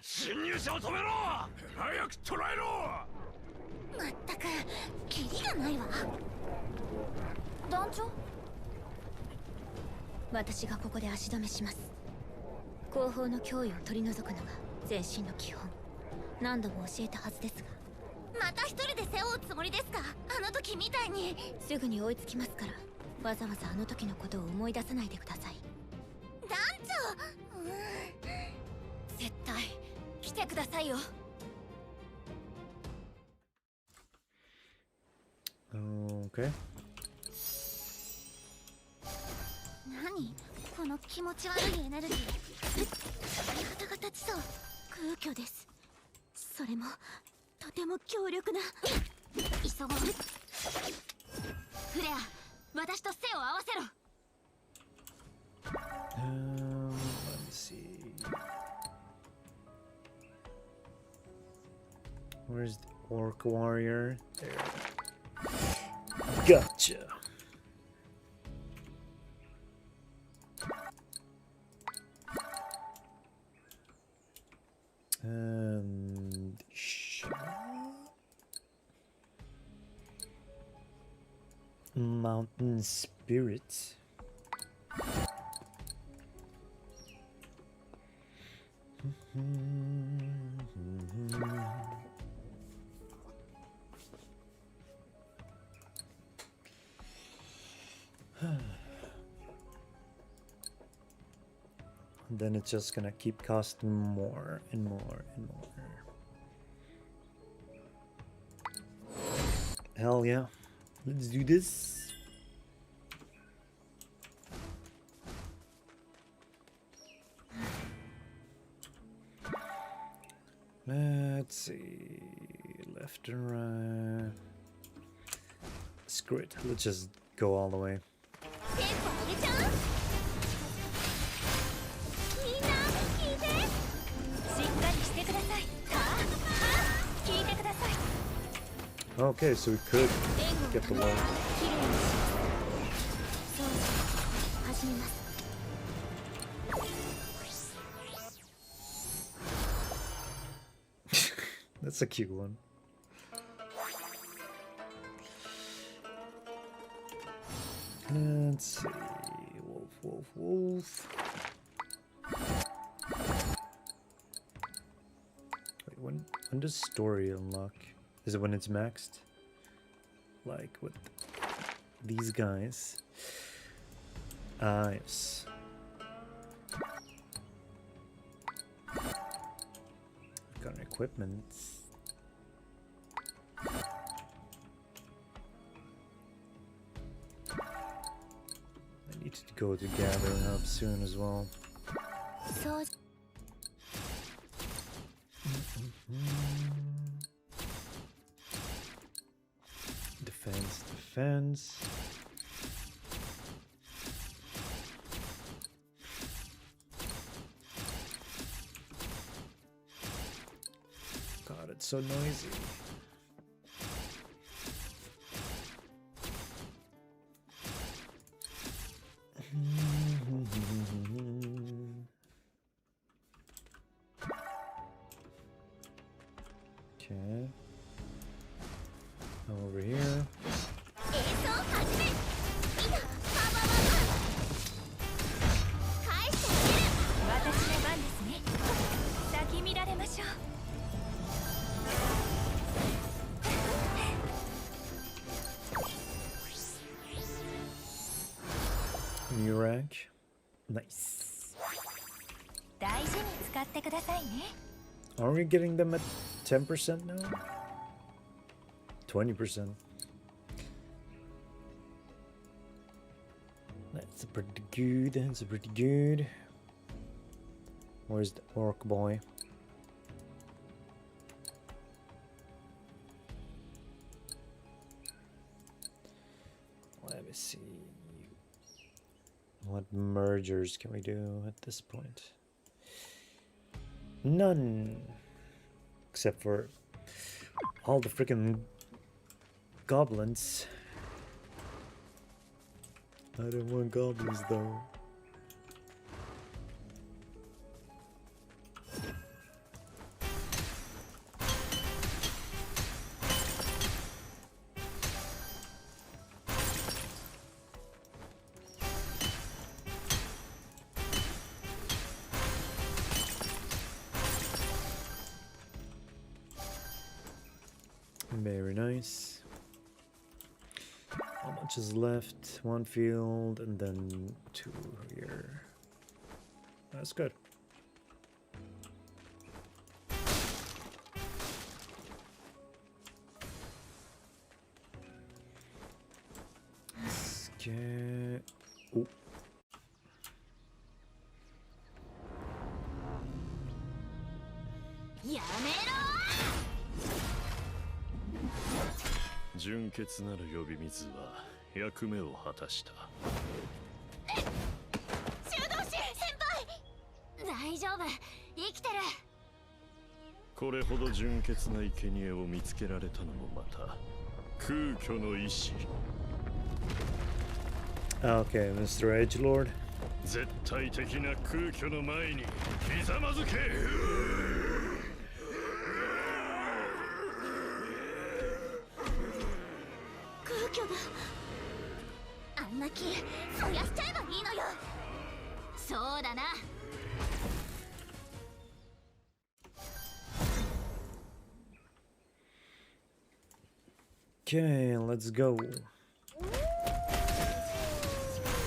Speaker 8: 侵入者を止めろ。早く捕らえろ。
Speaker 2: まったくキリがないわ。団長？
Speaker 7: 私がここで足止めします。後方の脅威を取り除くのが前進の基本。何度も教えたはずですが。
Speaker 2: また一人で背負うつもりですか？あの時みたいに。
Speaker 7: すぐに追いつきますから、わざわざあの時のことを思い出さないでください。
Speaker 2: 団長、絶対来てくださいよ。
Speaker 1: Okay.
Speaker 2: 何この気持ち悪いエネルギー。
Speaker 7: 体が立ちそう。空虚です。それもとても強力な。
Speaker 2: 急ごう。フレア、私と背を合わせろ。
Speaker 1: Let's see. Where's the orc warrior? There. Gotcha. And mountain spirit. Then it's just gonna keep costing more and more and more. Hell yeah. Let's do this. Let's see. Left and right. Screw it. Let's just go all the way.
Speaker 2: テンポ上げちゃう？
Speaker 1: Okay, so we could
Speaker 7: 援護を
Speaker 1: get the
Speaker 7: 止め
Speaker 1: wall.
Speaker 7: きれいにしますそう始めます
Speaker 1: That's a cute one. Let's see. Wolf, wolf, wolf. Wait, when does story unlock? Is it when it's maxed? Like with these guys? Ah, yes. Got equipment. I need to go to gather up soon as well.
Speaker 7: そう
Speaker 1: Defense, defense. God, it's so noisy. Okay. Over here.
Speaker 2: 演奏始めいざパワー返してあげる私の番ですね先見られましょう
Speaker 1: New rank. Nice.
Speaker 2: 大事に使ってくださいね
Speaker 1: Are we getting them at 10% now? 20%. That's pretty good. That's pretty good. Where's the orc boy? Let me see. What mergers can we do at this point? None. Except for all the freaking goblins. I don't want goblins though. Very nice. How much is left? One field and then two here. That's good. Let's get... Ooh.
Speaker 2: やめろ
Speaker 8: 純潔なる呼び水は役目を果たした。
Speaker 2: 修道士先輩大丈夫生きてる
Speaker 8: これほど純潔な生贄を見つけられたのもまた空虚の意志。
Speaker 1: Okay, Mr. Edgelord.
Speaker 8: 絶対的な空虚の前にひざまずけ。
Speaker 2: 空虚だあんな木燃やしちゃえばいいのよそうだな
Speaker 1: Okay, let's go.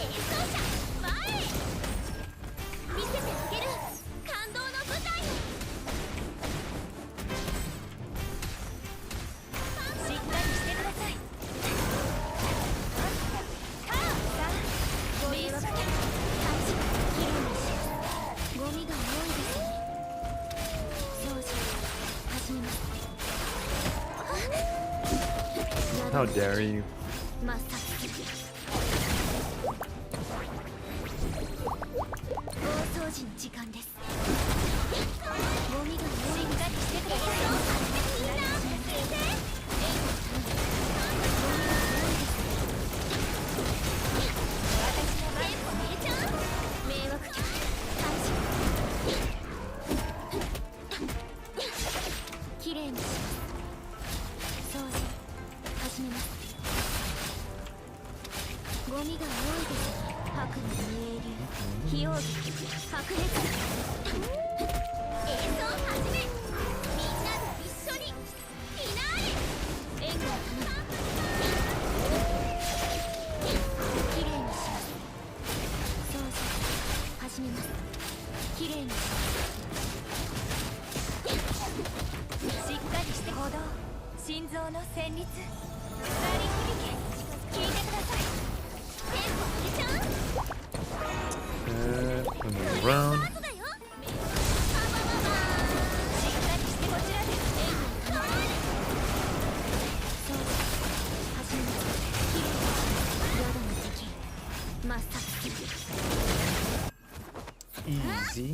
Speaker 2: 演奏者前へ見せてあげる感動の舞台をしっかりしてくださいカーさゴミは開始きれいにしゴミが多いですね掃除始めます
Speaker 1: How dare you?
Speaker 7: まさか大掃除の時間ですゴミが多いしっかりしてくださいみんな聞いて援護頼む始めます。ゴミが多いですね。白の明流、非容疑、白熱だ。演奏を始め、みんなで一緒にフィナーレ。援護を頼む。きれいにします。そうそう、始めます。きれいにします。しっかりして行動。心臓の旋律、なり響け。聞いてください。テンポ上げちゃう。
Speaker 1: Coming around.
Speaker 7: しっかりしてこちらで。そう、始めます。きれいに宿の敵抹殺する。
Speaker 1: Easy.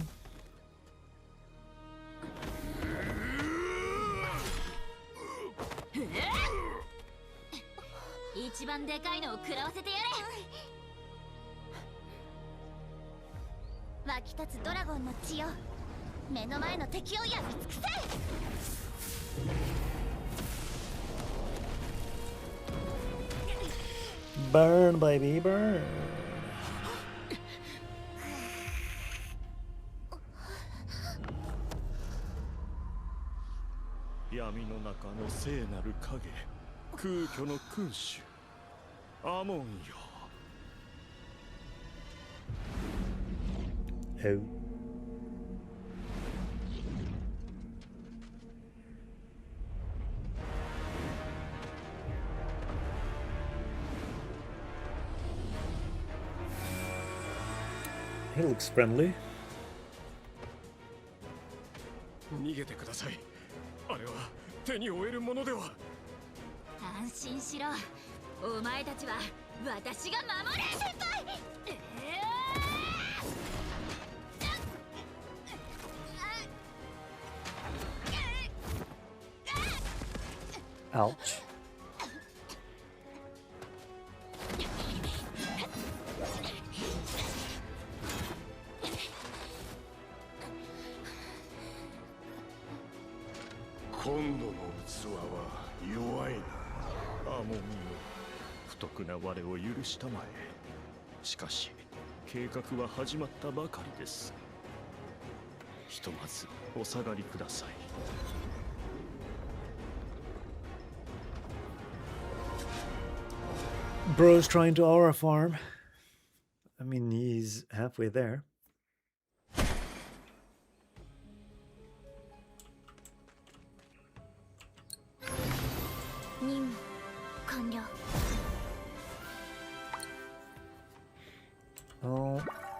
Speaker 2: 一番でかいのを食らわせてやれ。湧き立つドラゴンの血よ、目の前の敵をやみ尽くせ。
Speaker 1: Burn, baby, burn.
Speaker 8: 闇の中の聖なる影、空虚の君主アモンよ。
Speaker 1: Oh. He looks friendly.
Speaker 8: 逃げてください。あれは手に負えるものでは。
Speaker 2: 安心しろ、お前たちは私が守る。先輩、
Speaker 1: Ouch.
Speaker 8: 今度の器は弱いな。アモンよ、不徳な我を許したまえ。しかし計画は始まったばかりです。ひとまずお下がりください。
Speaker 1: Bro's trying to aura farm. I mean, he's halfway there.
Speaker 7: 任務完了。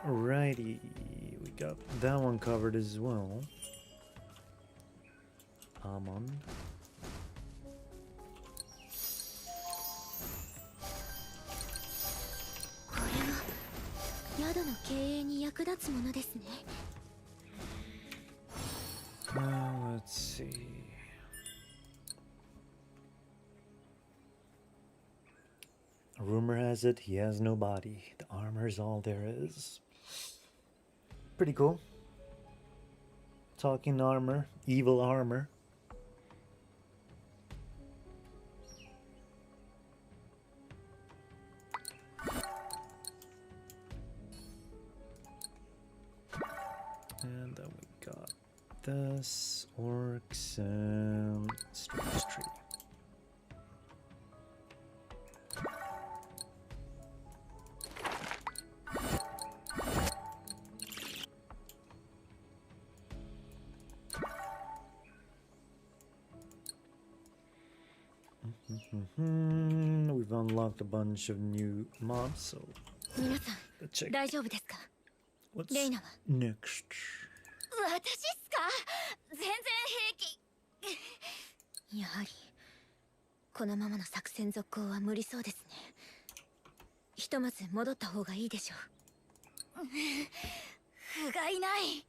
Speaker 1: Alrighty, we got that one covered as well. Amon.
Speaker 7: これは宿の経営に役立つものですね。
Speaker 1: Let's see. Rumor has it he has no body. The armor's all there is. Pretty cool. Talking armor, evil armor. And then we got this, orcs, and strange tree. We've unlocked a bunch of new mobs, so
Speaker 7: 皆さん
Speaker 1: let's check
Speaker 7: 大丈夫ですか？
Speaker 1: what's
Speaker 7: レイナは
Speaker 1: next.
Speaker 2: 私っすか？全然平気。
Speaker 7: やはりこのままの作戦続行は無理そうですね。ひとまず戻った方がいいでしょう。
Speaker 2: 不甲斐ない。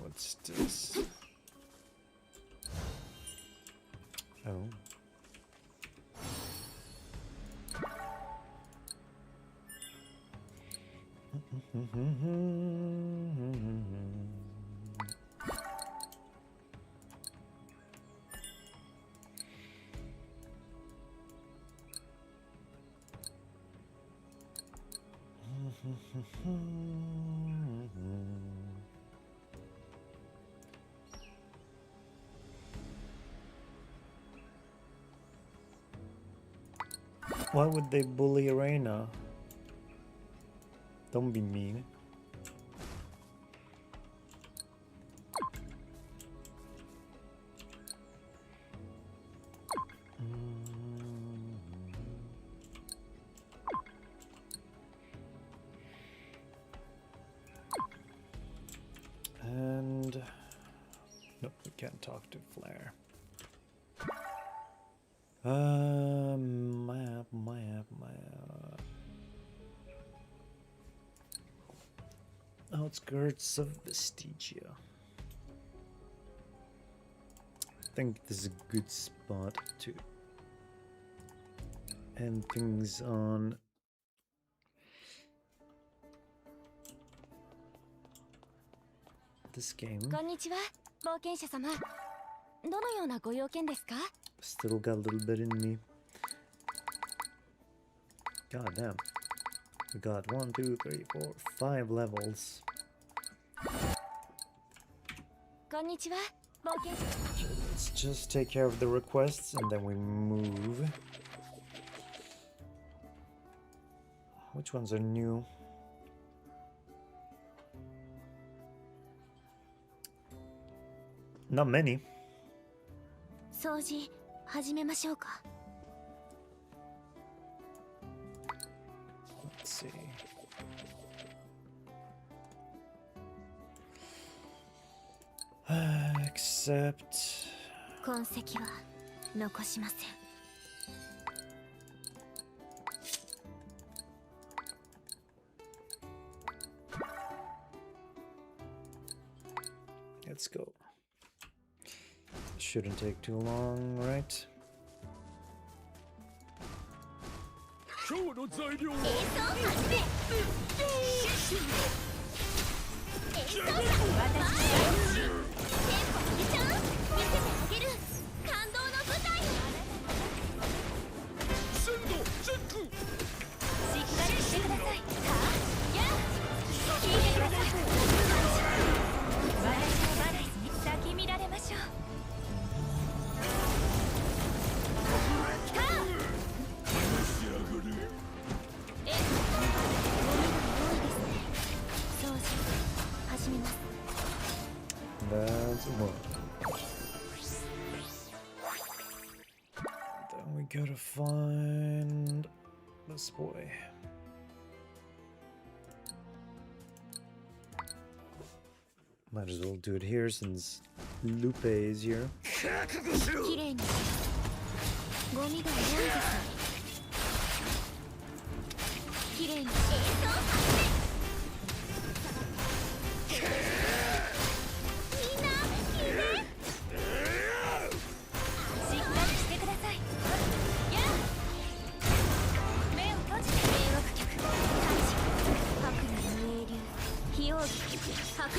Speaker 1: What's this? Oh. Why would they bully Arena? Don't be mean. And nope, we can't talk to Flare. Map. Outskirts of Vestigia. I think this is a good spot to end things on. This game.
Speaker 7: こんにちは、冒険者様。どのようなご用件ですか?
Speaker 1: Still got a little bit in me. God damn. We got 1, 2, 3, 4, 5 levels.
Speaker 7: こんにちは、冒険者。
Speaker 1: Let's just take care of the requests and then we move. Which ones are new? Not many.
Speaker 7: 掃除始めましょうか。
Speaker 1: Let's see. Except
Speaker 7: 痕跡は残しません。
Speaker 1: let's go. Shouldn't take too long, right?
Speaker 8: 今日の材料は
Speaker 2: 演奏始め演奏者私テンポ上げちゃう見せてあげる感動の舞台
Speaker 8: 鮮度チェック。
Speaker 2: しっかりしてくださいはやあ聞いてください私のバレスに先見られましょう
Speaker 1: That's one. Then we gotta find this boy. Might as well do it here since Lupe is here.
Speaker 7: 綺麗にゴミが多いですね。綺麗に演奏始めみんな聞いてしっかりしてくださいやあ目を閉じて迷惑客大使白の無英流非王儀白熱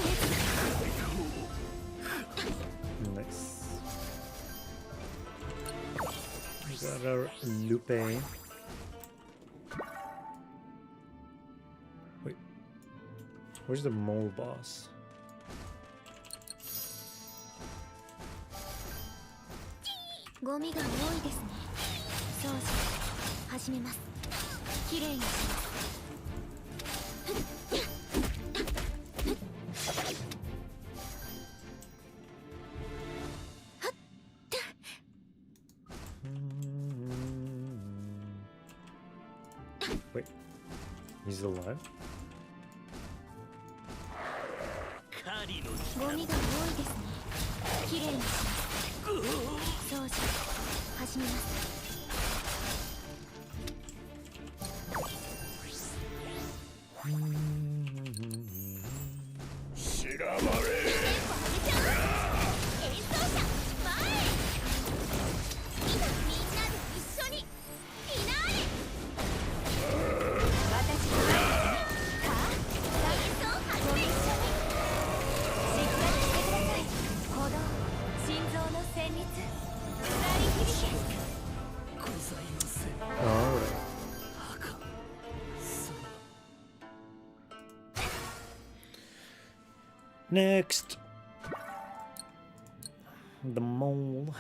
Speaker 1: Nice. We got our Lupe. Wait. Where's the mole boss?
Speaker 7: ゴミが多いですね。掃除始めます。綺麗にします。
Speaker 1: Wait. He's alive?
Speaker 7: ゴミが多いですね。綺麗にします。掃除始めます。
Speaker 8: しらばれ。
Speaker 2: テンポ上げちゃう演奏者前へ今みんなで一緒にフィナーレ私の前にさあ演奏始め一緒にしっかりしてください鼓動心臓の旋律鳴り響け
Speaker 3: ございません。
Speaker 1: Alright.
Speaker 3: 赤さ
Speaker 1: Next, the mole.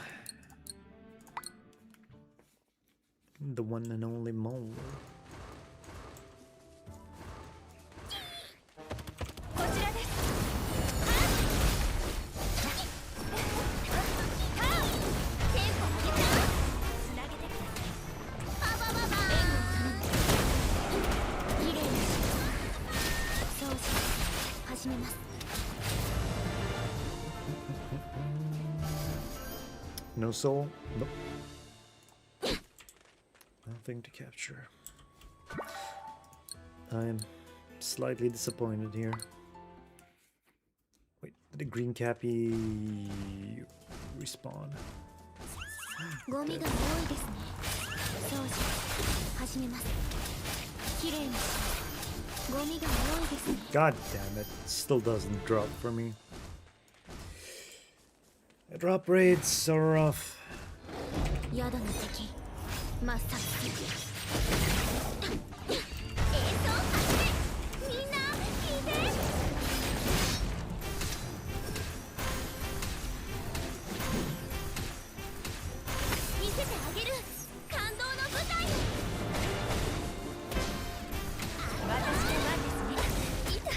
Speaker 1: The one and only mole.
Speaker 2: こちらです。テンポ上げた。つなげてください。パパパパ。きれいに掃除始めます。
Speaker 1: No soul? Nope. Nothing to capture. I'm slightly disappointed here. Wait, did the green cappy respawn?
Speaker 7: ゴミが多いですね。掃除始めます。きれいにゴミが多いですね。
Speaker 1: God damn it, still doesn't drop for me. The drop rates are rough.
Speaker 7: 宿の敵真っ先に
Speaker 2: 演奏始め。みんな聞いて。見せてあげる。感動の舞台。私の番ですね。いた。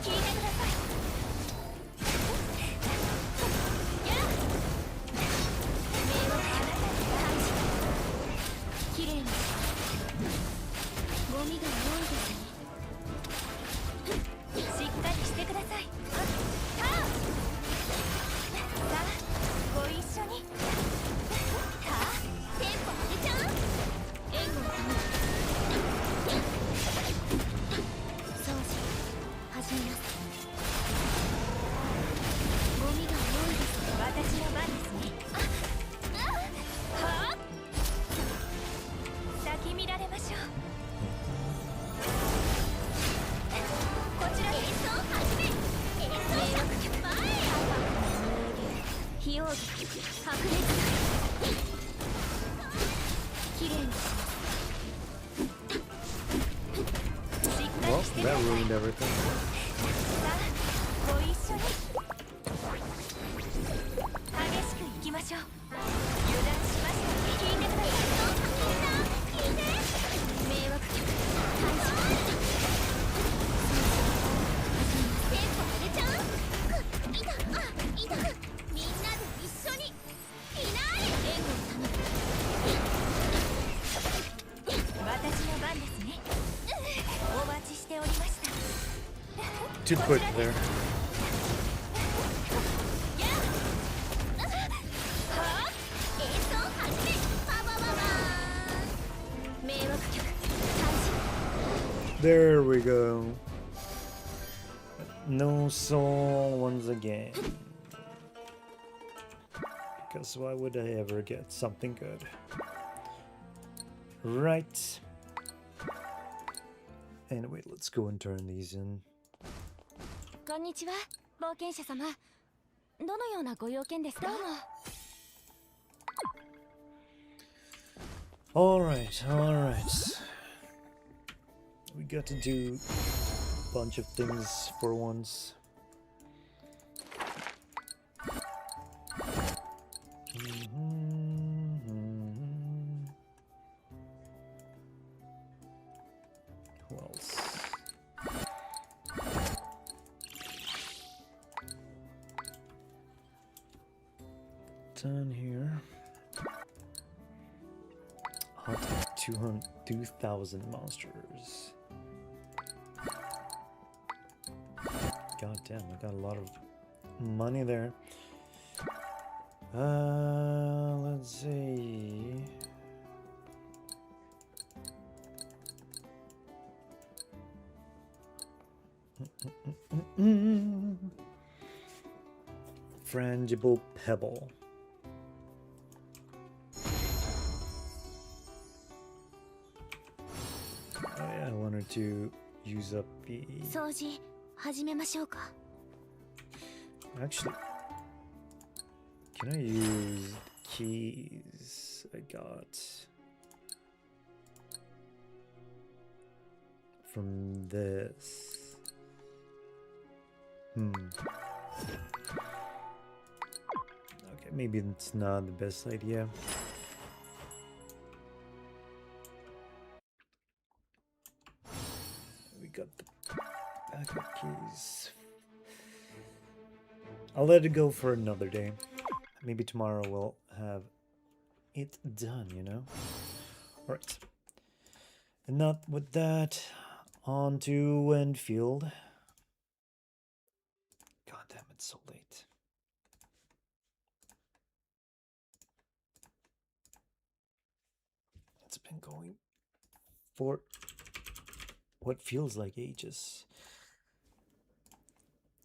Speaker 2: 聞いてください。やあ。迷惑あなたに感謝。きれいにゴミが多いですね。しっかりしてください。さあご一緒に。さあテンポ上げちゃう。援護のために掃除始めます。ゴミが多いです。私の番ですね。はあ。先見られましょう。こちら演奏始め。演奏者前へ。
Speaker 7: 非容疑白熱きれいにします。
Speaker 2: しっか
Speaker 1: Well,
Speaker 2: りしてく
Speaker 1: that
Speaker 2: ださい。
Speaker 1: ruined everything.
Speaker 2: さあご一緒に。激しくいきましょう。油断しました。聞いてください。みんな聞いて。
Speaker 7: 迷惑客退治
Speaker 2: テンポ上げちゃう。いた。みんなで一緒に。フィナーレ。
Speaker 7: 援護のため
Speaker 2: 私の番ですね。お待ちしておりました。
Speaker 1: Too quick there.
Speaker 2: やあ。はあ。演奏始め。パパパパ。
Speaker 7: 迷惑客退
Speaker 1: There we go. No soul once again. Because why would I ever get something good? Right. Anyway, let's go and turn these in.
Speaker 2: こんにちは、冒険者様。どのようなご用件ですか？どうも。
Speaker 1: Alright. We got to do a bunch of things for once. Who else? Done here. Hunt 2,000 monsters. God damn, I got a lot of money there. Let's see. Frangible pebble. Oh yeah, I wanted to use up the...
Speaker 7: 掃除始めましょうか。
Speaker 1: Actually, can I use keys I got from this? Okay, maybe it's not the best idea. We got the backup keys. I'll let it go for another day. Maybe tomorrow we'll have it done, you know? Alright. And not with that, on to Endfield. God damn, it's so late. It's been going for what feels like ages.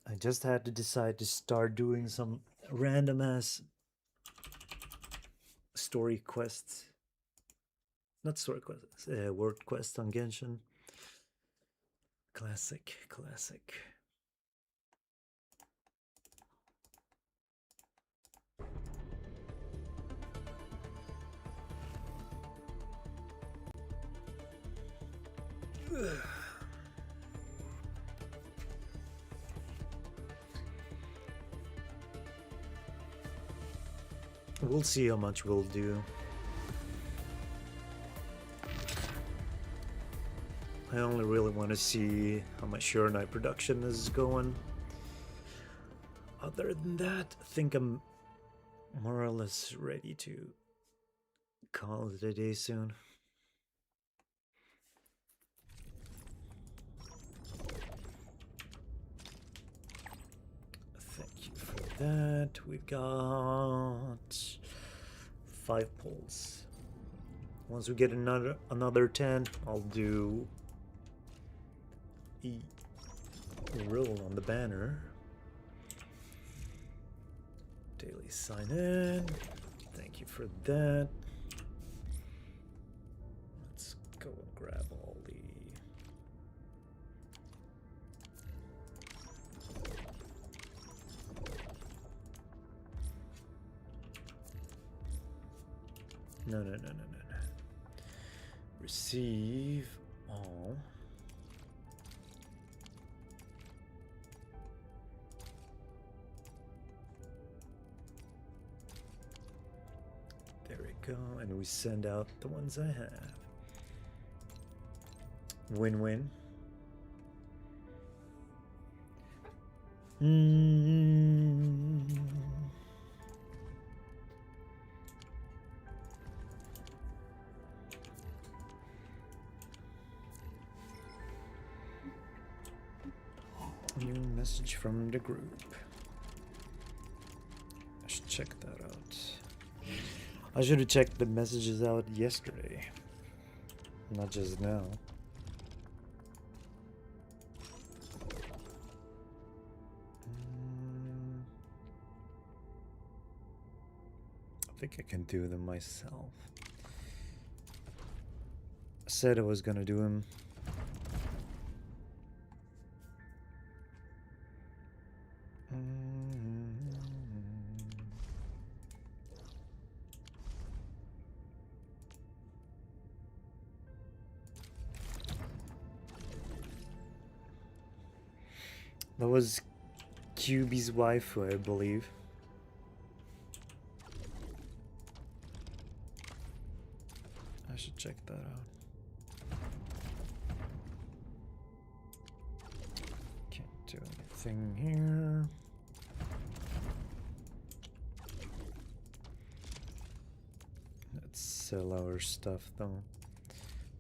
Speaker 1: I just had to decide to start doing some random ass story quests. Not story quests, word quests on Genshin. Classic, classic. We'll see how much we'll do. I only really want to see how my Sure Night production is going. Other than that, I think I'm more or less ready to call it a day soon. Thank you for that. We've got 5 polls. Once we get another 10, I'll do a roll on the banner. Daily sign in. Thank you for that. Let's go and grab all the no. Receive all. There we go, and we send out the ones I have. Win-win. New message from the group. I should check that out. I should have checked the messages out yesterday, not just now. I think I can do them myself. I said I was gonna do them. That was QB's wife, I believe. I should check that out. Can't do anything here. Let's sell our stuff though,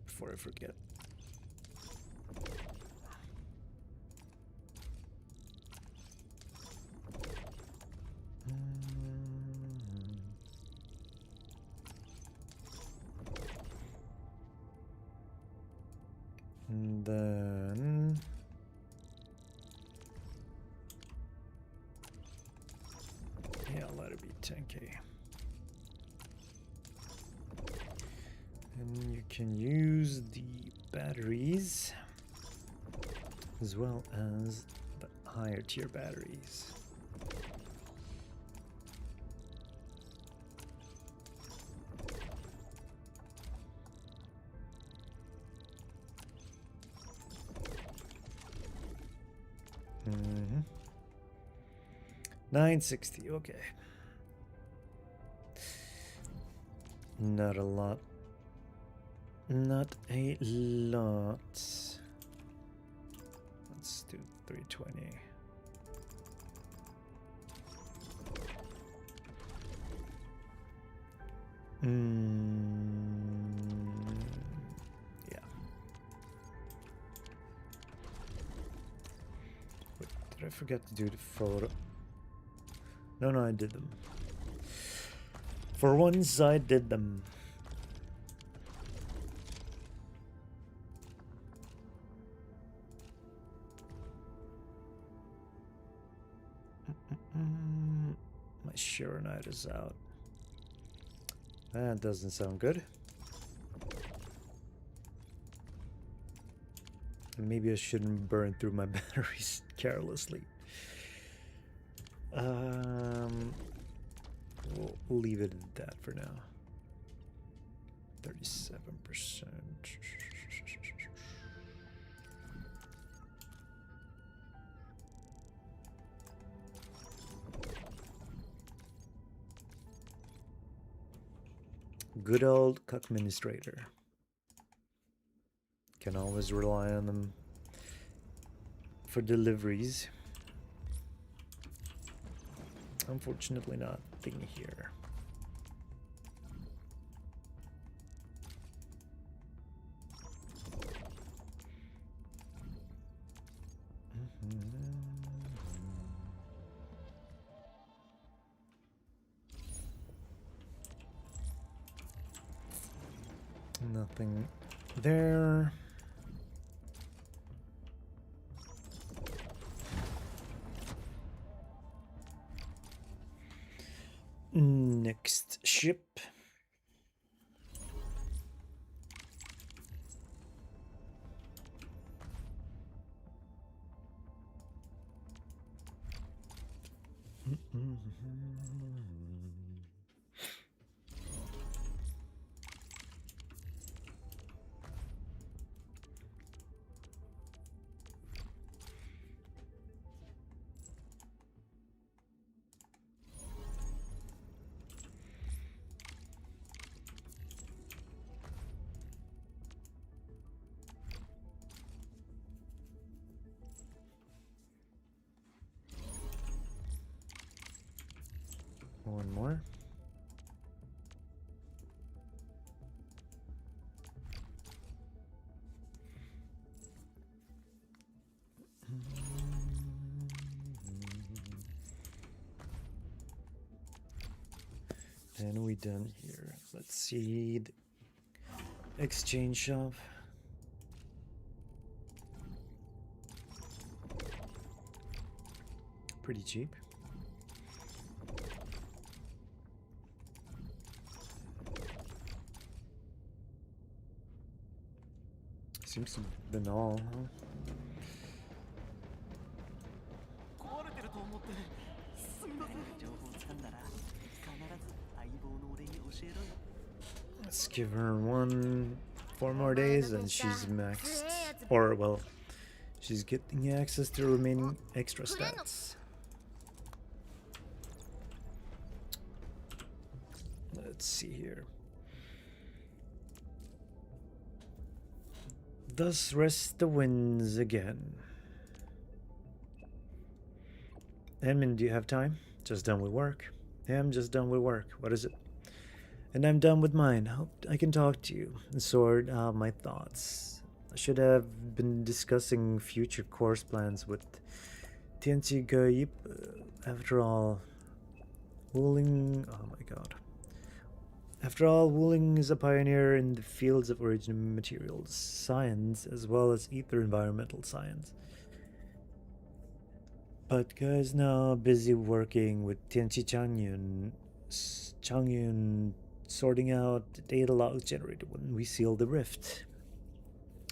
Speaker 1: before I forget. And then yeah, let it be 10k. And you can use the batteries as well as the higher tier batteries. 960, okay. Not a lot. Not a lot. Let's do 320. Yeah. Wait, did I forget to do the photo? No, I did them. For once, I did them. My Shironite is out. That doesn't sound good. Maybe I shouldn't burn through my batteries carelessly. We'll leave it at that for now. 37%. Good old administrator. Can always rely on them for deliveries. Unfortunately, nothing here. Nothing there. Next ship. One more. And we done here. Let's see the exchange shop. Pretty cheap. Seems to have been all, huh? Let's give her 4 more days and she's maxed. Or, well, she's getting access to remaining extra stats. Let's see here. Thus rest the winds again. Edmund, do you have time? Just done with work. Yeah, I'm just done with work. What is it? And I'm done with mine. Hope I can talk to you and sort out my thoughts. I should have been discussing future course plans with Tianqi Ge. After all, Wuling... Oh my god. After all, Wuling is a pioneer in the fields of original materials science as well as ether environmental science. But Ge is now busy working with Tianqi Changyun sorting out the data logs generated when we sealed the rift.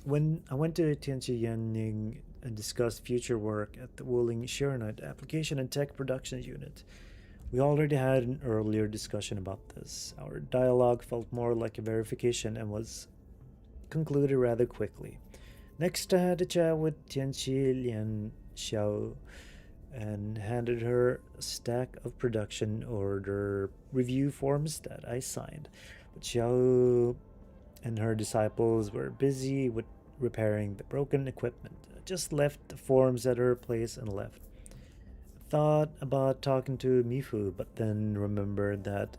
Speaker 1: When I went to Tianqi Yanning and discussed future work at the Wuling Shironite Application and Tech Production Unit, we already had an earlier discussion about this. Our dialogue felt more like a verification and was concluded rather quickly. Next, I had a chat with Tianqi Lian Xiao, and handed her a stack of production order review forms that I signed. But Xiao and her disciples were busy with repairing the broken equipment. I just left the forms at her place and left. I thought about talking to Mifu, but then remembered that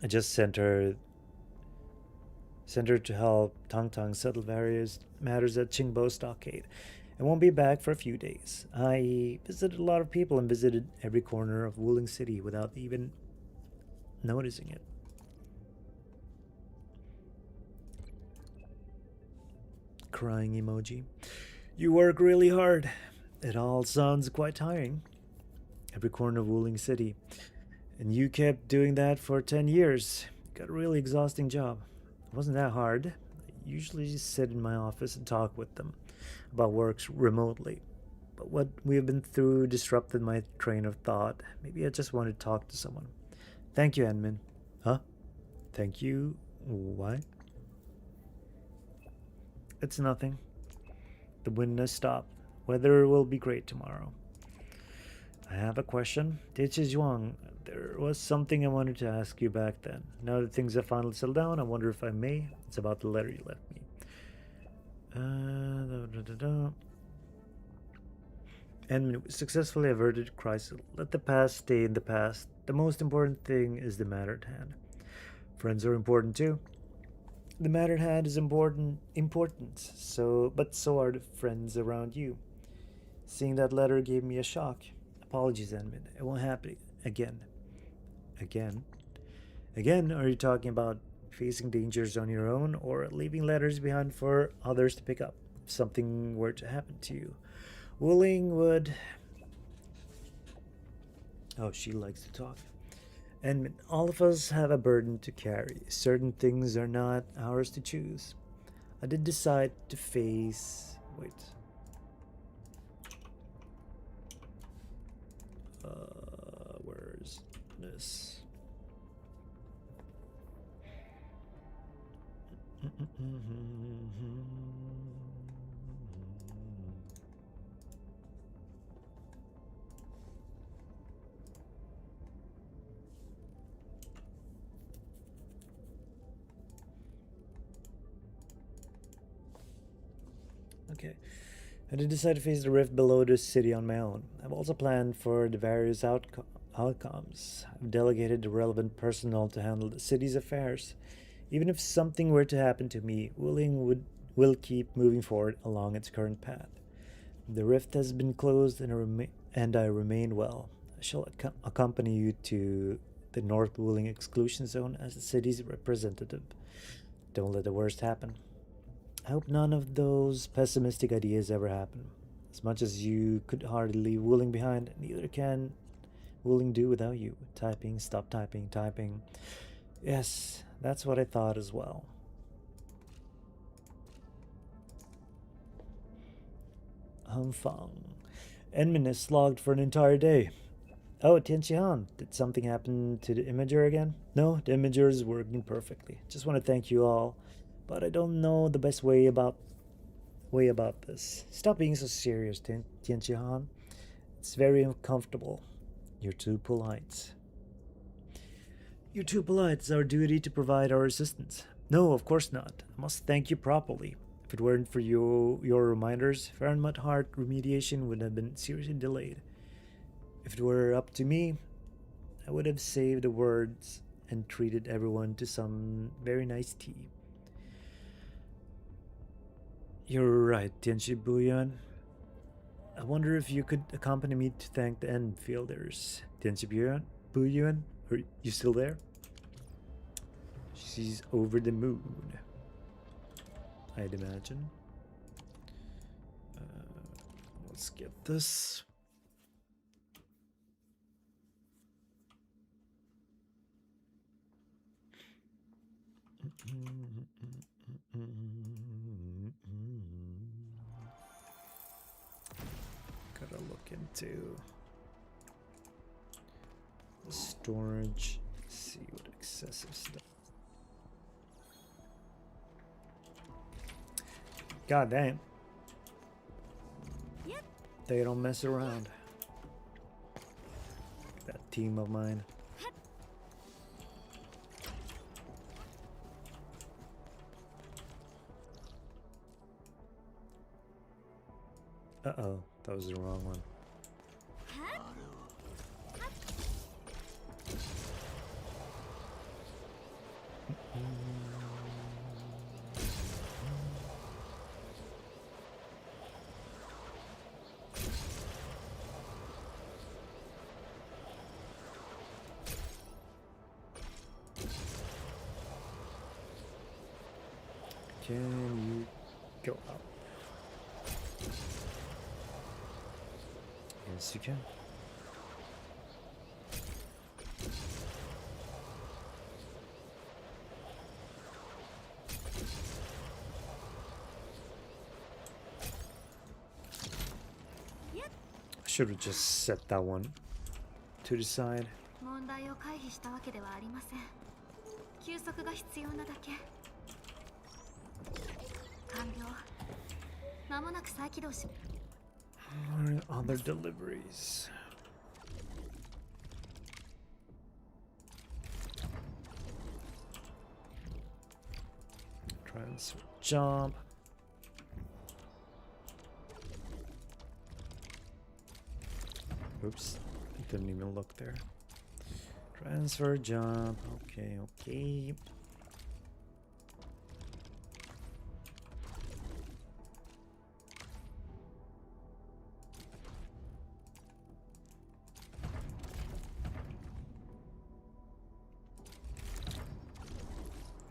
Speaker 1: I just sent her to help Tang Tang settle various matters at Qingbo Stockade. I won't be back for a few days. I visited a lot of people and visited every corner of Wuling City without even noticing it. Crying emoji. You work really hard. It all sounds quite tiring. Every corner of Wuling City. And you kept doing that for 10 years. Got a really exhausting job. It wasn't that hard. I usually just sit in my office and talk with them about works remotely. But what we have been through disrupted my train of thought. Maybe I just want to talk to someone. Thank you, Enmin. Huh? Thank you? Why? It's nothing. The wind has stopped. Weather will be great tomorrow. I have a question. Zhuang, there was something I wanted to ask you back then. Now that things have finally settled down, I wonder if I may. It's about the letter you left me. And we successfully averted crisis. Let the past stay in the past. The most important thing is the matter at hand. Friends are important too. The matter at hand is important, but so are the friends around you. Seeing that letter gave me a shock. Apologies, Enmin. It won't happen again. Again? Again, are you talking about facing dangers on your own or leaving letters behind for others to pick up if something were to happen to you? Wuling would... Oh, she likes to talk. And all of us have a burden to carry. Certain things are not ours to choose. I did decide to face... Wait. Where's this? Okay. I did decide to face the rift below the city on my own. I've also planned for the various outcomes. I've delegated the relevant personnel to handle the city's affairs. Even if something were to happen to me, will keep moving forward along its current path. The rift has been closed and I remain well. I shall accompany you to the North Wuling exclusion zone as the city's representative. Don't let the worst happen. I hope none of those pessimistic ideas ever happen. As much as you could hardly leave Wuling behind, neither can Wuling do without you. Typing, stop typing, typing. Yes, that's what I thought as well. Humfang. Enmin is slogged for an entire day. Oh, Tianqihan, did something happen to the imager again? No, the imager is working perfectly. Just want to thank you all. But I don't know the best way about this. Stop being so serious, Tianqihan. It's very uncomfortable. You're too polite. You're too polite. It's our duty to provide our assistance. No, of course not. I must thank you properly. If it weren't for your reminders, Fahrenheit Heart remediation would have been seriously delayed. If it were up to me, I would have saved the words and treated everyone to some very nice tea. You're right, Tianchi Buyan. I wonder if you could accompany me to thank the Enfielders. Tianchi Buyan? Are you still there? She's over the moon, I'd imagine. Let's get this. Gotta look into the storage, see what excessive stuff. God damn.
Speaker 7: Yep.
Speaker 1: They don't mess around. team of mine. Uh-oh, that was the wrong one. Can you go up? Yes, you can. I should have just set that one to the side.
Speaker 7: 問題を回避したわけではありません。休息が必要なだけ。完了。間もなく再起動し。
Speaker 1: Other deliveries. Transfer job. Oops, didn't even look there. Transfer job. Okay, okay.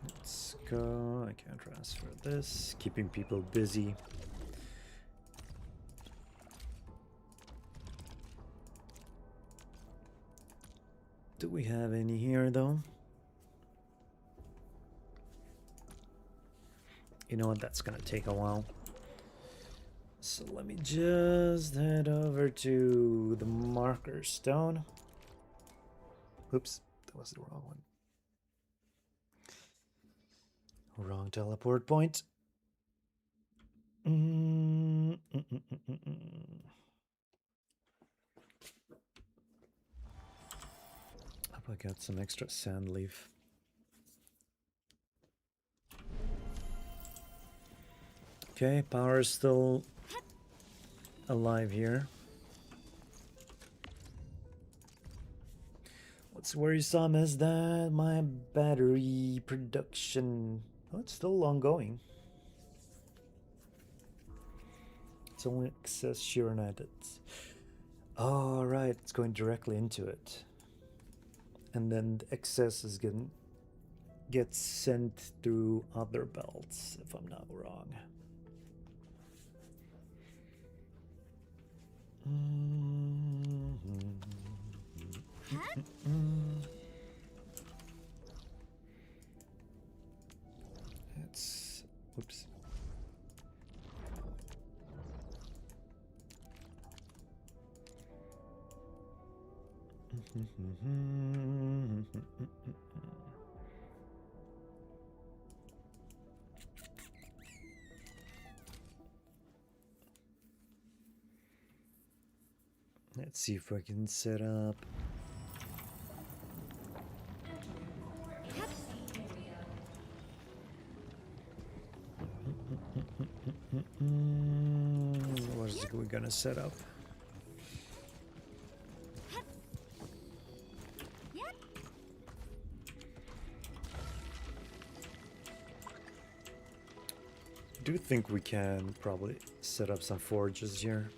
Speaker 1: Let's go. I can't transfer this. Keeping people busy. Do we have any here though? You know what, that's gonna take a while. So let me just head over to the marker stone. Oops, that was the wrong one. Wrong teleport point. Hope I got some extra sand leaf. Okay, power is still alive here. What's worrisome is that my battery production, oh, it's still ongoing. It's only access sheer United. Oh, right, it's going directly into it. And then the excess is gonna get sent through other belts, if I'm not wrong. It's, whoops. Let's see if I can set up. What is we gonna set up? I do think we can probably set up some forges here.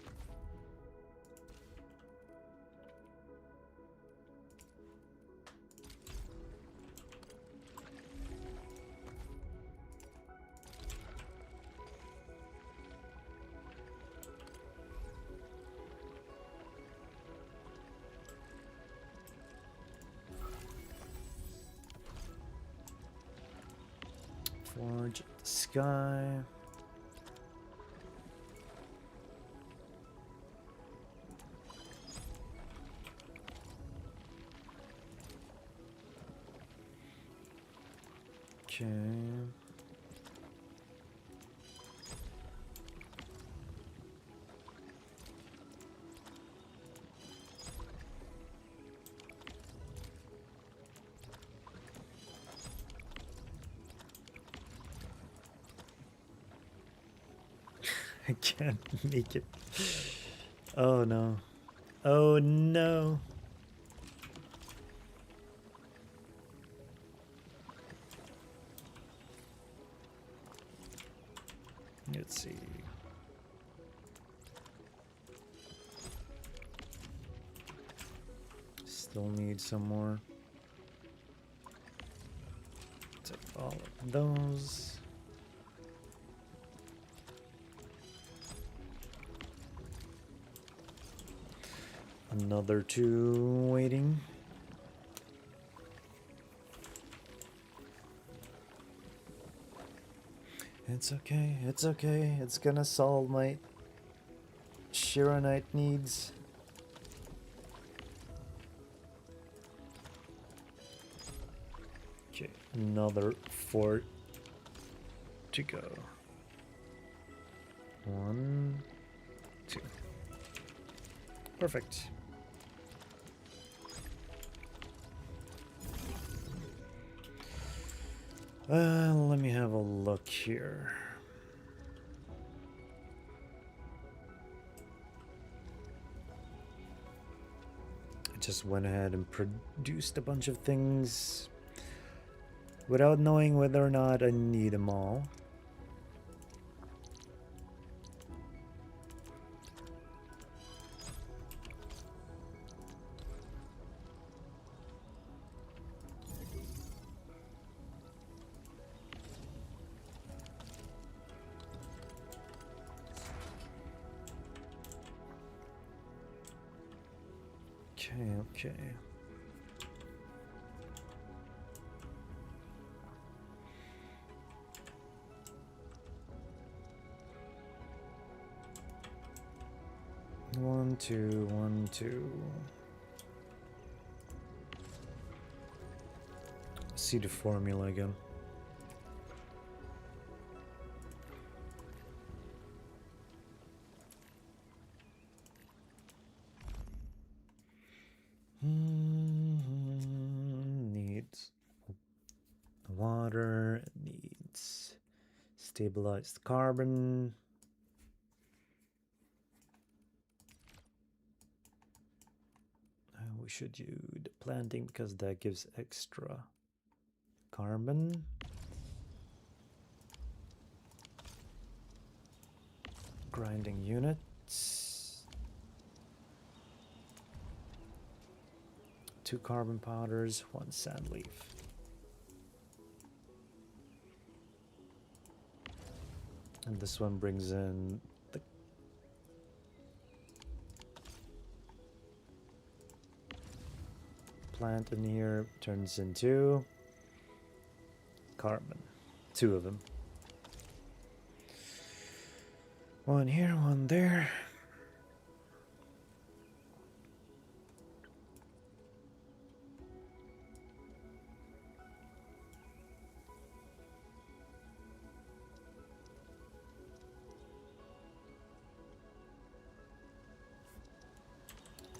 Speaker 1: Forge the sky. Okay. I can't make it. Oh no. Oh no. Let's see. Still need some more. Take all of those. Another 2 waiting. It's okay, it's okay. It's gonna solve my Shironite needs. Okay, another 4 to go. 1, 2. Perfect. Let me have a look here. I just went ahead and produced a bunch of things without knowing whether or not I need them all. Okay. 1, 2, 1, 2. See the formula again. Needs water, needs stabilized carbon. We should do the planting because that gives extra carbon. Grinding units. 2 carbon powders, 1 sand leaf. And this one brings in the plant in here, turns into carbon. 2 of them. 1 here, 1 there.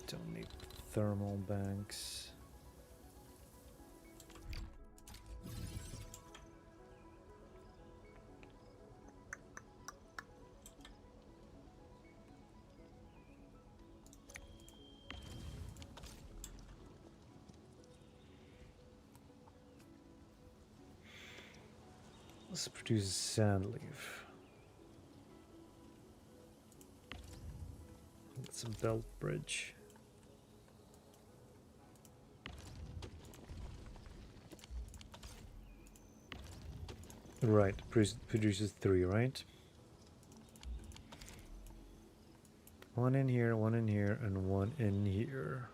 Speaker 1: Don't need thermal banks. Let's produce sand leaf. It's a belt bridge. Right, produces 3, right? 1 in here, 1 in here, and 1 in here.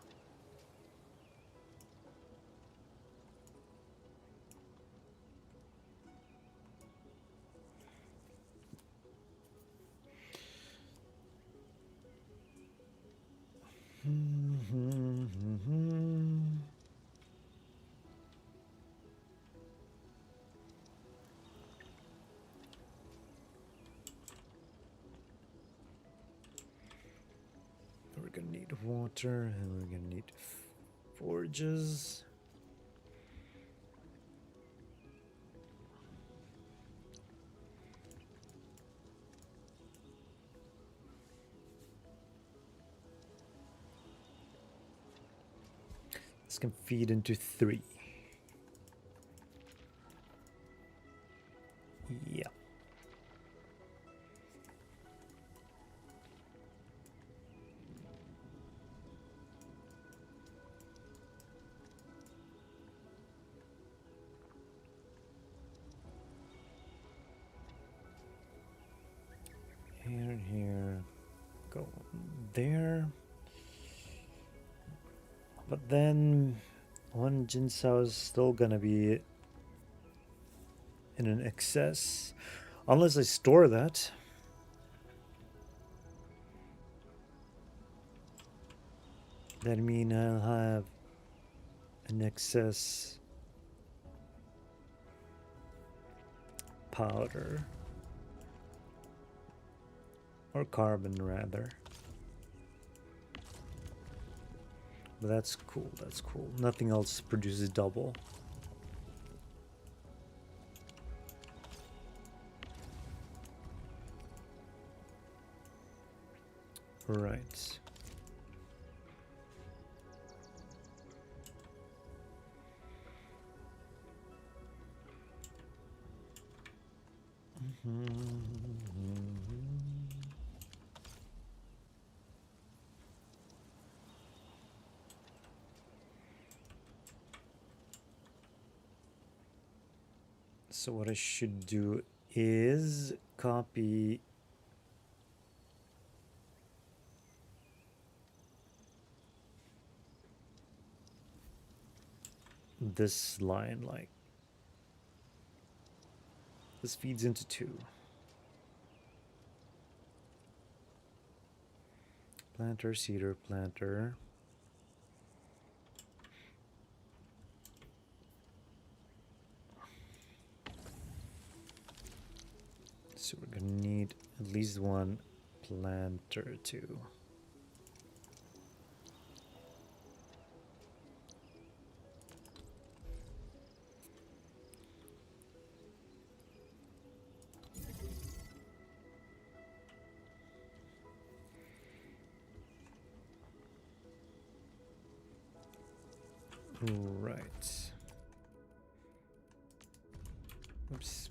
Speaker 1: We're gonna need water, and we're gonna need forges. can feed into 3. Yeah. Here, here, go there. But then one Jinsao is still gonna be in an excess. Unless I store that. That means I'll have an excess powder. Or carbon, rather. But that's cool, that's cool. Nothing else produces double. Right. So what I should do is copy this line, like this feeds into 2. Planter, cedar, planter. So we're gonna need at least one planter too. Right. Oops.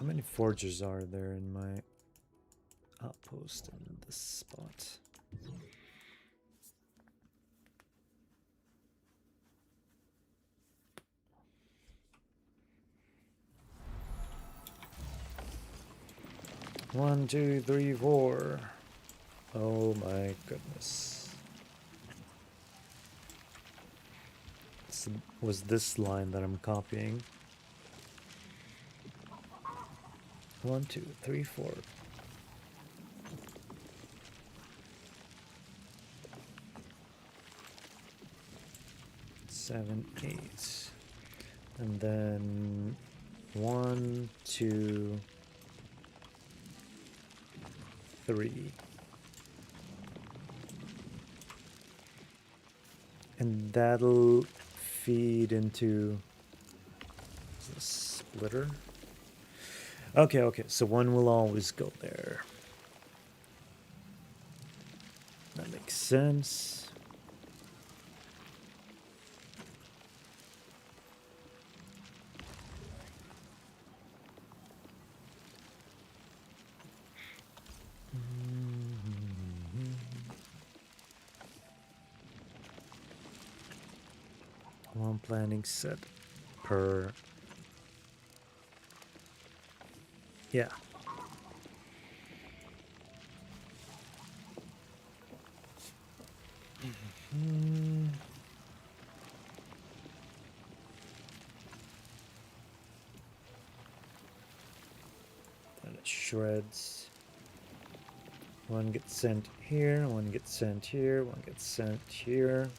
Speaker 1: How many forgers are there in my outpost in this spot? One, two, three, 4. Oh my goodness. This was this line that I'm copying. 1, 2, 3, 4. Seven, 8. And then 1, 2, 3. And that'll feed into the splitter. Okay, okay, so one will always go there. That makes sense. One planning set per. Yeah. shreds. One gets sent here, one gets sent here, one gets sent here.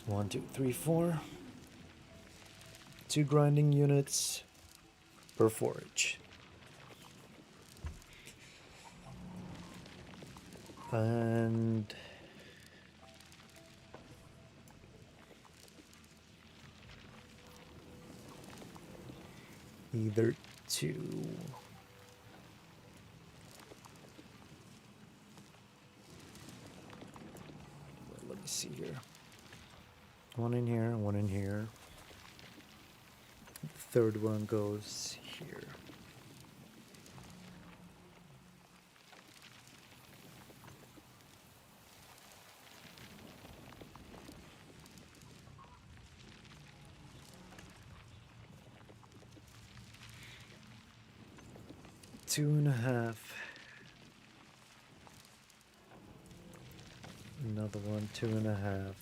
Speaker 1: One, two, three, four. 2 grinding units per forage. And either 2. Let me see here. 1 in here, 1 in here. The 3rd one goes here. Two and a half. Another one, 2.5.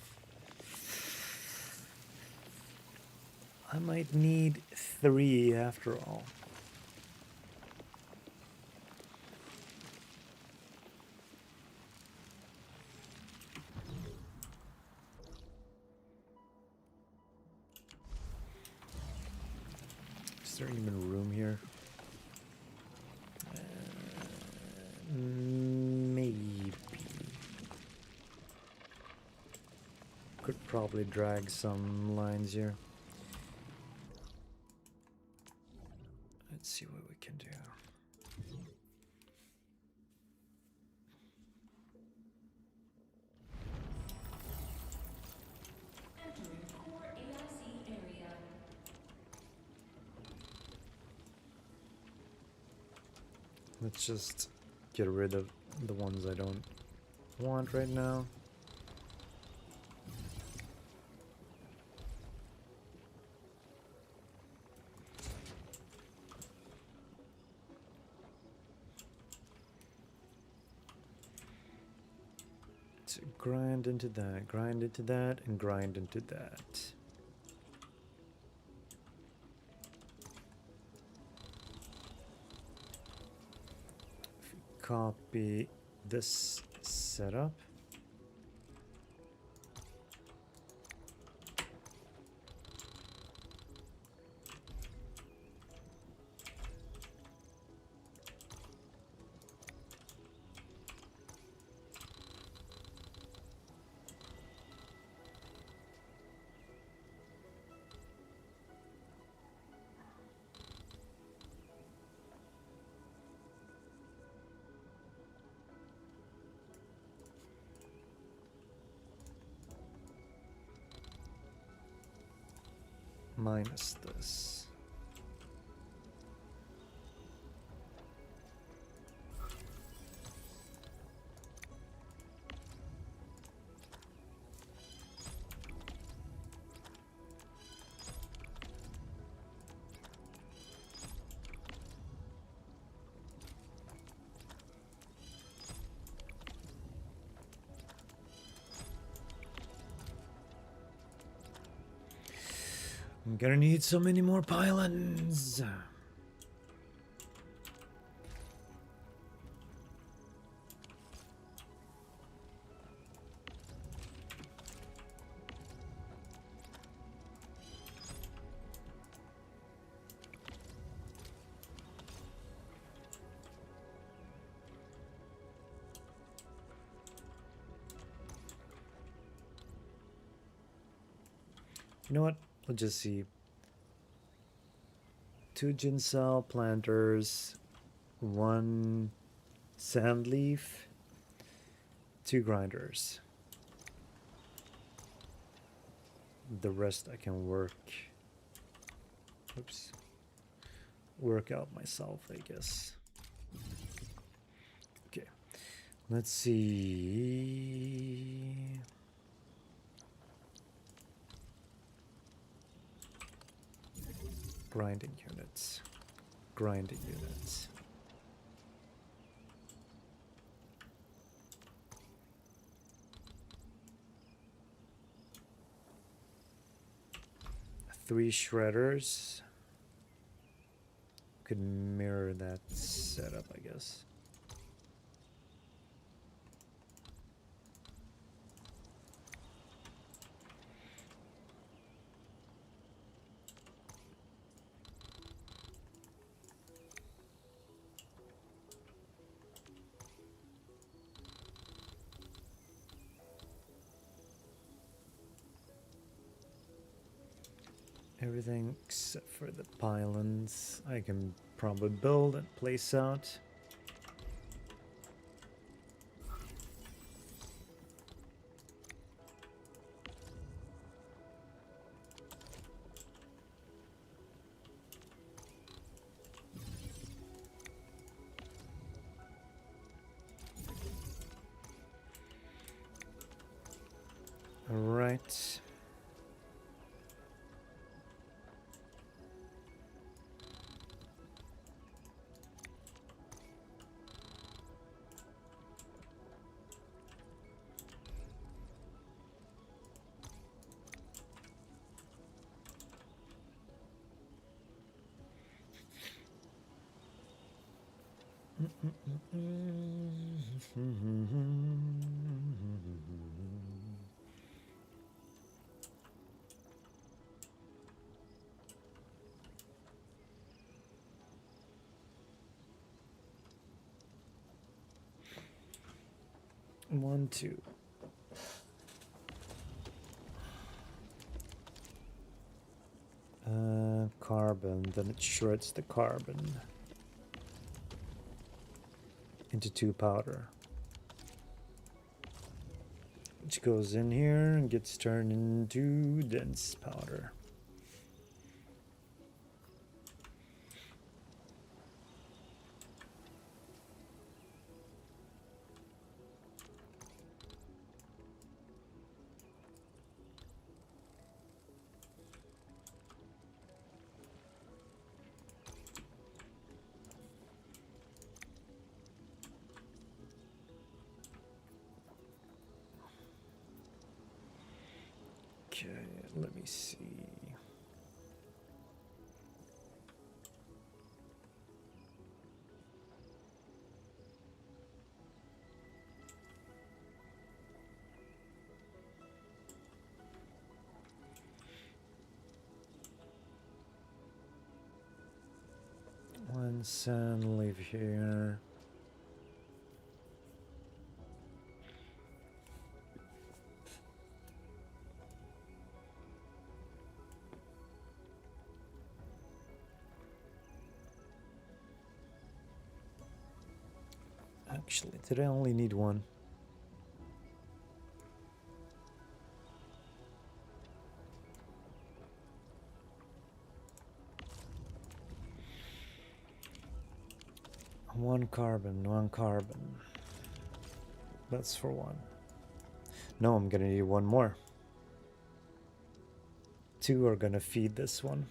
Speaker 1: I might need 3 after all. Is there even room here? Maybe. Could probably drag some lines here. Let's see what we can do. Let's just get rid of the ones I don't want right now. So grind into that, grind into that, and grind into that. Copy this setup. Minus this. I'm gonna need so many more pylons. You know what? Let's just see. 2 ginseng planters, 1 sand leaf, 2 grinders. The rest I can work. Oops. Work out myself, I guess. Okay. Let's see. Grinding units. Grinding units. 3 shredders. Could mirror that setup, I guess. Everything except for the pylons I can probably build and place out. All right. One, two. Carbon, then it shreds the carbon into 2 powder, which goes in here and gets turned into dense powder. Okay, let me see. One sand leave here. Actually, did I only need 1? One carbon. That's for 1. No, I'm gonna need 1 more. 2 are gonna feed this one.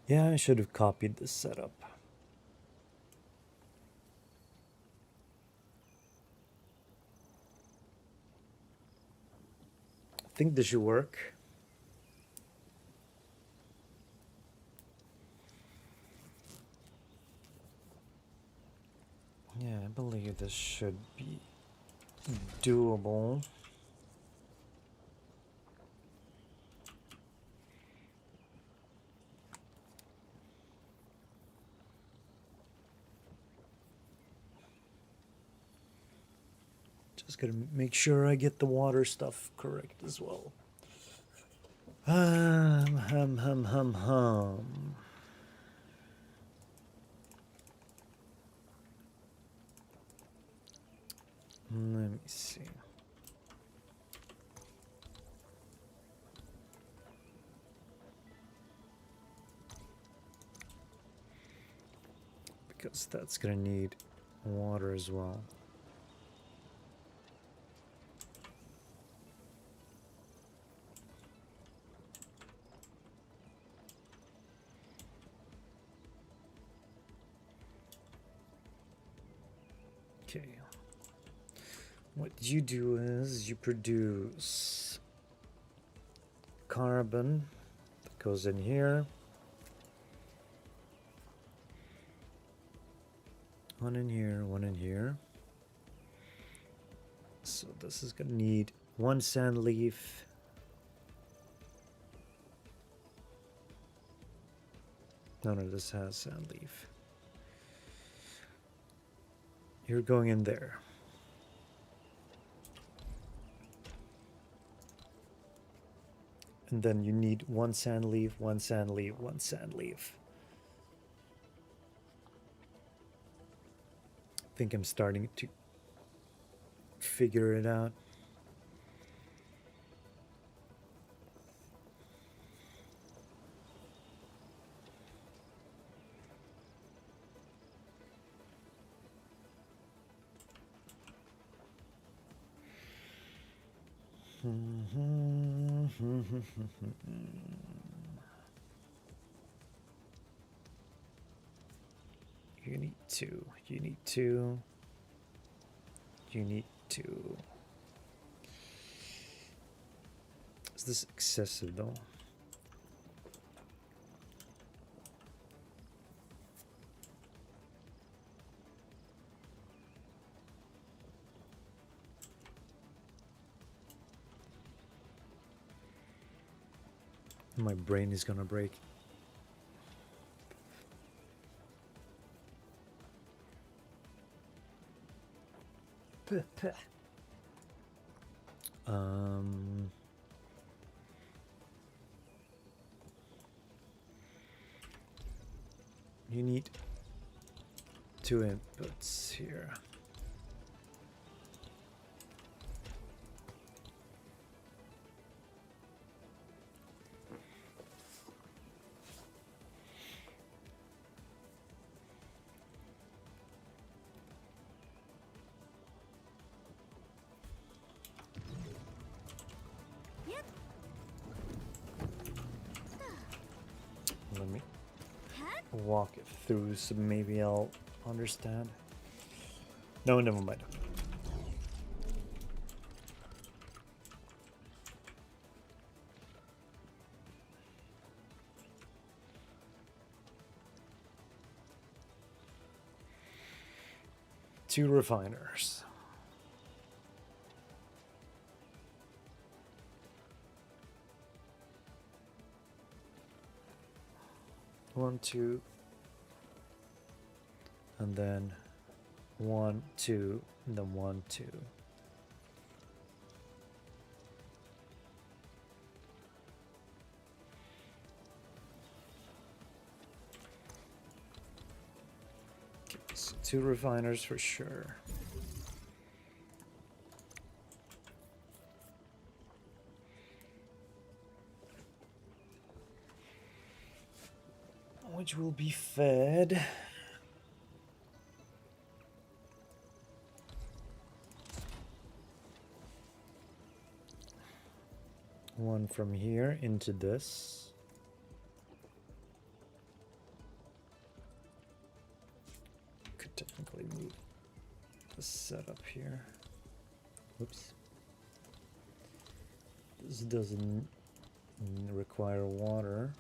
Speaker 1: Yeah, I should have copied this setup. I think this should work. Yeah, I believe this should be doable. Just gotta make sure I get the water stuff correct as well. Hum. Let me see. because that's gonna need water as well. Okay. What you do is you produce carbon that goes in here. One in here, one in here. So this is gonna need one sand leaf. No, this has sand leaf. You're going in there. And then you need one sand leaf, one sand leaf, one sand leaf. I think I'm starting to figure it out. You need two. You need two. You need two. Is this excessive though? My brain is gonna break. You need two inputs here. Let me walk it through so maybe I'll understand. No, never mind. Two refiners. One, two, and then 1, 2, and then 1, 2. Okay, so 2 refiners for sure. Which will be fed. One from here into this. Could technically move the setup here. Whoops. This doesn't require water.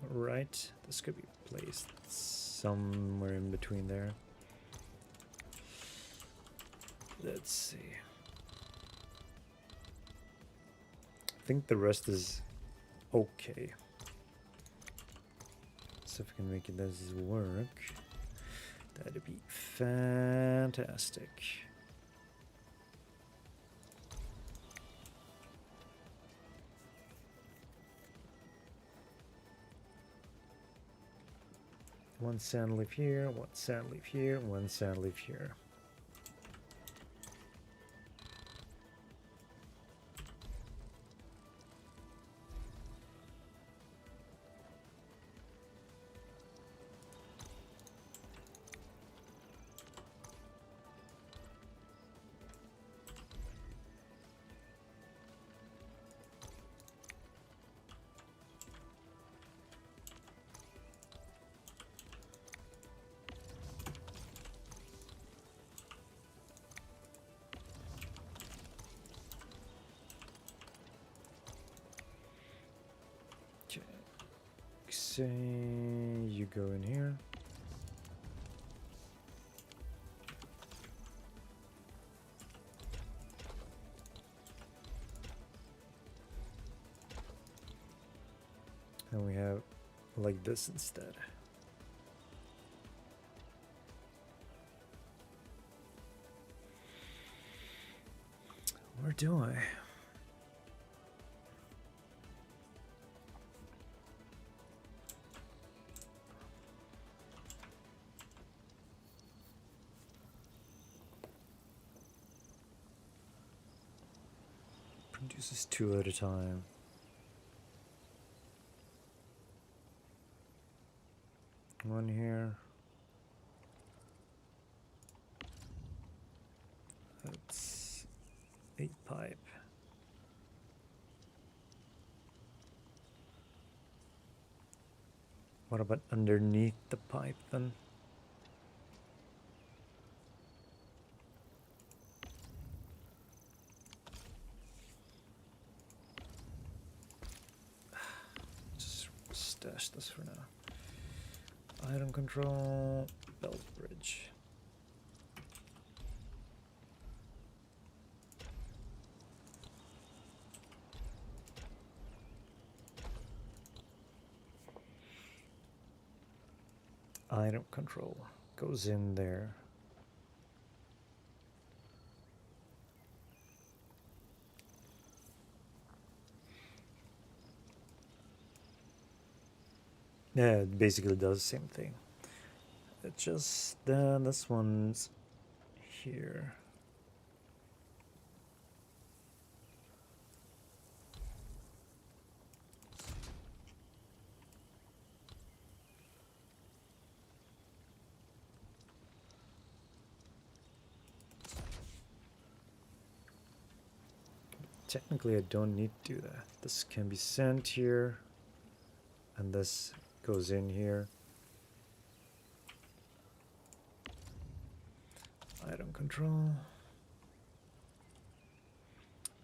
Speaker 1: Right, this could be placed somewhere in between there. Let's see. I think the rest is okay. So if we can make this work, that'd be fantastic. One sand leaf here, one sand leaf here, one sand leaf here. Say you go in here. And we have like this instead. Where do I? Produces 2 at a time. One here. That's 8 pipe. What about underneath the pipe then? Stash this for now. Item control, belt bridge. Item control goes in there. Yeah, it basically does the same thing. It just this one's here. Technically, I don't need to do that. This can be sent here, and this goes in here. Item control.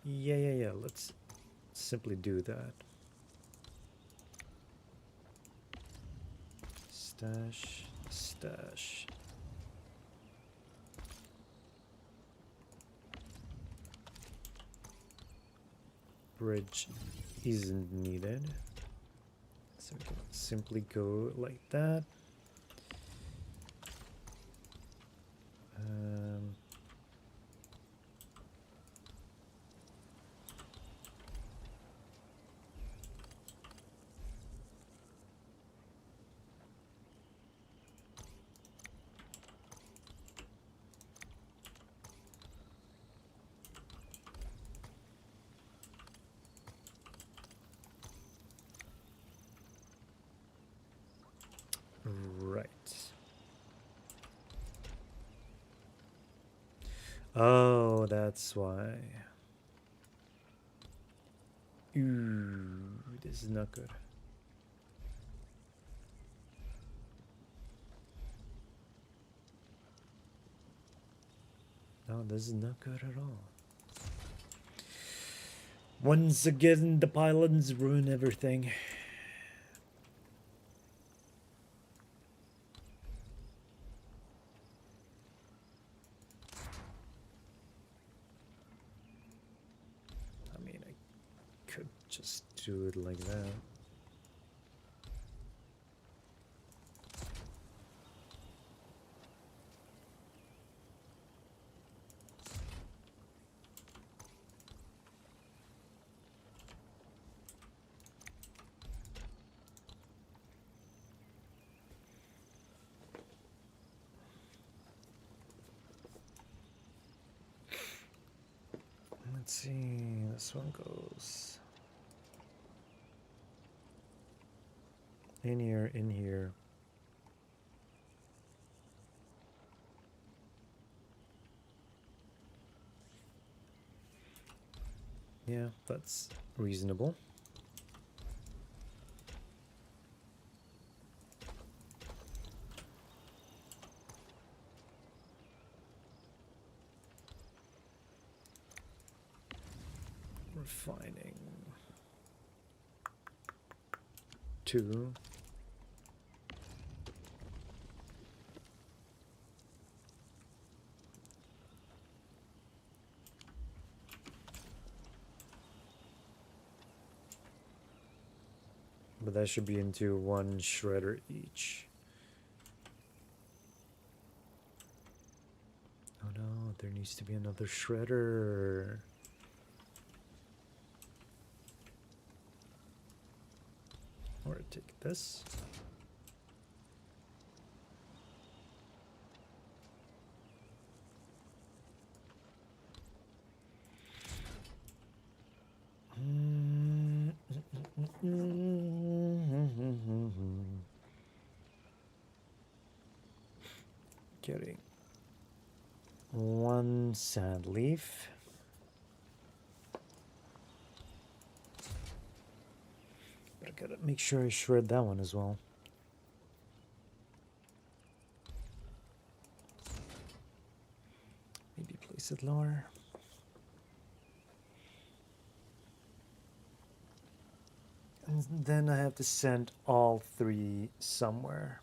Speaker 1: Yeah. Let's simply do that. Stash. Bridge isn't needed. So we can simply go like that. Right. Oh, that's why. Ooh, this is not good. No, this is not good at all. Once again, the pylons ruin everything. Just do it like that. Let's see, this one goes in here, in here. Yeah, that's reasonable. Refining. 2. But that should be into 1 shredder each. Oh no, there needs to be another shredder. Or take this. Getting 1 sand leaf. But I gotta make sure I shred that one as well. Maybe place it lower. And then I have to send all 3 somewhere.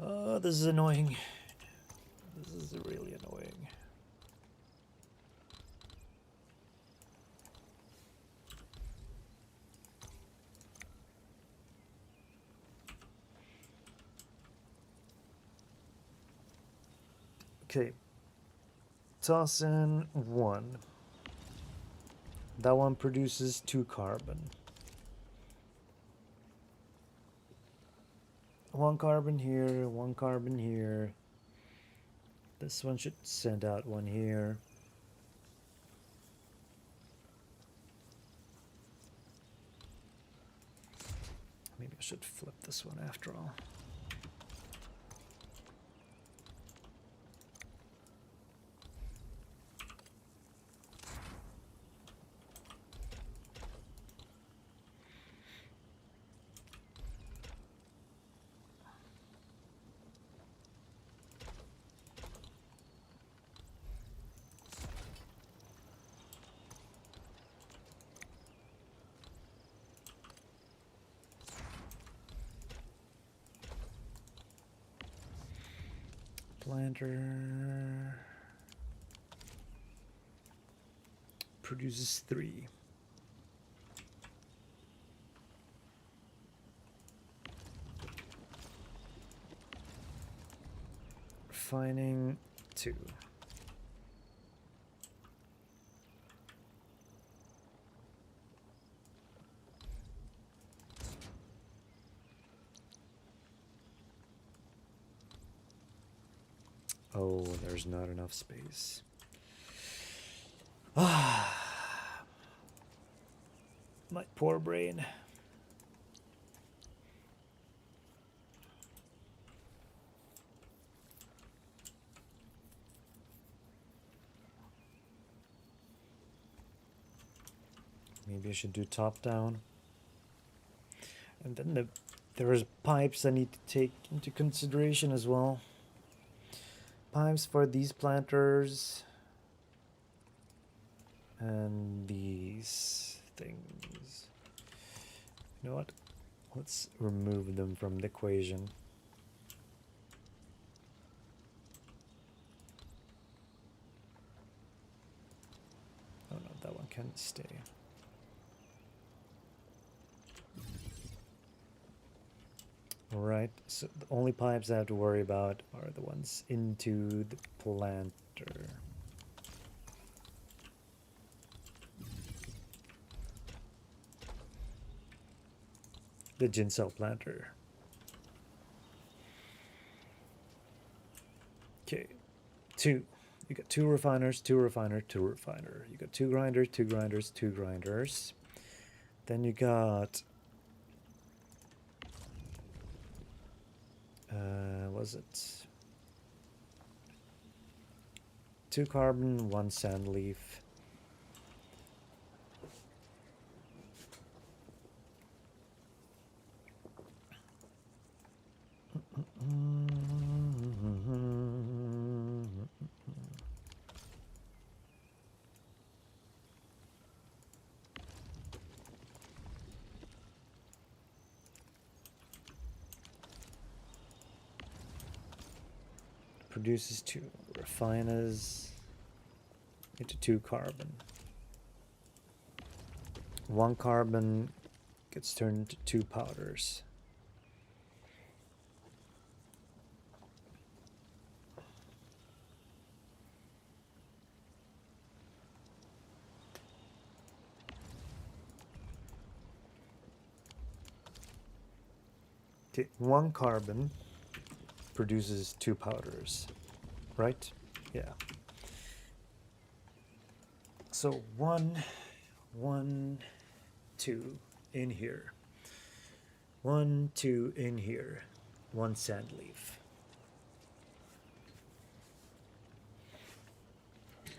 Speaker 1: Oh, this is annoying. This is really annoying. Okay. Toss in 1. That one produces 2 carbon. 1 carbon here, 1 carbon here. This one should send out 1 here. Maybe I should flip this one after all. Planter produces 3. Refining 2. Oh, there's not enough space. Ah, my poor brain. Maybe I should do top down. And then there's pipes I need to take into consideration as well. Pipes for these planters and these things. You know what? Let's remove them from the equation. Oh no, that one can stay. Alright, so the only pipes I have to worry about are the ones into the planter. The ginseng planter. Okay, 2. You got 2 refiners, 2 refiner, 2 refiner. You got 2 grinders, 2 grinders, 2 grinders. Then you got was it 2 carbon, 1 sand leaf. Produces 2 refiners into 2 carbon. 1 carbon gets turned into 2 powders. Okay, 1 carbon produces 2 powders, right? Yeah. So 1, 2 in here. 1, 2 in here. 1 sand leaf.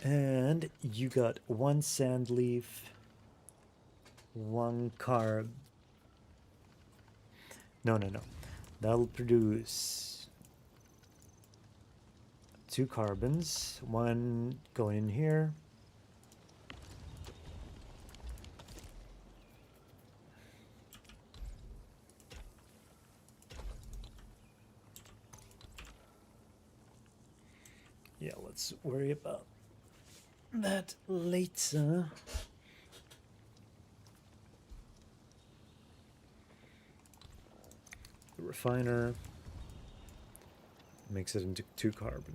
Speaker 1: And you got 1 sand leaf, 1 carb. No. That'll produce 2 carbons, 1 going in here. Yeah, let's worry about that later. The refiner makes it into 2 carbon.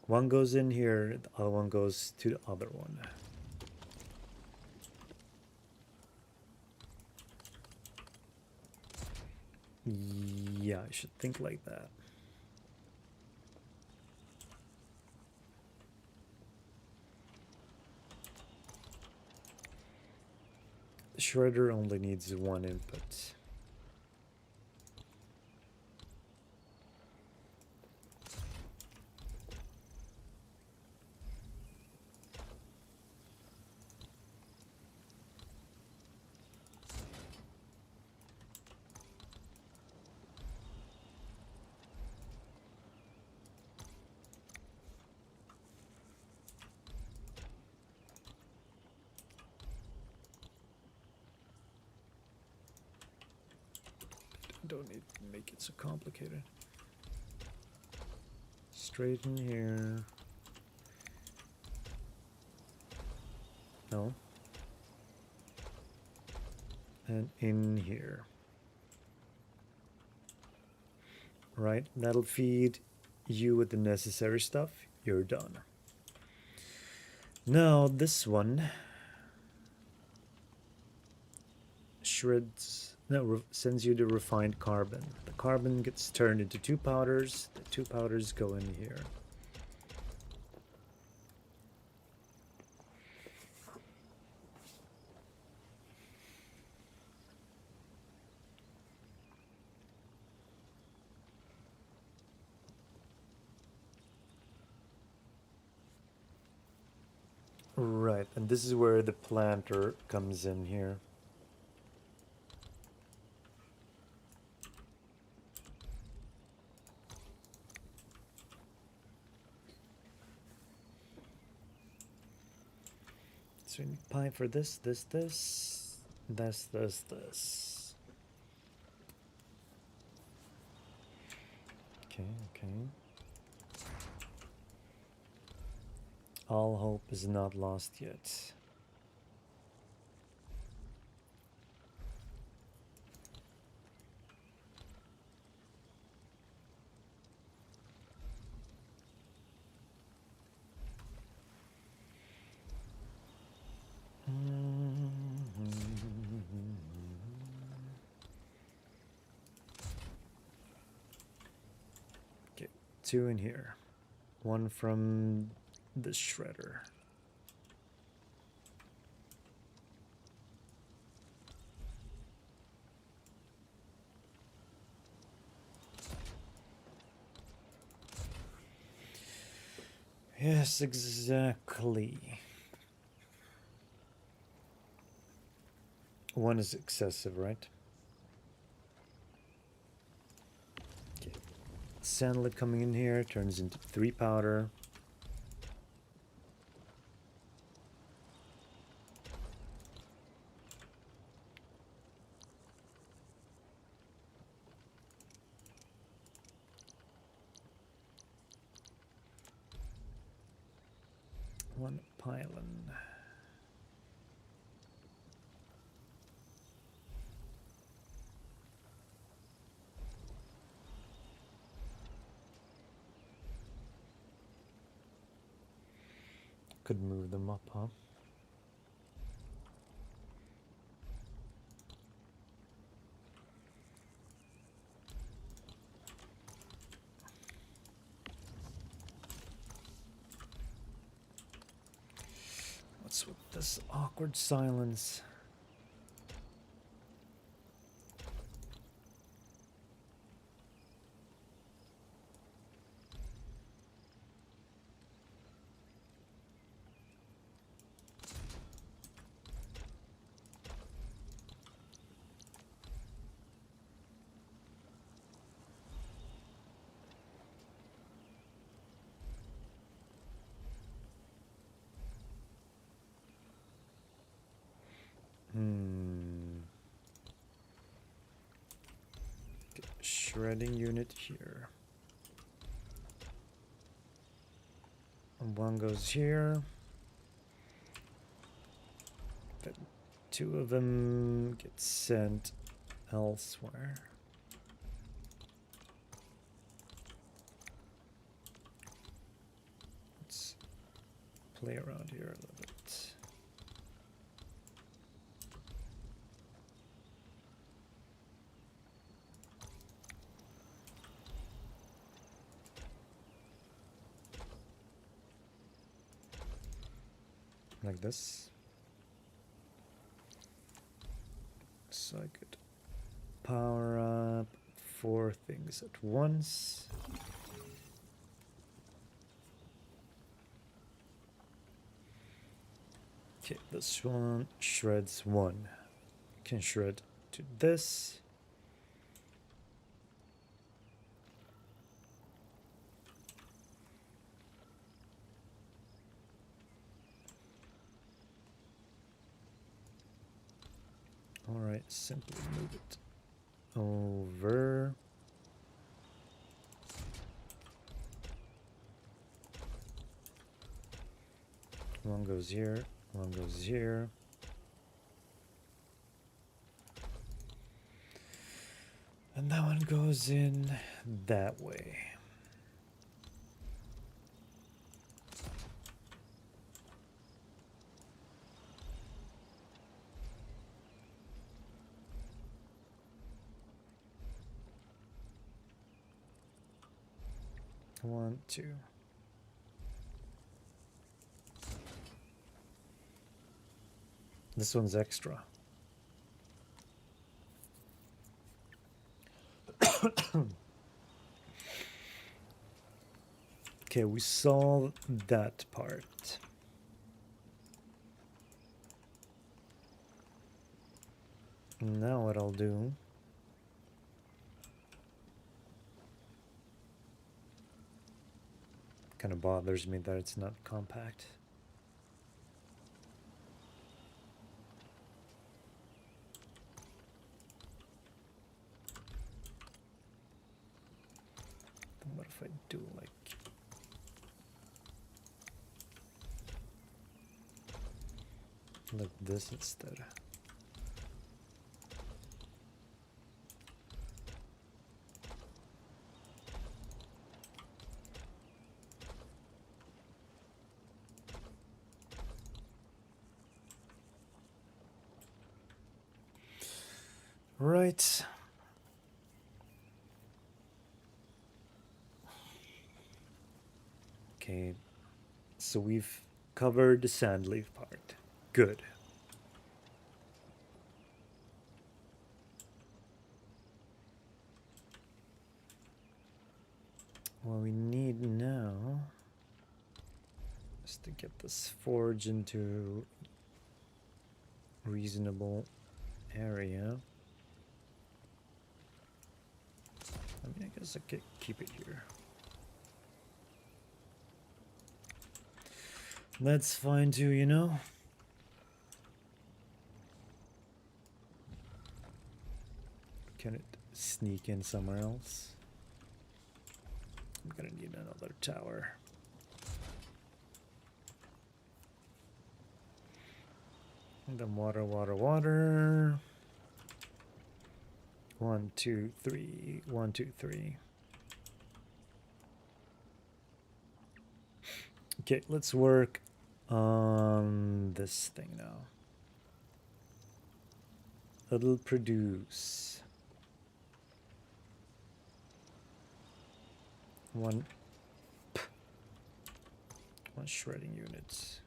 Speaker 1: 1 goes in here, the other one goes to the other one. Yeah, I should think like that. The shredder only needs 1 input. Don't need to make it so complicated. Straight in here. No. And in here. Right, that'll feed you with the necessary stuff. You're done. Now this one sends you the refined carbon. The carbon gets turned into 2 powders. The 2 powders go in here. Right, and this is where the planter comes in here. So we need pipe for this. Okay. All hope is not lost yet. Okay, 2 in here. One from the shredder. Yes, exactly. One is excessive, right? Okay. Sandlet coming in here turns into 3 powder. One pylon. Could move them up, huh? What's with this awkward silence? Okay, shredding unit here. And one goes here. But 2 of them get sent elsewhere. Let's play around here a little bit. Like this. So I could power up 4 things at once. Okay, this one shreds 1. Can shred to this. Alright, simply move it over. One goes here, one goes here. And that one goes in that way. One, 2. This one's extra. Okay, we solved that part. Now what I'll do kind of bothers me that it's not compact. Then what if I do like this instead? Right. Okay, so we've covered the sandleaf part. Good. What we need now is to get this forge into reasonable area. I mean, I guess I could keep it here. That's fine too, you know? Can it sneak in somewhere else? I'm gonna need another tower. And then water, water, water. 1, 2, 3. 1, 2, 3. Okay, let's work on this thing now. It'll produce one shredding unit.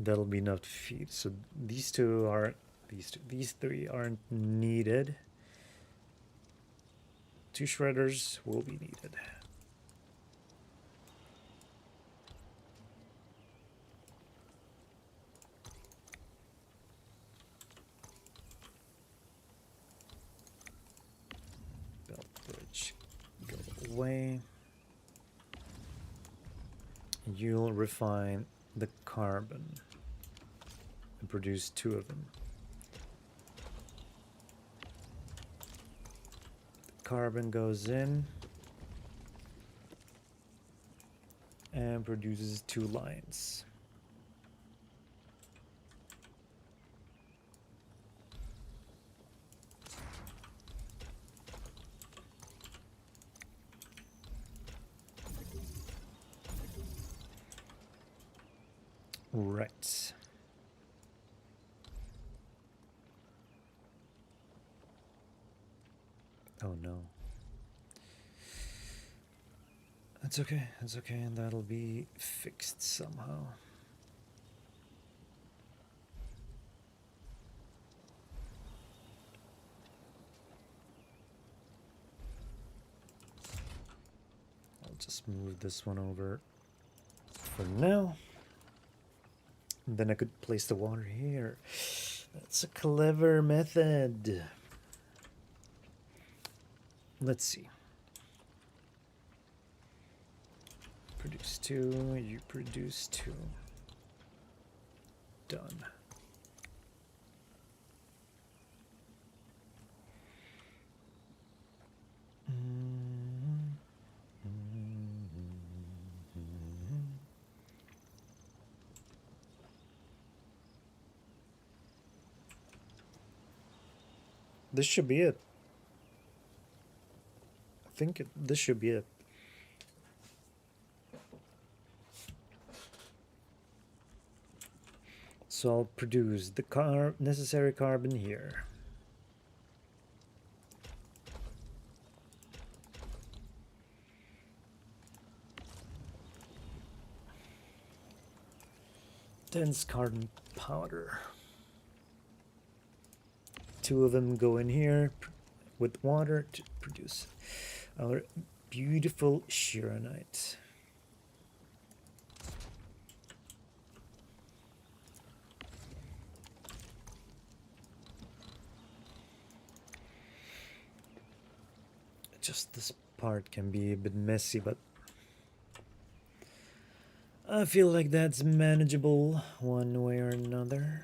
Speaker 1: That'll be enough to feed. So these three aren't needed. 2 shredders will be needed. Belt bridge, go away. You'll refine the carbon and produce 2 of them. The carbon goes in and produces 2 lines. Right. Oh no. That's okay, that's okay, and that'll be fixed somehow. I'll just move this one over for now. And then I could place the water here. That's a clever method. Let's see. Produce 2, you produce 2. Done. This should be it. I think this should be it. So I'll produce the necessary carbon here. Dense carbon powder. 2 of them go in here with water to produce our beautiful Shironite. Just this part can be a bit messy, but I feel like that's manageable one way or another.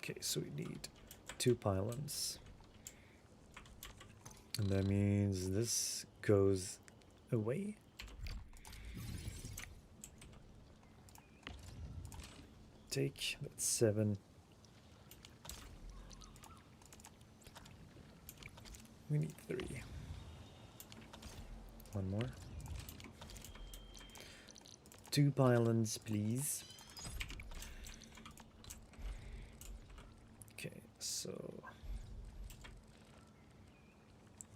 Speaker 1: Okay, so we need 2 pylons. And that means this goes away. Take, that's 7. We need 3. 1 more. 2 pylons, please. Okay, so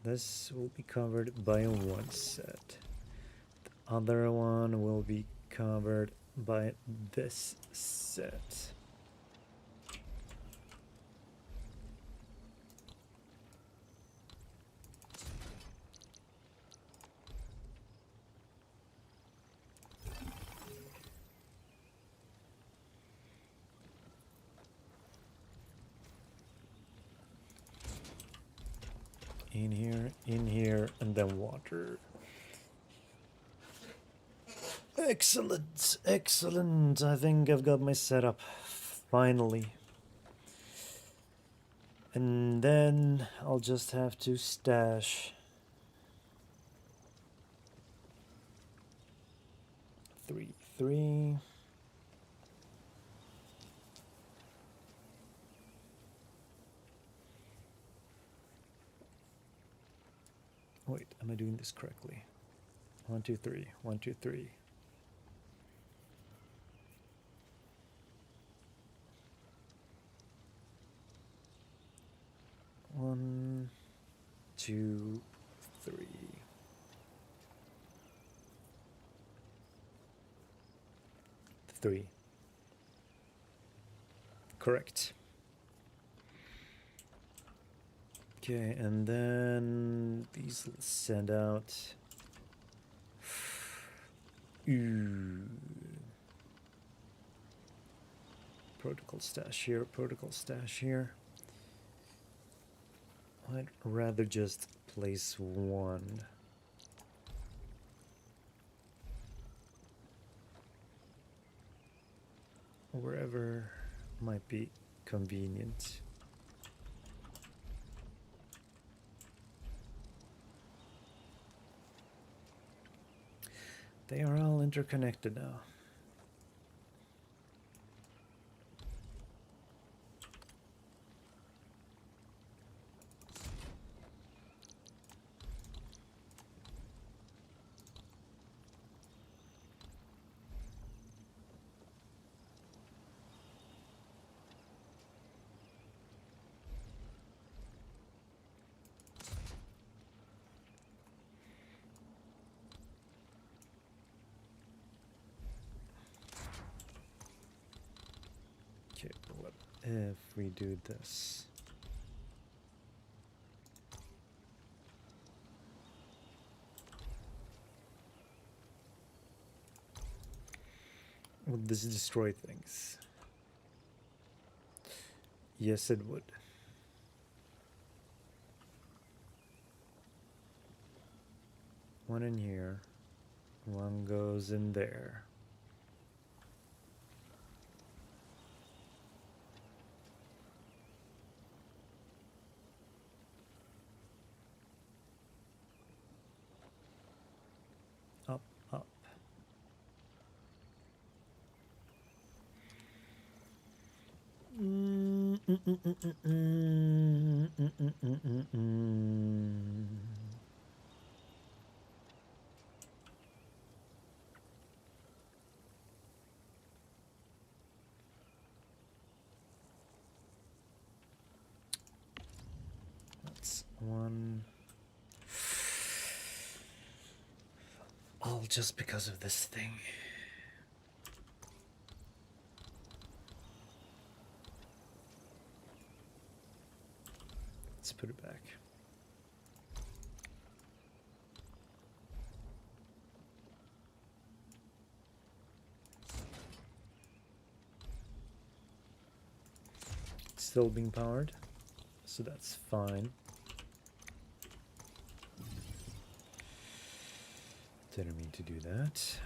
Speaker 1: this will be covered by 1 set. The other one will be covered by this set. In here, and then water. Excellent, excellent. I think I've got my setup, finally. And then I'll just have to stash 3, 3. Wait, am I doing this correctly? 1, 2, 3. 1, 2, 3. 1, 2, 3. 3. Correct. Okay, and then these will send out. Ooh. Protocol stash here, protocol stash here. I'd rather just place 1. Wherever might be convenient. They are all interconnected now. Okay, what if we do this? Would this destroy things? Yes, it would. One in here. One goes in there. Up, up. That's 1. All just because of this thing. Let's put it back. It's still being powered, so that's fine. Didn't mean to do that.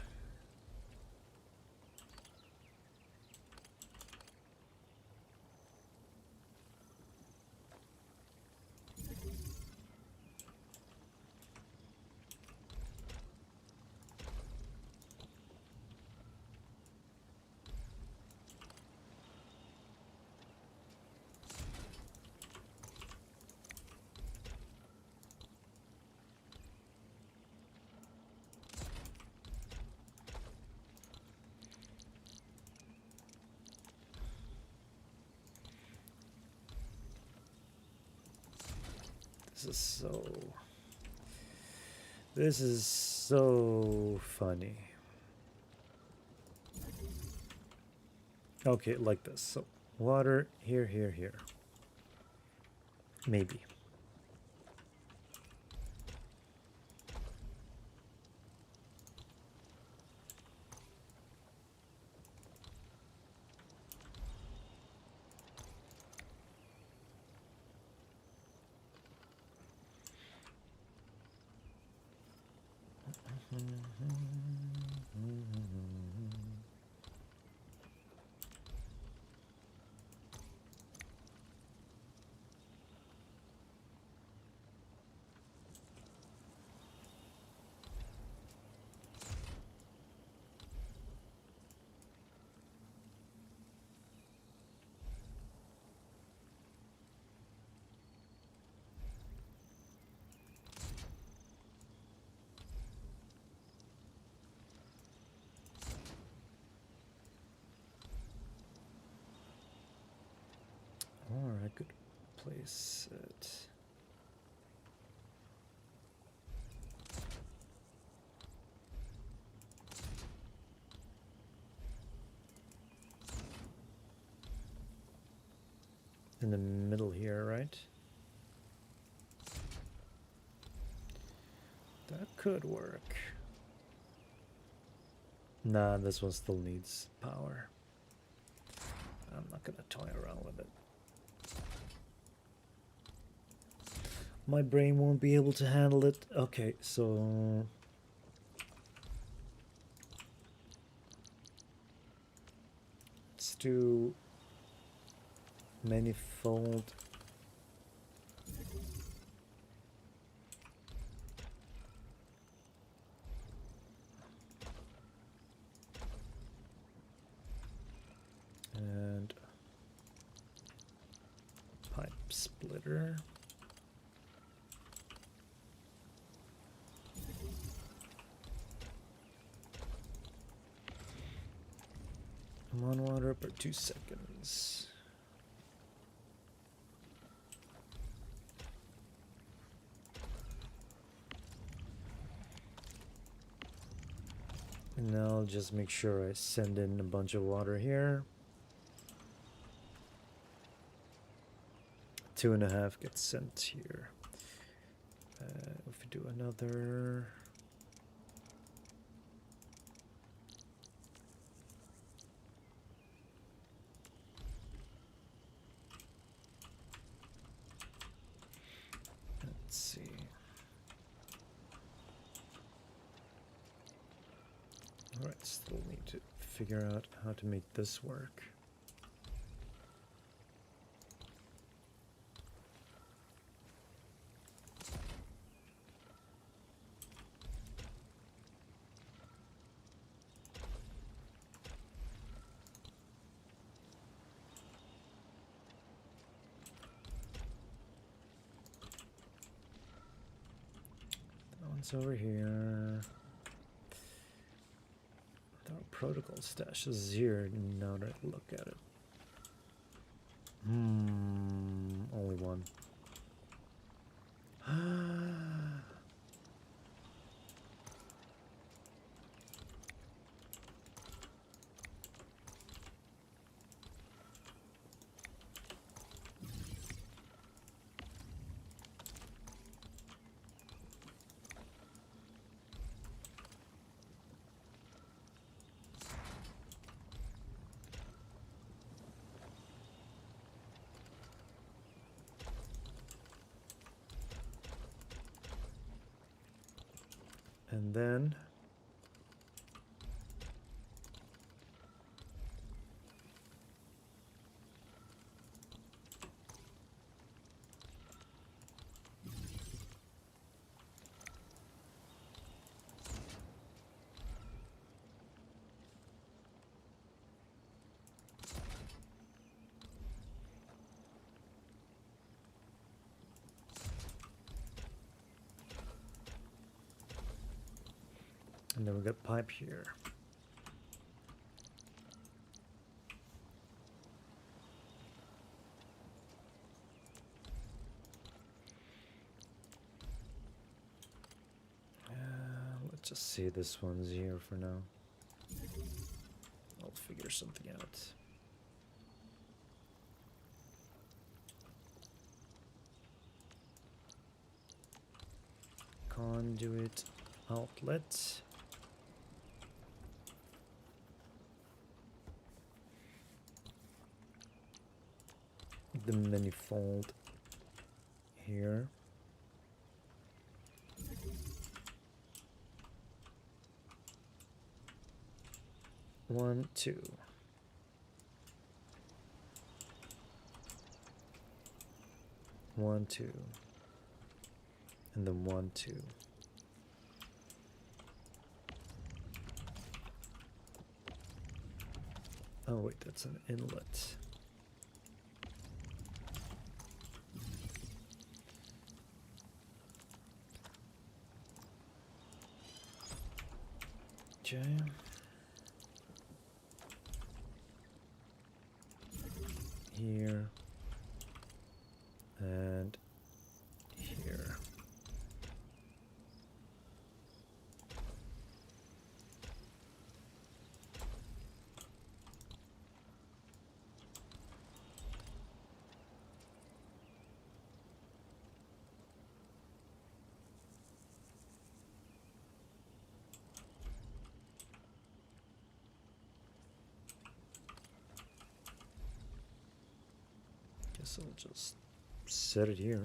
Speaker 1: This is so funny. Okay, like this. So water here, here, here. Maybe. Alright, good place it. In the middle here, right? That could work. Nah, this one still needs power. I'm not gonna toy around with it. My brain won't be able to handle it. Okay, so let's do manifold. And pipe splitter. I'm on water for 2 seconds. And now I'll just make sure I send in a bunch of water here. 2.5 gets sent here. If we do another... Let's see. Alright, still need to figure out how to make this work. Over here. Our protocol stash is here now that I look at it. Only one. And then we got pipe here. just say this one's here for now. I'll figure something out. Conduit outlet. The manifold here. One, two. One, two. And then 1, 2. Oh wait, that's an inlet. Okay. Here. And here. Guess I'll just set it here.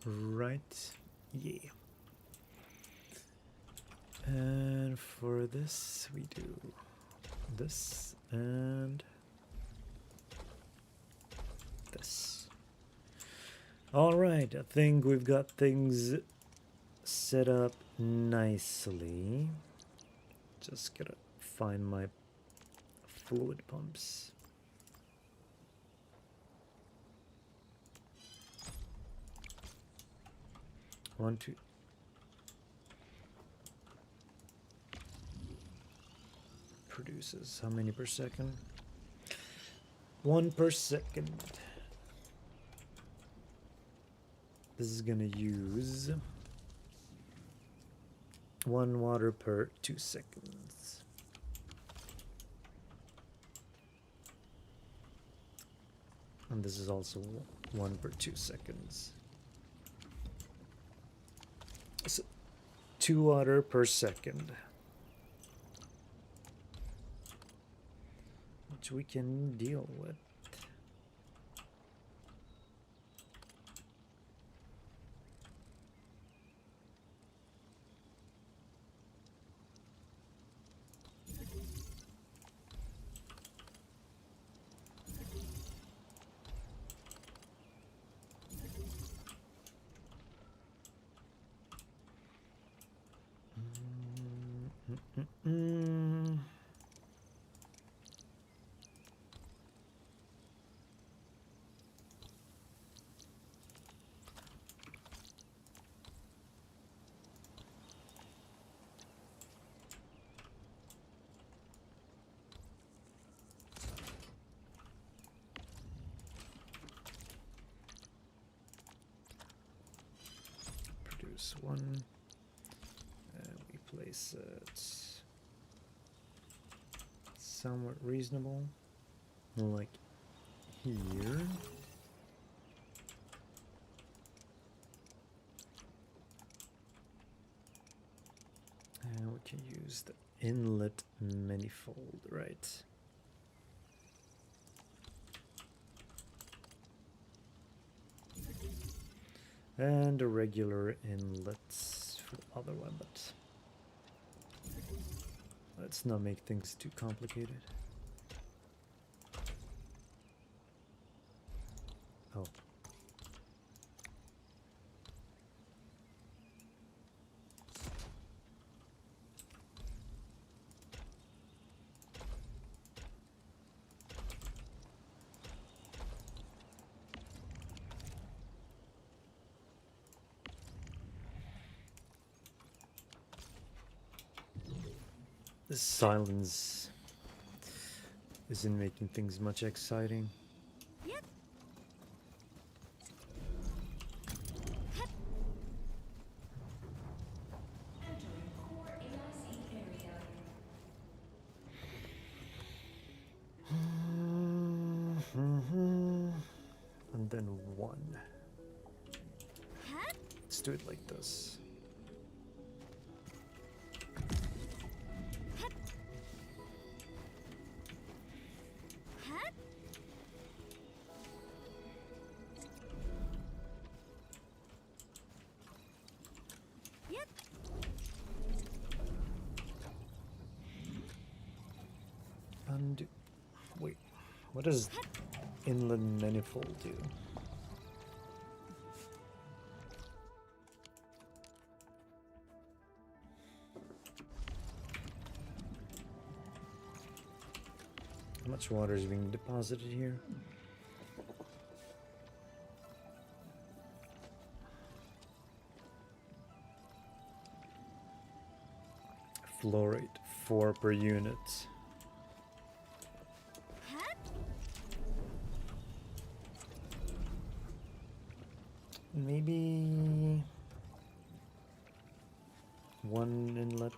Speaker 1: Right, yeah. And for this, we do this and this. All right, I think we've got things set up nicely. Just gotta find my fluid pumps. One, two. Produces how many per second? 1 per second. This is gonna use 1 water per 2 seconds. And this is also 1 per 2 seconds. So 2 water per second, which we can deal with. Produce 1, and we place it somewhat reasonable, like here. And we can use the inlet manifold, right? And a regular inlets for the other one, but let's not make things too complicated. Oh. The silence isn't making things much exciting.
Speaker 7: Yep.
Speaker 1: And then 1. Let's do it like this.
Speaker 7: Yep.
Speaker 1: And wait, what does inland manifold do? How much water is being deposited here? Flow rate 4 per unit. Maybe 1 inlet.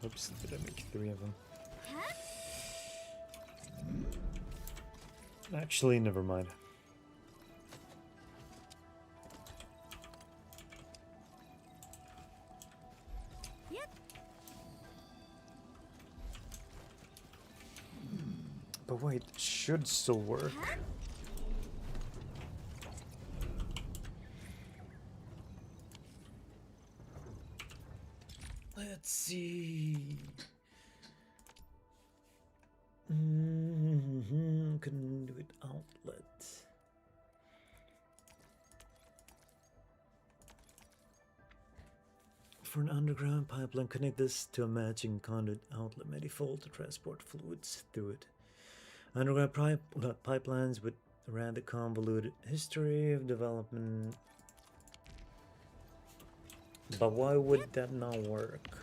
Speaker 1: Oops, did I make 3 of them? Actually, never mind.
Speaker 7: Yep.
Speaker 1: But wait, it should still work. Let's see. Couldn't do it outlet. For an underground pipeline, connect this to a matching conduit outlet manifold to transport fluids through it. Underground pipelines with a rather convoluted history of development. But why would that not work?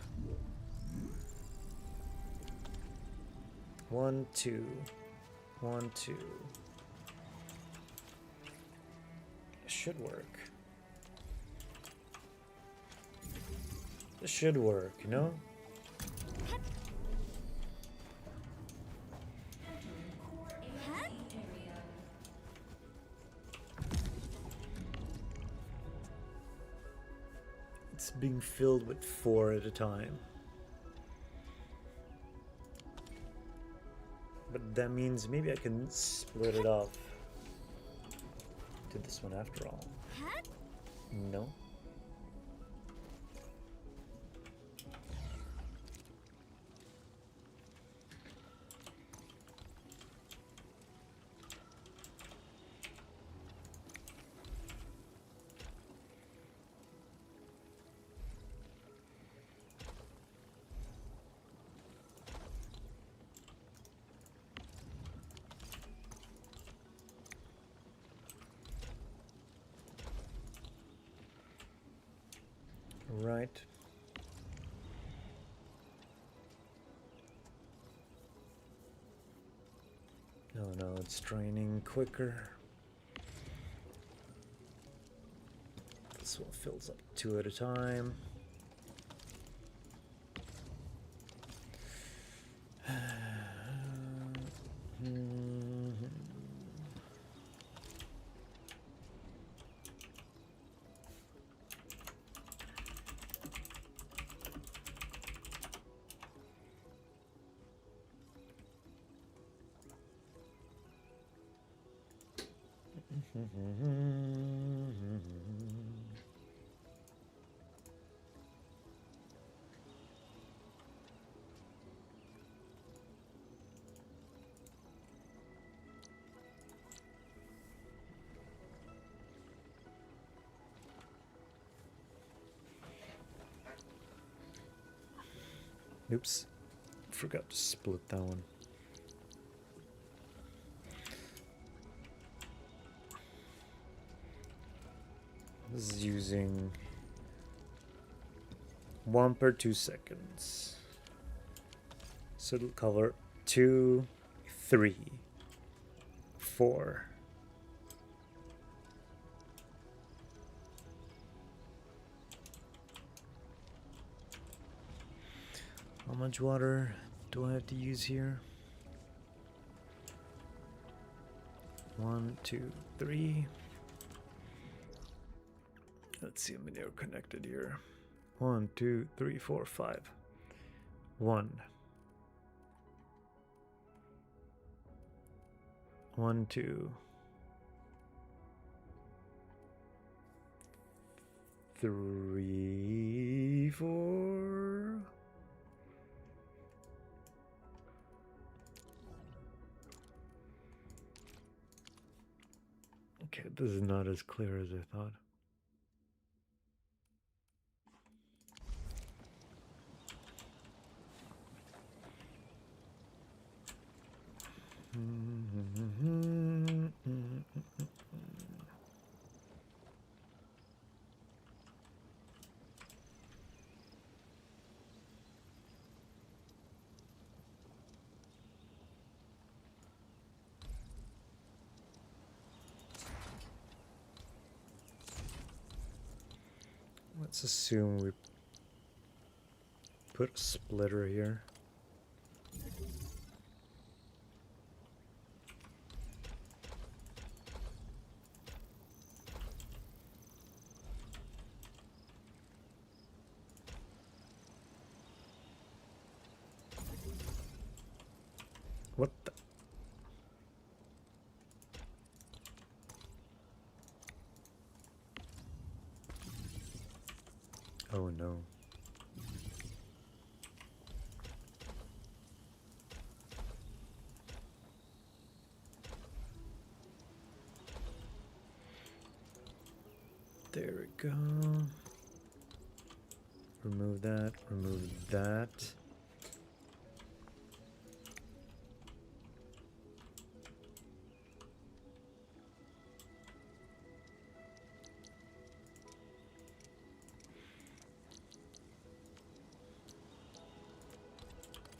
Speaker 1: 1, 2. 1, 2. It should work. This should work, you know? It's being filled with 4 at a time. But that means maybe I can split it off to this one after all. No? Right. No, no, it's draining quicker. This one fills up 2 at a time. Oops. forgot to split that one. This is using 1 per 2 seconds. So it'll cover 2, 3, 4. How much water do I have to use here? 1, 2, 3. Let's see how many are connected here. 1, 2, 3, 4, 5. 1. 1, 2. 3, 4. Okay, this is not as clear as I thought. Let's assume we put a splitter here. What the? Oh no. There we go. Remove that, remove that.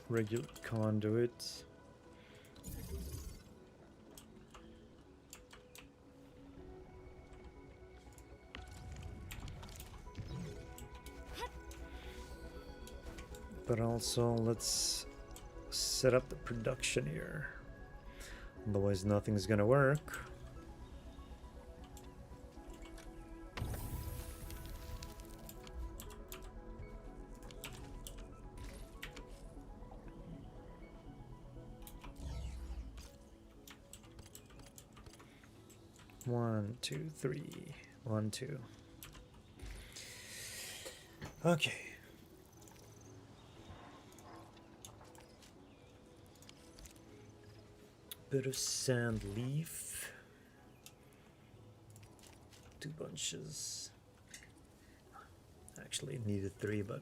Speaker 1: Regular conduits. But also let's set up the production here. Otherwise nothing's gonna work. One, two, three. 1, 2. Okay. Bit of sand leaf. 2 bunches. Actually needed 3, but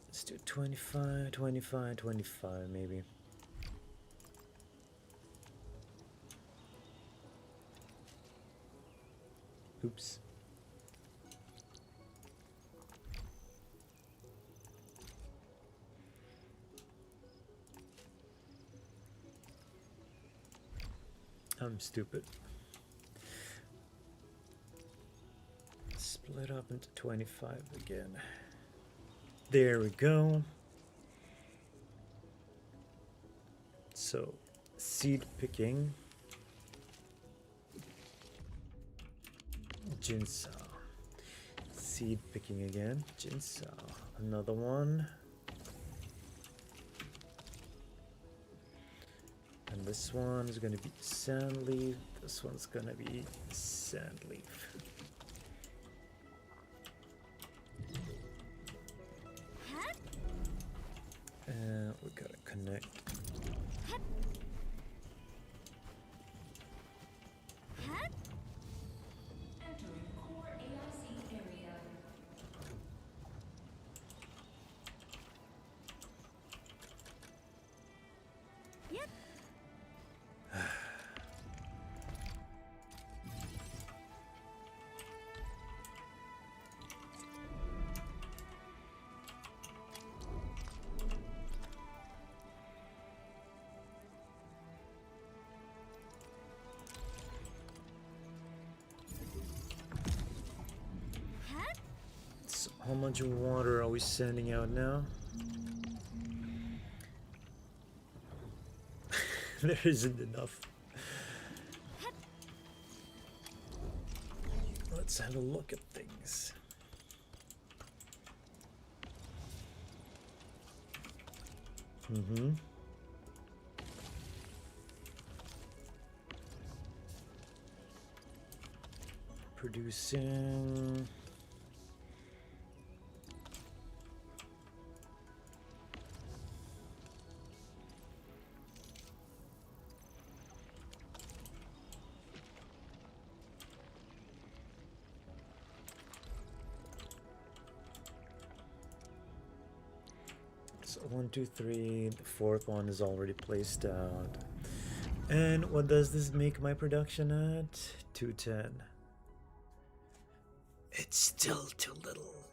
Speaker 1: let's do 25, 25, 25 maybe. Oops. I'm stupid. Split up into 25 again. There we go. So, seed picking. Jinsa. Seed picking again. Jinsa. Another one. And this one is going to be sand leaf. This one's going to be sand leaf. And we gotta connect. So how much water are we sending out now? There isn't enough. Let's have a look at things. Producing. So 1, 2, 3. The fourth one is already placed out. And what does this make my production at? 210. It's still too little.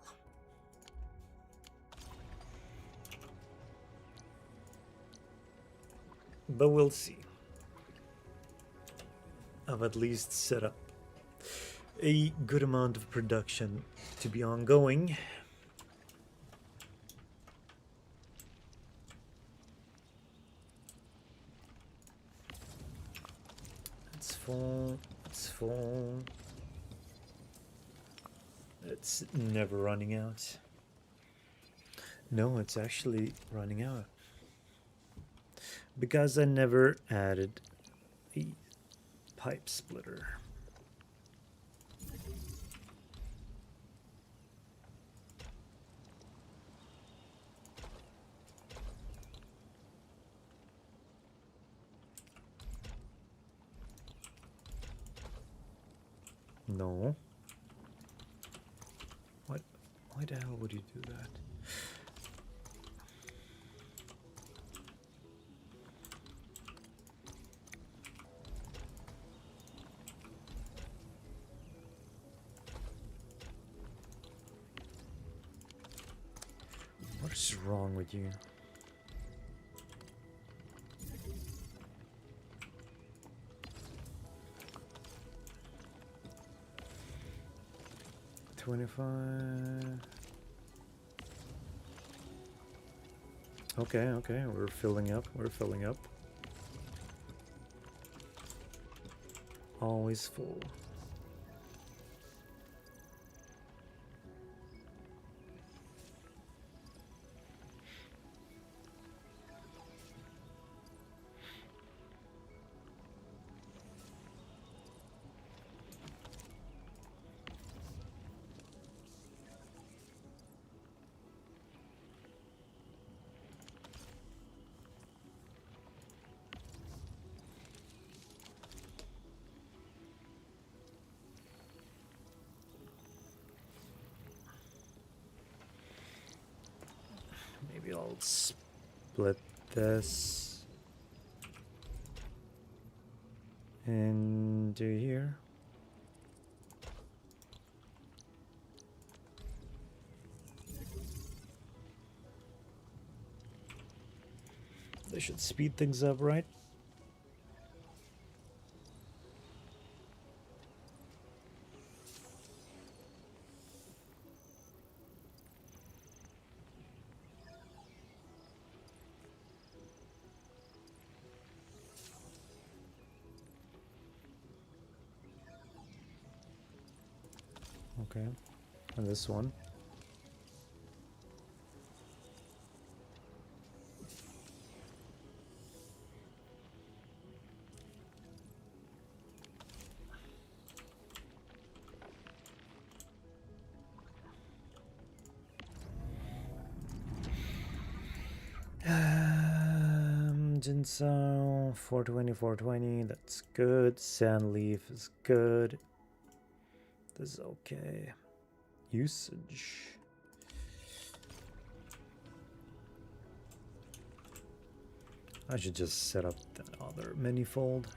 Speaker 1: But we'll see. I've at least set up a good amount of production to be ongoing. It's full. It's full. It's never running out. No, it's actually running out. Because I never added a pipe splitter. No. What? Why the hell would you do that? What is wrong with you? Okay, okay, we're filling up, we're filling up. Always full. Maybe I'll split this into here. They should speed things up, right? Okay, and this one. Ginseng, 420, 420, that's good. Sandleaf is good. This is okay. Usage. I should just set up that other manifold.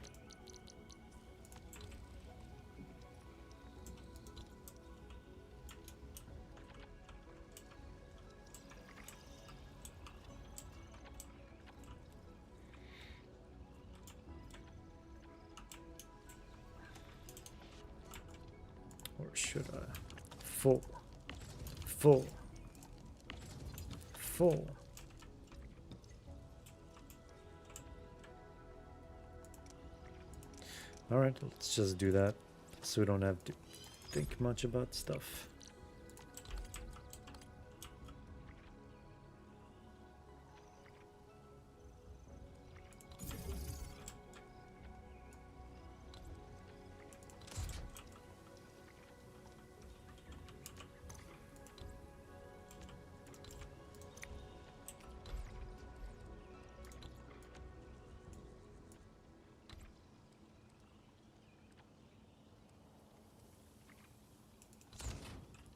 Speaker 1: Or should I? Full. Full. Full. Alright, let's just do that so we don't have to think much about stuff.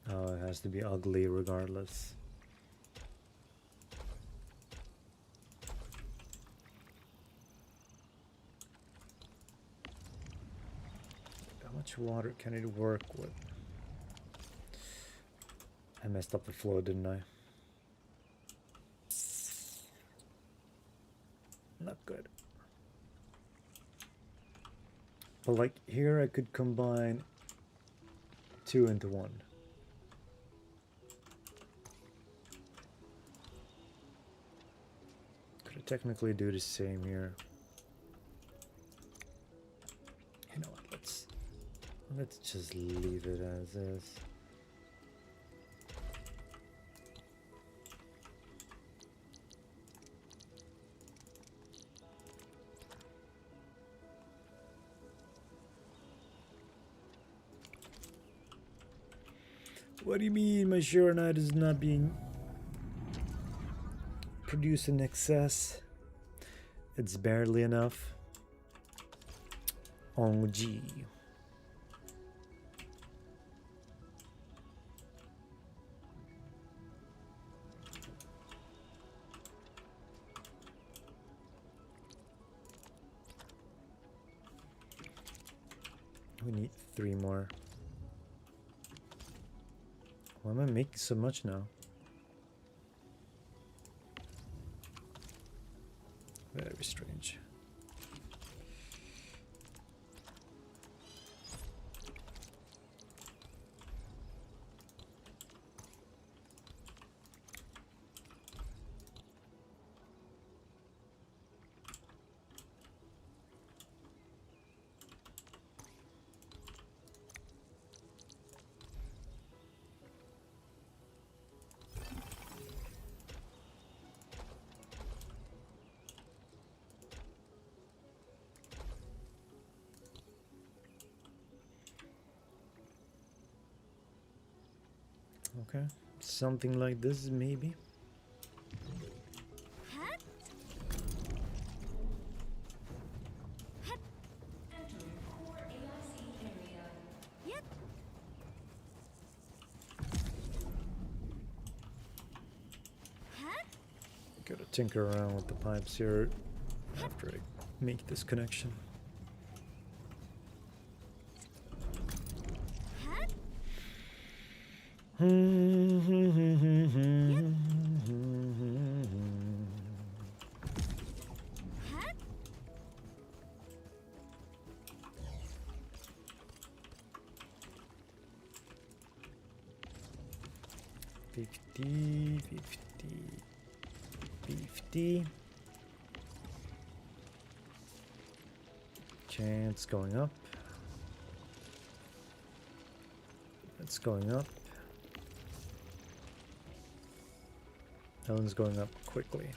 Speaker 1: Oh, it has to be ugly regardless. How much water can it work with? I messed up the flow, didn't I? Not good. But like here I could combine 2 into 1. Technically do the same here. You know what, let's just leave it as is. What do you mean my Sharonite is not being produced in excess? It's barely enough. Oh gee. We need 3 more. Why am I making so much now? Very strange. Okay, something like this maybe. Gotta tinker around with the pipes here after I make this connection. Okay, it's going up. It's going up. That one's going up quickly.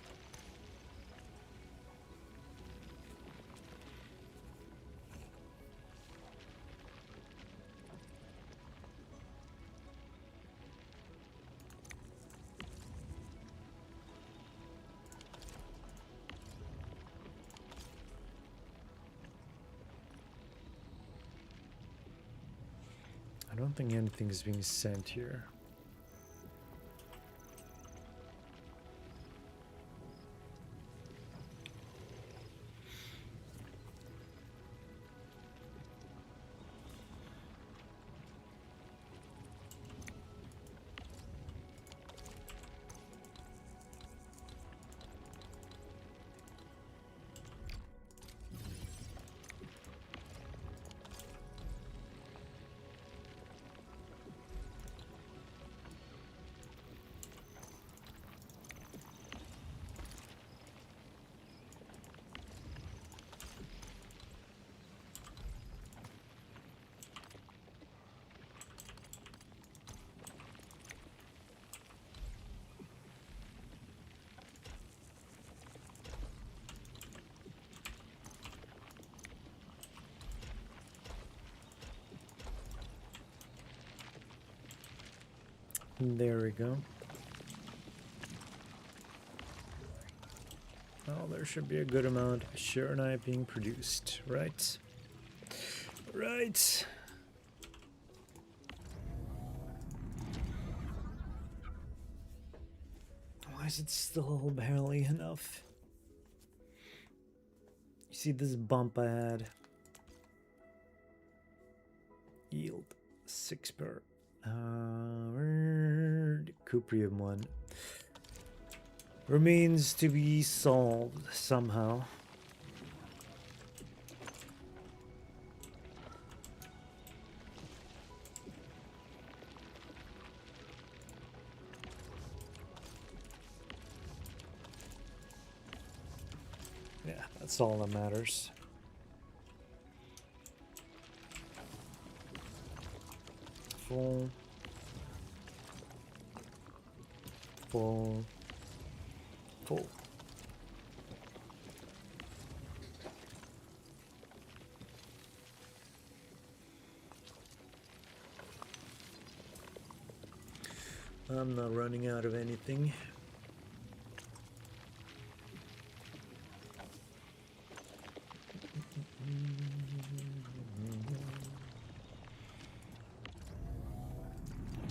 Speaker 1: I don't think anything is being sent here. There we go. Well, there should be a good amount of Shiranite being produced, right? Right. Why is it still barely enough? You see this bump I had? Yield 6 per. The Cuprium one remains to be solved somehow. Yeah, that's all that matters. Full. Full. Full. I'm not running out of anything.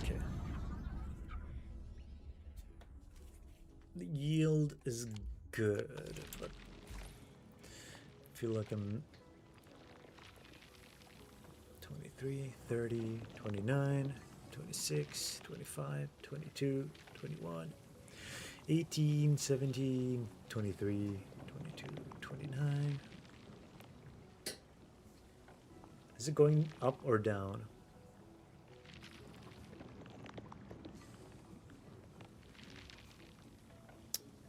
Speaker 1: Okay. The yield is good, but I feel like I'm 23, 30, 29, 26, 25, 22, 21, 18, 17, 23, 22, 29. Is it going up or down?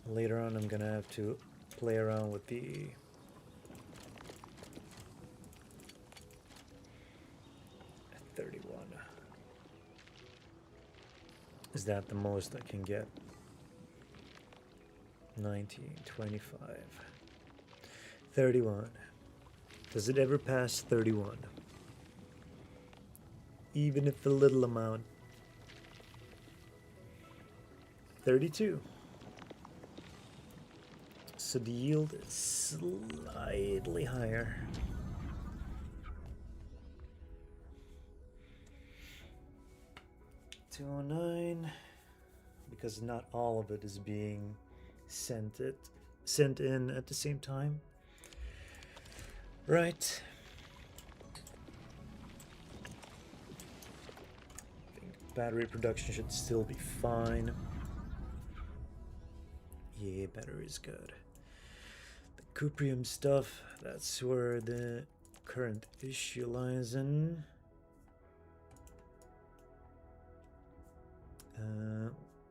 Speaker 1: Later on, I'm gonna have to play around with the at 31. Is that the most I can get? 19, 25, 31. Does it ever pass 31? Even if a little amount. 32. So the yield is slightly higher. $209, because not all of it is being sent in at the same time. Right. I think battery production should still be fine. Yeah, battery is good. The Cuprium stuff, that's where the current issue lies in.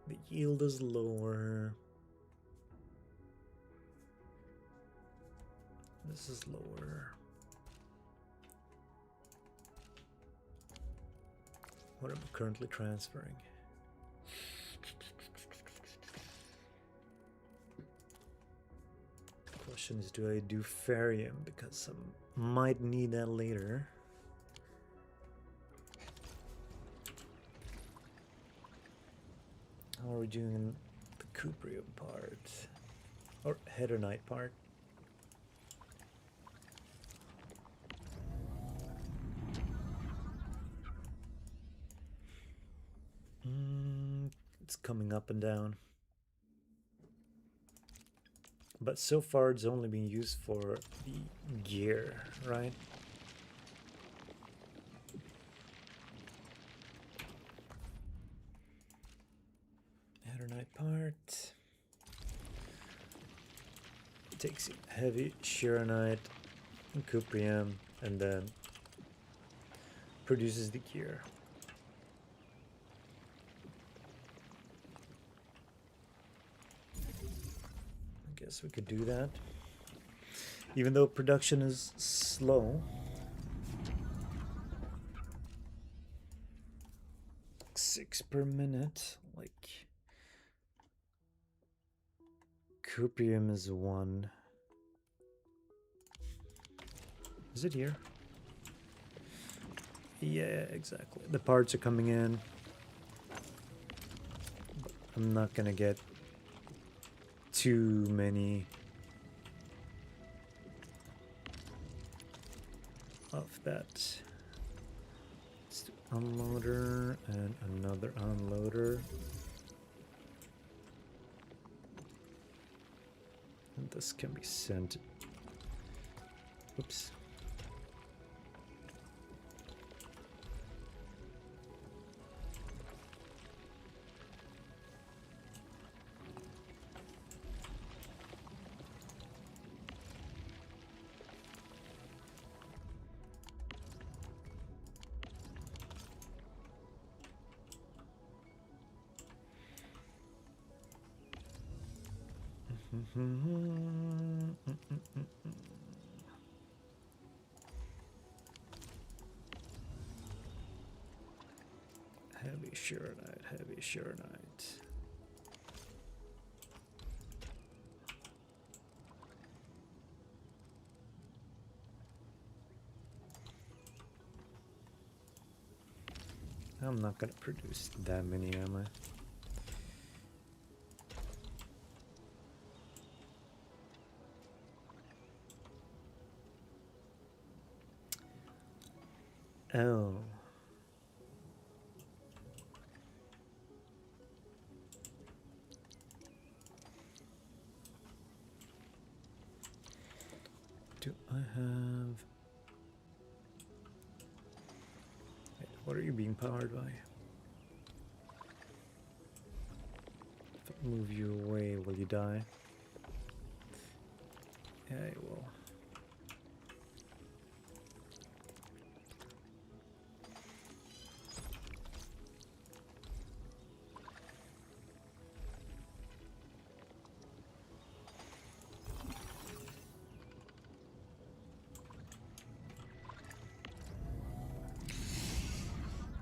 Speaker 1: The yield is lower. This is lower. What am I currently transferring? The question is, do I do Farium? Because I might need that later. How are we doing the Cuprium part? Or Hedonite part? It's coming up and down. But so far it's only been used for the gear, right? Adernite part. Takes heavy Shiranite and Cuprium and then produces the gear. I guess we could do that. Even though production is slow. 6 per minute, like Cuprium is 1. Is it here? Yeah, exactly. The parts are coming in. I'm not gonna get too many of that. Let's do unloader and another unloader. And this can be sent. Oops. Heavy Shurenite, heavy Shurenite. I'm not gonna produce that many, am I? Oh. Do I have... Wait, what are you being powered by? If I move you away, will you die? Yeah, I will.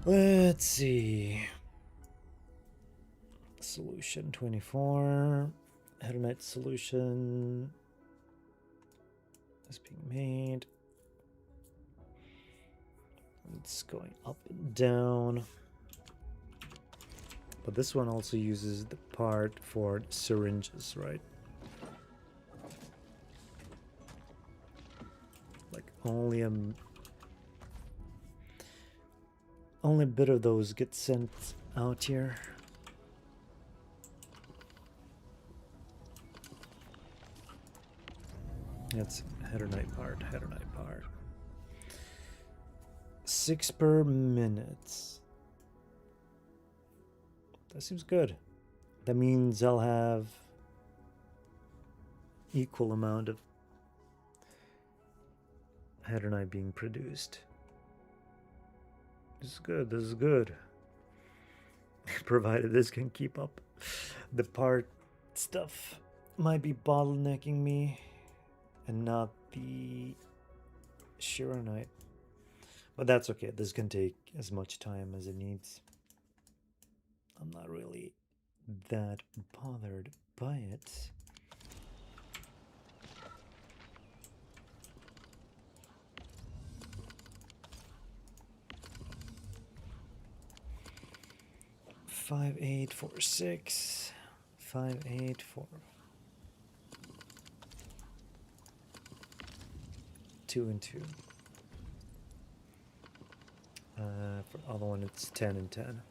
Speaker 1: Let's see. Solution 24. Arknights solution is being made. It's going up and down. But this one also uses the part for syringes, right? Like only a bit of those get sent out here. That's Arknight part, Arknight part. 6 per minute. That seems good. That means I'll have equal amount of Arknight being produced. This is good, this is good. Provided this can keep up. The part stuff might be bottlenecking me and not the Shurenite. But that's okay, this can take as much time as it needs. I'm not really that bothered by it. Five, 8, 4, 6. 5, 8, 4. 2 and 2. For the other one, it's 10 and 10.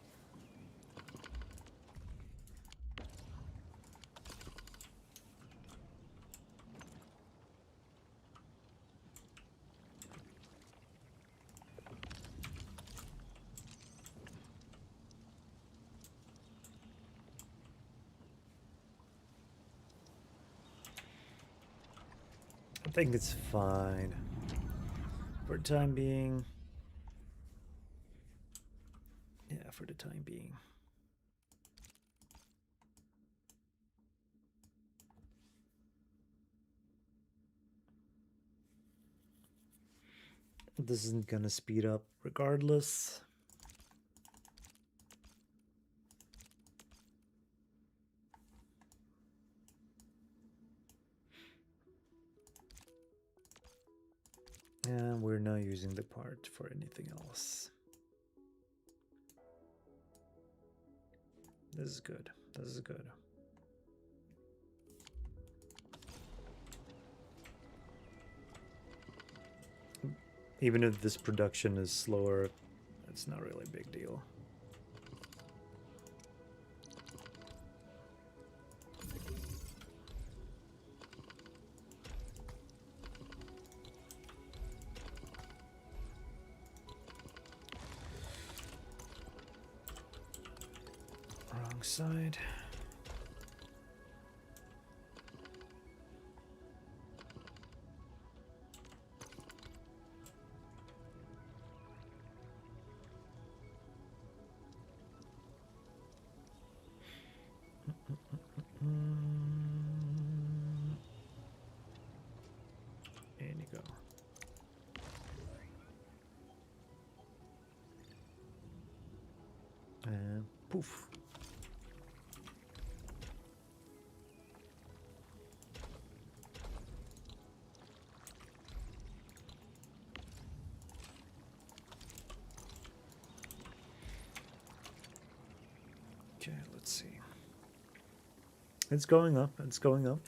Speaker 1: I think it's fine for the time being. Yeah, for the time being. This isn't gonna speed up regardless. And we're not using the part for anything else. This is good. This is good. Even if this production is slower, it's not really a big deal. Wrong side. And you go. And poof. Okay, let's see. It's going up. It's going up.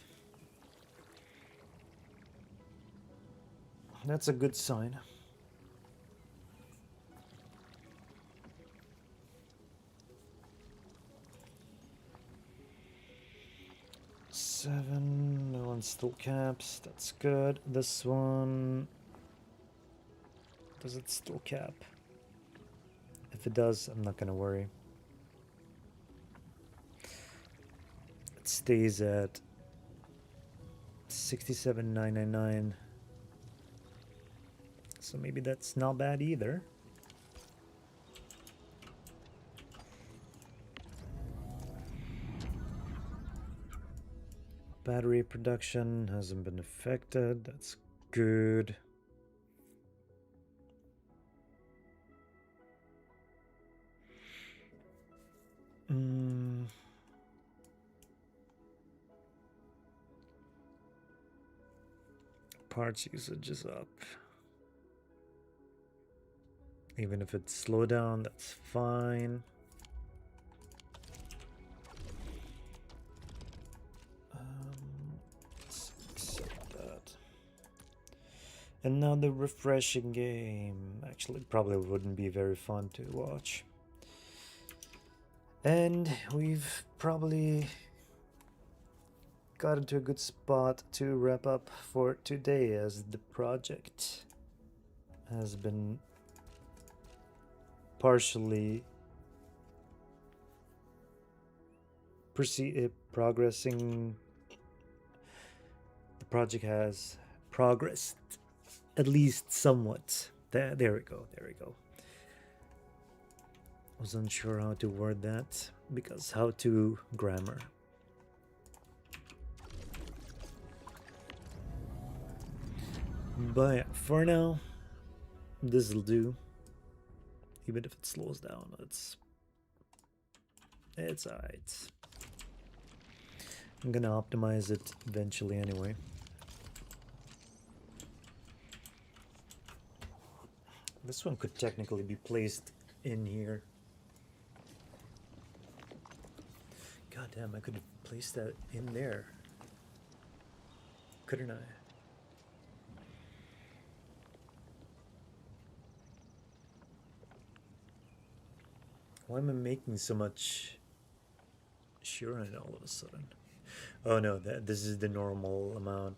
Speaker 1: That's a good sign. Seven. No one still caps. That's good. This one. Does it still cap? If it does, I'm not gonna worry. It stays at 67,999. So maybe that's not bad either. Battery production hasn't been affected. That's good. Parts usage is up. Even if it's slowed down, that's fine. Let's accept that. Another refreshing game. Actually, probably wouldn't be very fun to watch. And we've probably got into a good spot to wrap up for today, as the project has been partially progressing. The project has progressed at least somewhat. There we go. There we go. Was unsure how to word that because how to grammar. But yeah, for now, this'll do. Even if it slows down, it's alright. I'm gonna optimize it eventually anyway. This one could technically be placed in here. God damn, I could have placed that in there. Couldn't I? Why am I making so much Shurin all of a sudden? Oh no, this is the normal amount.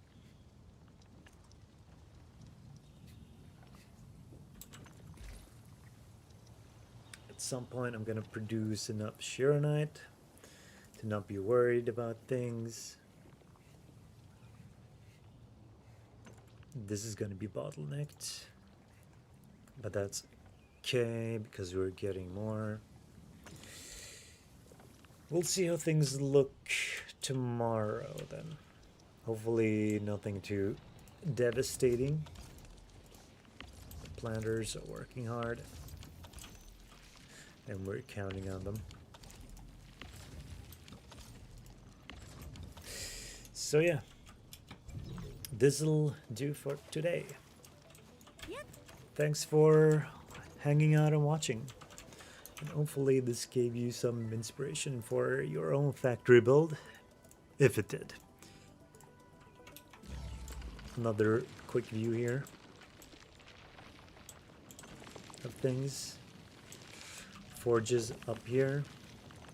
Speaker 1: At some point I'm gonna produce enough Shurinite to not be worried about things. This is gonna be bottlenecked, but that's okay because we're getting more. We'll see how things look tomorrow then. Hopefully nothing too devastating. The planters are working hard and we're counting on them. So yeah, this'll do for today.
Speaker 7: Yep.
Speaker 1: Thanks for hanging out and watching. And hopefully this gave you some inspiration for your own factory build, if it did. Another quick view here of things. Forges up here,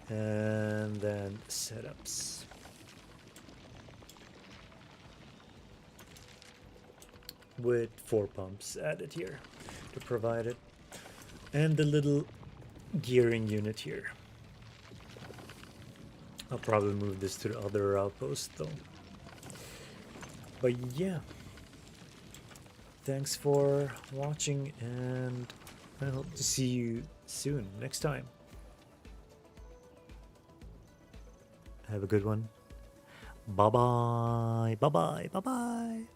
Speaker 1: and then setups. With 4 pumps added here to provide it, and the little gearing unit here. I'll probably move this to the other outpost though. But yeah, thanks for watching, and I hope to see you soon next time. Have a good one. Bye bye. Bye bye. Bye bye.